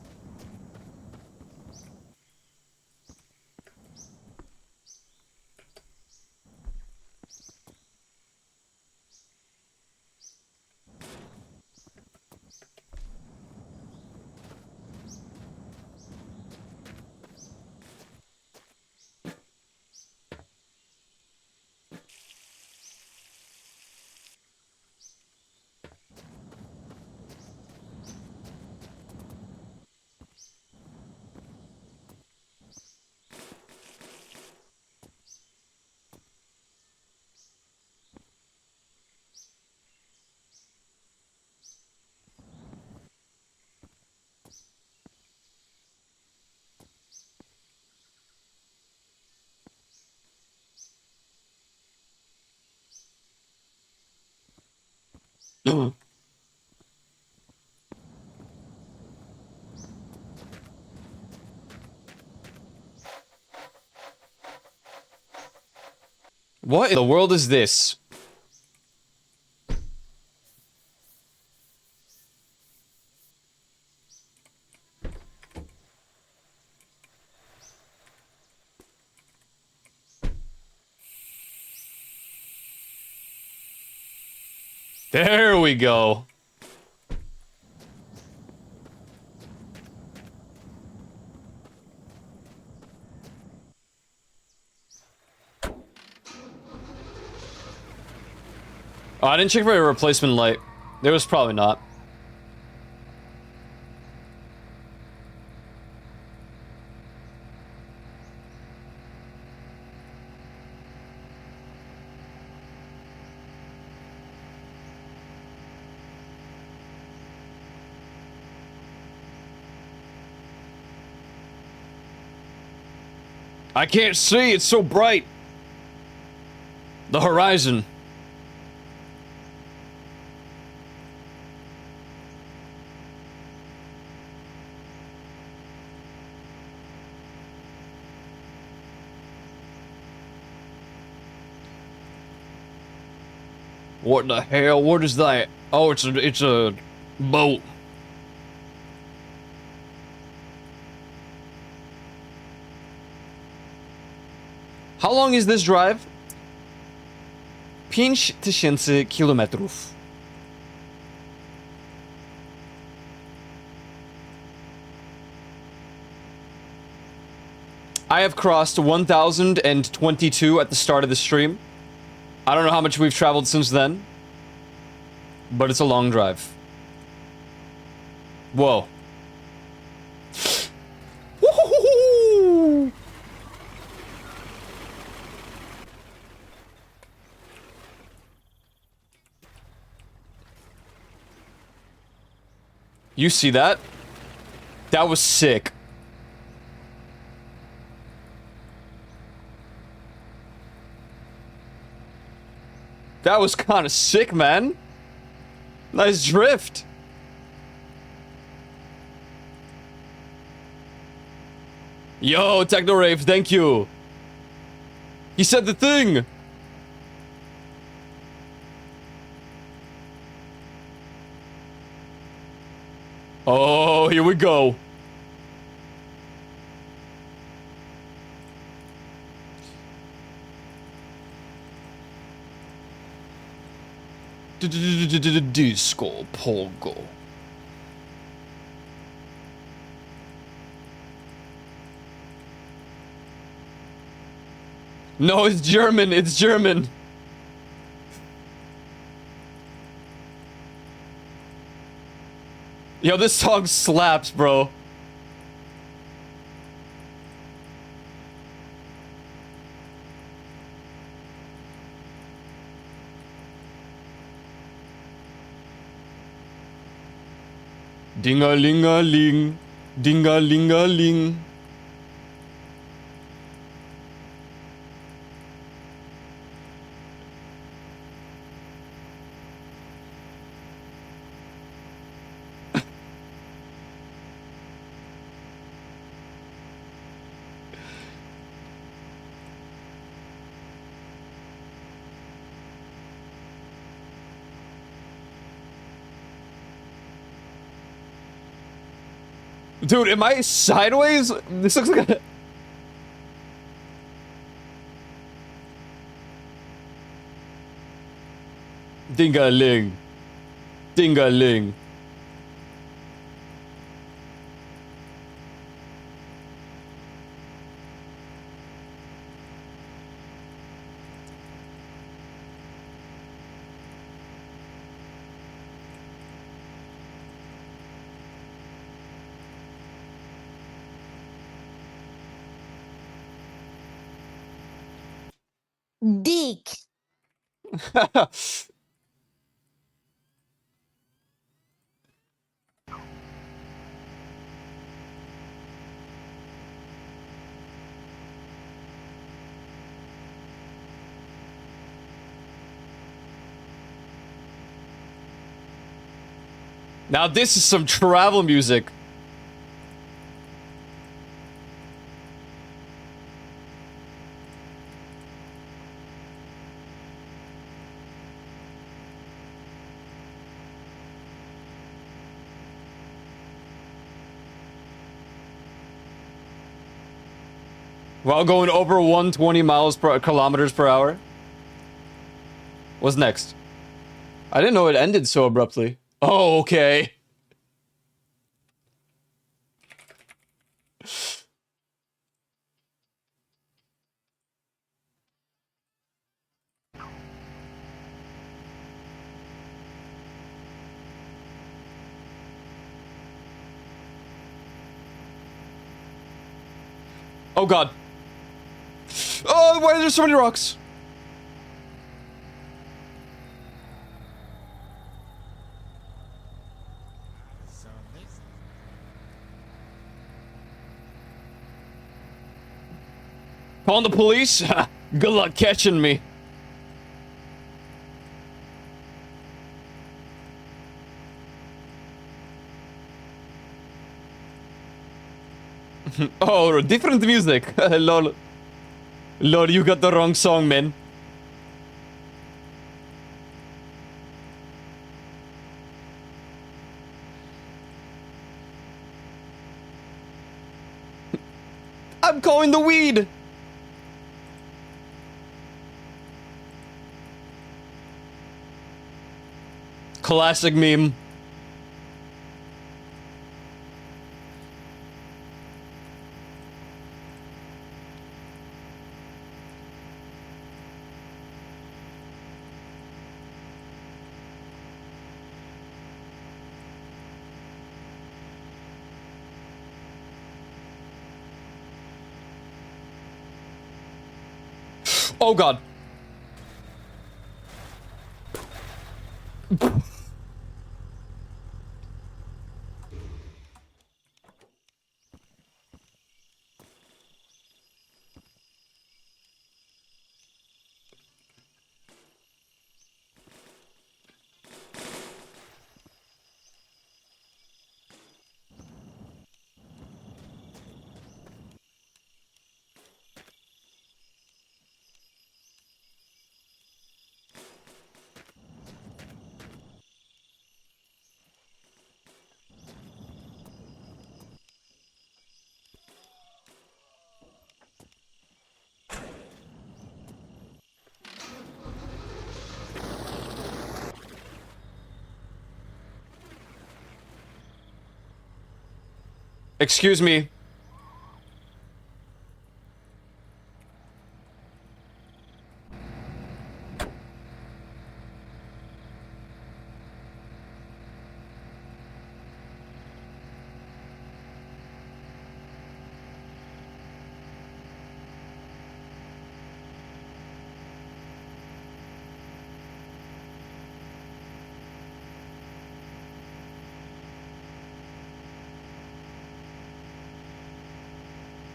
What in the world is this? There we go. Oh, I didn't check for a replacement light. There was probably not. I can't see, it's so bright. The horizon. What the hell? What is that? Oh, it's a boat. How long is this drive? 5000 kilometrów. I have crossed 1022 at the start of the stream. I don't know how much we've traveled since then, but it's a long drive. Whoa. Woo-hoo-hoo-hoo! You see that? That was sick. That was kind of sick, man. Nice drift. Yo, Technorave, thank you. He said the thing. Oh, here we go. Disco Pogo. No, it's German. It's German. Yo, this song slaps, bro. Ding-a-ling-a-ling. Ding-a-ling-a-ling. Dude, am I sideways? This looks like a... Ding-a-ling. Ding-a-ling. Dick. Now this is some travel music. While going over 120 kilometers per hour. What's next? I didn't know it ended so abruptly. Oh, okay. Oh god. Oh, why are there so many rocks? So this Calling the police? Good luck catching me. Oh, different music. Lol. Lol, you got the wrong song, man. I'm calling the weed. Classic meme. Oh god. Excuse me.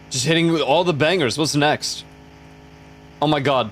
Just hitting with all the bangers. What's next? Oh my god.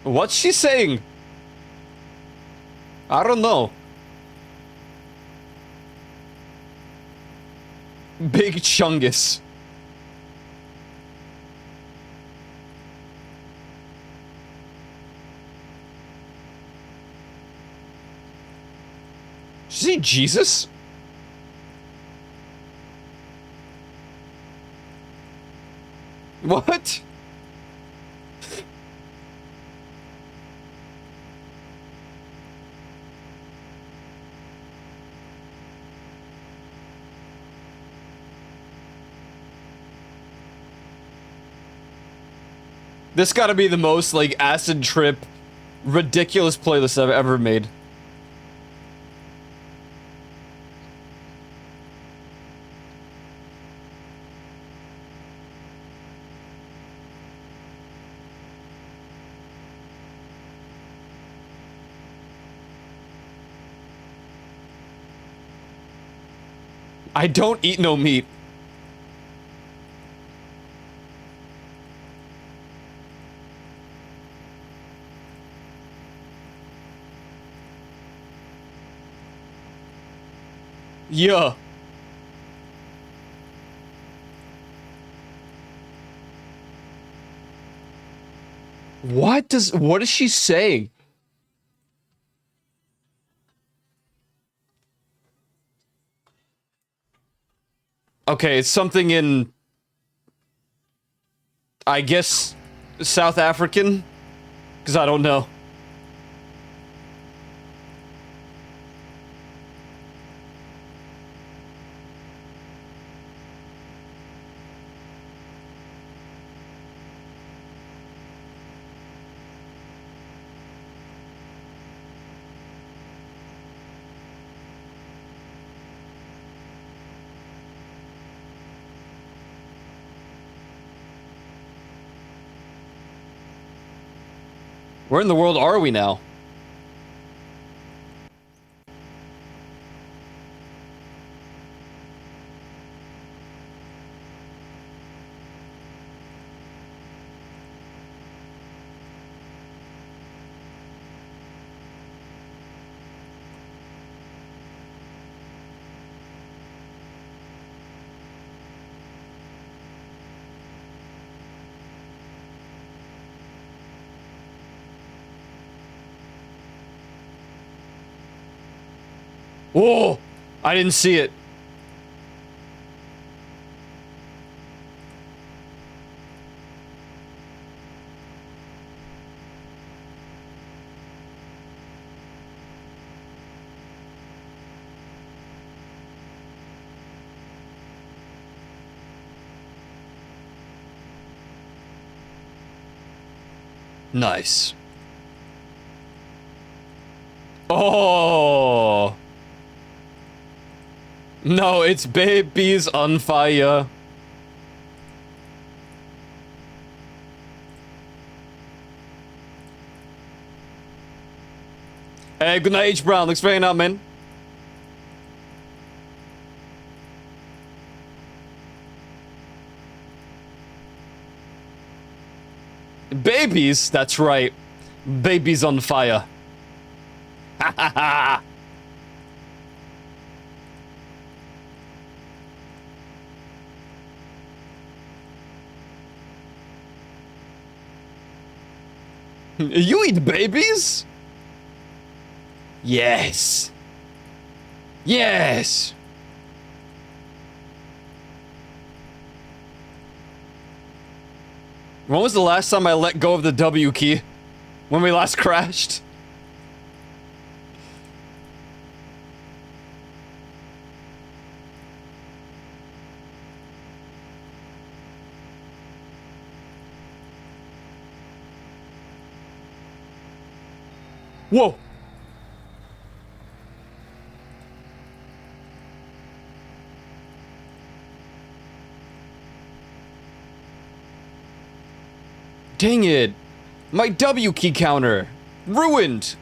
What's she saying? I don't know. Big Chungus. Did you see Jesus? What? This gotta be the most, like, acid trip, ridiculous playlist I've ever made. I don't eat no meat. Yeah. What is she saying? Okay, it's something in, I guess, South African? Because I don't know. Where in the world are we now? Whoa! I didn't see it. Nice. Oh! No, it's babies on fire. Hey, good night, H. Brown. Thanks for hanging out, man. Babies? That's right. Babies on fire. Ha ha ha! You eat babies? Yes. Yes. When was the last time I let go of the W key? When we last crashed? Whoa! Dang it! My W key counter! Ruined!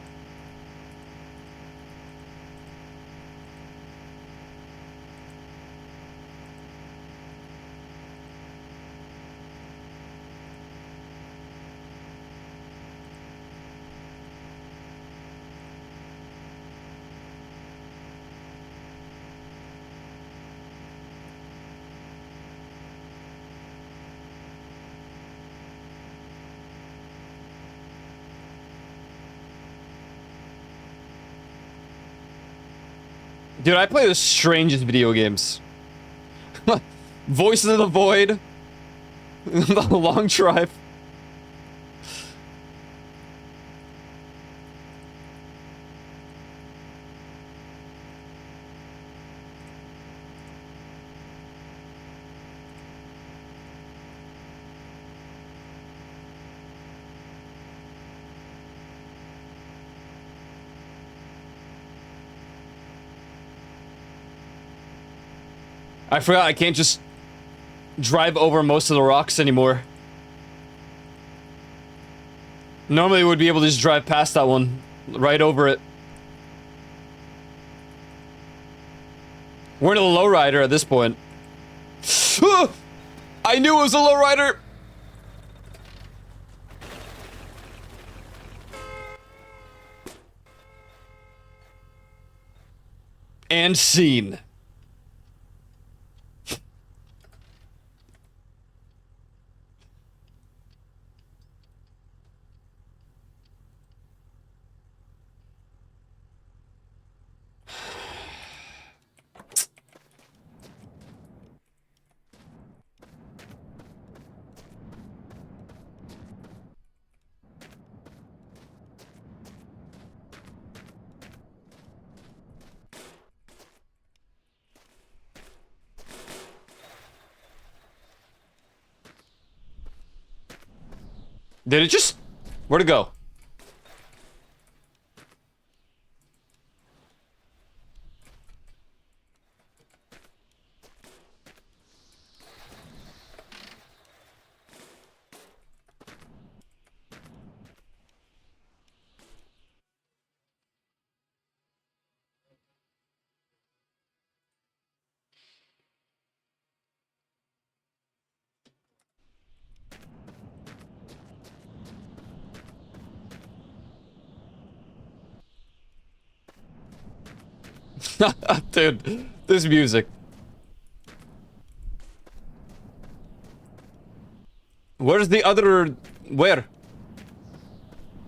Dude, I play the strangest video games. Voices of the Void. The Long Drive. I forgot I can't just drive over most of the rocks anymore. Normally we would be able to just drive past that one, right over it. We're in a lowrider at this point. I knew it was a lowrider! And scene. Did it just... Where'd it go? Dude, this music. Where's the other... Where?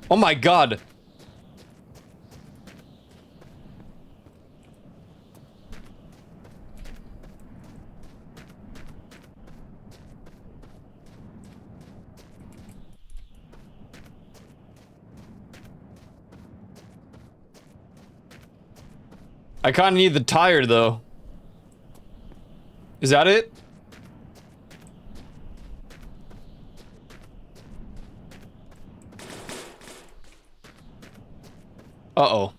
Oh my god. I kinda need the tire, though. Is that it? Uh-oh.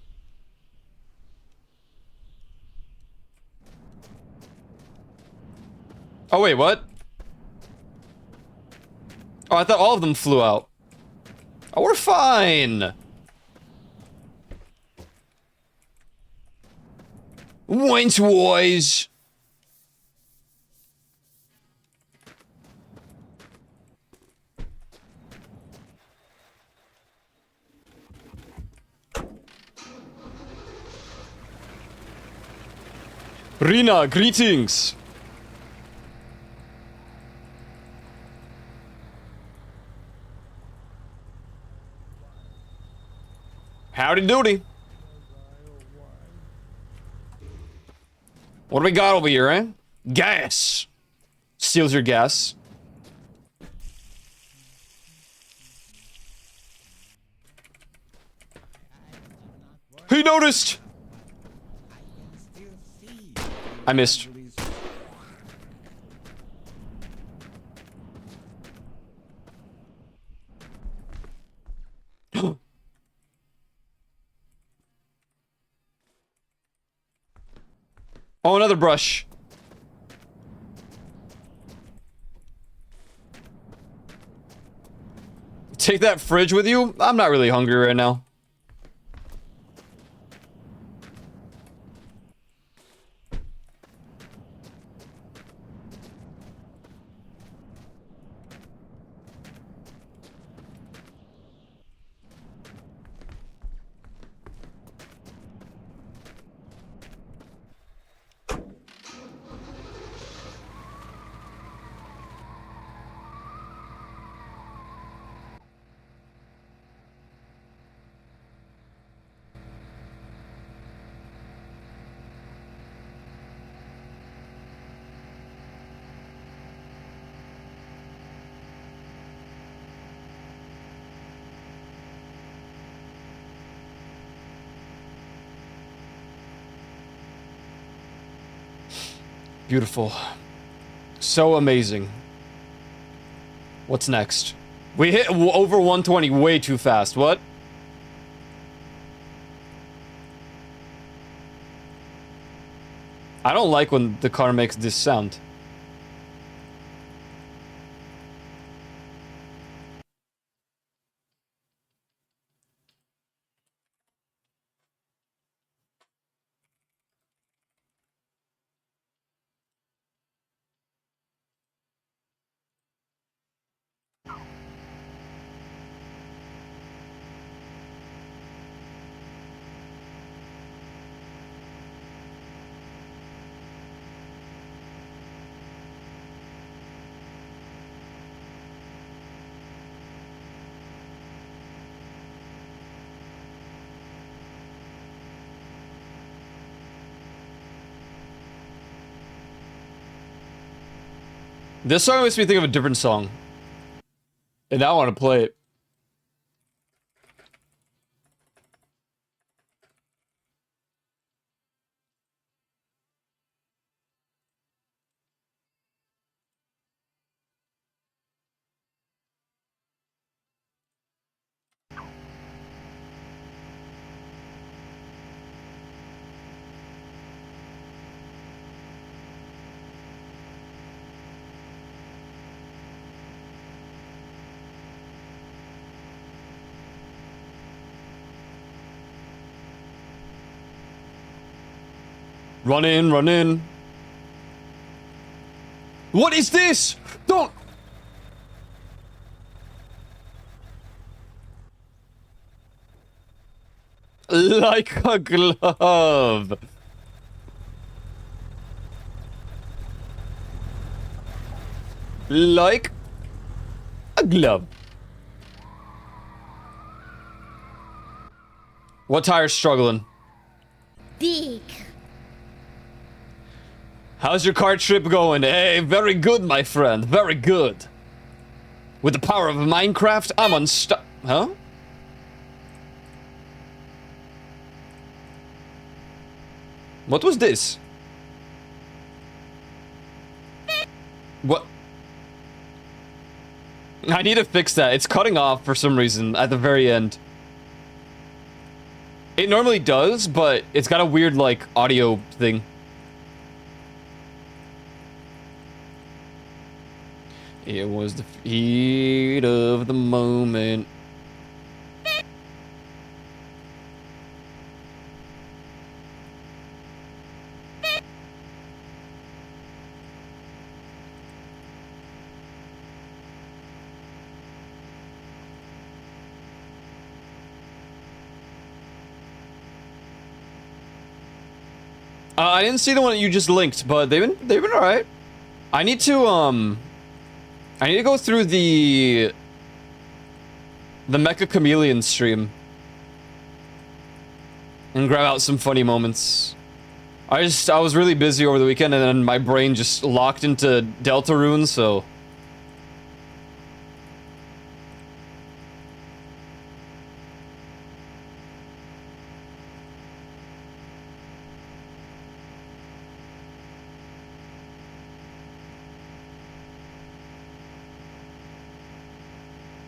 Oh, wait, what? Oh, I thought all of them flew out. Oh, we're fine. Once was. Rina, greetings. Howdy doody. What do we got over here, eh? Gas. Steals your gas. He noticed. I missed. Oh, another brush. Take that fridge with you? I'm not really hungry right now. Beautiful. So amazing. What's next? We hit over 120 way too fast. What? I don't like when the car makes this sound. This song makes me think of a different song. And I want to play it. Run in, run in. What is this? Don't. Like a glove. Like a glove. What tire's struggling? Dick. How's your car trip going? Hey, very good, my friend. Very good. With the power of Minecraft, I'm unstuck. Huh? What was this? What? I need to fix that. It's cutting off for some reason at the very end. It normally does, but it's got a weird, like, audio thing. It was the heat of the moment. I didn't see the one that you just linked, but they've been all right. I need to go through the Mecha Chameleon stream and grab out some funny moments. I was really busy over the weekend, and then my brain just locked into Deltarune, so.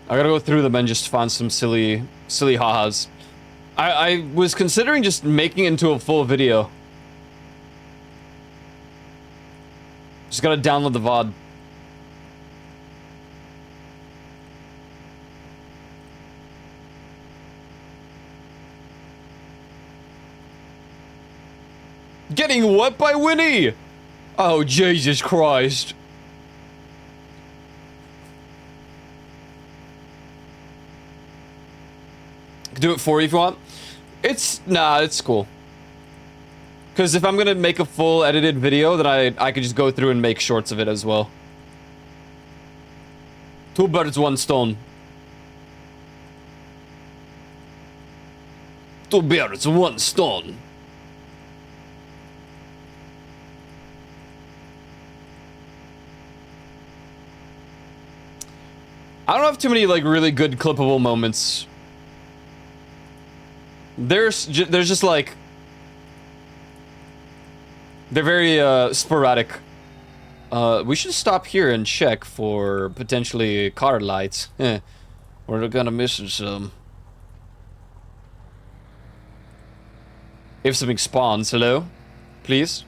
I gotta go through them and just find some silly ha-has. I was considering just making it into a full video. Just gotta download the VOD. Getting what by Winnie? Oh, Jesus Christ. Do it for you if you want. It's cool. Because if I'm gonna make a full edited video, then I could just go through and make shorts of it as well. Two birds, one stone. Two birds, one stone. I don't have too many like really good clippable moments. There's just like they're very sporadic. We should stop here and check for potentially car lights. We're gonna miss some. If something spawns, hello? Please?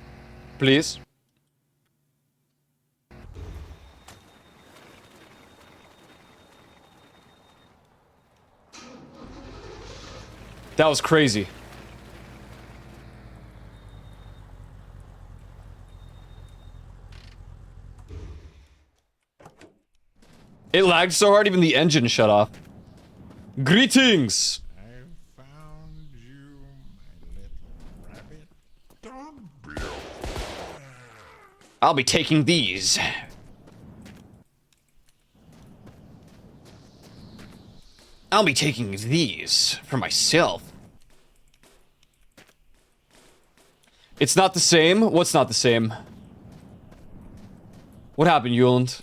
Please? That was crazy. It lagged so hard even the engine shut off. Greetings! I found you, my little rabbit. Dog. I'll be taking these. I'll be taking these for myself. It's not the same? What's not the same? What happened, Yuland?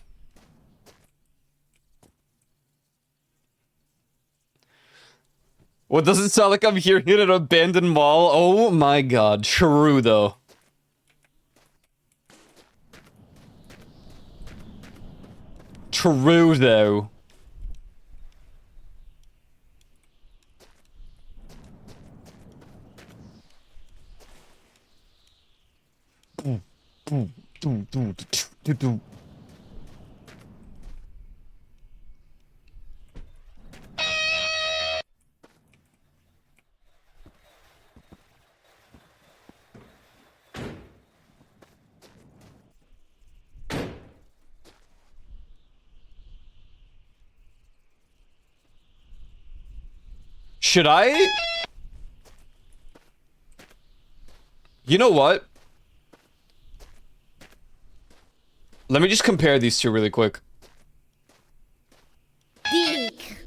What, does it sound like I'm hearing it at an abandoned mall? Oh my god. True, though. True, though. Should I? You know what? Let me just compare these two really quick. Dick.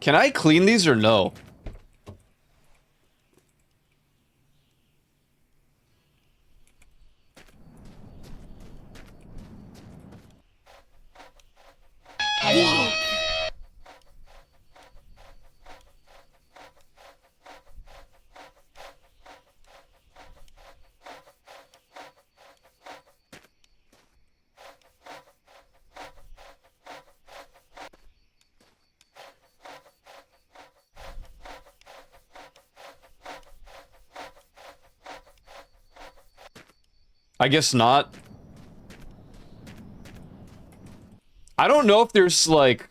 Can I clean these or no? Dick. I guess not. I don't know if there's like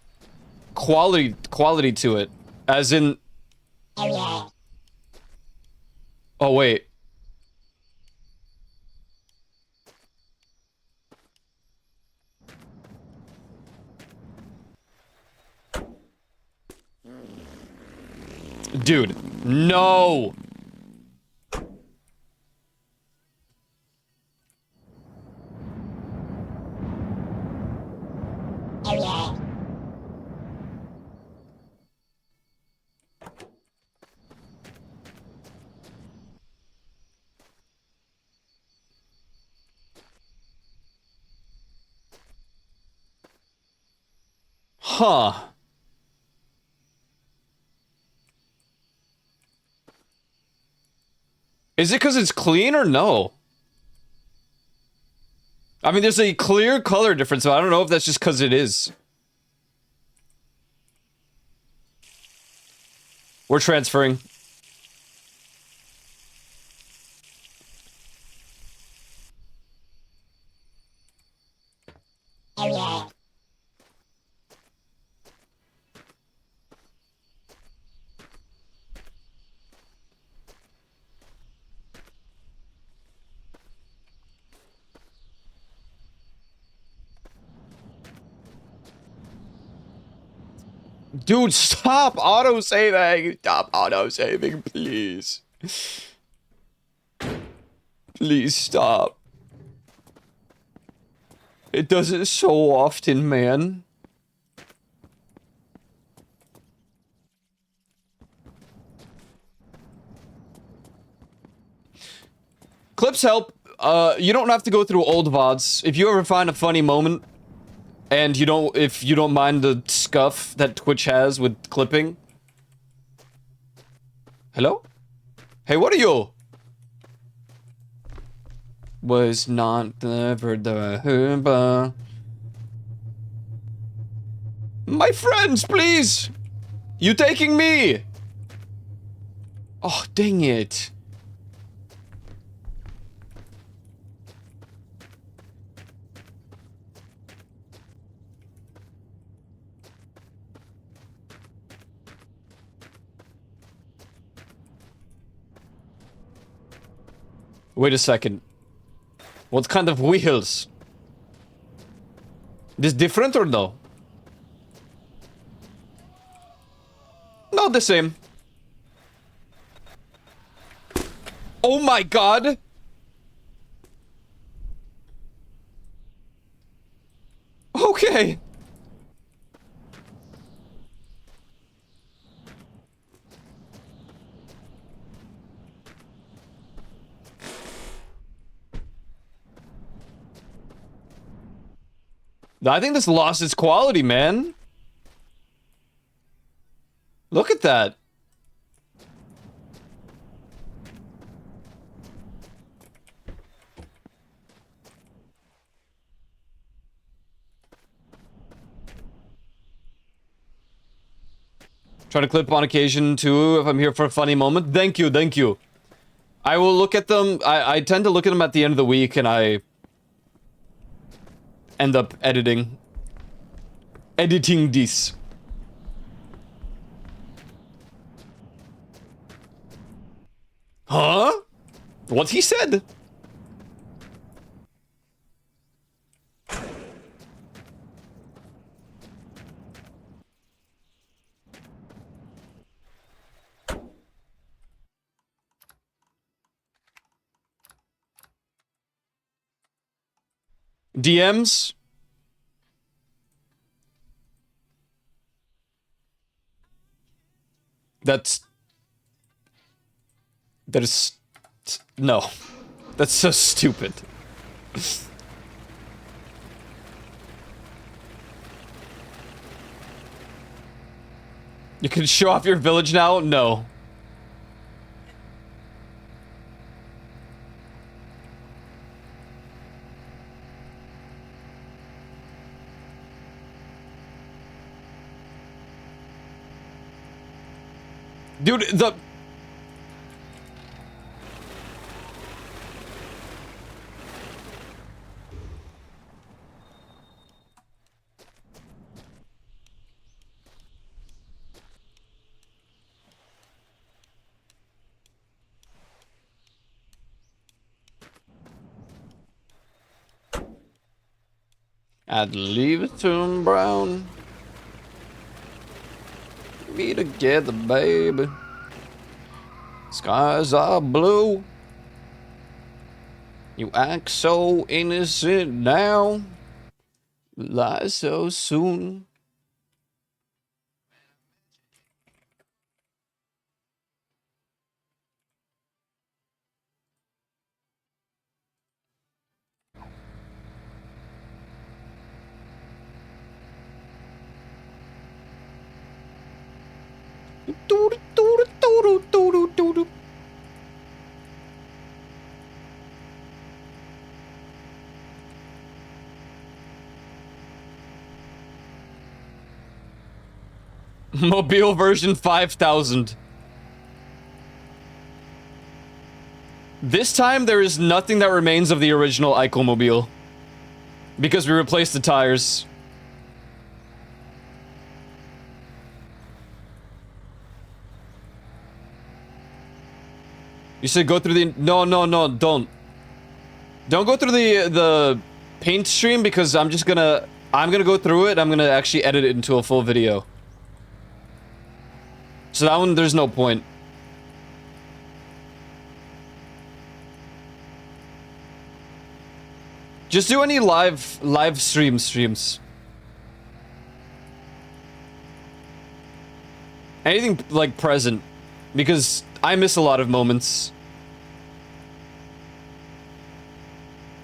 quality to it, as in. Oh wait. Dude, no. Huh. Is it because it's clean or no? I mean, there's a clear color difference, so I don't know if that's just because it is. We're transferring. Dude, stop auto-saving! Stop auto-saving, please. Please stop. It does it so often, man. Clips help. You don't have to go through old VODs. If you ever find a funny moment, and if you don't mind the scuff that Twitch has with clipping. Hello? Hey, what are you? Was not ever the herba. My friends, please! You taking me? Oh, dang it. Wait a second. What kind of wheels? This different or no? No, the same. Oh my god! Okay. I think this lost its quality, man. Look at that. Try to clip on occasion too if I'm here for a funny moment. Thank you, thank you. I will look at them. I tend to look at them at the end of the week and I end up editing this. Huh? What he said? DMs? That is... No. That's so stupid. You can show off your village now? No. Dude, the... I'd leave it to him, Brown. Be together, baby. Skies are blue. You act so innocent now. Lie so soon. Mobile version 5000. This time there is nothing that remains of the original Eichelmobile. Because we replaced the tires. You said go through the... No, don't. Don't go through the paint stream because I'm gonna go through it. I'm gonna actually edit it into a full video. So that one, there's no point. Just do any live streams. Anything like present, because I miss a lot of moments.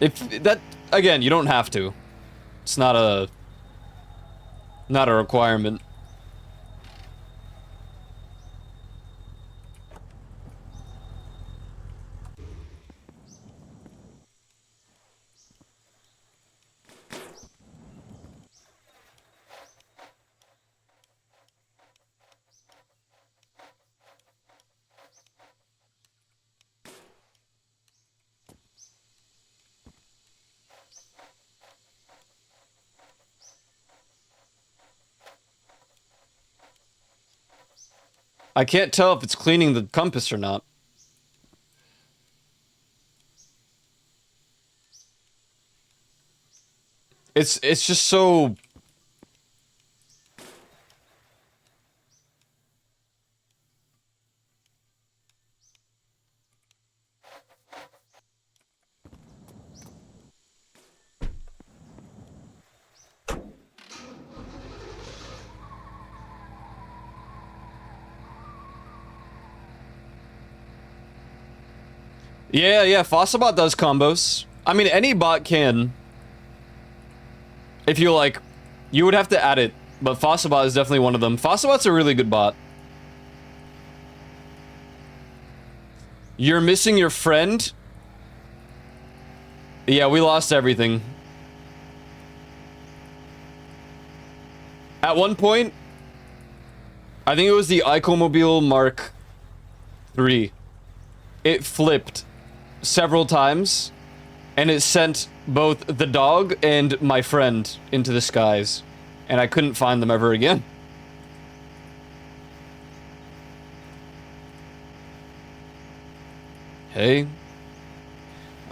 If that, again, you don't have to. It's not a requirement. I can't tell if it's cleaning the compass or not. It's just so... Yeah, Fossilbot does combos. I mean, any bot can. If you like, you would have to add it, but Fossilbot is definitely one of them. Fossilbot's a really good bot. You're missing your friend? Yeah, we lost everything. At one point, I think it was the Eichelmobile Mark III. It flipped several times, and it sent both the dog and my friend into the skies, and I couldn't find them ever again. Hey,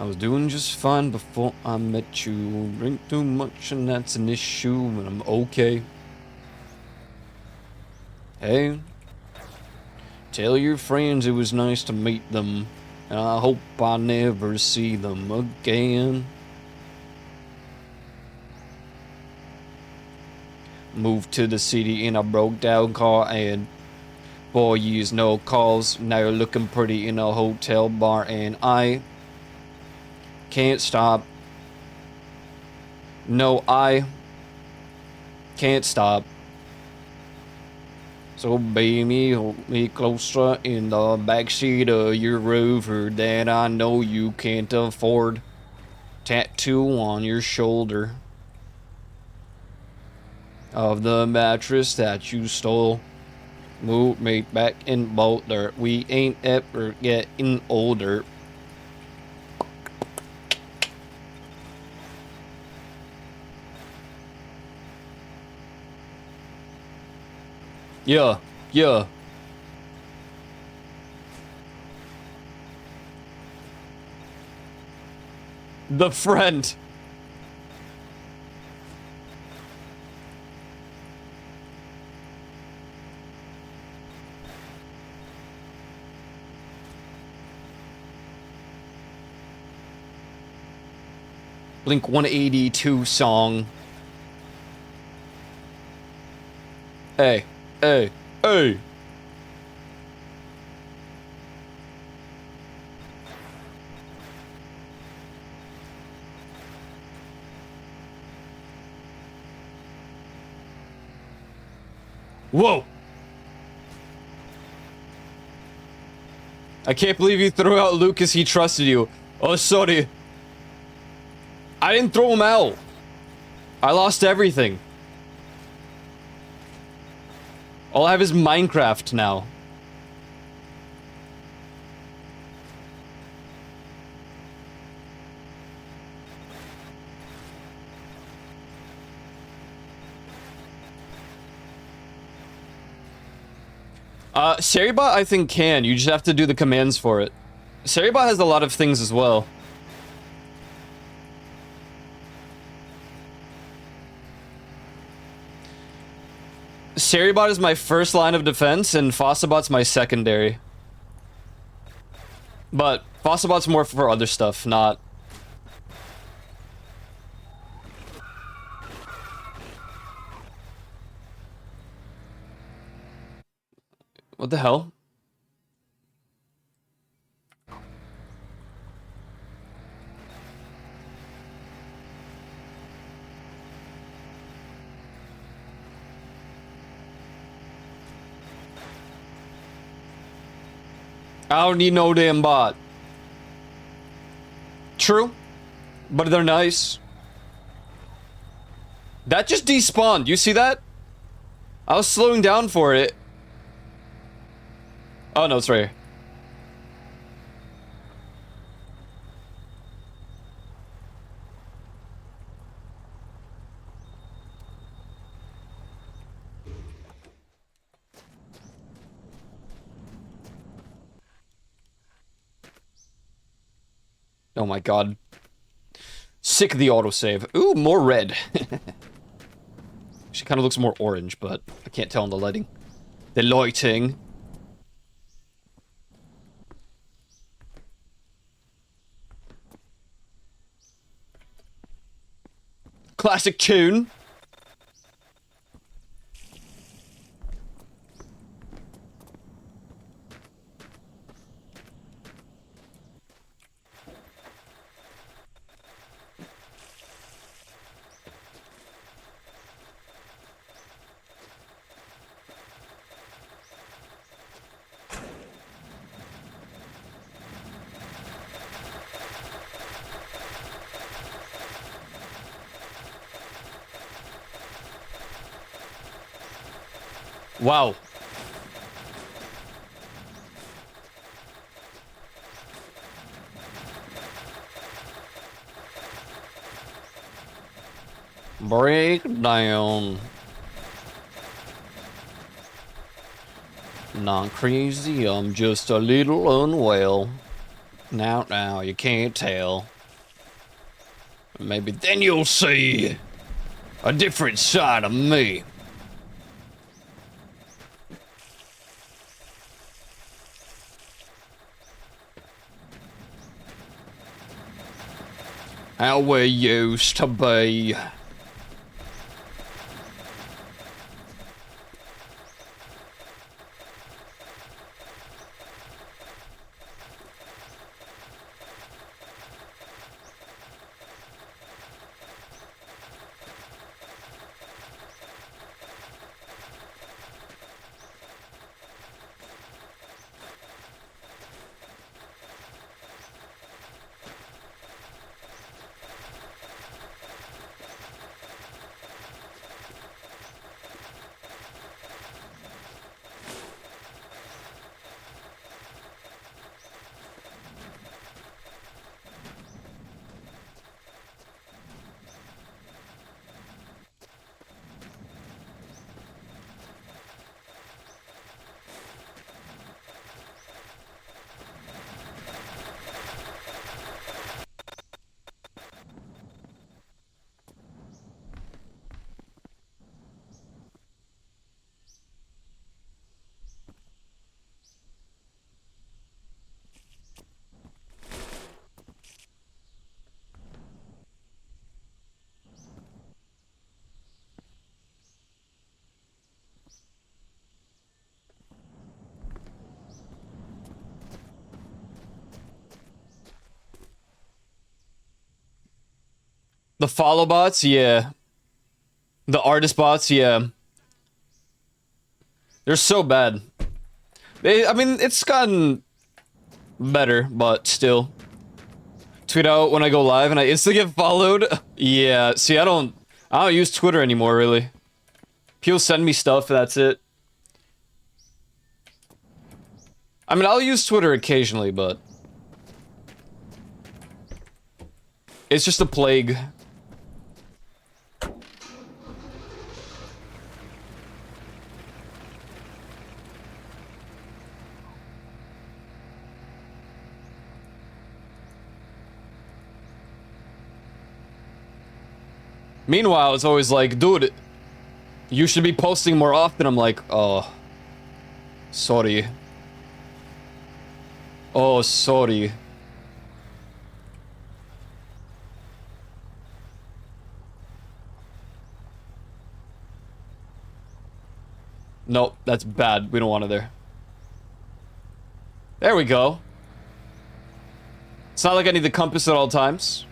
I was doing just fine before I met you. Drink too much and that's an issue, but I'm okay. Hey, tell your friends it was nice to meet them, and I hope I never see them again. Moved to the city in a broke down car and 4 years no calls. Now you're looking pretty in a hotel bar and I can't stop. No, I can't stop. So baby, hold me closer in the backseat of your Rover that I know you can't afford. Tattoo on your shoulder of the mattress that you stole. Move me back in Boulder. We ain't ever getting older. Yeah, yeah. The friend. Blink 182 song. Hey, hey, hey. Whoa. I can't believe you threw out Lucas. He trusted you. Oh, sorry. I didn't throw him out. I lost everything. All I have is Minecraft now. Seribot I think can. You just have to do the commands for it. Seribot has a lot of things as well. Seribot is my first line of defense, and Fossabot's my secondary. But Fossabot's more for other stuff, not... What the hell? I don't need no damn bot. True, but they're nice. That just despawned. You see that? I was slowing down for it. Oh no, it's right here. Oh my god. Sick of the autosave. Ooh, more red. She kind of looks more orange, but I can't tell in the lighting. The lighting. Classic tune. Wow. Break down. Not crazy, I'm just a little unwell. Now, you can't tell. Maybe then you'll see a different side of me. How we used to be. The follow bots, yeah. The artist bots, yeah. They're so bad. I mean, it's gotten better, but still. Tweet out when I go live and I instantly get followed. Yeah, see, I don't use Twitter anymore, really. People send me stuff, that's it. I mean, I'll use Twitter occasionally, but it's just a plague. Meanwhile, it's always like, dude, you should be posting more often. I'm like, oh, sorry. Oh, sorry. Nope, that's bad. We don't want it there. There we go. It's not like I need the compass at all times.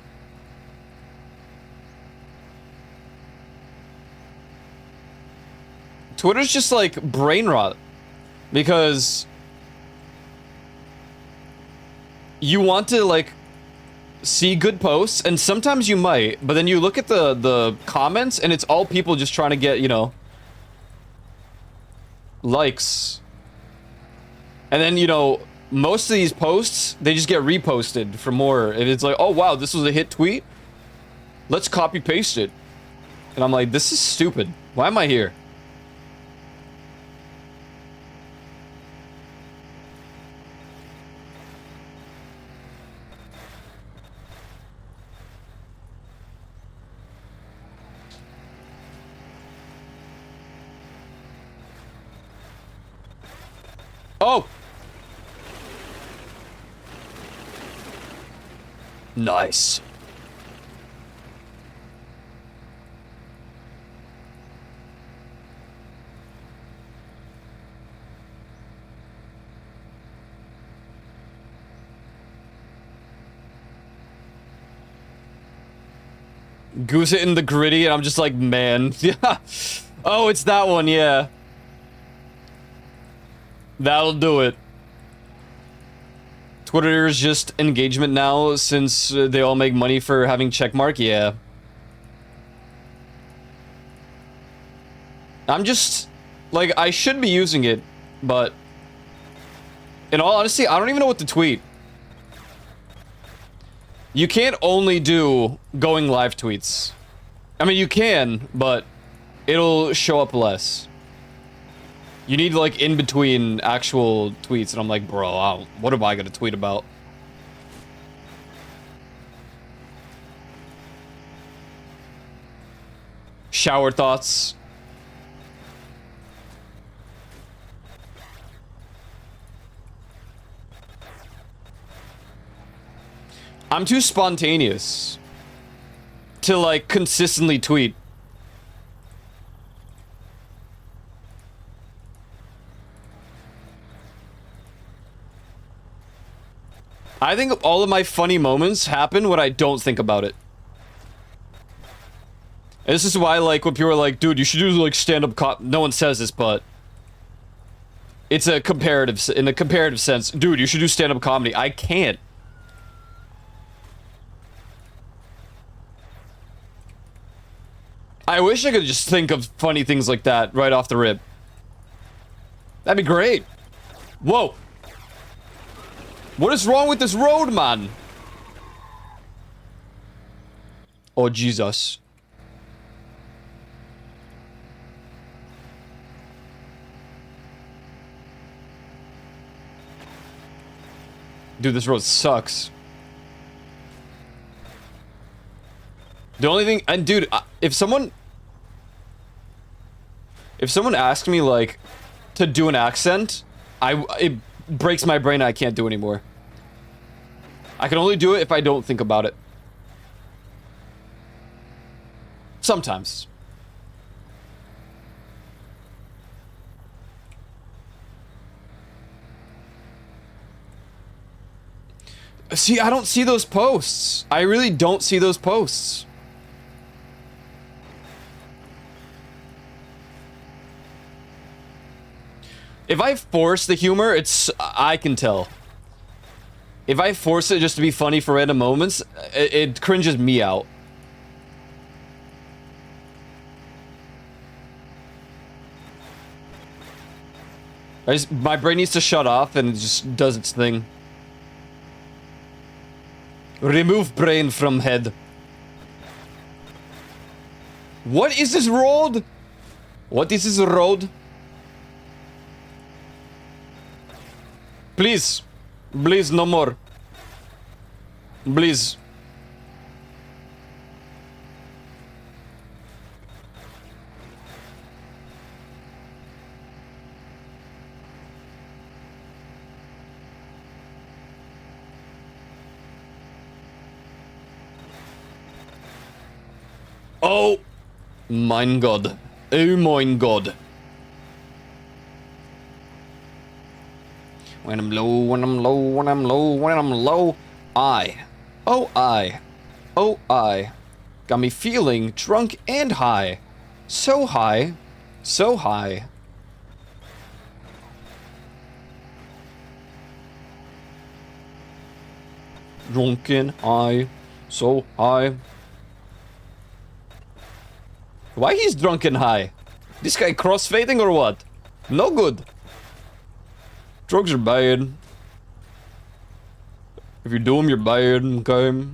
Twitter's just like brain rot. Because you want to like see good posts, and sometimes you might, but then you look at the comments and it's all people just trying to get, you know, likes. And then, you know, most of these posts, they just get reposted for more. And it's like, oh wow, this was a hit tweet? Let's copy paste it. And I'm like, this is stupid. Why am I here? Oh! Nice. Goose it in the gritty, and I'm just like, man. Yeah. Oh, it's that one, yeah. That'll do it. Twitter is just engagement now since they all make money for having checkmark, yeah. I'm just, like, I should be using it, but in all honesty, I don't even know what to tweet. You can't only do going live tweets. I mean, you can, but it'll show up less. You need, like, in between actual tweets, and I'm like, bro, what am I gonna tweet about? shower thoughts. I'm too spontaneous to like consistently tweet. I think all of my funny moments happen when I don't think about it. And this is why, like, when people are like, dude, you should do, like, stand-up no one says this, but... It's a comparative... In a comparative sense. Dude, you should do stand-up comedy. I can't. I wish I could just think of funny things like that right off the rip. That'd be great. Whoa. What is wrong with this road, man? Oh, Jesus. Dude, this road sucks. The only thing... And, dude, if someone asked me, like, to do an accent, it breaks my brain. I can't do anymore. I can only do it if I don't think about it. Sometimes. See, I don't see those posts. I really don't see those posts. If I force the humor, I can tell. If I force it just to be funny for random moments, it cringes me out. My brain needs to shut off and it just does its thing. Remove brain from head. What is this road? What is this road? Please. Please, no more. Please. Oh, mein God. Oh, mein God. When I'm low, when I'm low, when I'm low, when I'm low, I. Oh, I. Oh, I. Got me feeling drunk and high. So high. So high. Drunken high. So high. Why he's drunk and high? This guy crossfading or what? No good. Drugs are bad. If you do them, you're bad, okay?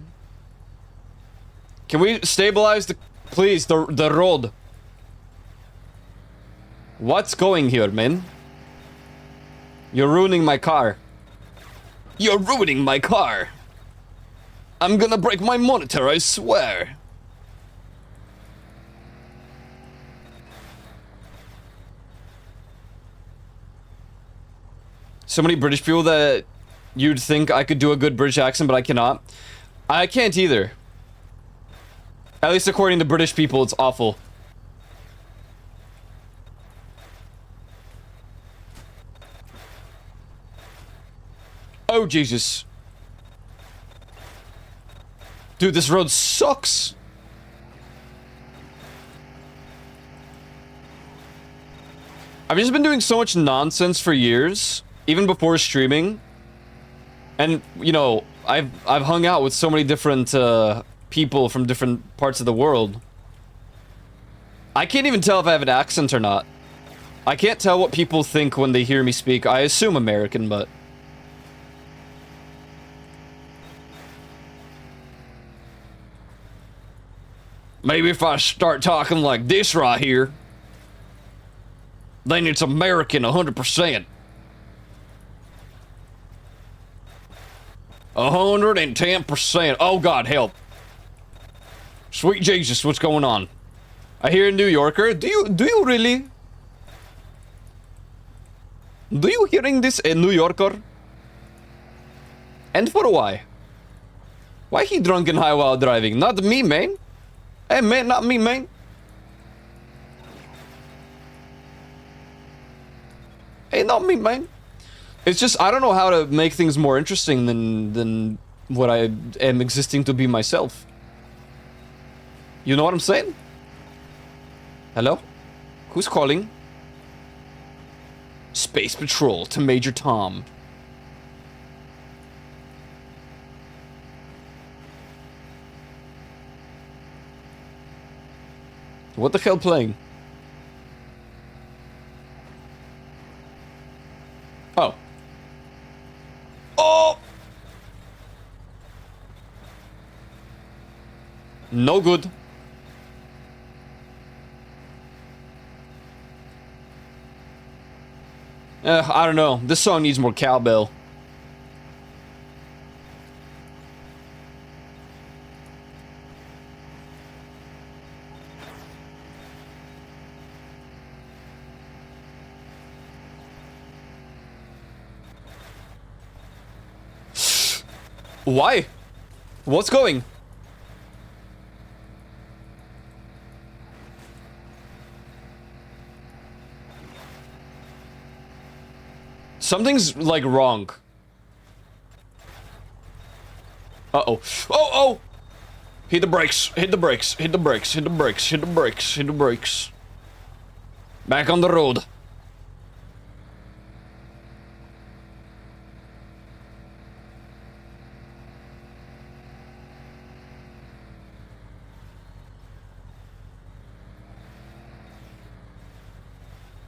Can we stabilize please, the road? What's going here, man? You're ruining my car. You're ruining my car. I'm gonna break my monitor, I swear. So many British people that you'd think I could do a good British accent, but I cannot. I can't either. At least according to British people, it's awful. Oh, Jesus. Dude, this road sucks. I've just been doing so much nonsense for years. Even before streaming, and you know, I've hung out with so many different people from different parts of the world. I can't even tell if I have an accent or not. I can't tell what people think when they hear me speak. I assume American, but maybe if I start talking like this right here, then it's American 100%. 110%. Oh, God, help. Sweet Jesus, what's going on? I hear a New Yorker. Do you really? Do you hearing this a New Yorker? And for why? Why he drunk and high while driving? Not me, man. Hey, man, not me, man. Hey, not me, man. It's just, I don't know how to make things more interesting than what I am existing to be myself. You know what I'm saying? Hello? Who's calling? Space Patrol to Major Tom. What the hell playing? Oh. Oh! No good. I don't know. This song needs more cowbell. Why? What's going? Something's like wrong. Uh-oh. Oh, oh! Hit the brakes, hit the brakes, hit the brakes, hit the brakes, hit the brakes, hit the brakes. Back on the road.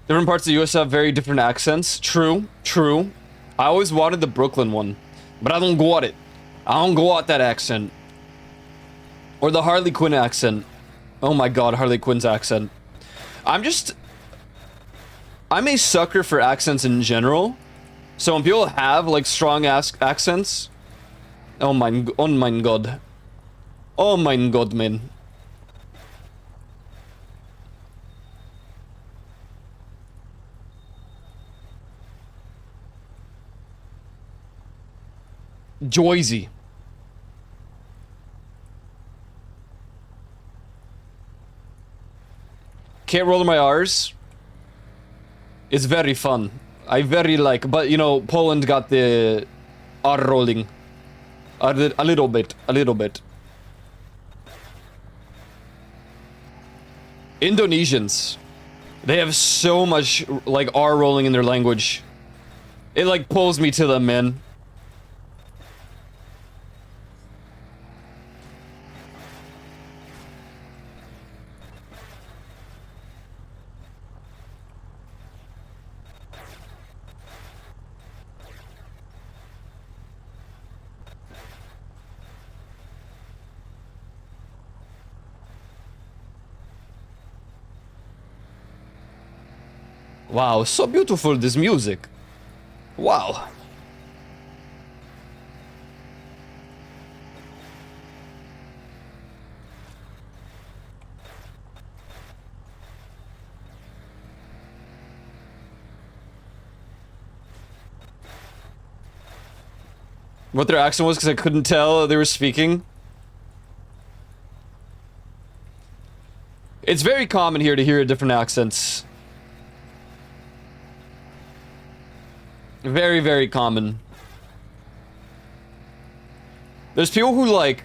Different parts of the US have very different accents. True, true. I always wanted the Brooklyn one, but I don't got it. I don't got that accent. Or the Harley Quinn accent. Oh my god, Harley Quinn's accent. I'm a sucker for accents in general. So when people have like strong accents, oh my god. Oh my god, man. Joyzy. Can't roll my R's. It's very fun. I very like, but you know, Poland got the R rolling. A little bit, a little bit. Indonesians. They have so much like R rolling in their language. It like pulls me to them, man. Wow, so beautiful, this music. Wow. What their accent was, because I couldn't tell they were speaking. It's very common here to hear different accents. Very, very common. There's people who like...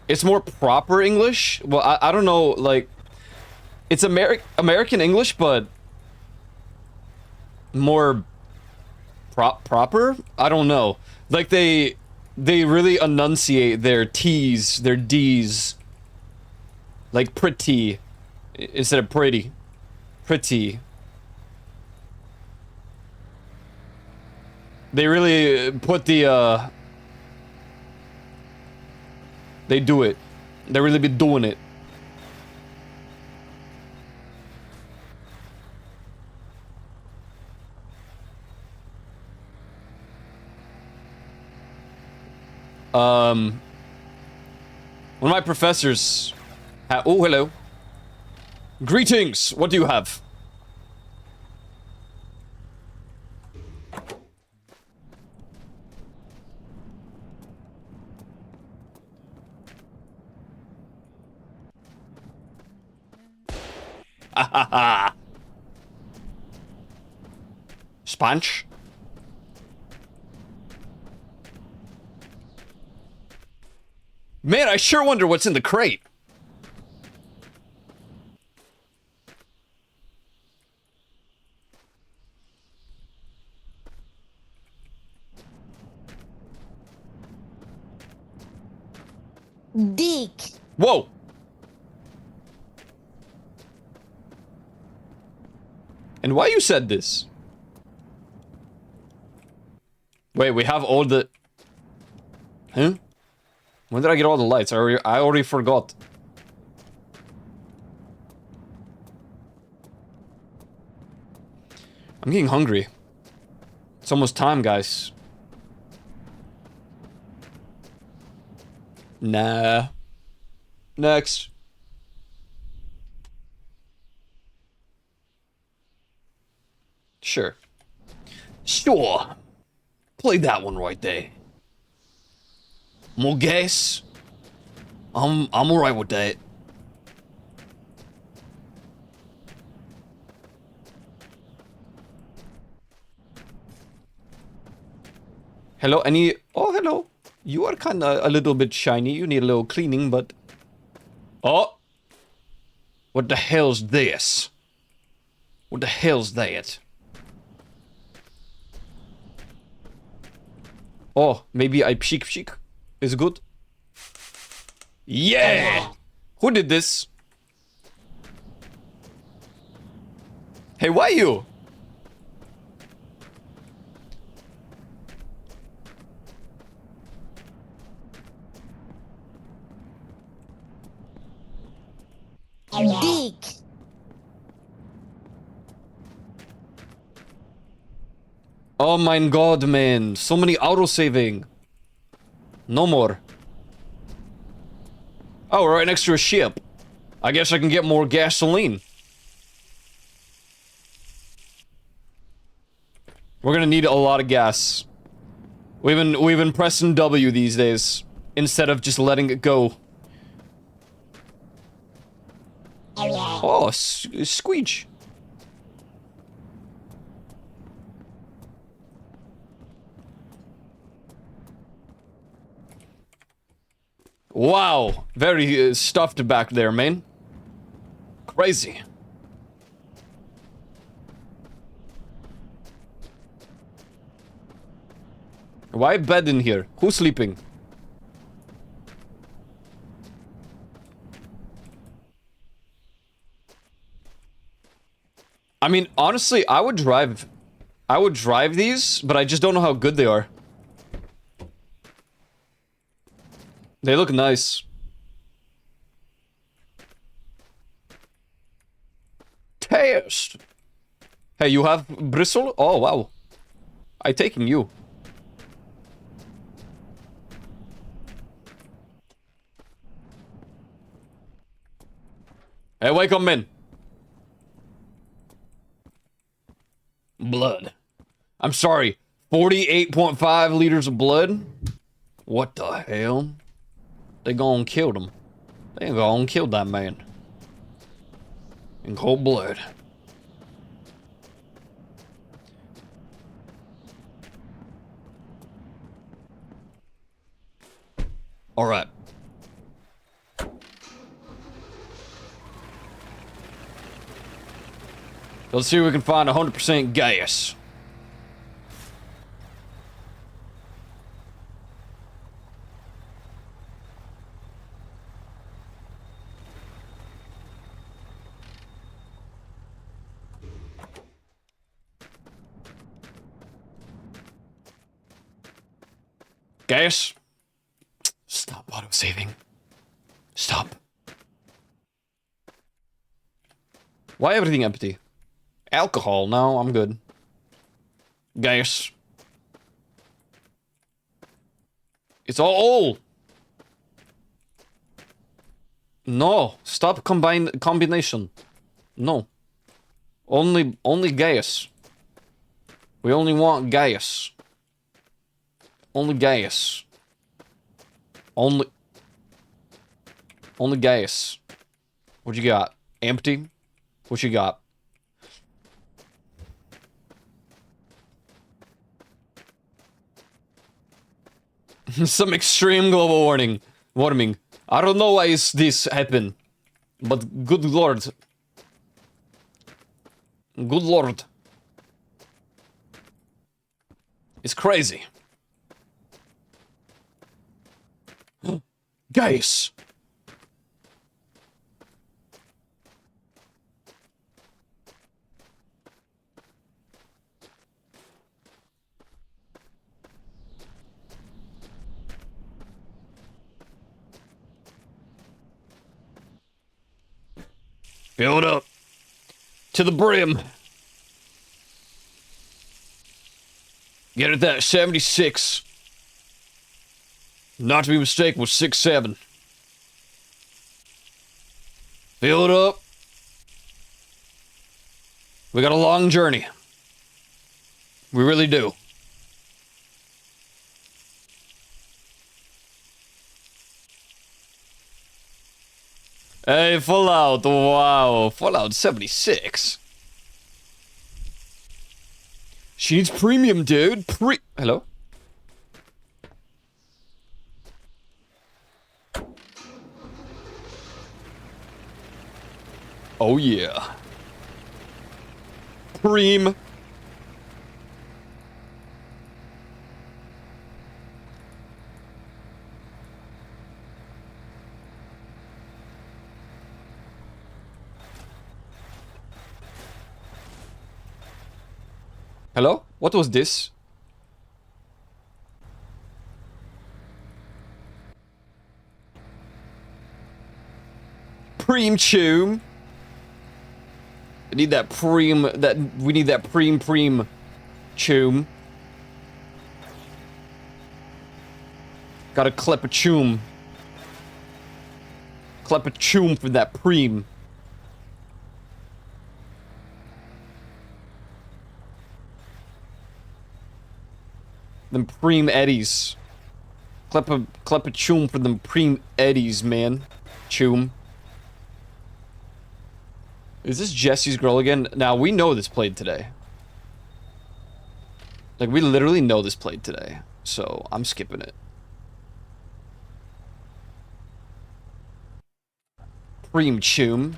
It's more proper English. Well, I don't know, like... It's American English, but... More... proper? I don't know. Like, they really enunciate their T's, their D's. Like, pretty. Instead of pretty. Pretty. They really put the, They do it. They really be doing it. One of my professors... Oh, hello. Greetings. What do you have? Ha. Sponge? Man, I sure wonder what's in the crate. Dick. Whoa. And why you said this? Wait, we have all the... Huh? When did I get all the lights? I already forgot. I'm getting hungry. It's almost time, guys. Nah. Next. Sure. Sure. Play that one right there. More gas? I'm alright with that. Hello, any... Oh, hello. You are kinda a little bit shiny. You need a little cleaning, but... Oh! What the hell's this? What the hell's that? Oh, maybe I pshik is good. Yeah! Who did this? Hey, why you? Dick. Oh my god, man. So many auto-saving. No more. Oh, we're right next to a ship. I guess I can get more gasoline. We're gonna need a lot of gas. We've been pressing W these days instead of just letting it go. Oh, squeege. Wow, very stuffed back there, man. Crazy. Why bed in here? Who's sleeping? I mean, honestly, I would drive these, but I just don't know how good they are. They look nice. Taste. Hey, you have bristle? Oh, wow. I taking you. Hey, wake up, men. Blood. I'm sorry. 48.5 liters of blood? What the hell? They gonna kill him. They gonna kill that man. In cold blood. Alright. Let's see if we can find 100% gas. Gas? Stop auto-saving. Stop. Why everything empty? Alcohol? No, I'm good. Gas. It's all old. No, stop combination. No. Only gas. We only want gas. Only gas. Only gas. What you got? Empty? What you got? Some extreme global warming. I don't know why is this happen, but good lord. Good lord. It's crazy. Guys. Fill it up. To the brim. Get it that 76. Not to be mistaken with 6'7". Fill it up. We got a long journey. We really do. Hey, Fallout, wow. Fallout 76. She needs premium, dude. Hello? Oh, yeah. Preem. Hello? What was this? Preem tune. We need that preem. We need that preem tune. Gotta clip a tune. Clip a tune for that preem. Them preem eddies. Clip a tune for them preem eddies, man. Tune. Is this Jesse's girl again? Now, we know this played today. Like, we literally know this played today. So, I'm skipping it. Preem tune.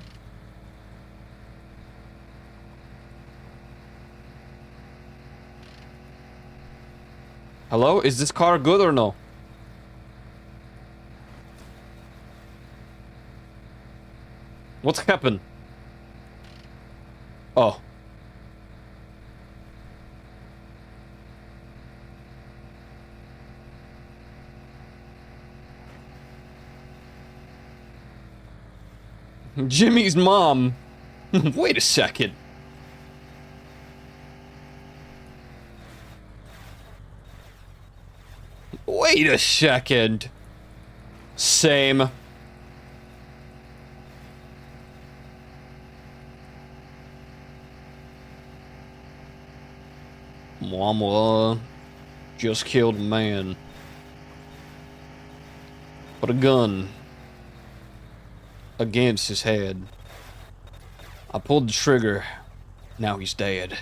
Hello? Is this car good or no? What's happened? Oh. Jimmy's mom. Wait a second. Wait a second. Same. Mama just killed a man. Put a gun against his head. I pulled the trigger. Now he's dead.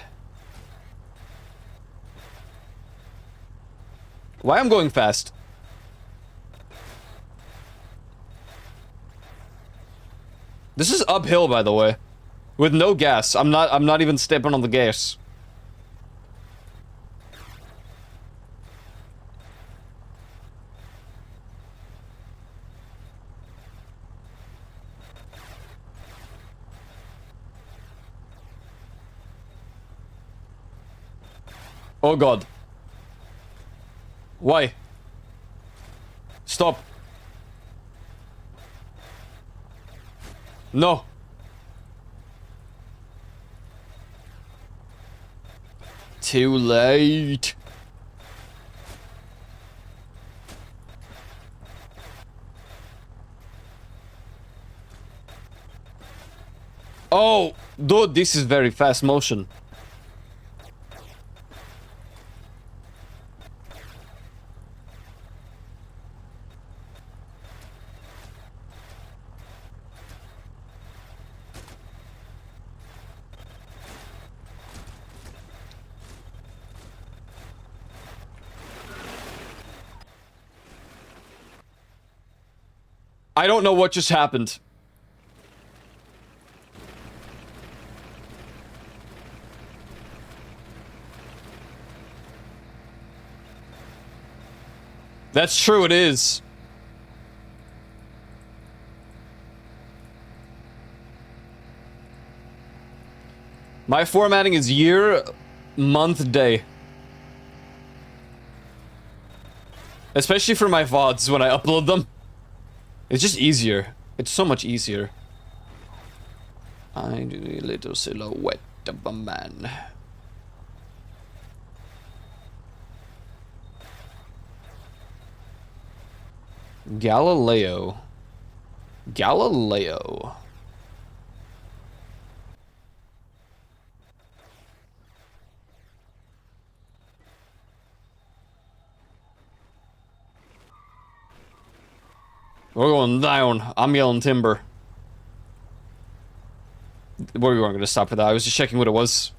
Why I'm going fast? This is uphill, by the way. With no gas. I'm not even stepping on the gas. Oh god. Why? Stop. No. Too late. Oh, dude, this is very fast motion. I don't know what just happened. That's true, it is. My formatting is year, month, day. Especially for my VODs when I upload them. It's just easier. It's so much easier. I do a little silhouette of a man. Galileo. Galileo. We're going down. I'm yelling timber. We weren't going to stop for that. I was just checking what it was.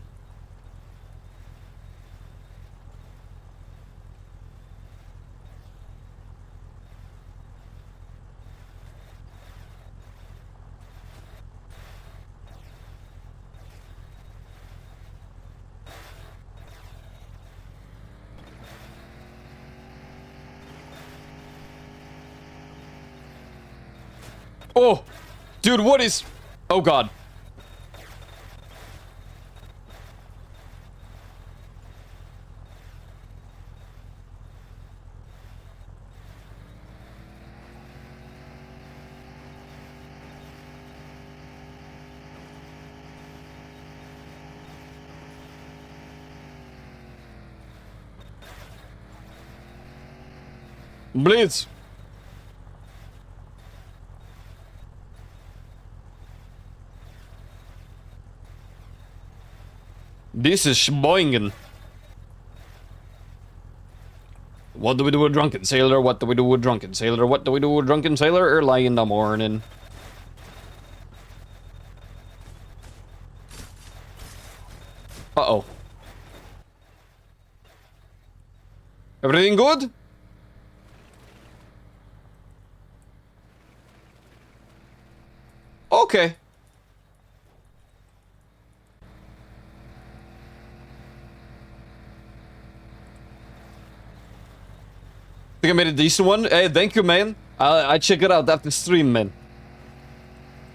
Oh, dude, what is... Oh, God. Blitz. This is Sheboingen. What do we do with drunken sailor? What do we do with drunken sailor? What do we do with drunken sailor? Early in the morning. Uh-oh. Everything good? Okay. I think I made a decent one. Hey, thank you, man. I check it out after stream, man.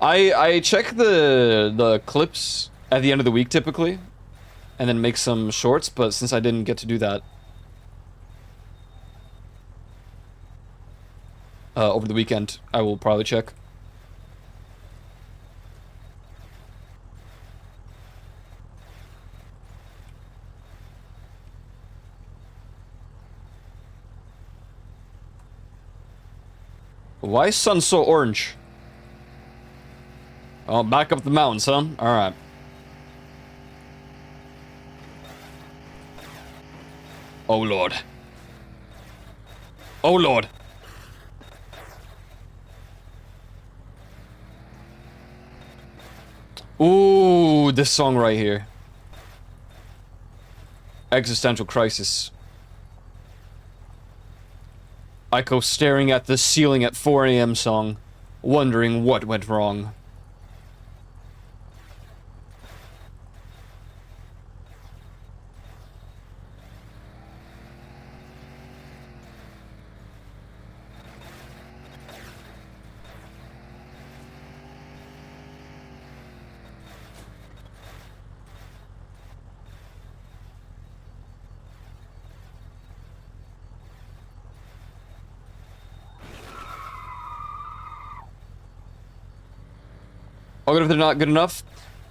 I check the clips at the end of the week typically, and then make some shorts. But since I didn't get to do that over the weekend, I will probably check. Why is sun so orange? Oh, back up the mountains, huh? Alright. Oh, Lord. Oh, Lord. Ooh, this song right here. Existential crisis. Aiko staring at the ceiling at 4 AM song, wondering what went wrong. What if they're not good enough?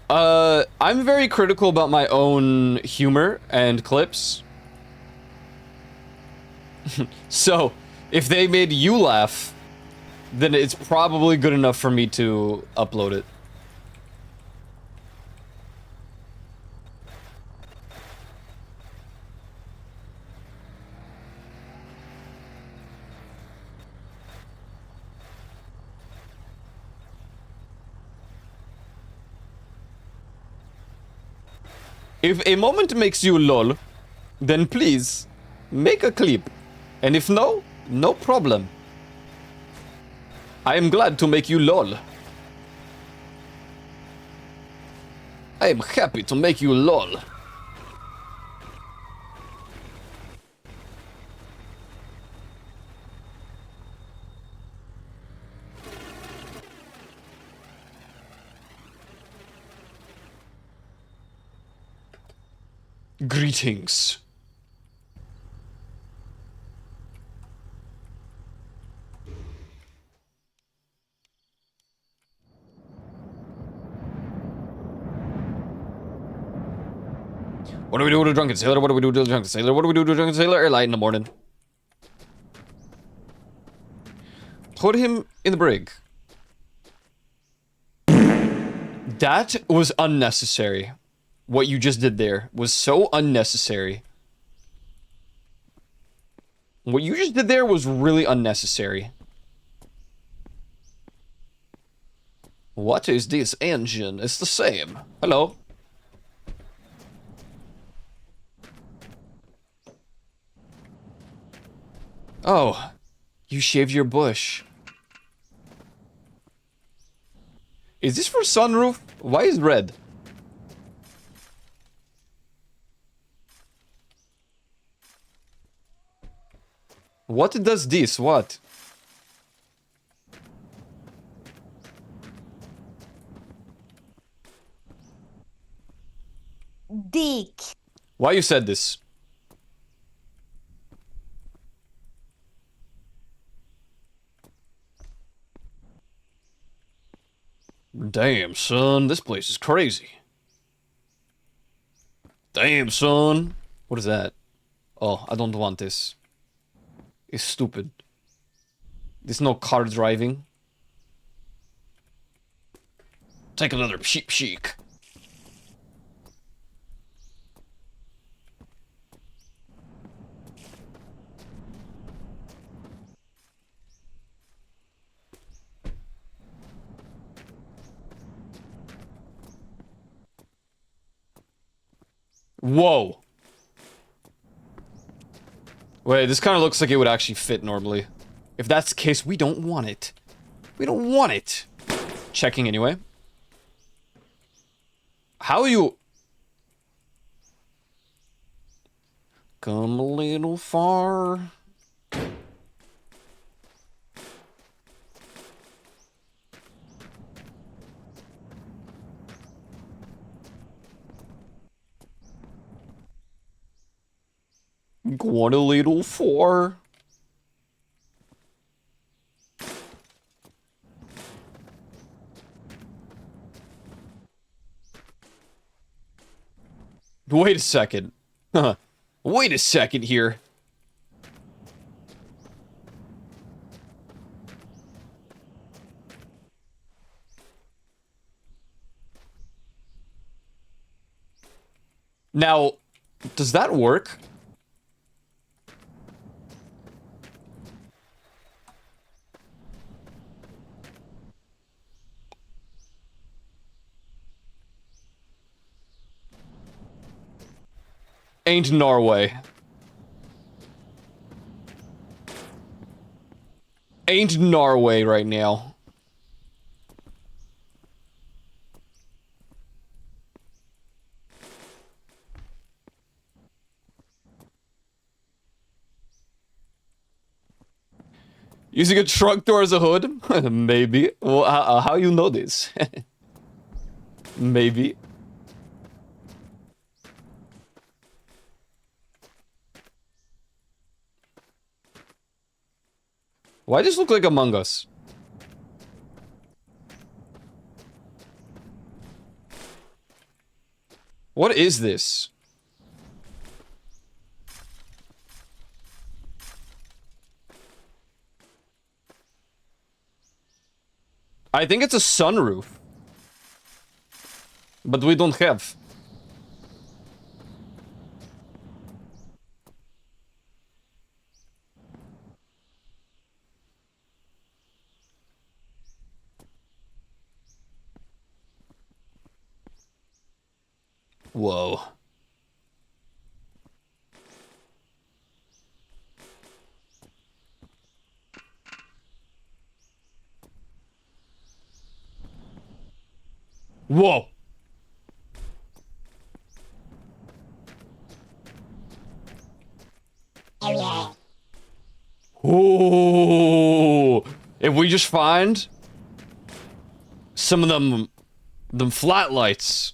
I'm very critical about my own humor and clips. So, if they made you laugh, then it's probably good enough for me to upload it. If a moment makes you lol, then please make a clip. And if no, no problem. I am glad to make you lol. I am happy to make you lol. Greetings. What do we do to Drunken Sailor? What do we do to Drunken Sailor? What do we do to Drunken Sailor? Early in the morning. Put him in the brig. That was unnecessary. What you just did there was so unnecessary. What you just did there was really unnecessary. What is this engine? It's the same. Hello. Oh, you shaved your bush. Is this for sunroof? Why is red? What does this? What? Dick. Why you said this? Damn, son, this place is crazy. Damn, son. What is that? Oh, I don't want this. It's stupid. There's no car driving. Take another cheap chic. Whoa. Wait, this kind of looks like it would actually fit normally. If that's the case, we don't want it. We don't want it. Checking anyway. How are you... Come a little far. Going a little far. Wait a second. Wait a second here. Now, does that work? Ain't Norway. Ain't Norway right now. Using a truck door as a hood? Maybe. Well, how you know this? Maybe. Why does this look like Among Us? What is this? I think it's a sunroof. But we don't have. Whoa. Whoa. Ooh. If we just find some of them flat lights,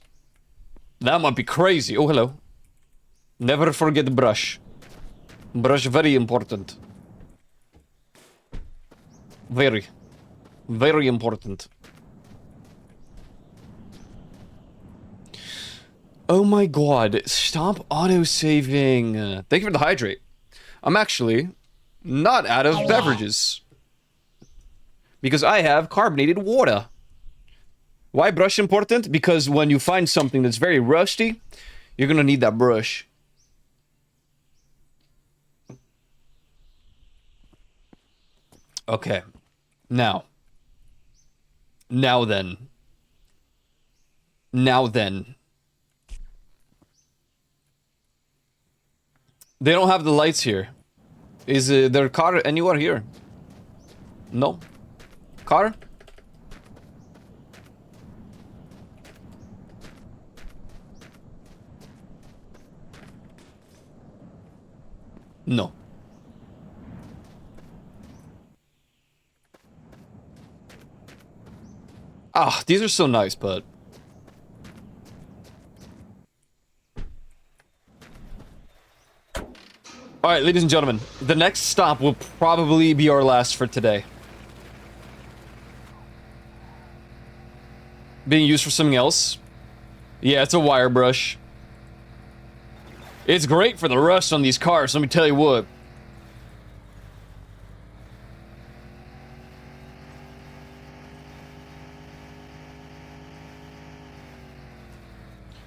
that might be crazy. Oh, hello. Never forget the brush. Brush very important. Very. Very important. Oh my god. Stop auto-saving. Thank you for the hydrate. I'm actually not out of beverages. Because I have carbonated water. Why brush important? Because when you find something that's very rusty, you're gonna need that brush. Okay. Now then. They don't have the lights here. Is their car anywhere here? No. Car? No. Ah, these are so nice, but... Alright, ladies and gentlemen, the next stop will probably be our last for today. Being used for something else? Yeah, it's a wire brush. It's great for the rust on these cars, let me tell you what.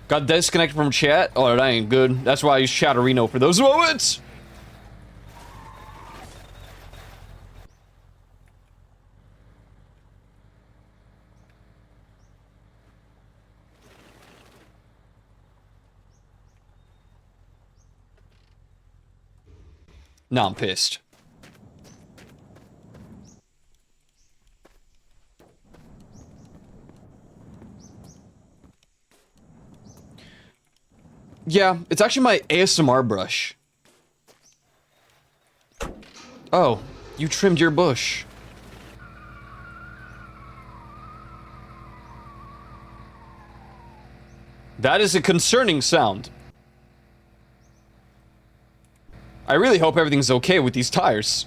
Got disconnected from chat? Oh, that ain't good. That's why I use Chatterino for those moments! Now I'm pissed. Yeah, it's actually my ASMR brush. Oh, you trimmed your bush. That is a concerning sound. I really hope everything's okay with these tires.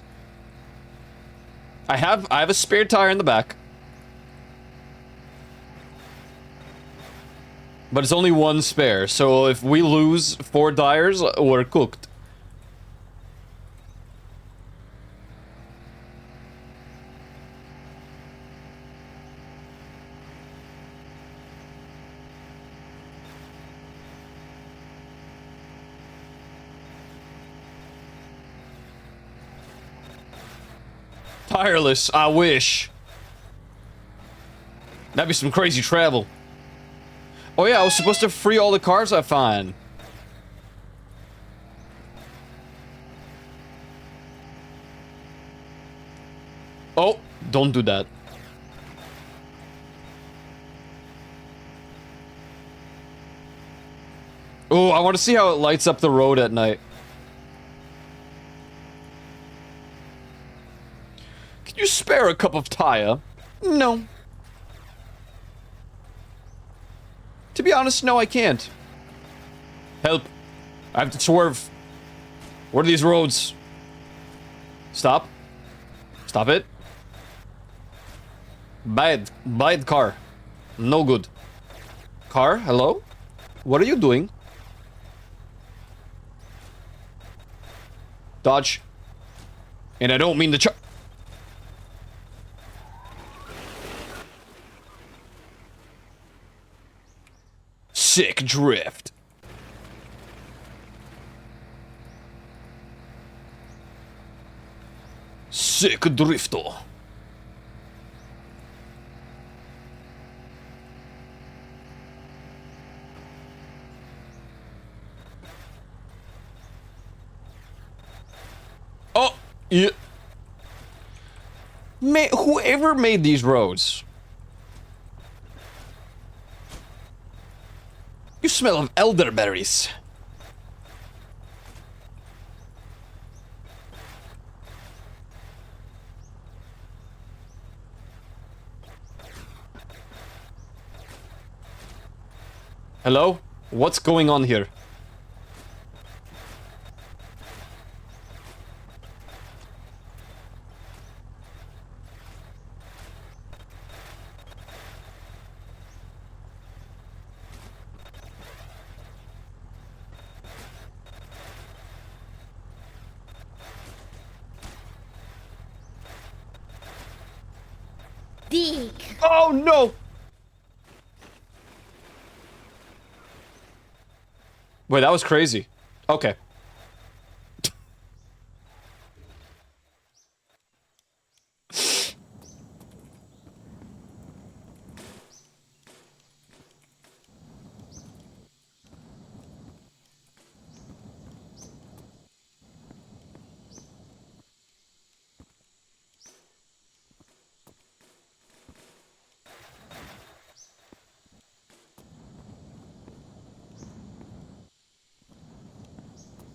I have a spare tire in the back. But it's only one spare, so if we lose 4 tires, we're cooked. Tireless, I wish. That'd be some crazy travel. Oh yeah, I was supposed to free all the cars I find. Oh, don't do that. Oh, I want to see how it lights up the road at night. Can you spare a cup of tire? No. To be honest, no, I can't. Help. I have to swerve. What are these roads? Stop. Stop it. Bad. Bad car. No good. Car, hello? What are you doing? Dodge. And I don't mean the sick drift. Sick drifto. Oh, yeah. Whoever made these roads. You smell of elderberries. Hello? What's going on here? Dick. Oh no! Wait, that was crazy. Okay.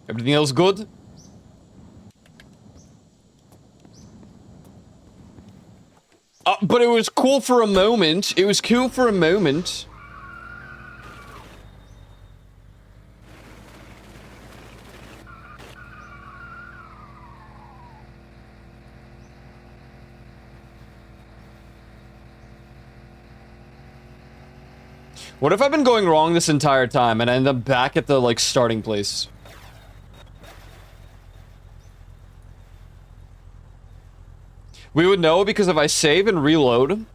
Everything else good? But it was cool for a moment. It was cool for a moment. What if I've been going wrong this entire time and I end up back at the, like, starting place? We would know because if I save and reload...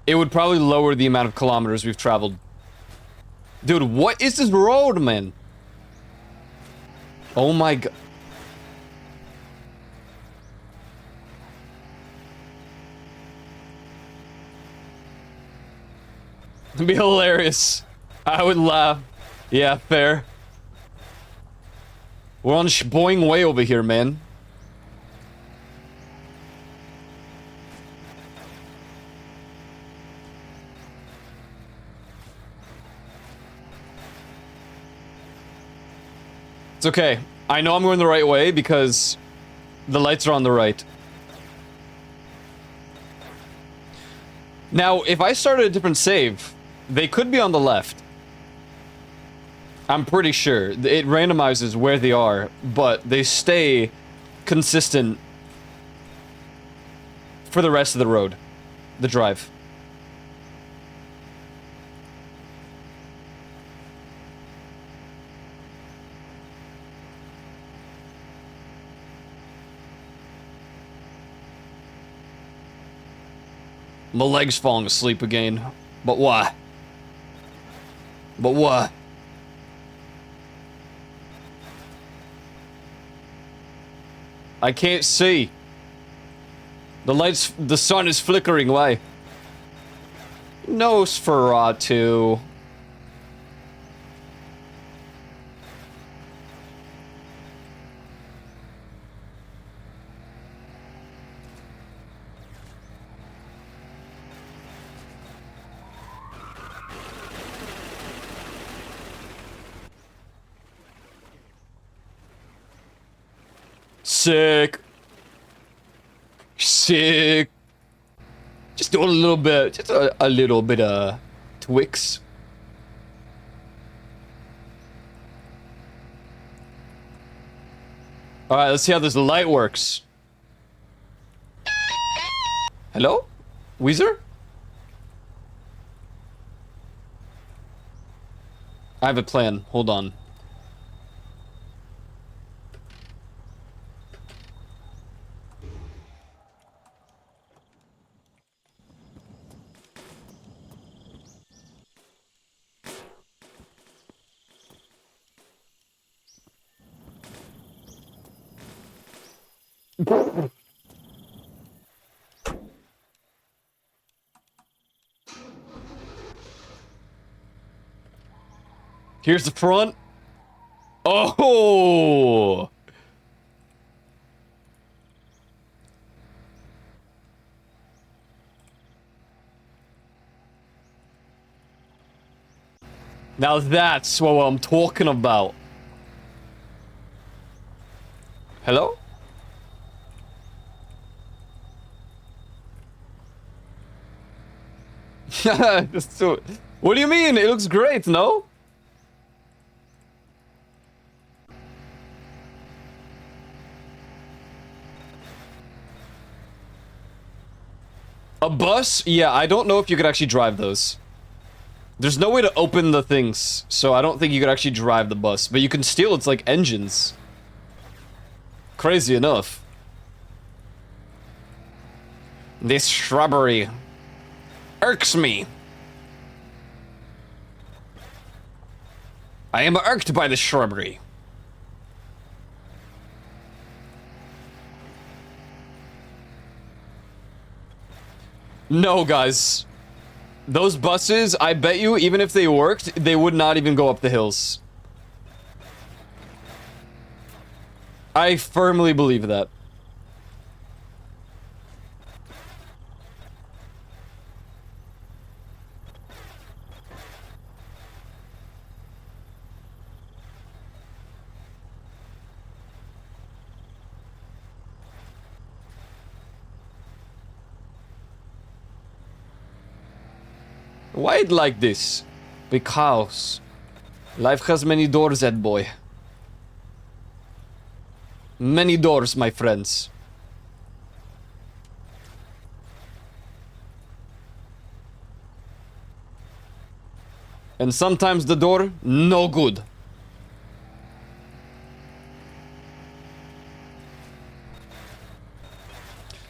it would probably lower the amount of kilometers we've traveled. Dude, what is this road, man? Oh my god. It'd be hilarious. I would laugh. Yeah, fair. We're on Boing Way over here, man. It's okay. I know I'm going the right way because the lights are on the right. Now, if I started a different save, they could be on the left. I'm pretty sure. It randomizes where they are, but they stay consistent for the rest of the road. The drive. My leg's falling asleep again. But why? But why? I can't see. The sun is flickering away. Nosferatu. Sick. Sick. Just do a little bit, just a little bit of Twix. Alright, let's see how this light works. Hello? Weezer? I have a plan. Hold on. Here's the front. Oh! Now that's what I'm talking about. Hello? What do you mean? It looks great, no? A bus? Yeah, I don't know if you could actually drive those. There's no way to open the things, so I don't think you could actually drive the bus. But you can steal its, like, engines. Crazy enough. This shrubbery irks me. I am irked by the shrubbery. No, guys. Those buses, I bet you, even if they worked, they would not even go up the hills. I firmly believe that. Why it like this? Because life has many doors, that boy. Many doors, my friends. And sometimes the door, no good.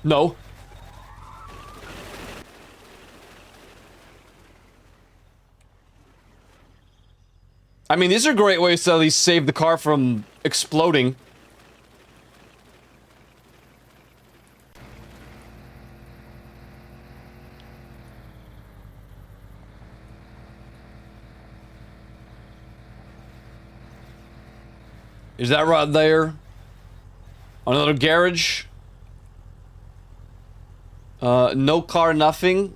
No. I mean, these are great ways to at least save the car from exploding. Is that right there? Another garage? No car, nothing.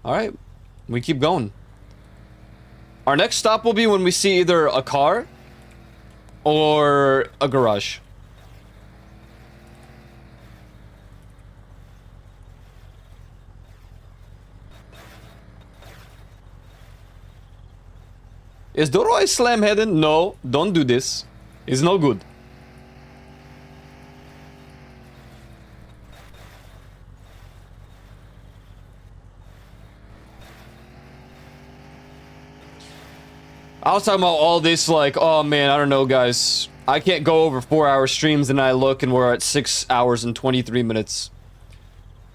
Alright, we keep going. Our next stop will be when we see either a car or a garage. Is Doroi slam hidden? No, don't do this. It's no good. I was talking about all this like, oh man, I don't know, guys. I can't go over 4-hour streams, and I look and we're at 6 hours and 23 minutes.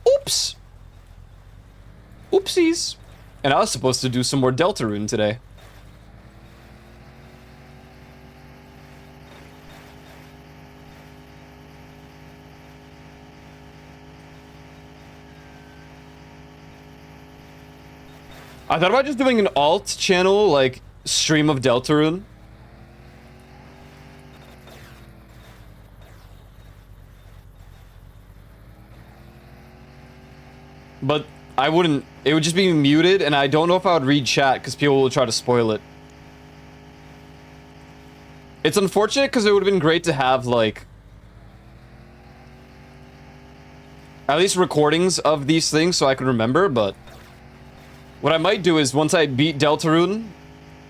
Oops. Oopsies. And I was supposed to do some more Deltarune today. I thought about just doing an alt channel, like, stream of Deltarune. But I wouldn't, it would just be muted, and I don't know if I would read chat because people will try to spoil it. It's unfortunate because it would have been great to have, like, at least recordings of these things so I could remember, but what I might do is once I beat Deltarune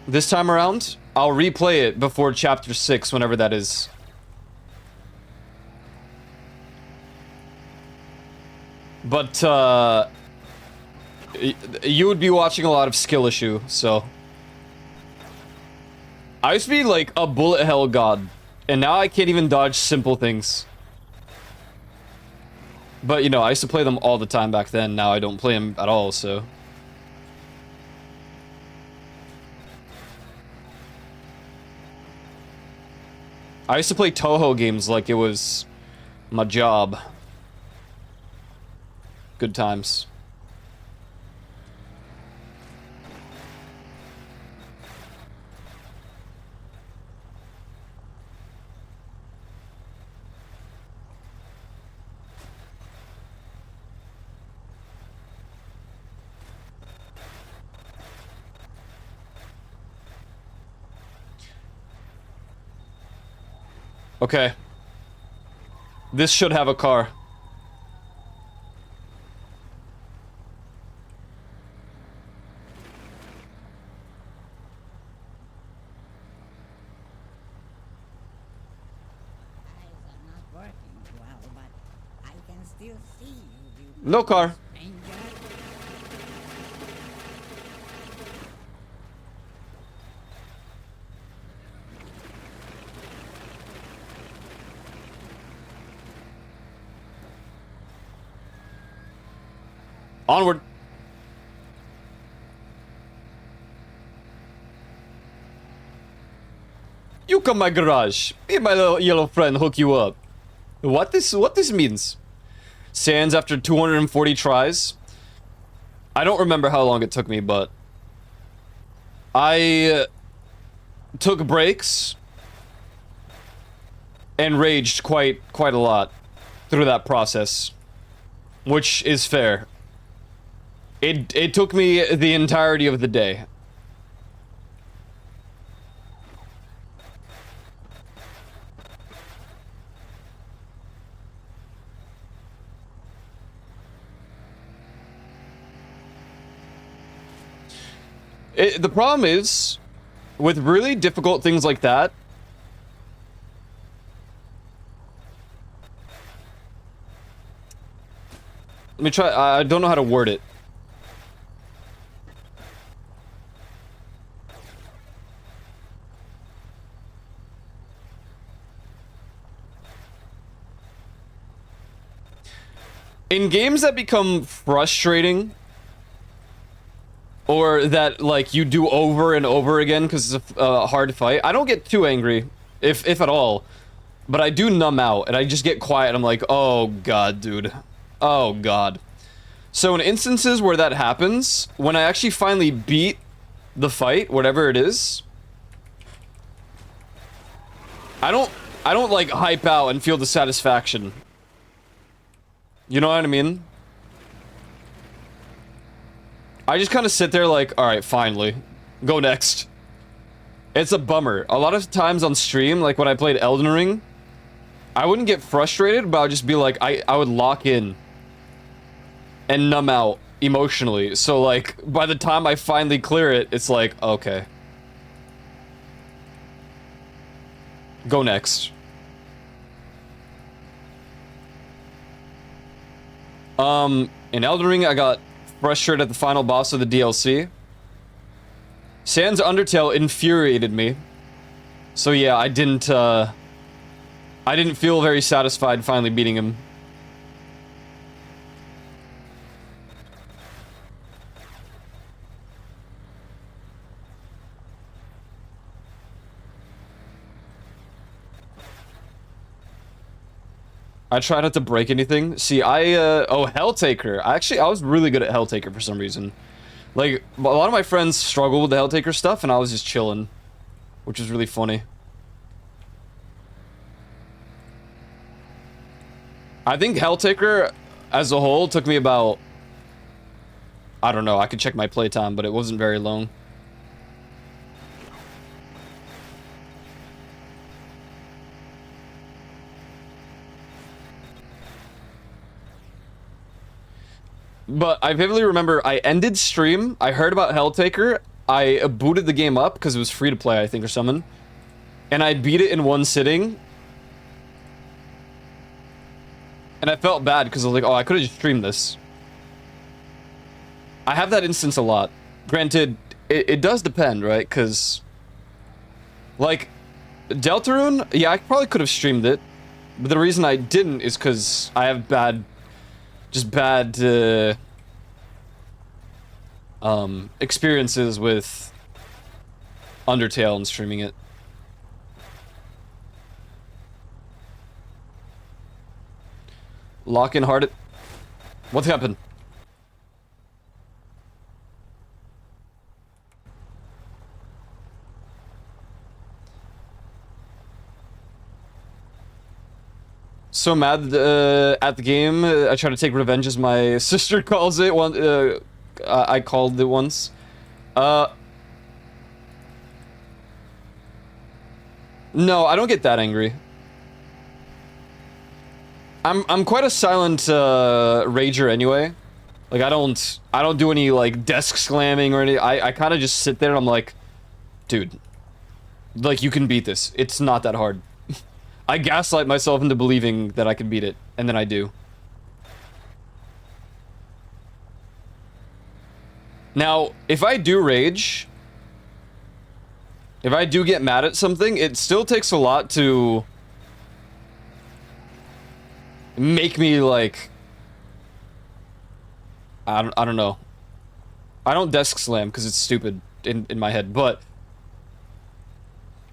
this time around, I'll replay it before chapter 6, whenever that is. But, you would be watching a lot of skill issue, so. I used to be like a bullet hell god, and now I can't even dodge simple things. But, you know, I used to play them all the time back then, now I don't play them at all, so. I used to play Toho games like it was my job. Good times. Okay. This should have a car. Eyes are not working well, but I can still see you. No car. Stranger. Onward. You come my garage. Me and my little yellow friend hook you up. What this means? Sans after 240 tries. I don't remember how long it took me, but I took breaks and raged quite a lot through that process, which is fair. It took me the entirety of the day. The problem is, with really difficult things like that, let me try, I don't know how to word it. In games that become frustrating, or that, like, you do over and over again because it's a hard fight, I don't get too angry, if at all. But I do numb out, and I just get quiet, and I'm like, oh god, dude. Oh god. So in instances where that happens, when I actually finally beat the fight, whatever it is, I don't like hype out and feel the satisfaction. You know what I mean? I just kind of sit there like, alright, finally. Go next. It's a bummer. A lot of times on stream, like when I played Elden Ring, I wouldn't get frustrated, but I would just be like, I would lock in and numb out emotionally. So like, by the time I finally clear it, it's like, okay. Go next. In Elden Ring, I got frustrated at the final boss of the DLC. Sans Undertale infuriated me. So yeah, I didn't feel very satisfied finally beating him. I try not to break anything. See, oh, Helltaker. I was really good at Helltaker for some reason. Like, a lot of my friends struggle with the Helltaker stuff, and I was just chilling. Which is really funny. I think Helltaker, as a whole, took me about... I don't know, I could check my playtime, but it wasn't very long. But I vividly remember I ended stream, I heard about Helltaker, I booted the game up because it was free to play, I think, or something. And I beat it in one sitting. And I felt bad because I was like, oh, I could have just streamed this. I have that instance a lot. Granted, it does depend, right? Because, like, Deltarune, yeah, I probably could have streamed it. But the reason I didn't is because I have bad experiences with Undertale and streaming it. Lock in hearted. What happened? So mad at the game. I try to take revenge, as my sister calls it. I called it once. No, I don't get that angry. I'm quite a silent rager anyway. Like I don't do any like desk slamming or anything. I kind of just sit there and I'm like, dude, like you can beat this. It's not that hard. I gaslight myself into believing that I can beat it, and then I do. Now, if I do rage, if I do get mad at something, it still takes a lot to make me like I don't know. I don't desk slam because it's stupid in my head, but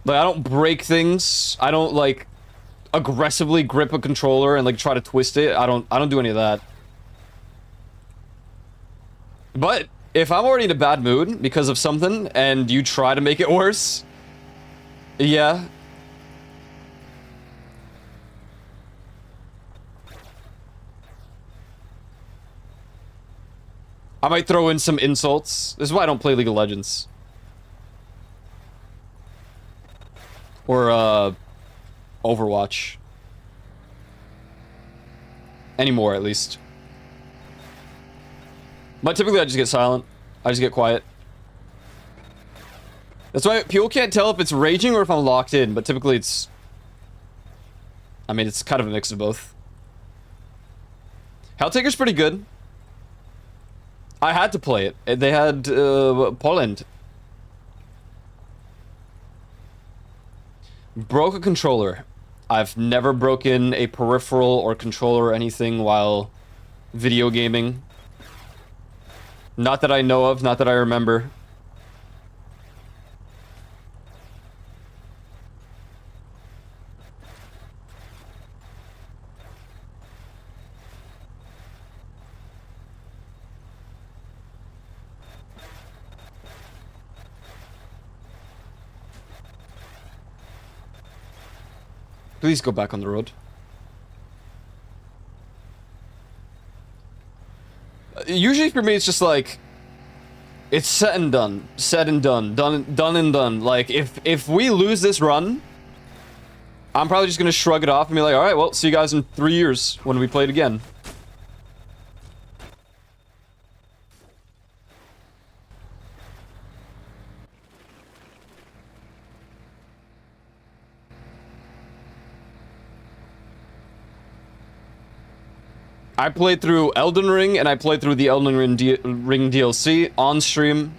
like I don't break things. I don't like aggressively grip a controller and like try to twist it. I don't do any of that. But if I'm already in a bad mood because of something and you try to make it worse, yeah. I might throw in some insults. This is why I don't play League of Legends. Or, Overwatch. Anymore, at least. But typically I just get silent. I just get quiet. That's why people can't tell if it's raging or if I'm locked in, but typically it's... I mean, it's kind of a mix of both. Helltaker's pretty good. I had to play it. They had, Poland. Broke a controller. I've never broken a peripheral or controller or anything while video gaming. Not that I know of, not that I remember. Please go back on the road. Usually for me it's just like it's set and done. Said and done. Done and done. Like if we lose this run, I'm probably just gonna shrug it off and be like, alright, well, see you guys in 3 years when we play it again. I played through Elden Ring, and I played through the Elden Ring, Ring DLC on stream.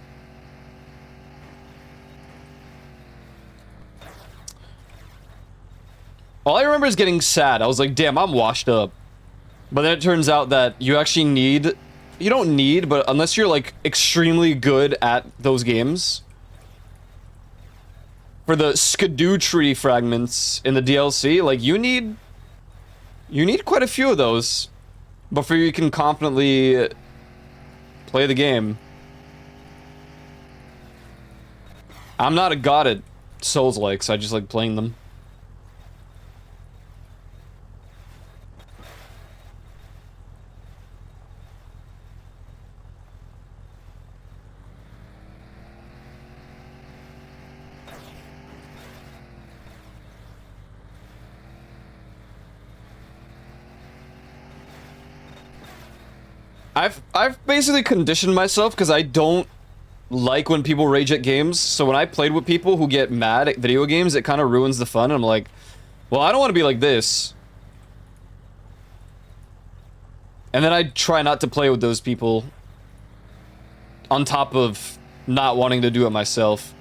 All I remember is getting sad. I was like, damn, I'm washed up. But then it turns out that you actually need... You don't need, but unless you're, like, extremely good at those games... For the Skidoo tree fragments in the DLC, like, you need... You need quite a few of those before you can confidently play the game. I'm not a god at Souls-likes, I just like playing them. I've basically conditioned myself because I don't like when people rage at games. So when I played with people who get mad at video games, it kind of ruins the fun. And I'm like, well, I don't want to be like this. And then I try not to play with those people on top of not wanting to do it myself.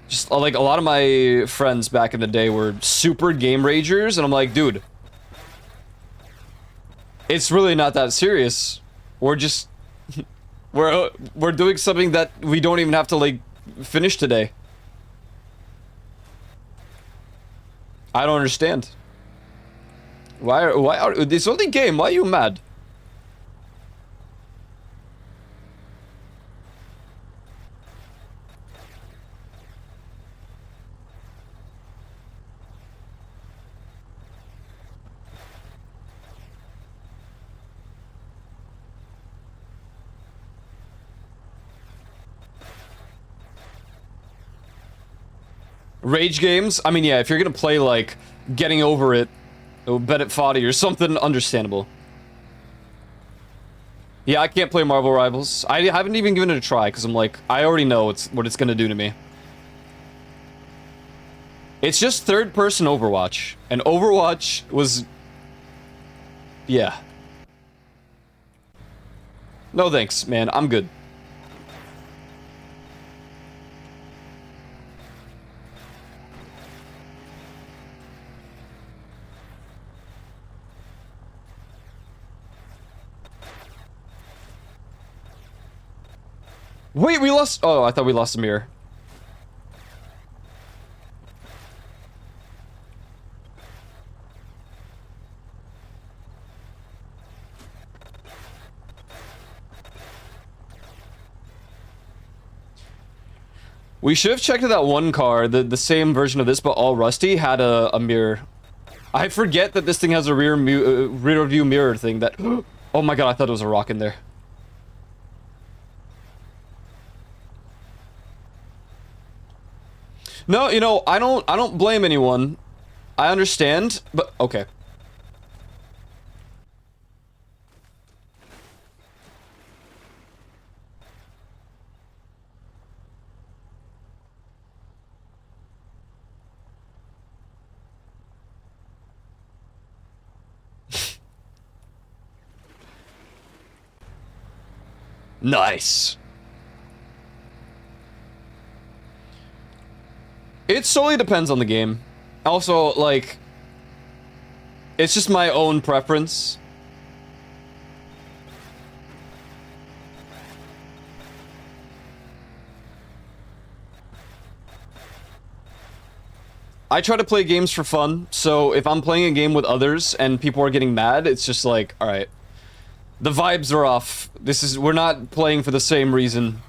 Just like a lot of my friends back in the day were super game ragers, and I'm like, dude, it's really not that serious. We're just we're doing something that we don't even have to like finish today. I don't understand. Why are it's only game, why are you mad? Rage games? I mean, yeah, if you're gonna play, like, getting over it Bet at Foddy or something understandable. Yeah, I can't play Marvel Rivals. I haven't even given it a try because I'm like, I already know what it's gonna do to me. It's just third-person Overwatch, and Overwatch was... yeah. No thanks, man. I'm good. Wait, we lost... oh, I thought we lost a mirror. We should have checked that one car, the same version of this, but all rusty, had a mirror. I forget that this thing has a rear view mirror thing that... oh my god, I thought it was a rock in there. No, you know, I don't blame anyone. I understand, but okay. Nice. It solely depends on the game. Also, like, it's just my own preference. I try to play games for fun, so if I'm playing a game with others and people are getting mad, it's just like, alright. The vibes are off. We're not playing for the same reason.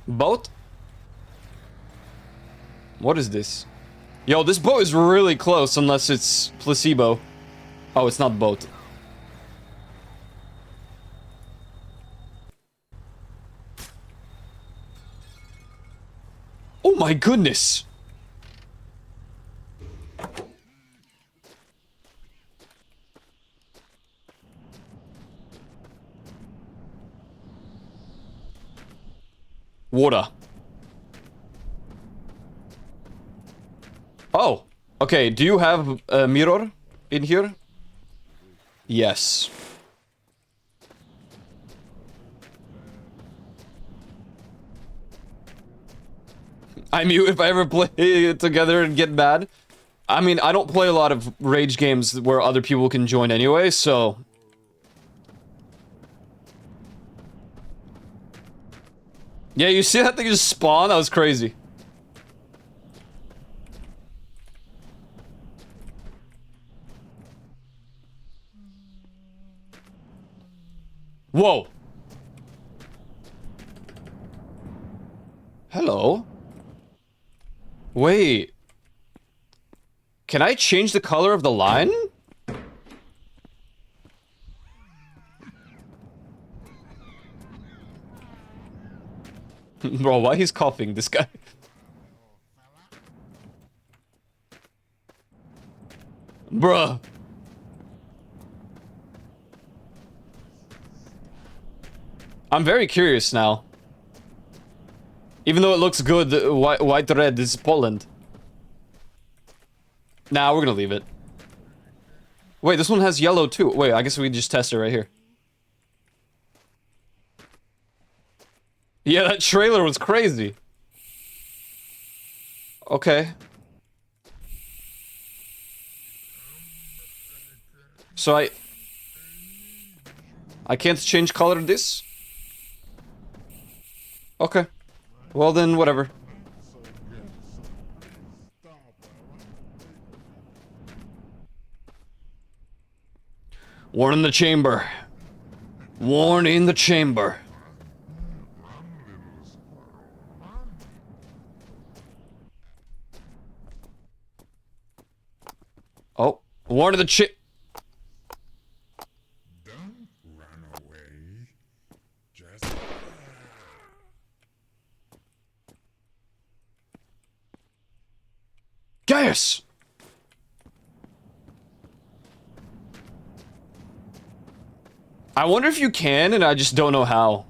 Boat? What is this? Yo, this boat is really close unless it's placebo. Oh, it's not boat. Oh my goodness! Water. Oh, okay. Do you have a mirror in here? Yes. I mute if I ever play together and get mad. I mean, I don't play a lot of rage games where other people can join anyway, so... yeah, you see that thing just spawn? That was crazy. Whoa. Hello? Wait. Can I change the color of the line? Bro, why he's coughing, this guy? Bruh. I'm very curious now. Even though it looks good, white red is Poland. Nah, we're gonna leave it. Wait, this one has yellow too. Wait, I guess we just test it right here. Yeah, that trailer was crazy. Okay. So I can't change color of this? Okay. Well then, whatever. Warn in the chamber. Warn in the chamber. Oh, warn in the Don't run away. Just... Yes! I wonder if you can, and I just don't know how.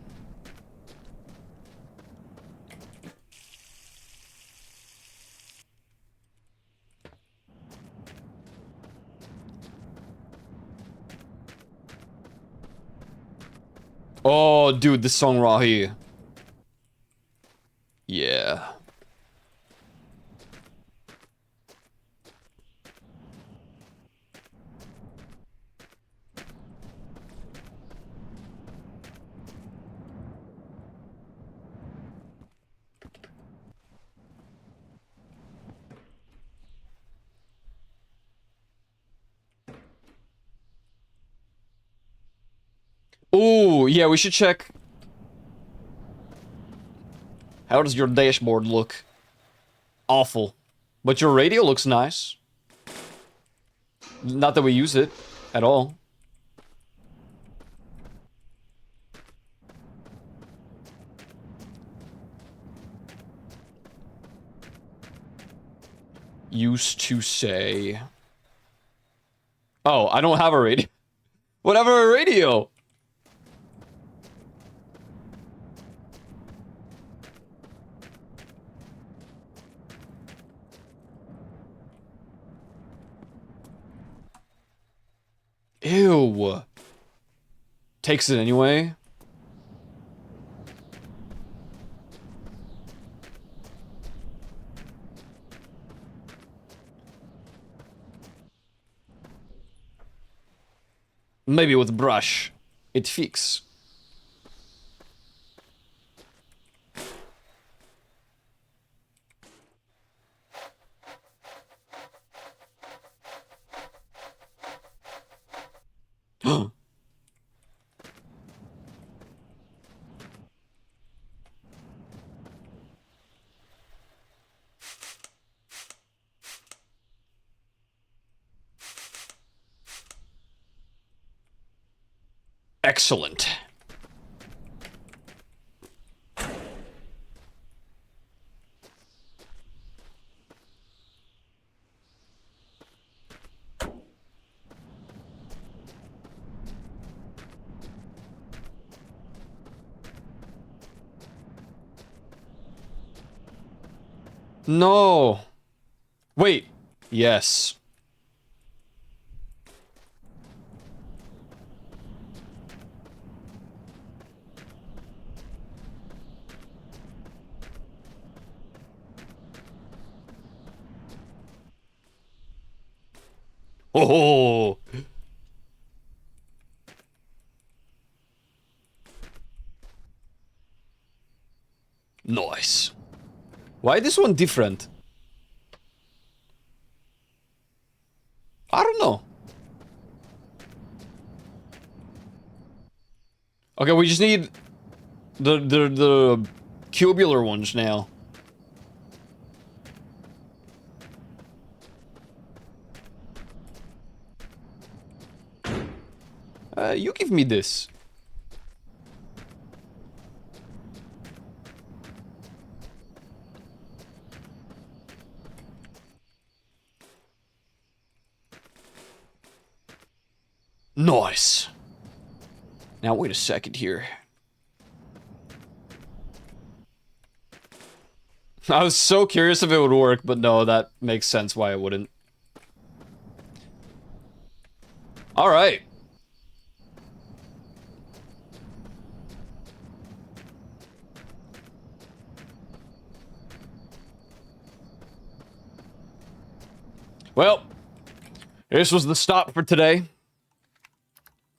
Oh, dude, this song right here. Yeah. Ooh, yeah, we should check. How does your dashboard look? Awful. But your radio looks nice. Not that we use it at all. Used to say. Oh, I don't have a radio. Whatever, a radio. Ew. Takes it anyway. Maybe with a brush, it fix. Excellent. No. Wait. Yes. Oh. Nice. Why this one different? I don't know. Okay, we just need the cubular ones now. You give me this. Nice. Now, wait a second here. I was so curious if it would work, but no, that makes sense why it wouldn't. All right. Well, this was the stop for today.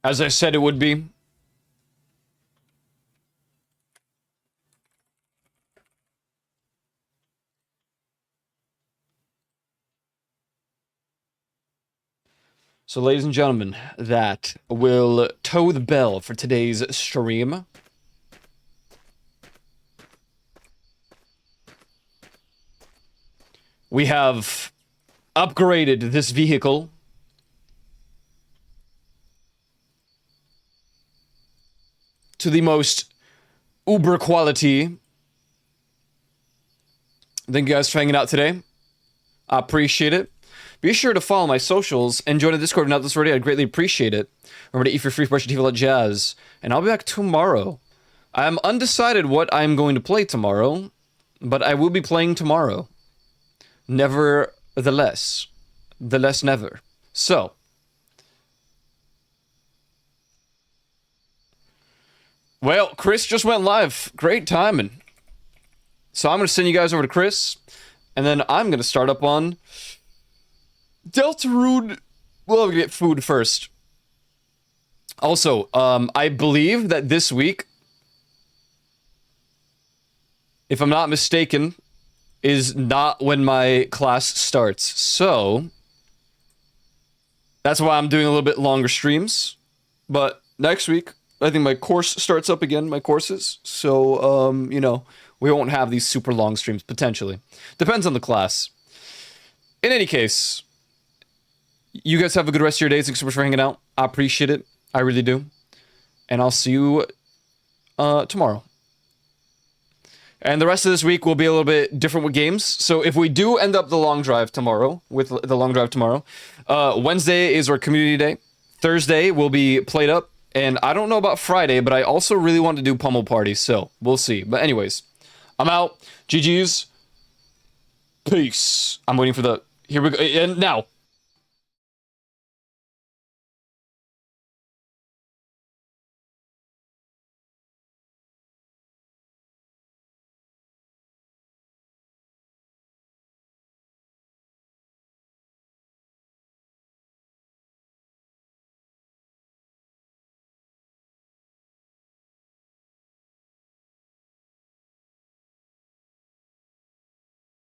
As I said it would be. So, ladies and gentlemen, that will toe the bell for today's stream. We have upgraded this vehicle to the most uber quality. Thank you guys for hanging out today. I appreciate it. Be sure to follow my socials and join the Discord if not this already. I'd greatly appreciate it. Remember to eat your free, brush your teeth, all that jazz. And I'll be back tomorrow. I'm undecided what I'm going to play tomorrow, but I will be playing tomorrow. Nevertheless. The less never. So. Well, Chris just went live. Great timing. So I'm going to send you guys over to Chris. And then I'm going to start up on Deltarune. We'll get food first. Also, I believe that this week, if I'm not mistaken, is not when my class starts. So, that's why I'm doing a little bit longer streams. But next week, I think my course starts up again, my courses. So, you know, we won't have these super long streams, potentially. Depends on the class. In any case, you guys have a good rest of your day. Thanks so much for hanging out. I appreciate it. I really do. And I'll see you tomorrow. And the rest of this week will be a little bit different with games. So if we do end up the long drive tomorrow, Wednesday is our community day. Thursday will be played up. And I don't know about Friday, but I also really want to do Pummel Party. So we'll see. But anyways, I'm out. GG's. Peace. I'm waiting for the... Here we go. And now.